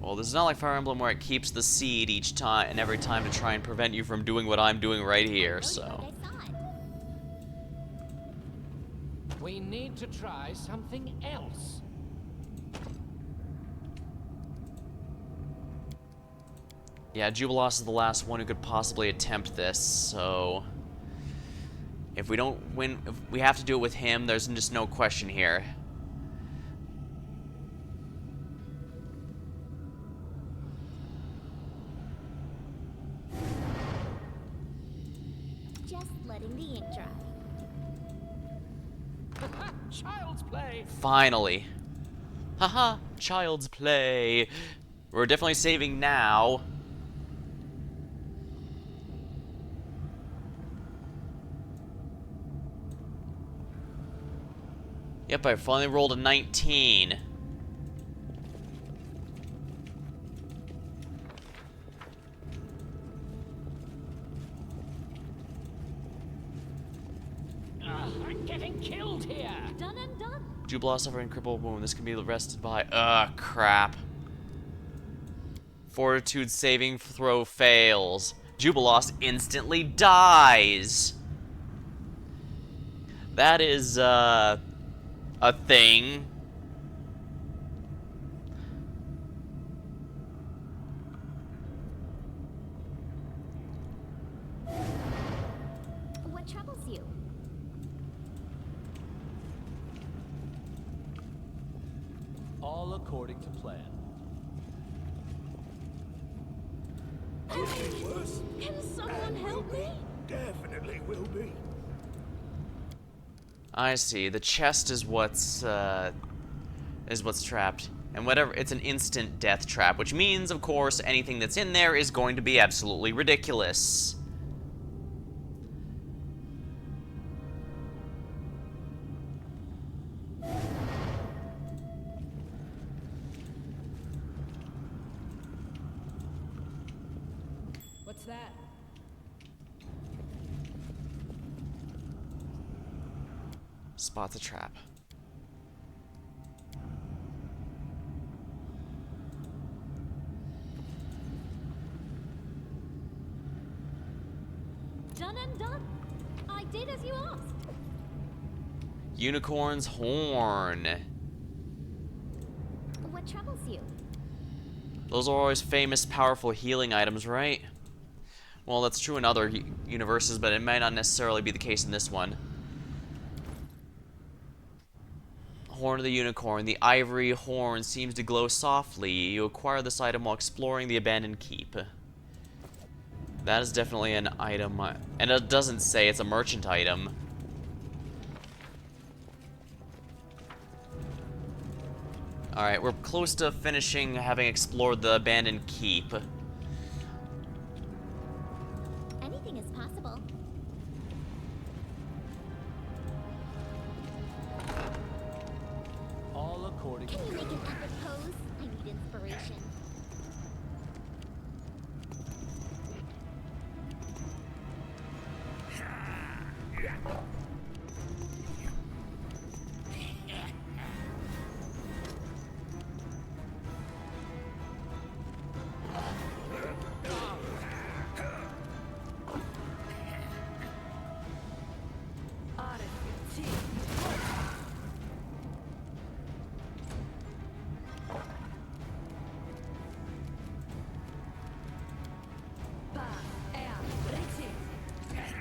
Speaker 1: Well, this is not like Fire Emblem where it keeps the seed each time and every time to try and prevent you from doing what I'm doing right here, so...
Speaker 9: We need to try something else.
Speaker 1: Yeah, Jubilos is the last one who could possibly attempt this, so... If we don't win, if we have to do it with him, there's just no question here.
Speaker 10: Just letting the ink dry.
Speaker 12: Child's play.
Speaker 1: Finally. Haha, child's play. We're definitely saving now. Yep, I finally rolled a 19.
Speaker 9: I'm getting killed here.
Speaker 10: Done and done.
Speaker 1: Jubilee suffering crippled wound. This can be arrested by... crap. Fortitude saving throw fails. Jubilost instantly dies. That is, a thing.
Speaker 10: What troubles you?
Speaker 12: All according to plan.
Speaker 5: Can someone help me?
Speaker 7: Definitely will be.
Speaker 1: I see. The chest is what's trapped. And whatever, it's an instant death trap, which means, of course, anything that's in there is going to be absolutely ridiculous.
Speaker 11: What's that?
Speaker 1: Spot the trap.
Speaker 2: Done and done. I did as you asked.
Speaker 1: Unicorn's horn.
Speaker 10: What troubles you?
Speaker 1: Those are always famous, powerful healing items, right? Well, that's true in other universes, but it might not necessarily be the case in this one. Horn of the Unicorn. The ivory horn seems to glow softly. You acquire this item while exploring the abandoned keep. That is definitely an item, and it doesn't say it's a merchant item. Alright, we're close to finishing having explored the abandoned keep.
Speaker 10: Anything is possible.
Speaker 12: All according
Speaker 10: Can
Speaker 12: to
Speaker 10: you make
Speaker 12: plan.
Speaker 10: an epic pose? I need inspiration.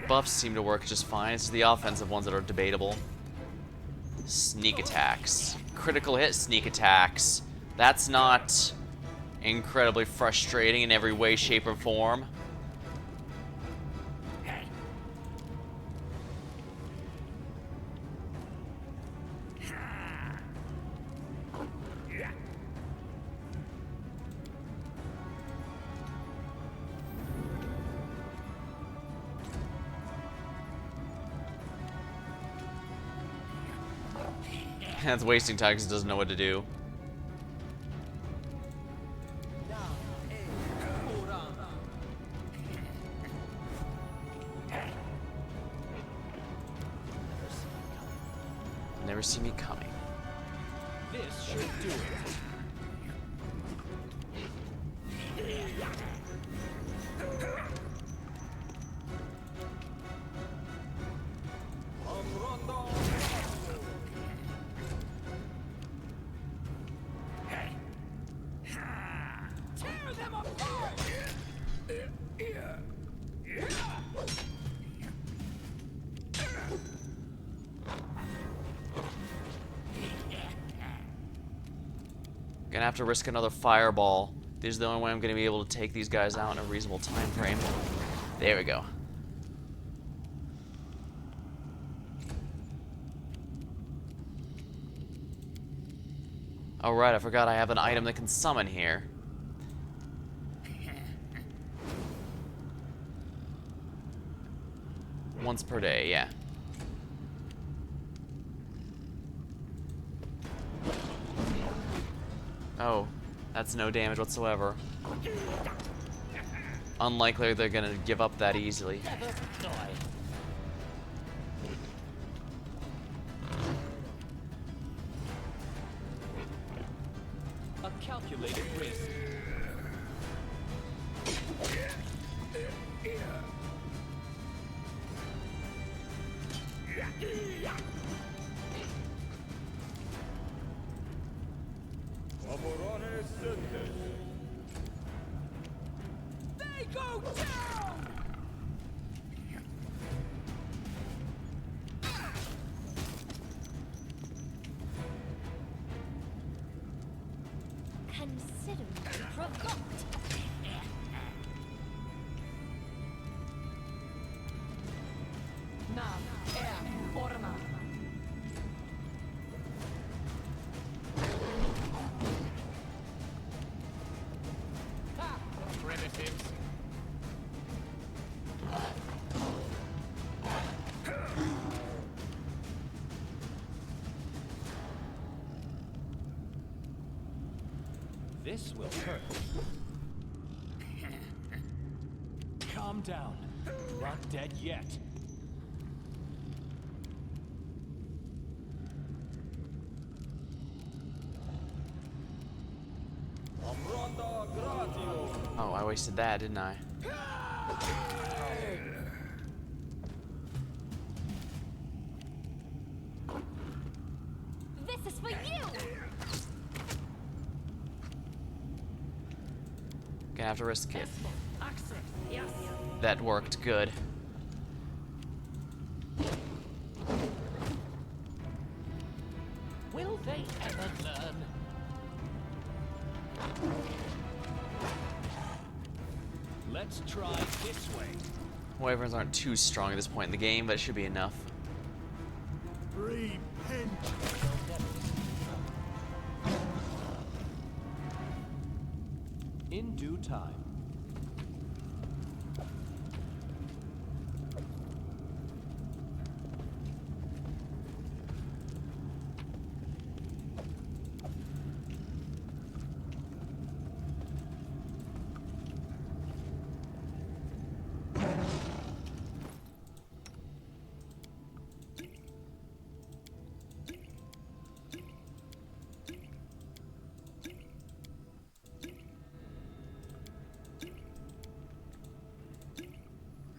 Speaker 1: Buffs seem to work just fine. It's the offensive ones that are debatable. Sneak attacks. Critical hit sneak attacks. That's not incredibly frustrating in every way, shape, or form. That's wasting time because it doesn't know what to do. Never see me coming.
Speaker 12: This should do it.
Speaker 11: Tear them apart!
Speaker 1: Gonna have to risk another fireball. This is the only way I'm gonna be able to take these guys out in a reasonable time frame. There we go. Oh right, I forgot I have an item that can summon here. Once per day, yeah. Oh, that's no damage whatsoever. Unlikely they're gonna give up that easily.
Speaker 12: A calculated risk.
Speaker 2: considerably provoked.
Speaker 12: Nam, Orma.
Speaker 9: Ha! Primitives.
Speaker 12: This will hurt. Calm down. Not dead yet.
Speaker 1: Oh, I wasted that, didn't I?
Speaker 2: This is for you!
Speaker 1: Gonna have to risk it.
Speaker 4: Access, yes.
Speaker 1: That worked good.
Speaker 12: Will they ever learn? Let's try this way.
Speaker 1: Wyverns aren't too strong at this point in the game, but it should be enough.
Speaker 7: Repent.
Speaker 12: In due time.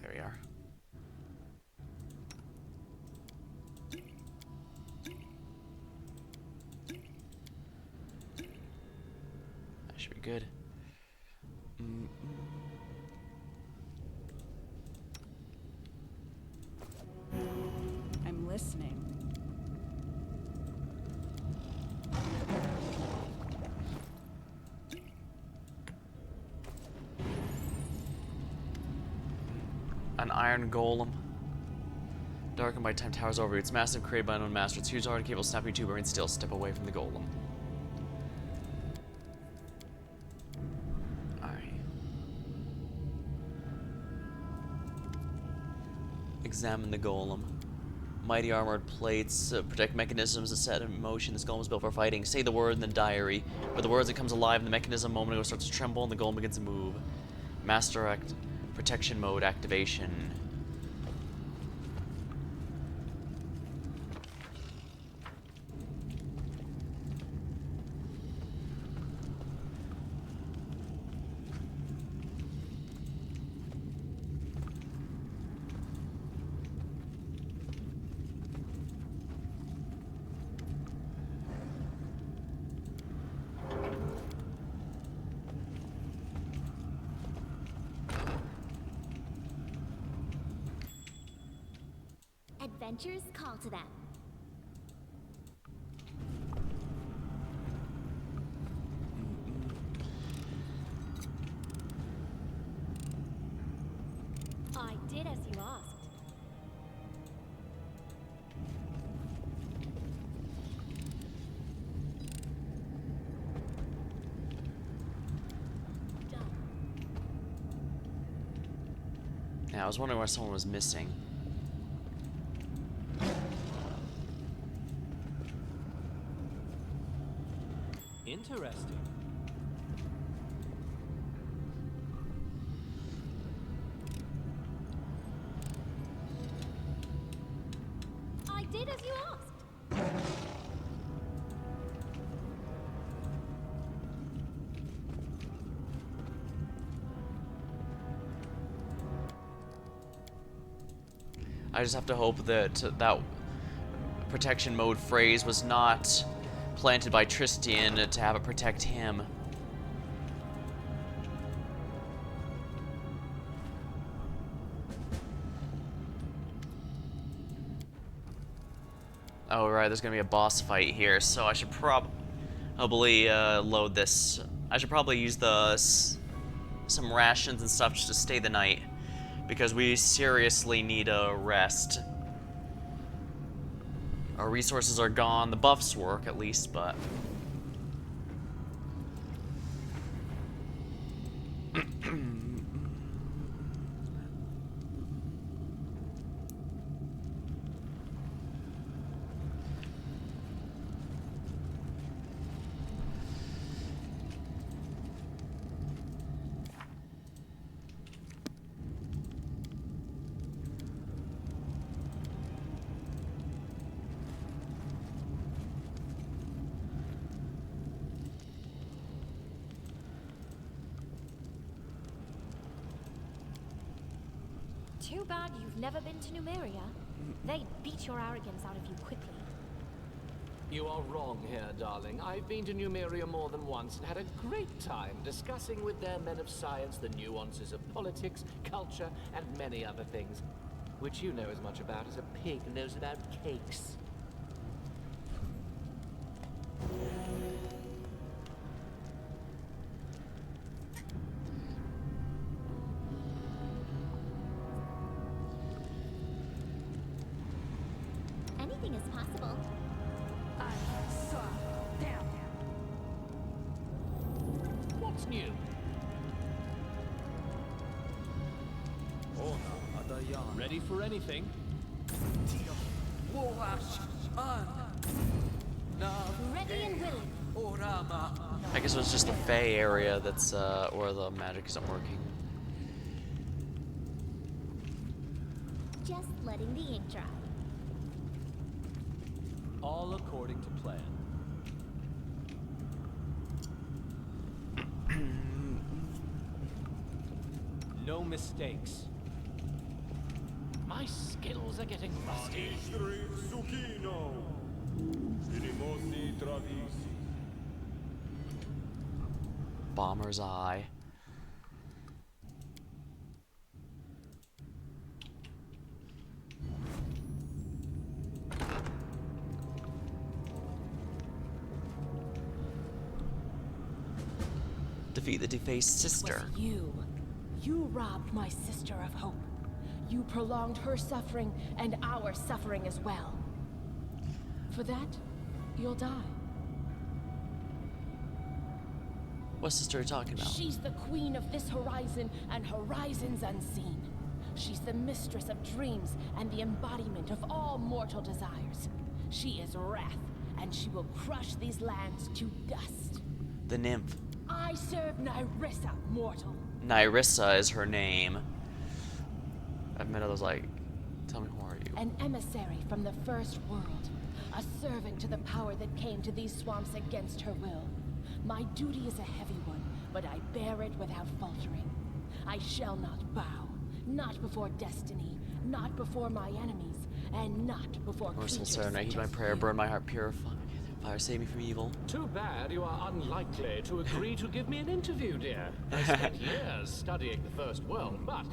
Speaker 1: There we are. That should be good.
Speaker 11: I'm listening.
Speaker 1: An iron golem. Darkened by time towers over you. It's massive, created by an unknown master. Its huge hard cable snapping tuber and still step away from the golem. Alright. Examine the golem. Mighty armored plates, protect mechanisms that set in motion. This golem is built for fighting. Say the word in the diary. With the words, it comes alive, and the mechanism a moment ago starts to tremble, and the golem begins to move. Master Act Protection Mode activation.
Speaker 10: Adventures call to them.
Speaker 2: I did as you asked. Done.
Speaker 1: Yeah, I was wondering why someone was missing.
Speaker 12: Interesting.
Speaker 2: I did as you asked.
Speaker 1: I just have to hope that that protection mode phrase was not planted by Tristian to have it protect him. Oh right, there's gonna be a boss fight here, so I should Hopefully, load this. I should probably use some rations and stuff just to stay the night, because we seriously need a rest. Our resources are gone. The buffs work at least, but
Speaker 2: Too bad you've never been to Numeria. They'd beat your arrogance out of you quickly.
Speaker 9: You are wrong here, darling. I've been to Numeria more than once and had a great time discussing with their men of science the nuances of politics, culture, and many other things, which you know as much about as a pig knows about cakes.
Speaker 10: Anything is possible.
Speaker 9: What's new?
Speaker 12: Ready for anything?
Speaker 2: Ready and willing.
Speaker 1: I guess it was just the Fey area that's where the magic isn't working.
Speaker 10: Just letting the ink dry.
Speaker 12: All according to plan. No mistakes.
Speaker 9: My skills are getting rusty.
Speaker 1: Bomber's Eye. Defeat the defaced sister.
Speaker 11: Was you. You robbed my sister of hope. You prolonged her suffering and our suffering as well. For that, you'll die.
Speaker 1: What sister are you talking about?
Speaker 11: She's the queen of this horizon and horizons unseen. She's the mistress of dreams and the embodiment of all mortal desires. She is wrath, and she will crush these lands to dust.
Speaker 1: The nymph.
Speaker 11: I serve Nyrissa, mortal.
Speaker 1: Nyrissa is her name. I've met others like, tell me, who are you?
Speaker 11: An emissary from the first world. A servant to the power that came to these swamps against her will. My duty is a heavy one, but I bear it without faltering. I shall not bow. Not before destiny. Not before my enemies. And not before
Speaker 1: Merciful
Speaker 11: creatures
Speaker 1: Serenade, heed
Speaker 11: such
Speaker 1: my
Speaker 11: as
Speaker 1: prayer,
Speaker 11: you.
Speaker 1: burn my heart, purify. Fire, save me from evil.
Speaker 9: Too bad you are unlikely to agree to give me an interview, dear. I spent years studying the First World, but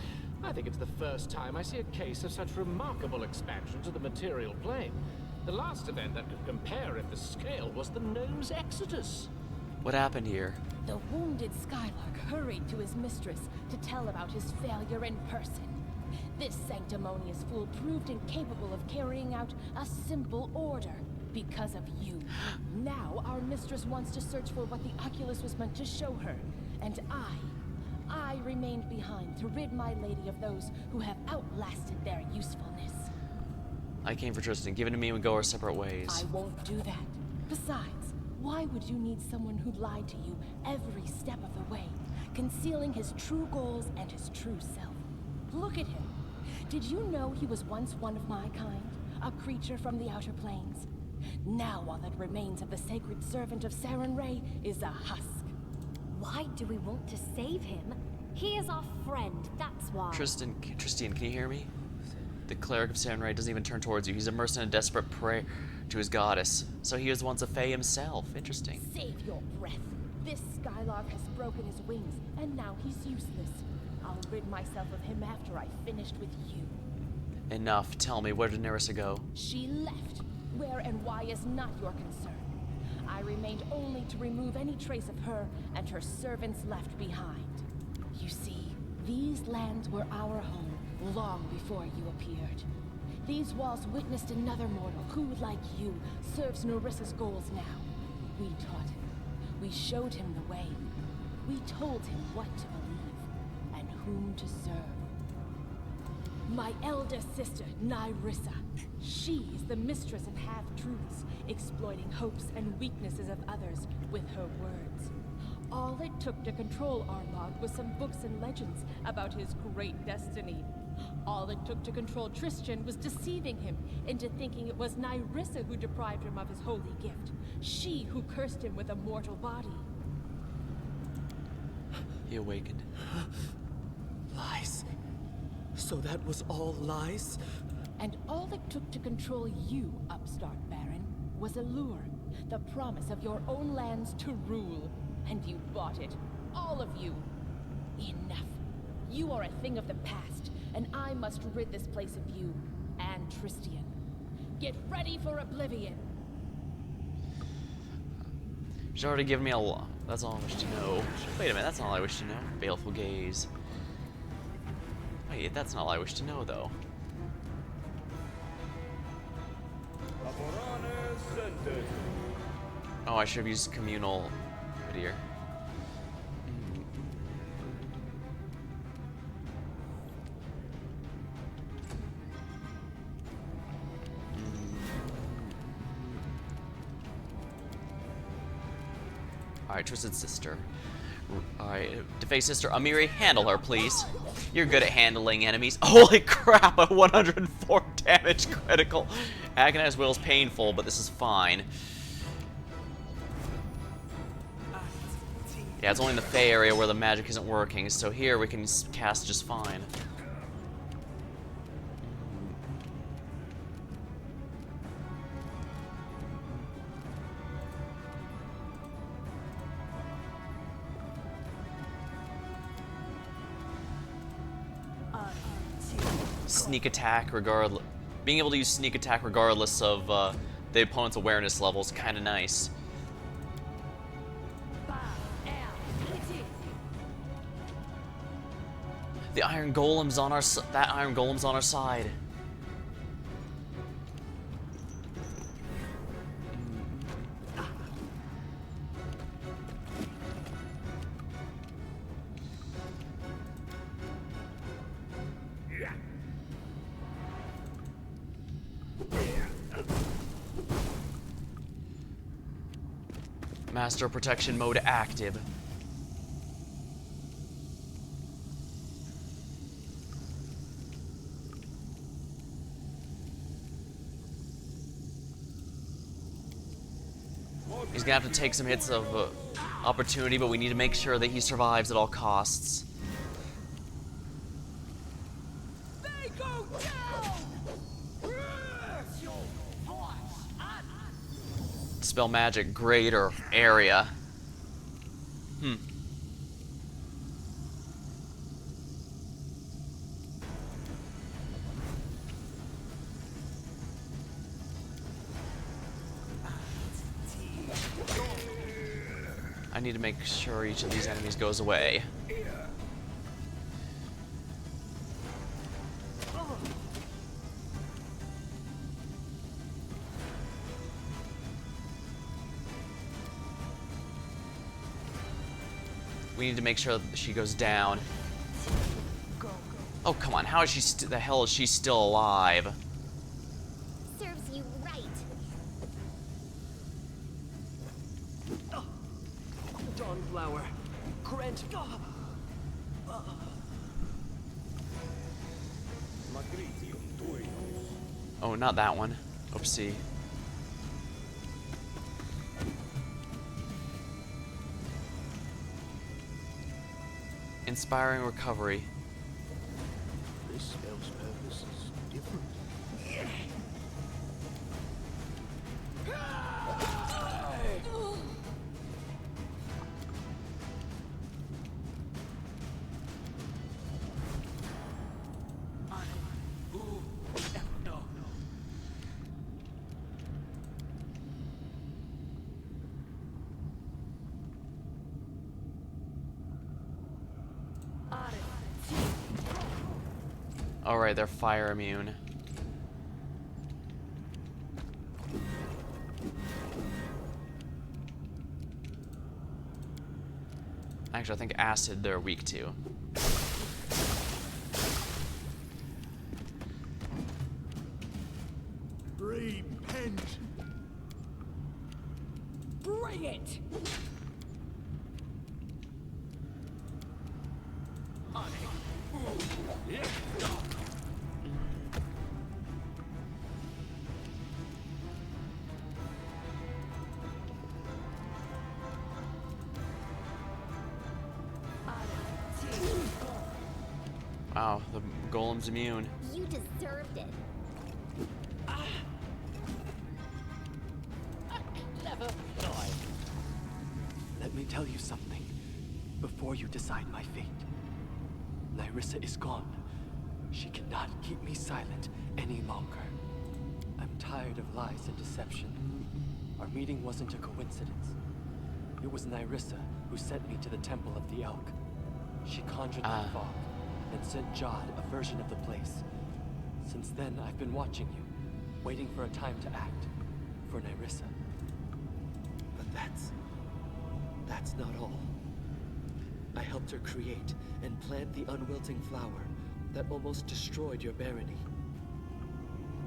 Speaker 9: I think it's the first time I see a case of such remarkable expansion to the material plane. The last event that could compare in the scale was the gnome's exodus.
Speaker 1: What happened here?
Speaker 11: The wounded Skylark hurried to his mistress to tell about his failure in person. This sanctimonious fool proved incapable of carrying out a simple order because of you. Now our mistress wants to search for what the Oculus was meant to show her, and I remained behind to rid my lady of those who have outlasted their usefulness.
Speaker 1: I came for Tristan. Give it to me and we go our separate ways.
Speaker 11: I won't do that. Besides, why would you need someone who lied to you every step of the way, concealing his true goals and his true self? Look at him. Did you know he was once one of my kind? A creature from the outer planes? Now all that remains of the sacred servant of Sarenrae is a husk.
Speaker 2: Why do we want to save him? He is our friend, that's why.
Speaker 1: Tristan, can you hear me? The cleric of Sarenrae doesn't even turn towards you. He's immersed in a desperate prayer to his goddess. So he was once a Fae himself. Interesting.
Speaker 11: Save your breath. This Skylark has broken his wings, and now he's useless. I'll rid myself of him after I've finished with you.
Speaker 1: Enough. Tell me, where did Nerissa go?
Speaker 11: She left. Where and why is not your concern. I remain remained only to remove any trace of her and her servants left behind. You see, these lands were our home long before you appeared. These walls witnessed another mortal who, like you, serves Nerissa's goals now. We taught him. We showed him the way. We told him what to believe and whom to serve. My elder sister, Nerissa. She is the mistress of half-truths, exploiting hopes and weaknesses of others with her words. All it took to control Armagh was some books and legends about his great destiny. All it took to control Tristan was deceiving him into thinking it was Nerissa who deprived him of his holy gift. She who cursed him with a mortal body.
Speaker 1: He awakened.
Speaker 13: Lies. So that was all lies?
Speaker 11: And all it took to control you, upstart Baron, was a lure. The promise of your own lands to rule. And you bought it. All of you. Enough. You are a thing of the past, and I must rid this place of you and Tristian. Get ready for oblivion.
Speaker 1: She's already given me a lot. That's all I wish to know. Wait a minute, that's not all I wish to know. Baleful gaze. Wait, that's not all I wish to know, though. Oh, I should have used communal here. Alright, Twisted Sister. Alright, Defay Sister Amiri, handle her, please. You're good at handling enemies. Holy crap, a 104 damage critical. Agonized Will is painful, but this is fine. Yeah, it's only in the Fey area where the magic isn't working, so here we can cast just fine. Sneak attack regardless. Being able to use sneak attack regardless of the opponent's awareness level is kind of nice. The Iron Golem's on our that Iron Golem's on our side. Master Protection Mode active. He's gonna have to take some hits of opportunity, but we need to make sure that he survives at all costs.
Speaker 13: They go down!
Speaker 1: Spell magic, greater area. I need to make sure each of these enemies goes away. We need to make sure that she goes down. Oh, come on. How is she the hell is she still alive?
Speaker 10: Serves you right.
Speaker 13: Dawnflower. Grant.
Speaker 1: Oh, not that one. Oopsie. Inspiring recovery.
Speaker 6: This spell's purpose is different.
Speaker 1: Alright, they're fire immune. Actually, I think acid they're weak to.
Speaker 7: Repent.
Speaker 13: Bring it!
Speaker 1: Wow, the golem's immune.
Speaker 10: You deserved it.
Speaker 13: Clever boy.
Speaker 14: Let me tell you something before you decide my fate. Nyrissa is gone. She cannot keep me silent any longer. I'm tired of lies and deception. Our meeting wasn't a coincidence. It was Nyrissa who sent me to the Temple of the Elk. She conjured that fog and sent Jod a version of the place. Since then, I've been watching you, waiting for a time to act. For Nyrissa. But that's not all. I helped her create and plant the unwilting flower that almost destroyed your barony.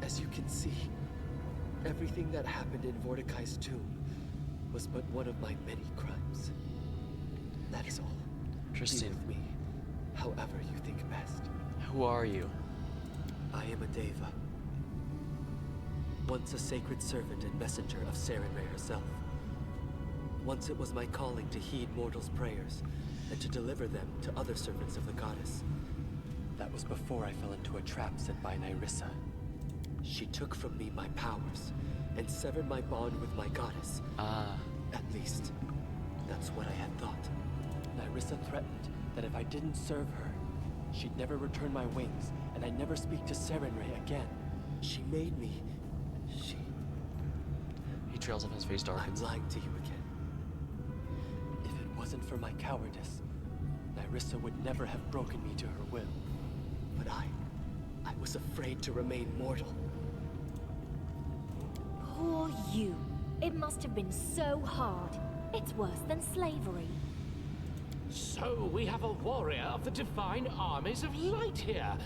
Speaker 14: As you can see, everything that happened in Mordecai's tomb was but one of my many crimes. That is all.
Speaker 1: Interesting.
Speaker 14: Deal with me, however you think best.
Speaker 1: Who are you?
Speaker 14: I am a Deva. Once a sacred servant and messenger of Sarenrae herself. Once it was my calling to heed mortals' prayers and to deliver them to other servants of the goddess. That was before I fell into a trap set by Nyrissa. She took from me my powers and severed my bond with my goddess. At least, that's what I had thought. Nyrissa threatened that if I didn't serve her, she'd never return my wings and I'd never speak to Sarenrae again. She made me...
Speaker 1: He trails on his face darkens.
Speaker 14: I'm lying to you again. If it wasn't for my cowardice, Nyrissa would never have broken me to her will. But I was afraid to remain mortal.
Speaker 2: Poor you. It must have been so hard. It's worse than slavery.
Speaker 9: So we have a warrior of the divine armies of light here.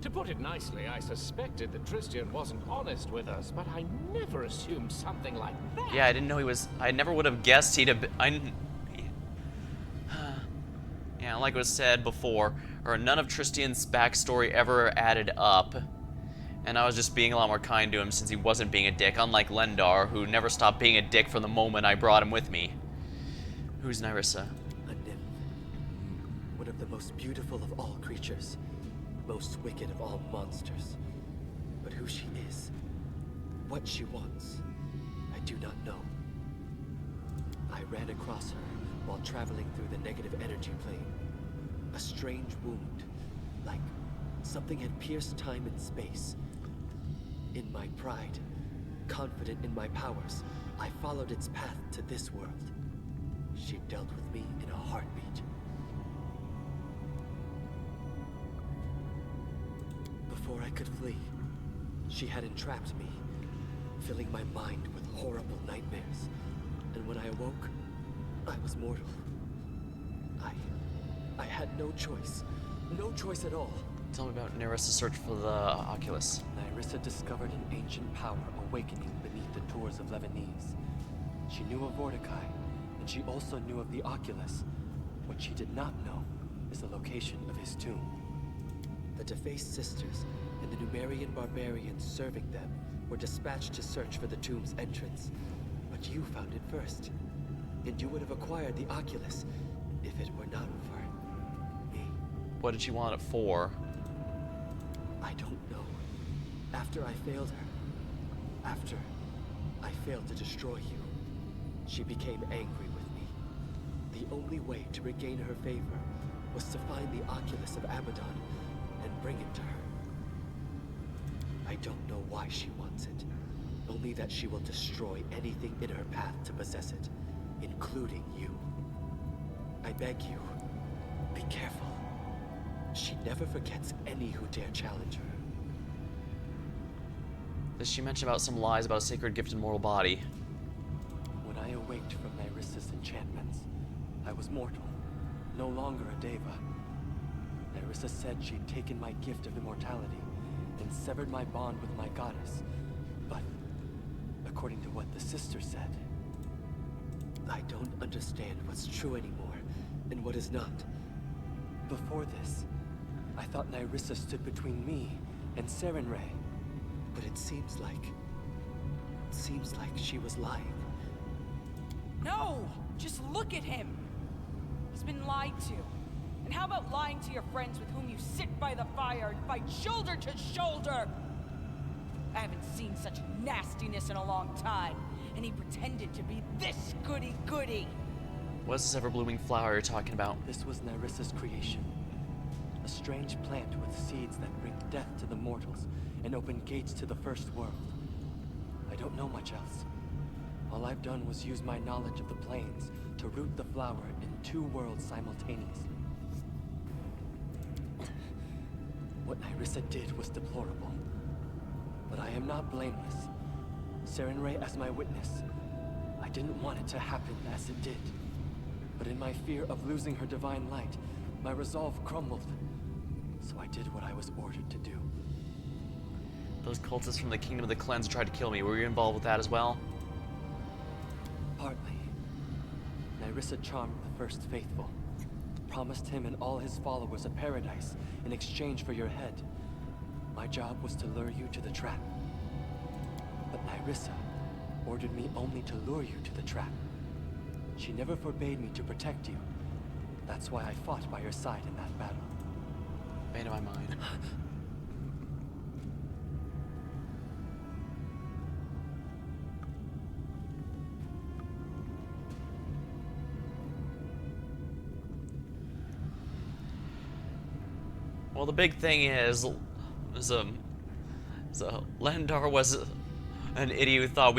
Speaker 9: To put it nicely, I suspected that Tristian wasn't honest with us, but I never assumed something like that.
Speaker 1: Yeah, I didn't know he was... I never would have guessed he'd have... Yeah, like was said before, or none of Tristian's backstory ever added up. And I was just being a lot more kind to him since he wasn't being a dick, unlike Lendar, who never stopped being a dick from the moment I brought him with me. Who's Nyrissa?
Speaker 14: A nymph. One of the most beautiful of all creatures. Most wicked of all monsters. But who she is, what she wants, I do not know. I ran across her while traveling through the negative energy plane. A strange wound, like something had pierced time and space. In my pride, confident in my powers, I followed its path to this world. She dealt with me in a heartbeat. Before I could flee, she had entrapped me, filling my mind with horrible nightmares. And when I awoke, I was mortal. I had no choice. No choice at all.
Speaker 1: Tell me about Nyrissa's search for the Oculus.
Speaker 14: Nyrissa discovered an ancient power awakening beneath the tours of Lebanese. She knew of Mordecai, and she also knew of the Oculus. What she did not know is the location of his tomb. The defaced sisters and the Numerian barbarians serving them were dispatched to search for the tomb's entrance. But you found it first. And you would have acquired the Oculus if it were not for me.
Speaker 1: What did she want it for?
Speaker 14: I don't know. After I failed her, after I failed to destroy you, she became angry with me. The only way to regain her favor was to find the Oculus of Abaddon and bring it to her. I don't know why she wants it, only that she will destroy anything in her path to possess it, including you. I beg you, be careful. She never forgets any who dare challenge her.
Speaker 1: Does she mention about some lies about a sacred gift and mortal body?
Speaker 14: When I awaked from Nyrissa's enchantments, I was mortal, no longer a deva. Nyrissa said she'd taken my gift of immortality and severed my bond with my goddess. But, according to what the sister said, I don't understand what's true anymore and what is not. Before this, I thought Nyrissa stood between me and Sarenrae, but it seems like she was lying.
Speaker 13: No! Just look at him! He's been lied to. And how about lying to your friends with whom you sit by the fire and fight shoulder to shoulder? I haven't seen such nastiness in a long time, and he pretended to be this goody-goody.
Speaker 1: What's this ever-blooming flower you're talking about?
Speaker 14: This was Nyrissa's creation. A strange plant with seeds that bring death to the mortals and open gates to the first world. I don't know much else. All I've done was use my knowledge of the planes to root the flower in 2 worlds simultaneously. What Nyrissa did was deplorable, but I am not blameless. Sarenrae as my witness. I didn't want it to happen as it did, but in my fear of losing her divine light, my resolve crumbled. So I did what I was ordered to do.
Speaker 1: Those cultists from the Kingdom of the Cleanse tried to kill me. Were you involved with that as well?
Speaker 14: Partly. Nyrissa charmed the first faithful. Promised him and all his followers a paradise in exchange for your head. My job was to lure you to the trap. But Nyrissa ordered me only to lure you to the trap. She never forbade me to protect you. That's why I fought by your side in that battle.
Speaker 1: Made up my mind. Well, the big thing is Lendar was an idiot who thought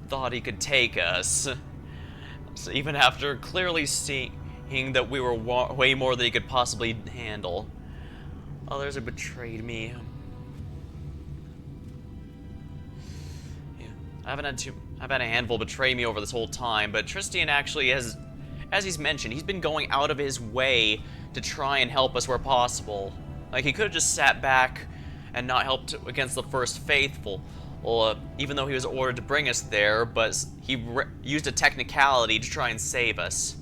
Speaker 1: thought he could take us. So even after clearly seeing that we were way more than he could possibly handle, others have betrayed me. Yeah, I've had a handful betray me over this whole time, but Tristian actually has, as he's mentioned, he's been going out of his way to try and help us where possible. Like, he could have just sat back and not helped against the First Faithful, even though he was ordered to bring us there, but he used a technicality to try and save us.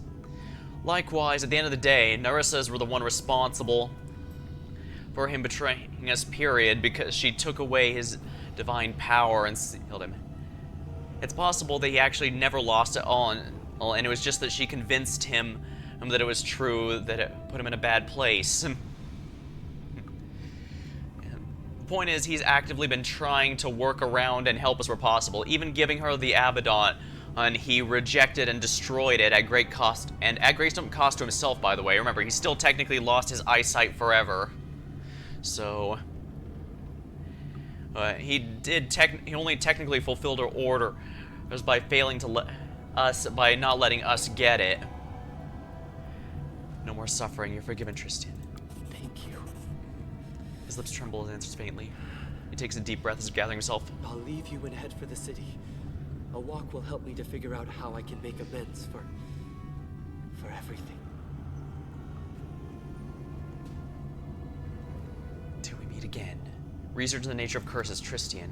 Speaker 1: Likewise, at the end of the day, Narissa's were the one responsible for him betraying us, period, because she took away his divine power and sealed him. It's possible that he actually never lost it all, and it was just that she convinced him that it was true, that it put him in a bad place. The point is, he's actively been trying to work around and help us where possible, even giving her the Abaddon, and he rejected and destroyed it at great cost, and at great cost to himself, by the way. Remember, he still technically lost his eyesight forever. So, he only technically fulfilled her order. It was by failing to by not letting us get it. No more suffering. You're forgiven, Tristian.
Speaker 14: Thank you.
Speaker 1: His lips tremble and answers faintly. He takes a deep breath as if gathering himself.
Speaker 14: I'll leave you and head for the city. A walk will help me to figure out how I can make amends for everything.
Speaker 1: Till we meet again. Research the nature of curses, Tristian.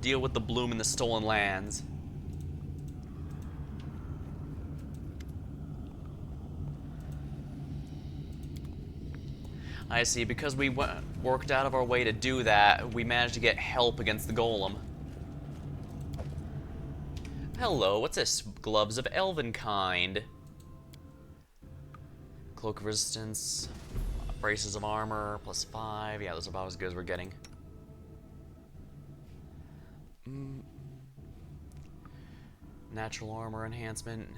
Speaker 1: Deal with the bloom in the stolen lands. I see, because we worked out of our way to do that, we managed to get help against the golem. Hello, what's this? Gloves of elven kind. Cloak of resistance, braces of armor, +5. Yeah, those are about as good as we're getting. Natural armor enhancement.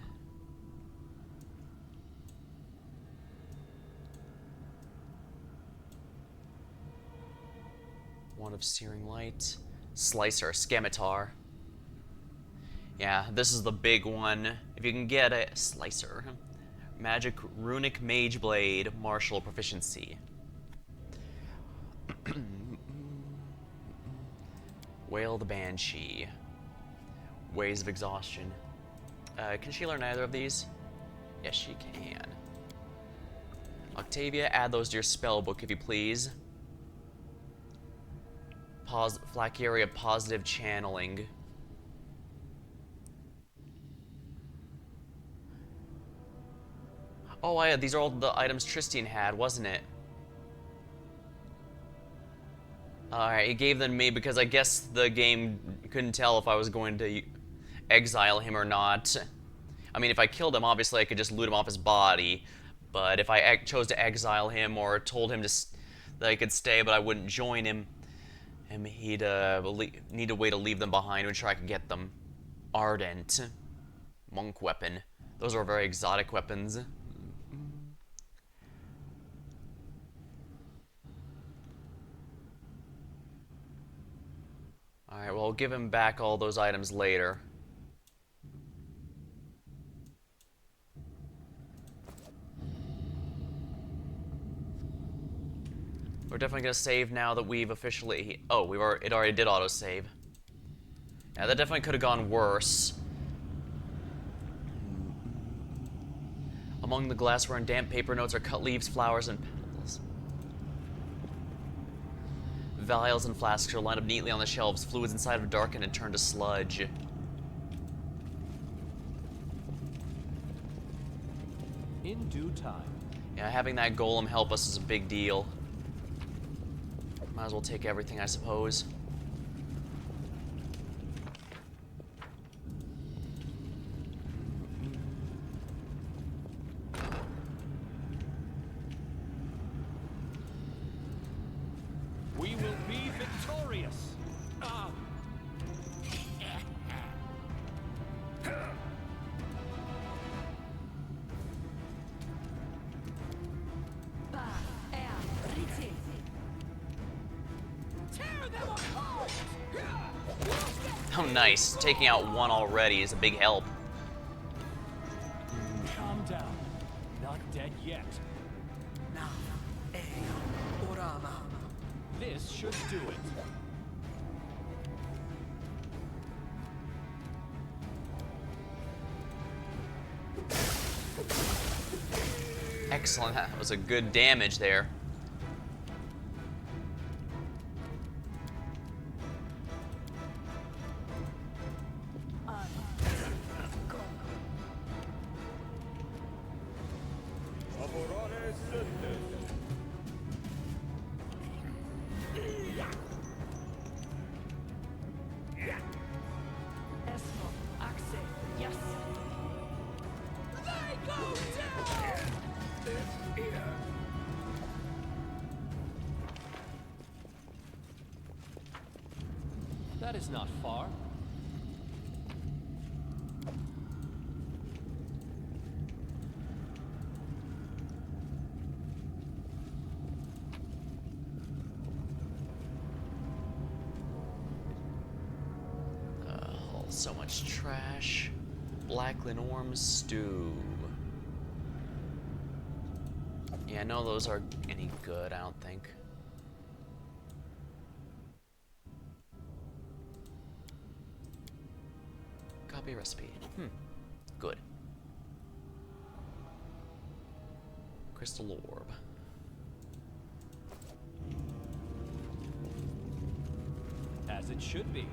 Speaker 1: Wand of Searing Light. Slicer, Scimitar. Yeah, this is the big one. If you can get a Slicer. Magic Runic Mage Blade, Martial Proficiency. Wail the Banshee. Ways of Exhaustion. Can she learn either of these? Yes, she can. Octavia, add those to your spell book if you please. Flak area positive channeling. Oh, yeah, these are all the items Tristian had, wasn't it? Alright, he gave them to me because I guess the game couldn't tell if I was going to exile him or not. I mean, if I killed him, obviously I could just loot him off his body. But if I chose to exile him or told him that he could stay but I wouldn't join him, he'd need a way to leave them behind to ensure I could get them. Ardent. Monk weapon. Those are very exotic weapons. Alright, well, I'll give him back all those items later. We're definitely gonna save now that we've officially... Oh, it already did autosave. Yeah, that definitely could have gone worse. Among the glassware and damp paper notes are cut leaves, flowers, and petals. Vials and flasks are lined up neatly on the shelves. Fluids inside have darkened and turned to sludge.
Speaker 9: In due time.
Speaker 1: Yeah, having that golem help us is a big deal. Might as well take everything, I suppose.
Speaker 9: We will be victorious.
Speaker 1: Oh, nice. Taking out one already is a big help.
Speaker 9: Calm down. Not dead yet. This should do it.
Speaker 1: Excellent. That was a good damage there.
Speaker 9: That is not far.
Speaker 1: So much trash. Black Linorm stew. Yeah, no, those are any good, I don't think. Copy recipe. Good. Crystal orb.
Speaker 9: As it should be.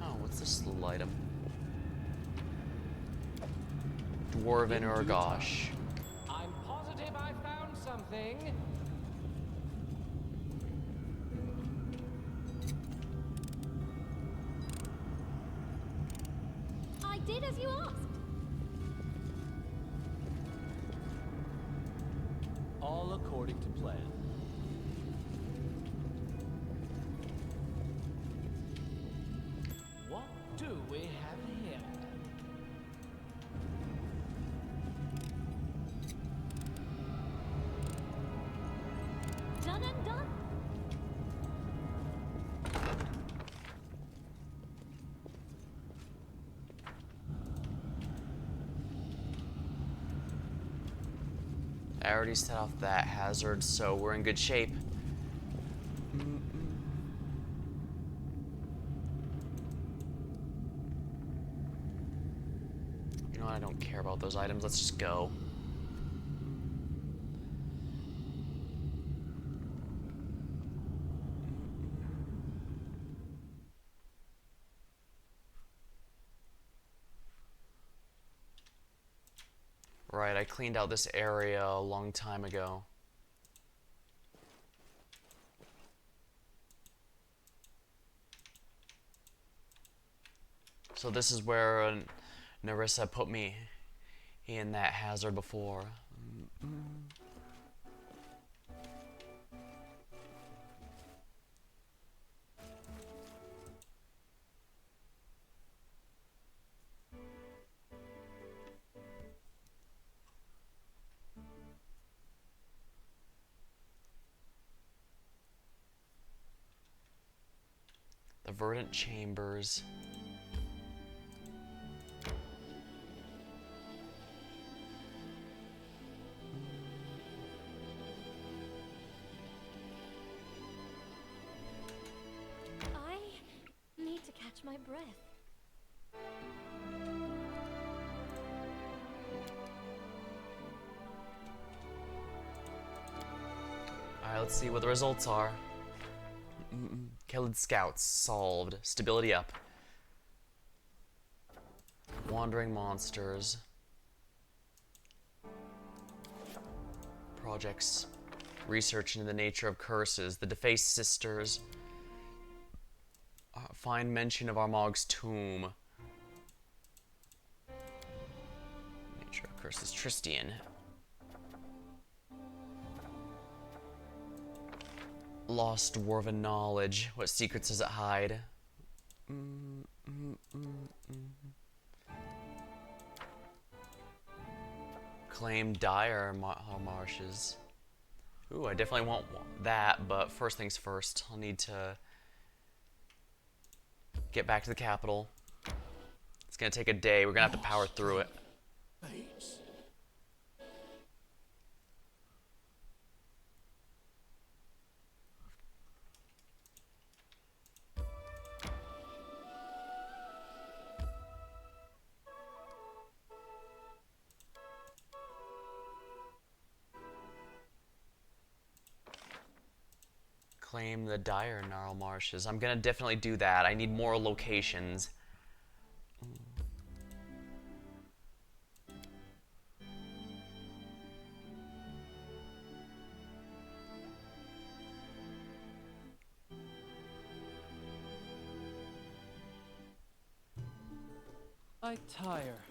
Speaker 1: Oh, what's this little item? Dwarven Urgosh.
Speaker 9: I'm positive I found something.
Speaker 2: I did as you asked.
Speaker 9: All according to plan. What do we have here?
Speaker 2: Done and done.
Speaker 1: I already set off that hazard, so we're in good shape. You know what? I don't care about those items. Let's just go. Right, I cleaned out this area a long time ago. So this is where Nerissa put me in that hazard before. The verdant chambers.
Speaker 2: I need to catch my breath.
Speaker 1: Alright, let's see what the results are. Killed scouts solved. Stability up. Wandering monsters. Projects. Research into the nature of curses. The defaced sisters. Find mention of Armag's tomb. Nature of curses. Tristian. Lost dwarven knowledge. What secrets does it hide? Claim dire marshes. Ooh, I definitely want that, but first things first. I'll need to get back to the capital. It's gonna take a day. We're gonna have to power through it. Claim the dire gnarl marshes. I'm gonna definitely do that. I need more locations.
Speaker 3: I tire.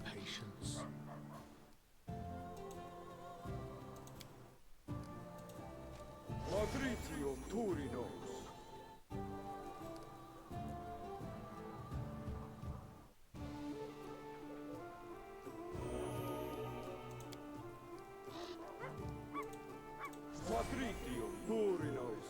Speaker 6: Patience.
Speaker 3: Quadritium Turinos. Quadritium Turinos.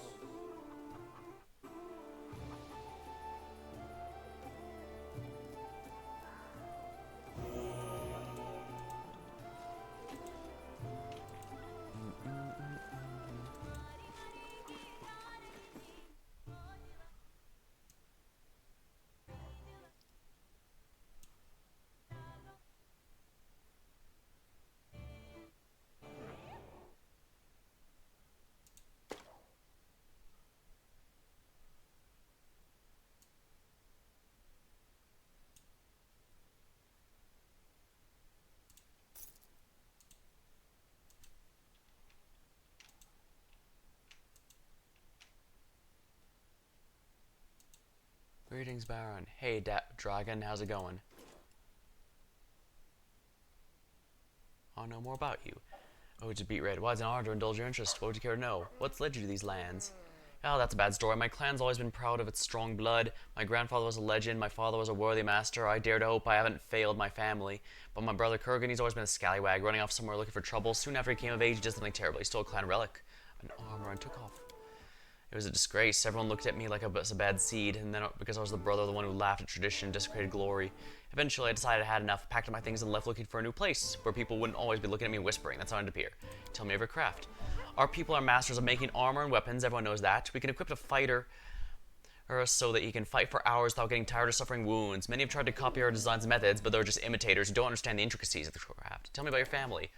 Speaker 1: Greetings, Baron. Hey, Dragon, how's it going? I'll know more about you. Oh, to beat red. Why is it an honor to indulge your interest? What would you care to know? What's led you to these lands? Oh, that's a bad story. My clan's always been proud of its strong blood. My grandfather was a legend. My father was a worthy master. I dare to hope I haven't failed my family. But my brother Kurgan, he's always been a scallywag, running off somewhere looking for trouble. Soon after he came of age, he did something terrible. He stole a clan relic, an armor, and took off. It was a disgrace. Everyone looked at me like I was a bad seed, and then because I was the brother, the one who laughed at tradition and desecrated glory. Eventually, I decided I had enough, packed up my things, and left looking for a new place, where people wouldn't always be looking at me whispering. That's how I ended up here. Tell me of your craft. Our people are masters of making armor and weapons. Everyone knows that. We can equip a fighter so that he can fight for hours without getting tired or suffering wounds. Many have tried to copy our designs and methods, but they're just imitators who don't understand the intricacies of the craft. Tell me about your family.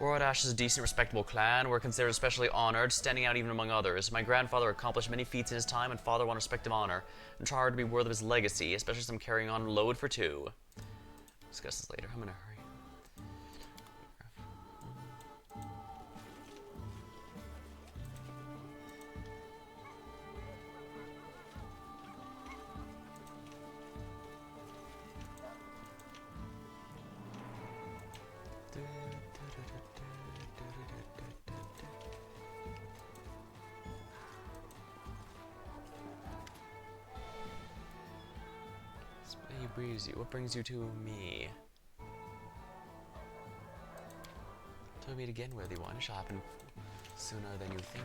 Speaker 1: Wardash is a decent, respectable clan. We're considered especially honored, standing out even among others. My grandfather accomplished many feats in his time, and father won respect and honor, and try hard to be worthy of his legacy, especially some carrying on load for two. Discuss this later. I'm in a hurry. What brings you to me? To meet again, worthy one. It shall happen sooner than you think.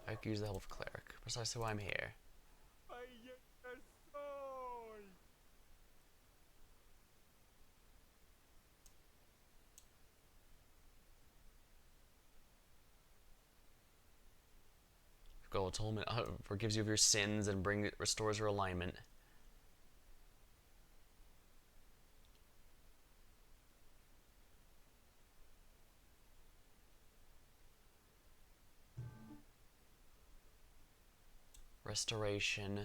Speaker 1: I could use the help of a cleric. Precisely why I'm here. God told me forgives you of your sins and restores your alignment. Restoration.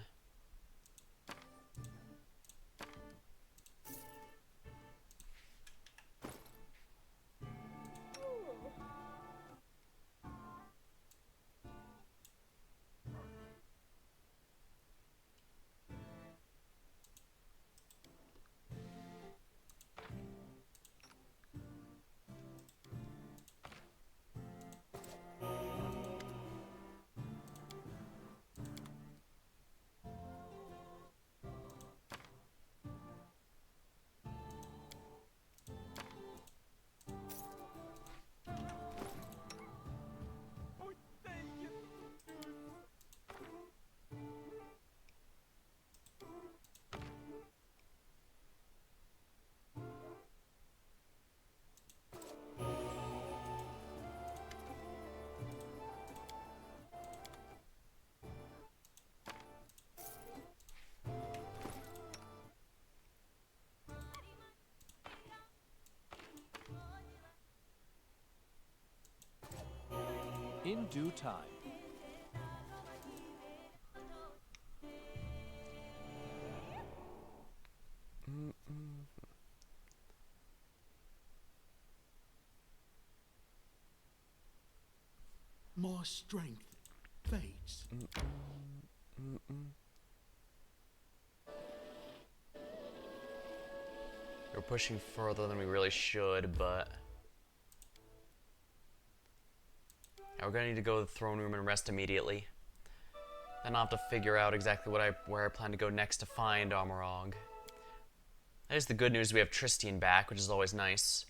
Speaker 15: In due time.
Speaker 7: My strength fades.
Speaker 1: We're pushing further than we really should, but yeah, we're gonna need to go to the throne room and rest immediately. Then I'll have to figure out exactly where I plan to go next to find Armorog. That is the good news, we have Tristian back, which is always nice.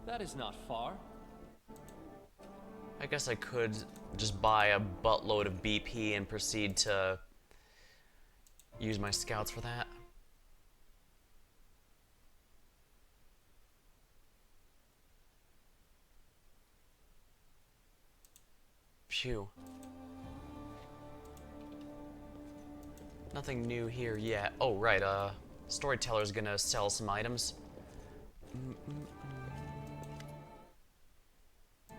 Speaker 15: That is not far.
Speaker 1: I guess I could just buy a buttload of BP and proceed to use my scouts for that. Phew. Nothing new here yet. Oh, right, Storyteller's gonna sell some items.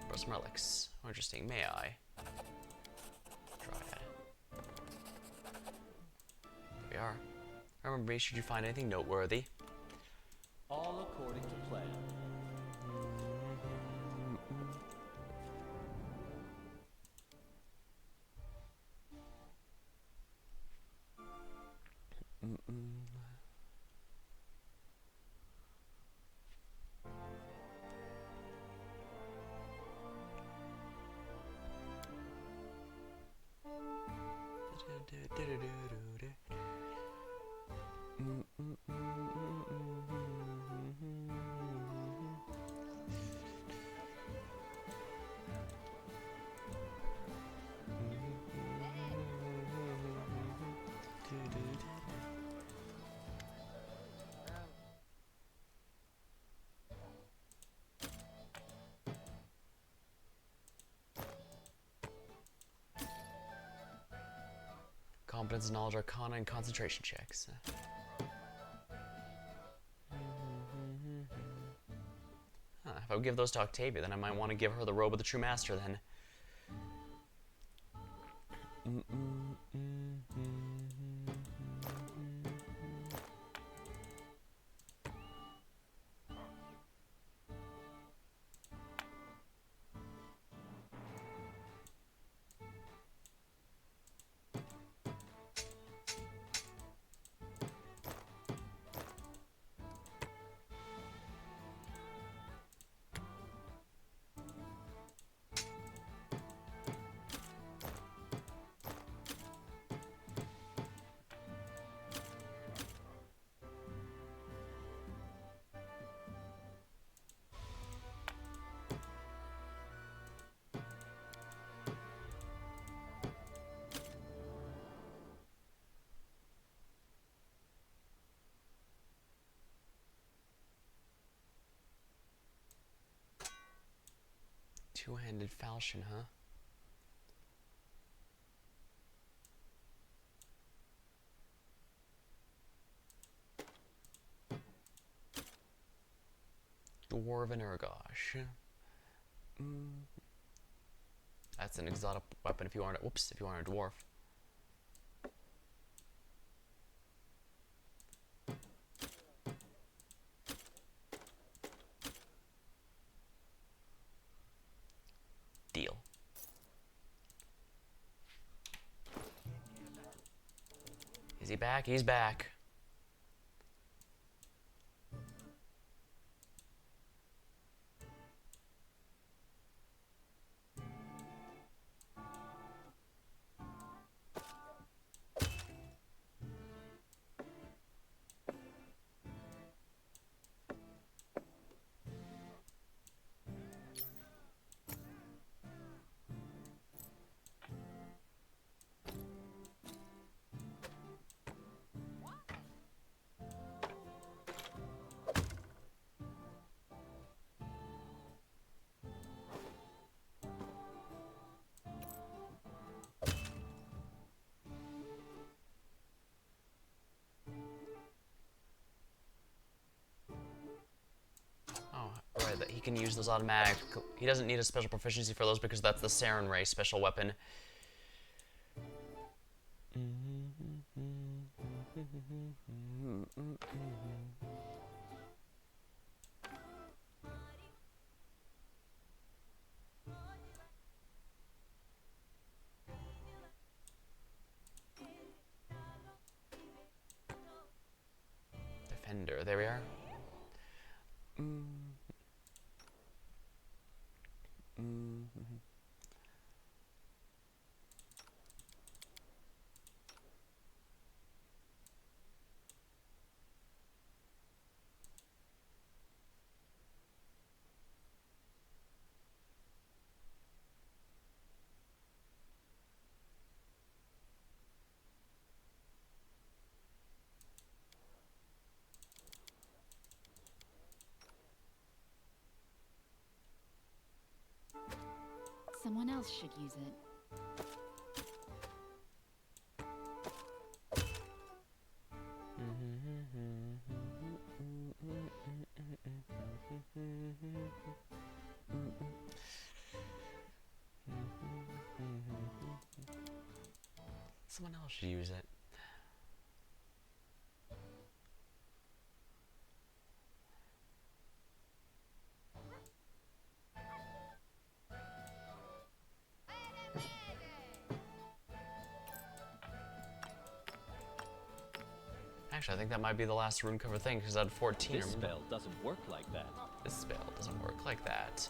Speaker 1: Brought some relics. Oh, interesting. May I? Dryad. There we are. Remember me should you find anything noteworthy.
Speaker 15: All according to plan.
Speaker 1: Competence, knowledge, arcana, and concentration checks. Huh, if I would give those to Octavia, then I might want to give her the robe of the true master then. Two-handed falchion, huh? Dwarven Urgosh. That's an exotic weapon if you aren't if you aren't a dwarf. Deal. Is he back? He's back. Right, that he can use those automatic. He doesn't need a special proficiency for those because that's the Saren Ray special weapon. Defender, there we are.
Speaker 16: Someone else should use it.
Speaker 1: Someone else should use it. Actually, I think that might be the last rune cover thing, because I had 14.
Speaker 15: This spell doesn't work like that.
Speaker 1: This spell doesn't work like that.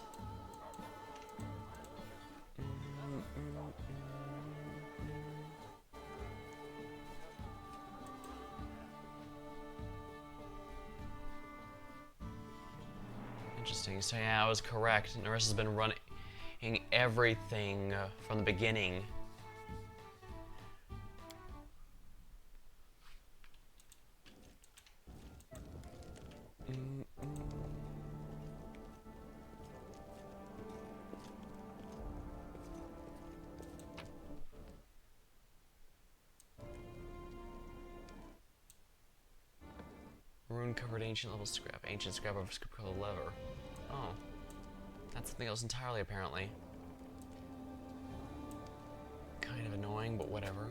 Speaker 1: Interesting. So yeah, I was correct. Narissa's been running everything from the beginning. Rune-covered ancient level scrap. Ancient scrap of scrap called lever. Oh. That's something else entirely, apparently. Kind of annoying, but whatever.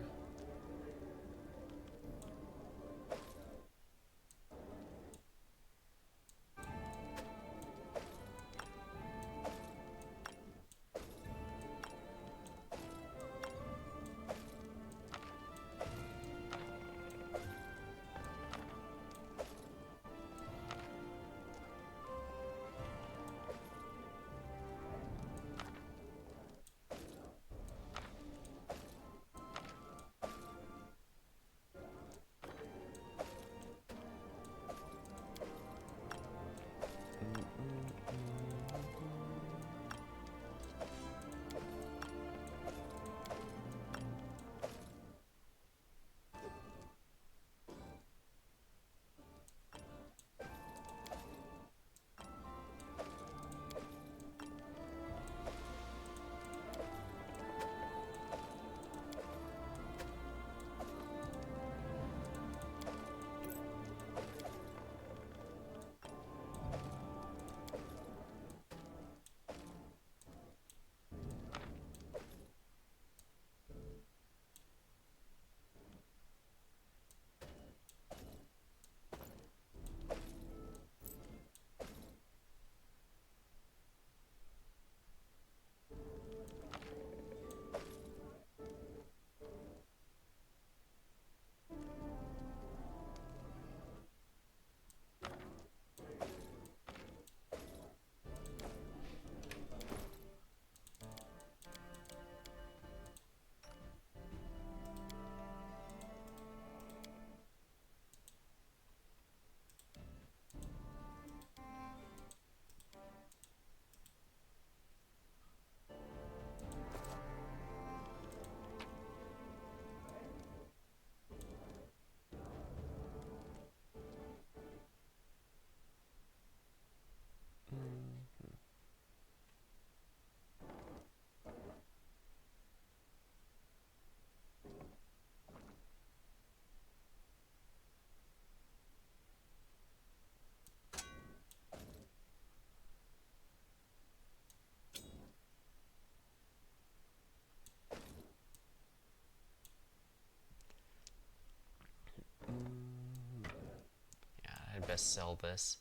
Speaker 1: Yeah, I'd best sell this.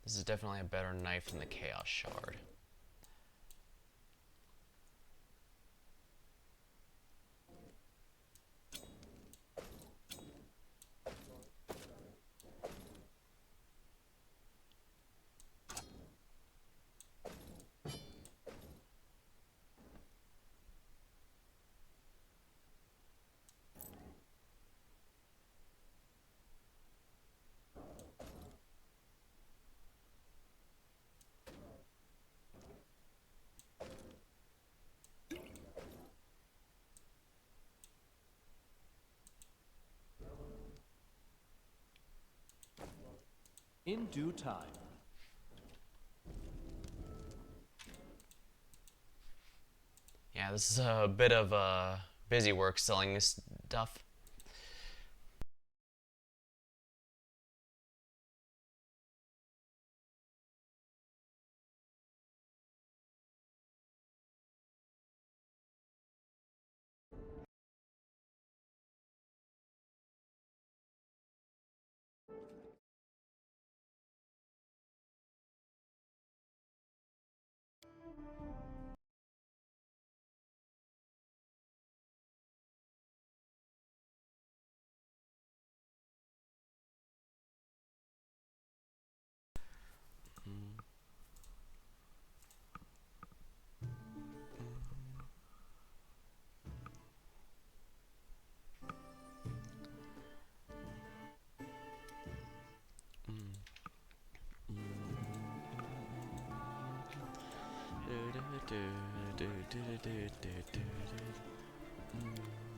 Speaker 1: This is definitely a better knife than the Chaos Shard.
Speaker 15: In due time.
Speaker 1: Yeah, this is a bit of busy work selling this stuff.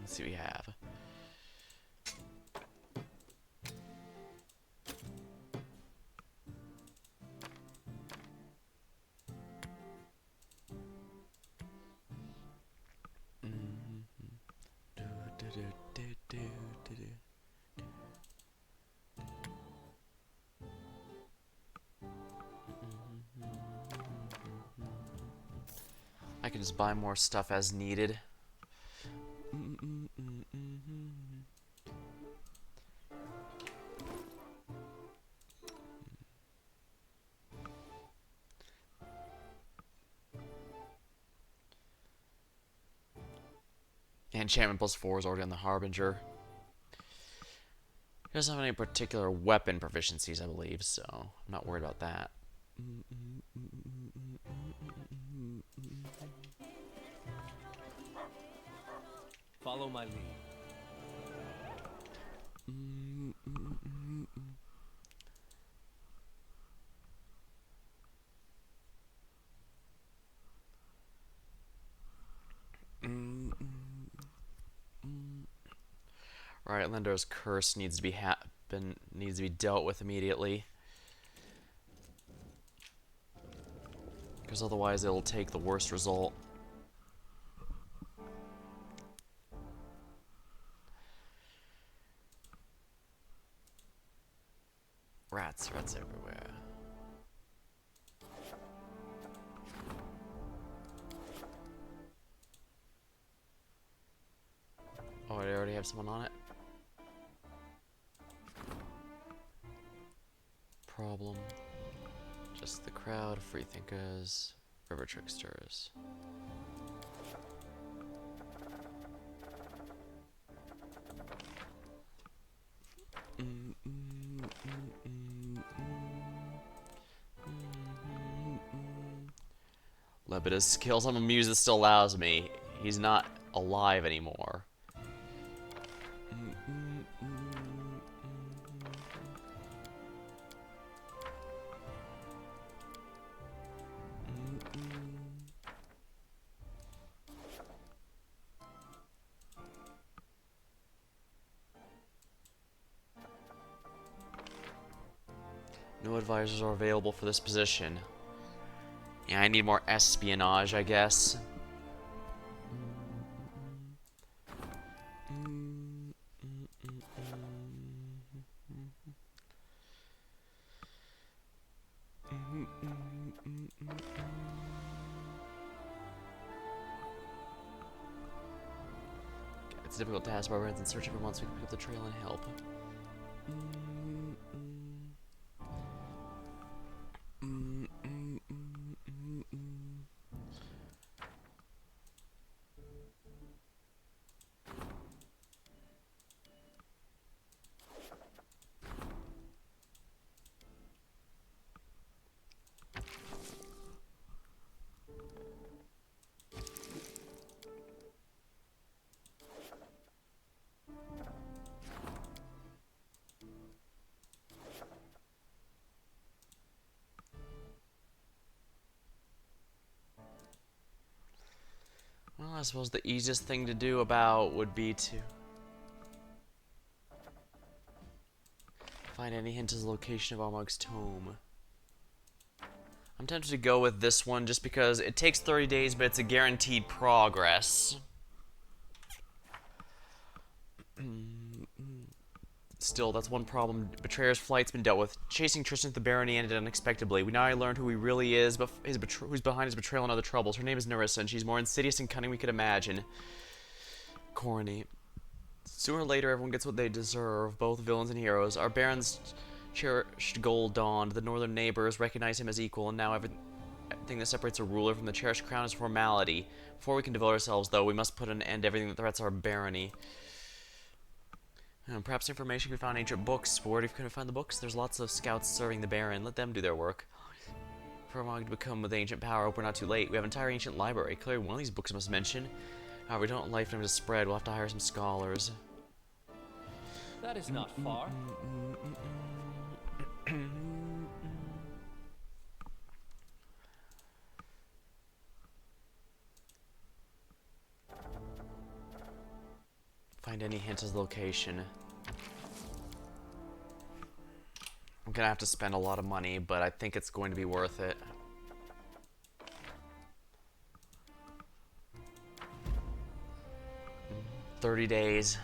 Speaker 1: Let's see what we have. I can just buy more stuff as needed. Enchantment +4 is already on the Harbinger. He doesn't have any particular weapon proficiencies, I believe, so I'm not worried about that.
Speaker 15: Follow my lead.
Speaker 1: Right, Lendar's curse needs to be dealt with immediately, because otherwise it'll take the worst result. Rats everywhere. Oh, I already have someone on it? Problem. Just the crowd of freethinkers, river tricksters. Lepidus skills. I'm amused this still allows me. He's not alive anymore. No advisors are available for this position. Yeah, I need more espionage, I guess. It's a difficult task. Barbarians in search for months. We can pick up the trail and help. Well, I suppose the easiest thing to do about would be to find any hint of the location of Armag's tome. I'm tempted to go with this one just because it takes 30 days, but it's a guaranteed progress. Still, that's one problem. Betrayer's flight's been dealt with. Chasing Tristan to the barony ended unexpectedly. We now learned who he really is, but who's behind his betrayal and other troubles. Her name is Nerissa, and she's more insidious and cunning we could imagine. Corny. Sooner or later, everyone gets what they deserve, both villains and heroes. Our Baron's cherished goal dawned. The northern neighbors recognize him as equal, and now everything that separates a ruler from the cherished crown is formality. Before we can devote ourselves, though, we must put an end to everything that threats our barony. Perhaps information can be found in ancient books, but where if you couldn't find the books? There's lots of scouts serving the Baron. Let them do their work. For Armag to become with ancient power, hope we're not too late. We have an entire ancient library. Clearly one of these books must mention. However, we don't want life for them to spread. We'll have to hire some scholars.
Speaker 15: That is not far.
Speaker 1: Find any hint of the location. I'm gonna have to spend a lot of money, but I think it's going to be worth it. $30 days.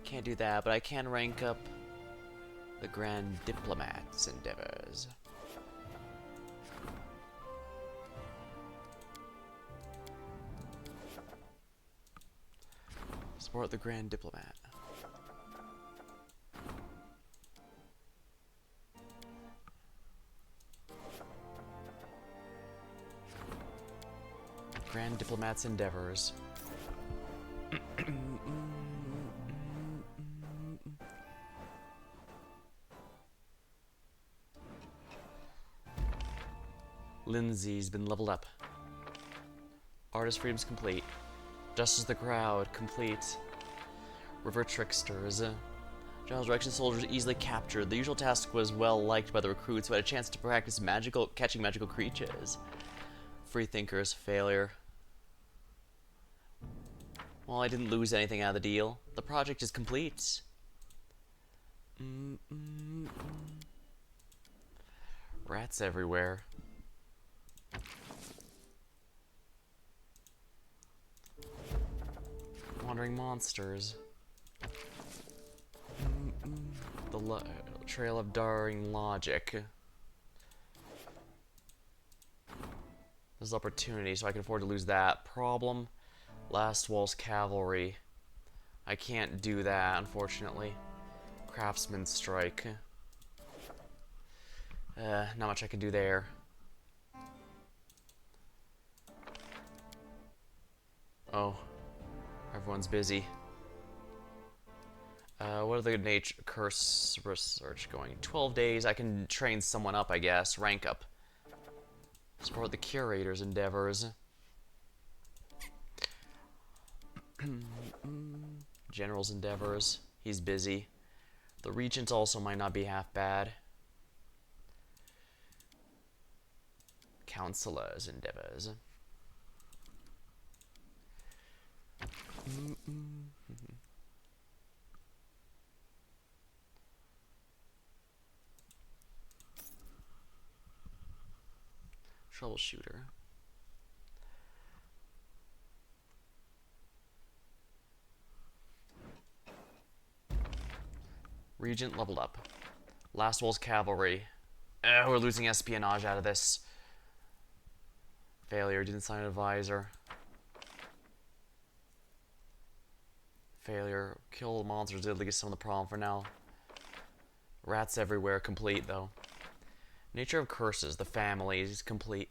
Speaker 1: Can't do that, but I can rank up the Grand Diplomat's endeavors. Support the Grand Diplomat. Grand Diplomat's endeavors. Lindsay's been leveled up. Artist freedom's complete. Justice of the crowd complete. River tricksters. General direction soldiers easily captured. The usual task was well liked by the recruits who had a chance to practice catching magical creatures. Free thinkers failure. Well, I didn't lose anything out of the deal. The project is complete. Rats everywhere. Wandering monsters. The trail of daring logic. This is opportunity, so I can afford to lose that. Problem. Last Wall's cavalry. I can't do that, unfortunately. Craftsman's strike. Not much I can do there. Oh. Everyone's busy. What are the nature curse research going? 12 days. I can train someone up, I guess. Rank up. Support the curator's endeavors. General's endeavors. He's busy. The regent also might not be half bad. Counselor's endeavors. Troubleshooter. Regent leveled up. Last Wall's cavalry. We're losing espionage out of this. Failure. Didn't sign an advisor. Failure. Kill the monsters did get some of the problem for now. Rats everywhere. Complete though. Nature of curses. The family is complete.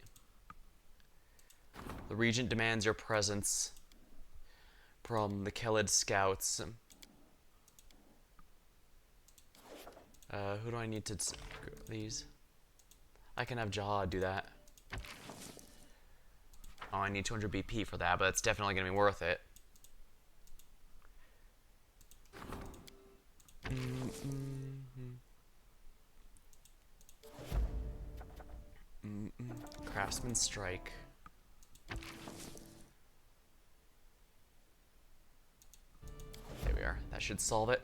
Speaker 1: The regent demands your presence. Problem. The Kelid scouts. Who do I need to these? I can have Jihad do that. Oh, I need 200 BP for that, but it's definitely gonna be worth it. Craftsman's strike. There we are. That should solve it.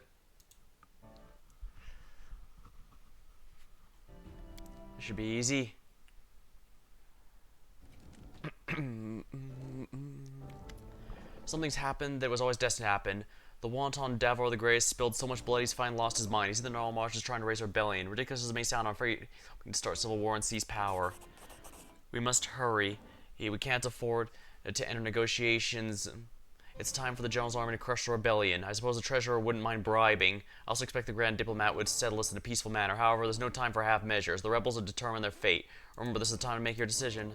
Speaker 1: Should be easy. Something's happened that was always destined to happen. The wanton Davor the Grey spilled so much blood he's finally lost his mind. He's in the normal marches trying to raise a rebellion. Ridiculous as it may sound, I'm afraid we can start civil war and seize power. We must hurry. We can't afford to enter negotiations. It's time for the General's army to crush the rebellion. I suppose the treasurer wouldn't mind bribing. I also expect the Grand Diplomat would settle this in a peaceful manner. However, there's no time for half measures. The rebels have determined their fate. Remember, this is the time to make your decision.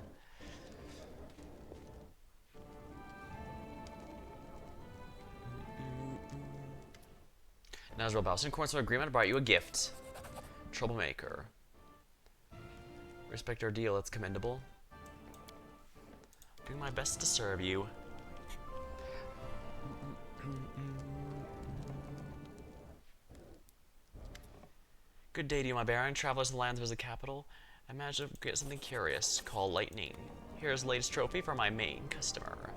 Speaker 1: Nazrul Baus, in accordance with agreement, I brought you a gift. Troublemaker. Respect our deal, that's commendable. Doing my best to serve you. Good day to you, my baron. Travelers to the lands of the capital. I managed to get something curious. Call lightning. Here's the latest trophy for my main customer.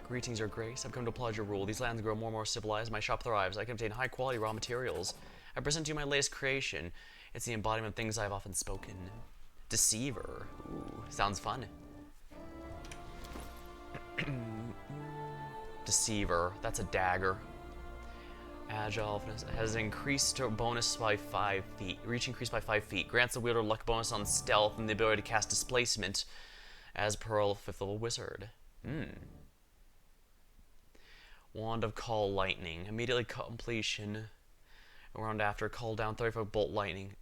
Speaker 1: Greetings, your grace. I've come to applaud your rule. These lands grow more and more civilized. My shop thrives. I can obtain high-quality raw materials. I present to you my latest creation. It's the embodiment of things I've often spoken. Deceiver. Ooh, sounds fun. Deceiver. That's a dagger. Agile has increased bonus by 5 feet. Reach increased by 5 feet. Grants the wielder luck bonus on stealth and the ability to cast displacement as per a 5th level wizard. Wand of Call Lightning. Immediately completion. Around after, call down 30-foot bolt lightning.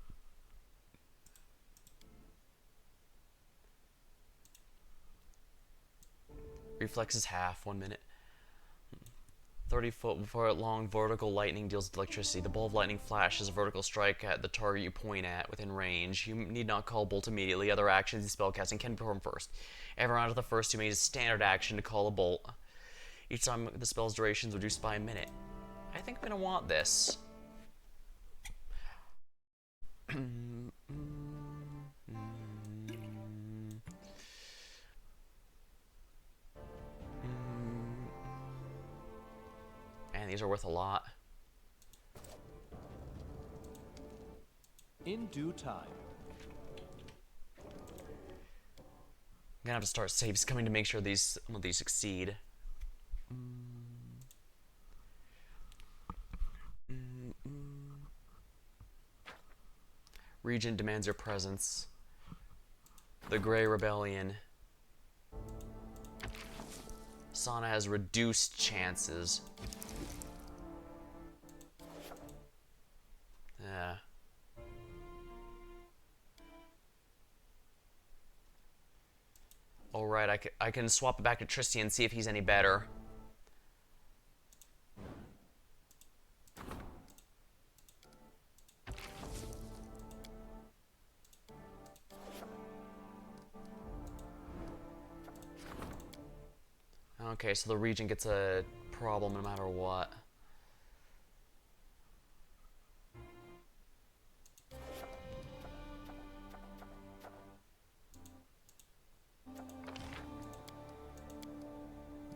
Speaker 1: Reflexes half, 1 minute. 30-foot long vertical lightning deals electricity. The ball of lightning flashes a vertical strike at the target you point at within range. You need not call bolt immediately. Other actions and spellcasting can be performed first. Every round of the first, you made a standard action to call a bolt. Each time the spell's duration is reduced by a minute. I think I'm gonna want this. Man, these are worth a lot.
Speaker 15: In due time.
Speaker 1: I'm gonna have to start saves coming to make sure some of these succeed. Regent demands your presence. The Grey Rebellion. Sana has reduced chances. Yeah. Alright, I can swap it back to Tristy and see if he's any better. Okay, so the Regent gets a problem no matter what.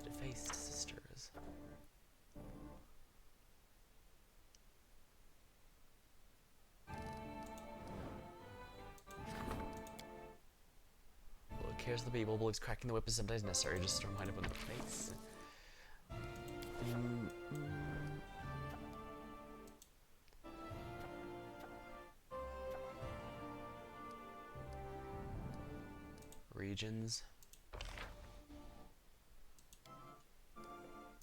Speaker 1: Defaced sisters. Look, here's the people. Believes cracking the whip is sometimes necessary just to remind him of the face. Regions.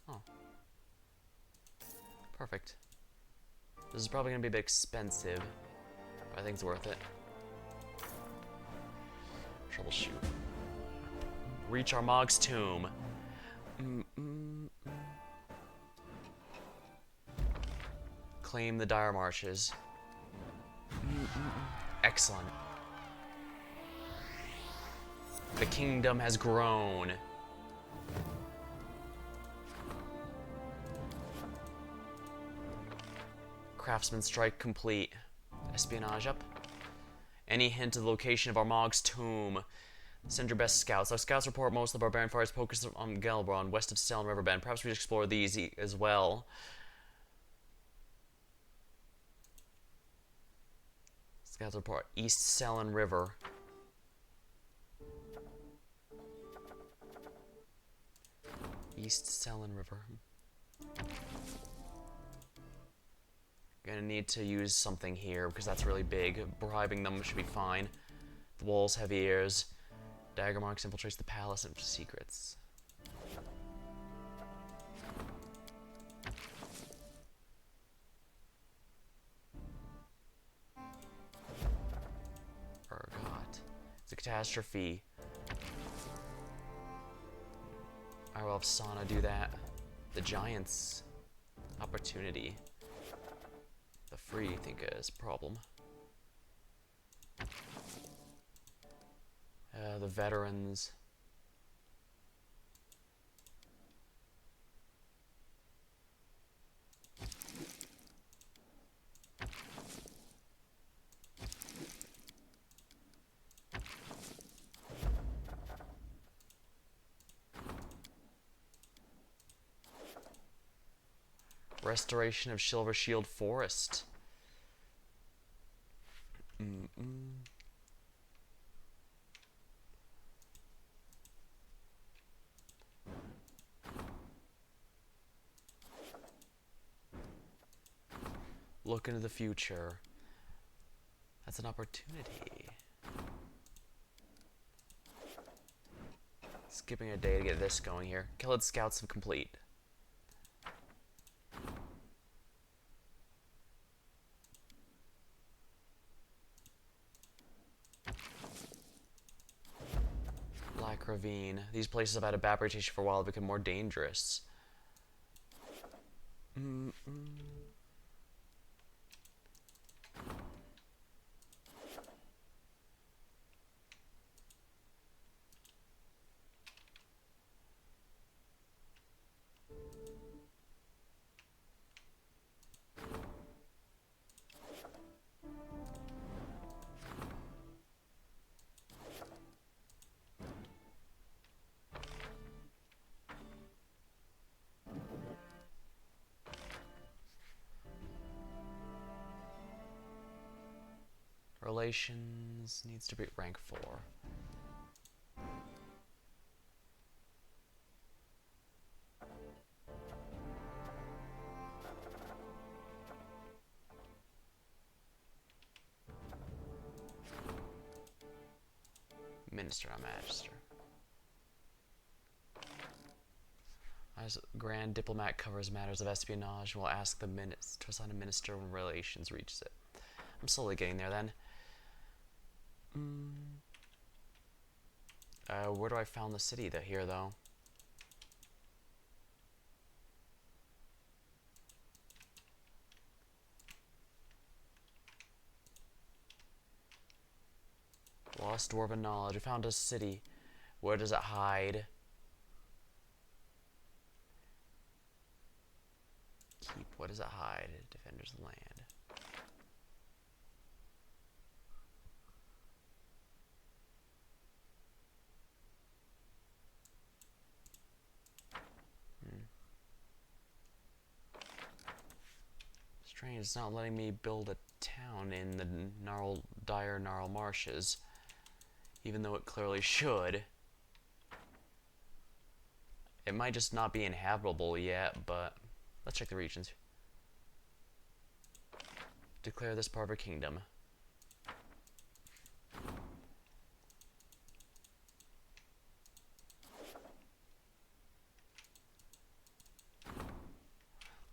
Speaker 1: Oh. Perfect. This is probably gonna be a bit expensive, but I think it's worth it. Troubleshoot. Reach Armag's tomb. Claim the Dire Marshes. Excellent. The kingdom has grown. Craftsman strike complete. Espionage up. Any hint of the location of Armag's tomb. Send your best scouts. Our scouts report most of the barbarian fires focused on Gelbron, west of Stell and Riverbend. Perhaps we should explore these as well. Scouts report East Selen River. East Selen River. Gonna need to use something here because that's really big. Bribing them should be fine. The walls have ears. Dagger marks infiltrates the palace and secrets. Ergot. It's a catastrophe. I will have Sana do that. The Giants. Opportunity. The free, I think, is a problem. The veterans. Restoration of Silver Shield Forest. Look into the future. That's an opportunity. Skipping a day to get this going here. Killed scouts have complete. Black Ravine. These places have had a bad reputation for a while and become more dangerous. Relations needs to be rank 4. Minister, not Magister. As Grand Diplomat covers matters of espionage, will ask the to assign a minister when relations reaches it. I'm slowly getting there then. Where do I found the city here though? Lost Dwarven knowledge. I found a city. Where does it hide? Keep. What does it hide? Defender's land. Strange, it's not letting me build a town in the dire gnarl marshes, even though it clearly should. It might just not be inhabitable yet, but let's check the regions. Declare this part of a kingdom.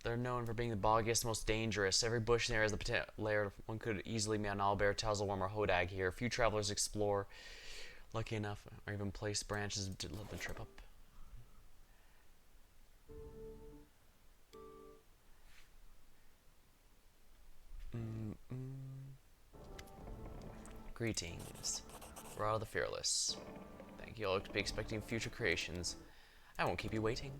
Speaker 1: They're known for being the boggiest, most dangerous. Every bush in there has the potential lair. One could easily meet an owlbear, Tazelworm, or Hodag here. Few travelers explore, lucky enough, or even place branches to let them trip up. Greetings. Ra the Fearless. Thank you. I'll be expecting future creations. I won't keep you waiting.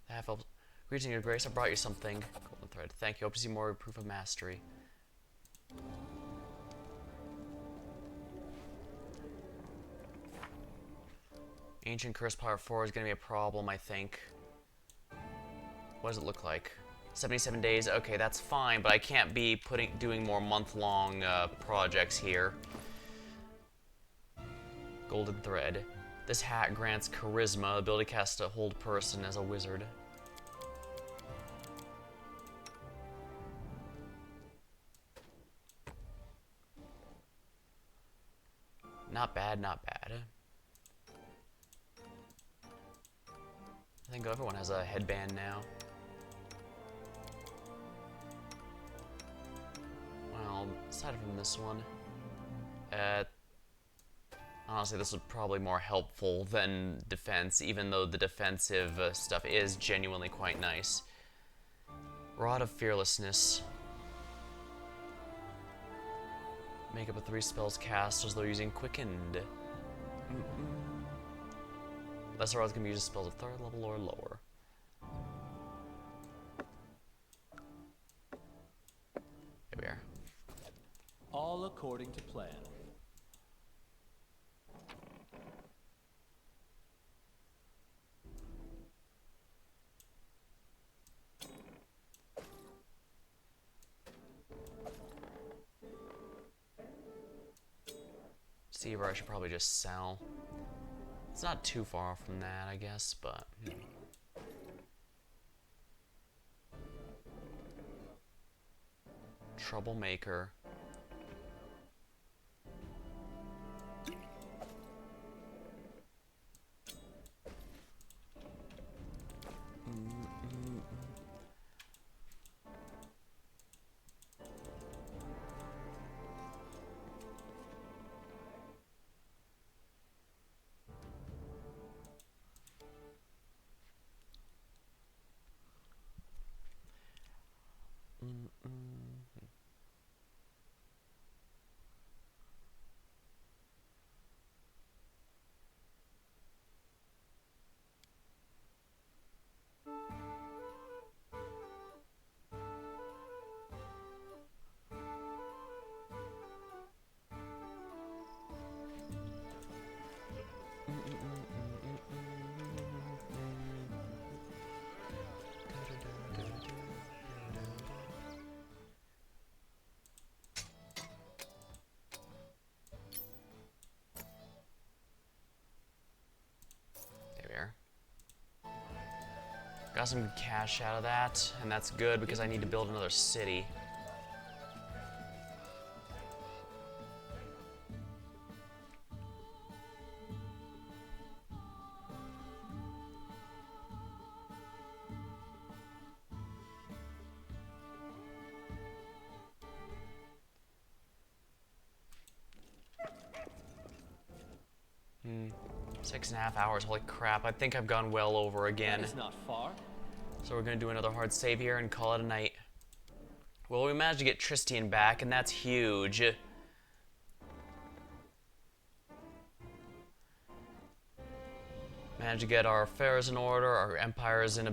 Speaker 1: Half-elf. Greeting your grace, I brought you something. Golden thread. Thank you. Hope to see more proof of mastery. Ancient Curse Power 4 is going to be a problem, I think. What does it look like? 77 days. Okay, that's fine, but I can't be doing more month-long projects here. Golden thread. This hat grants charisma, ability cast a hold person as a wizard. Not bad, not bad. I think everyone has a headband now. Well, aside from this one, Honestly, this is probably more helpful than defense, even though the defensive stuff is genuinely quite nice. Rod of Fearlessness. Make up a 3 spells cast as though using Quickened. Lesser rods can be used as spells of 3rd level or lower. Here we are.
Speaker 15: All according to plan.
Speaker 1: Seaver I should probably just sell. It's not too far from that, I guess, but... Troublemaker. Got some cash out of that, and that's good because I need to build another city. Hmm. 6.5 hours, holy crap. I think I've gone well over again.
Speaker 15: That is not far.
Speaker 1: So we're gonna do another hard save here and call it a night. Well, we managed to get Tristian back, and that's huge. Managed to get our affairs in order, our empire is in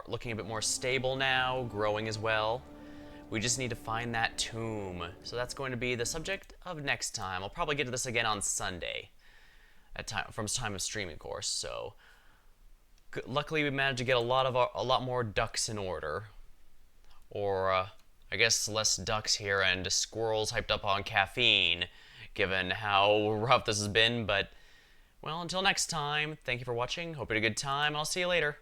Speaker 1: looking a bit more stable now, growing as well. We just need to find that tomb. So that's going to be the subject of next time. I'll probably get to this again on Sunday. From time of streaming, of course, so luckily we managed to get a lot more ducks in order, or I guess less ducks here and squirrels hyped up on caffeine, given how rough this has been. But well, until next time, thank you for watching. Hope you had a good time. I'll see you later.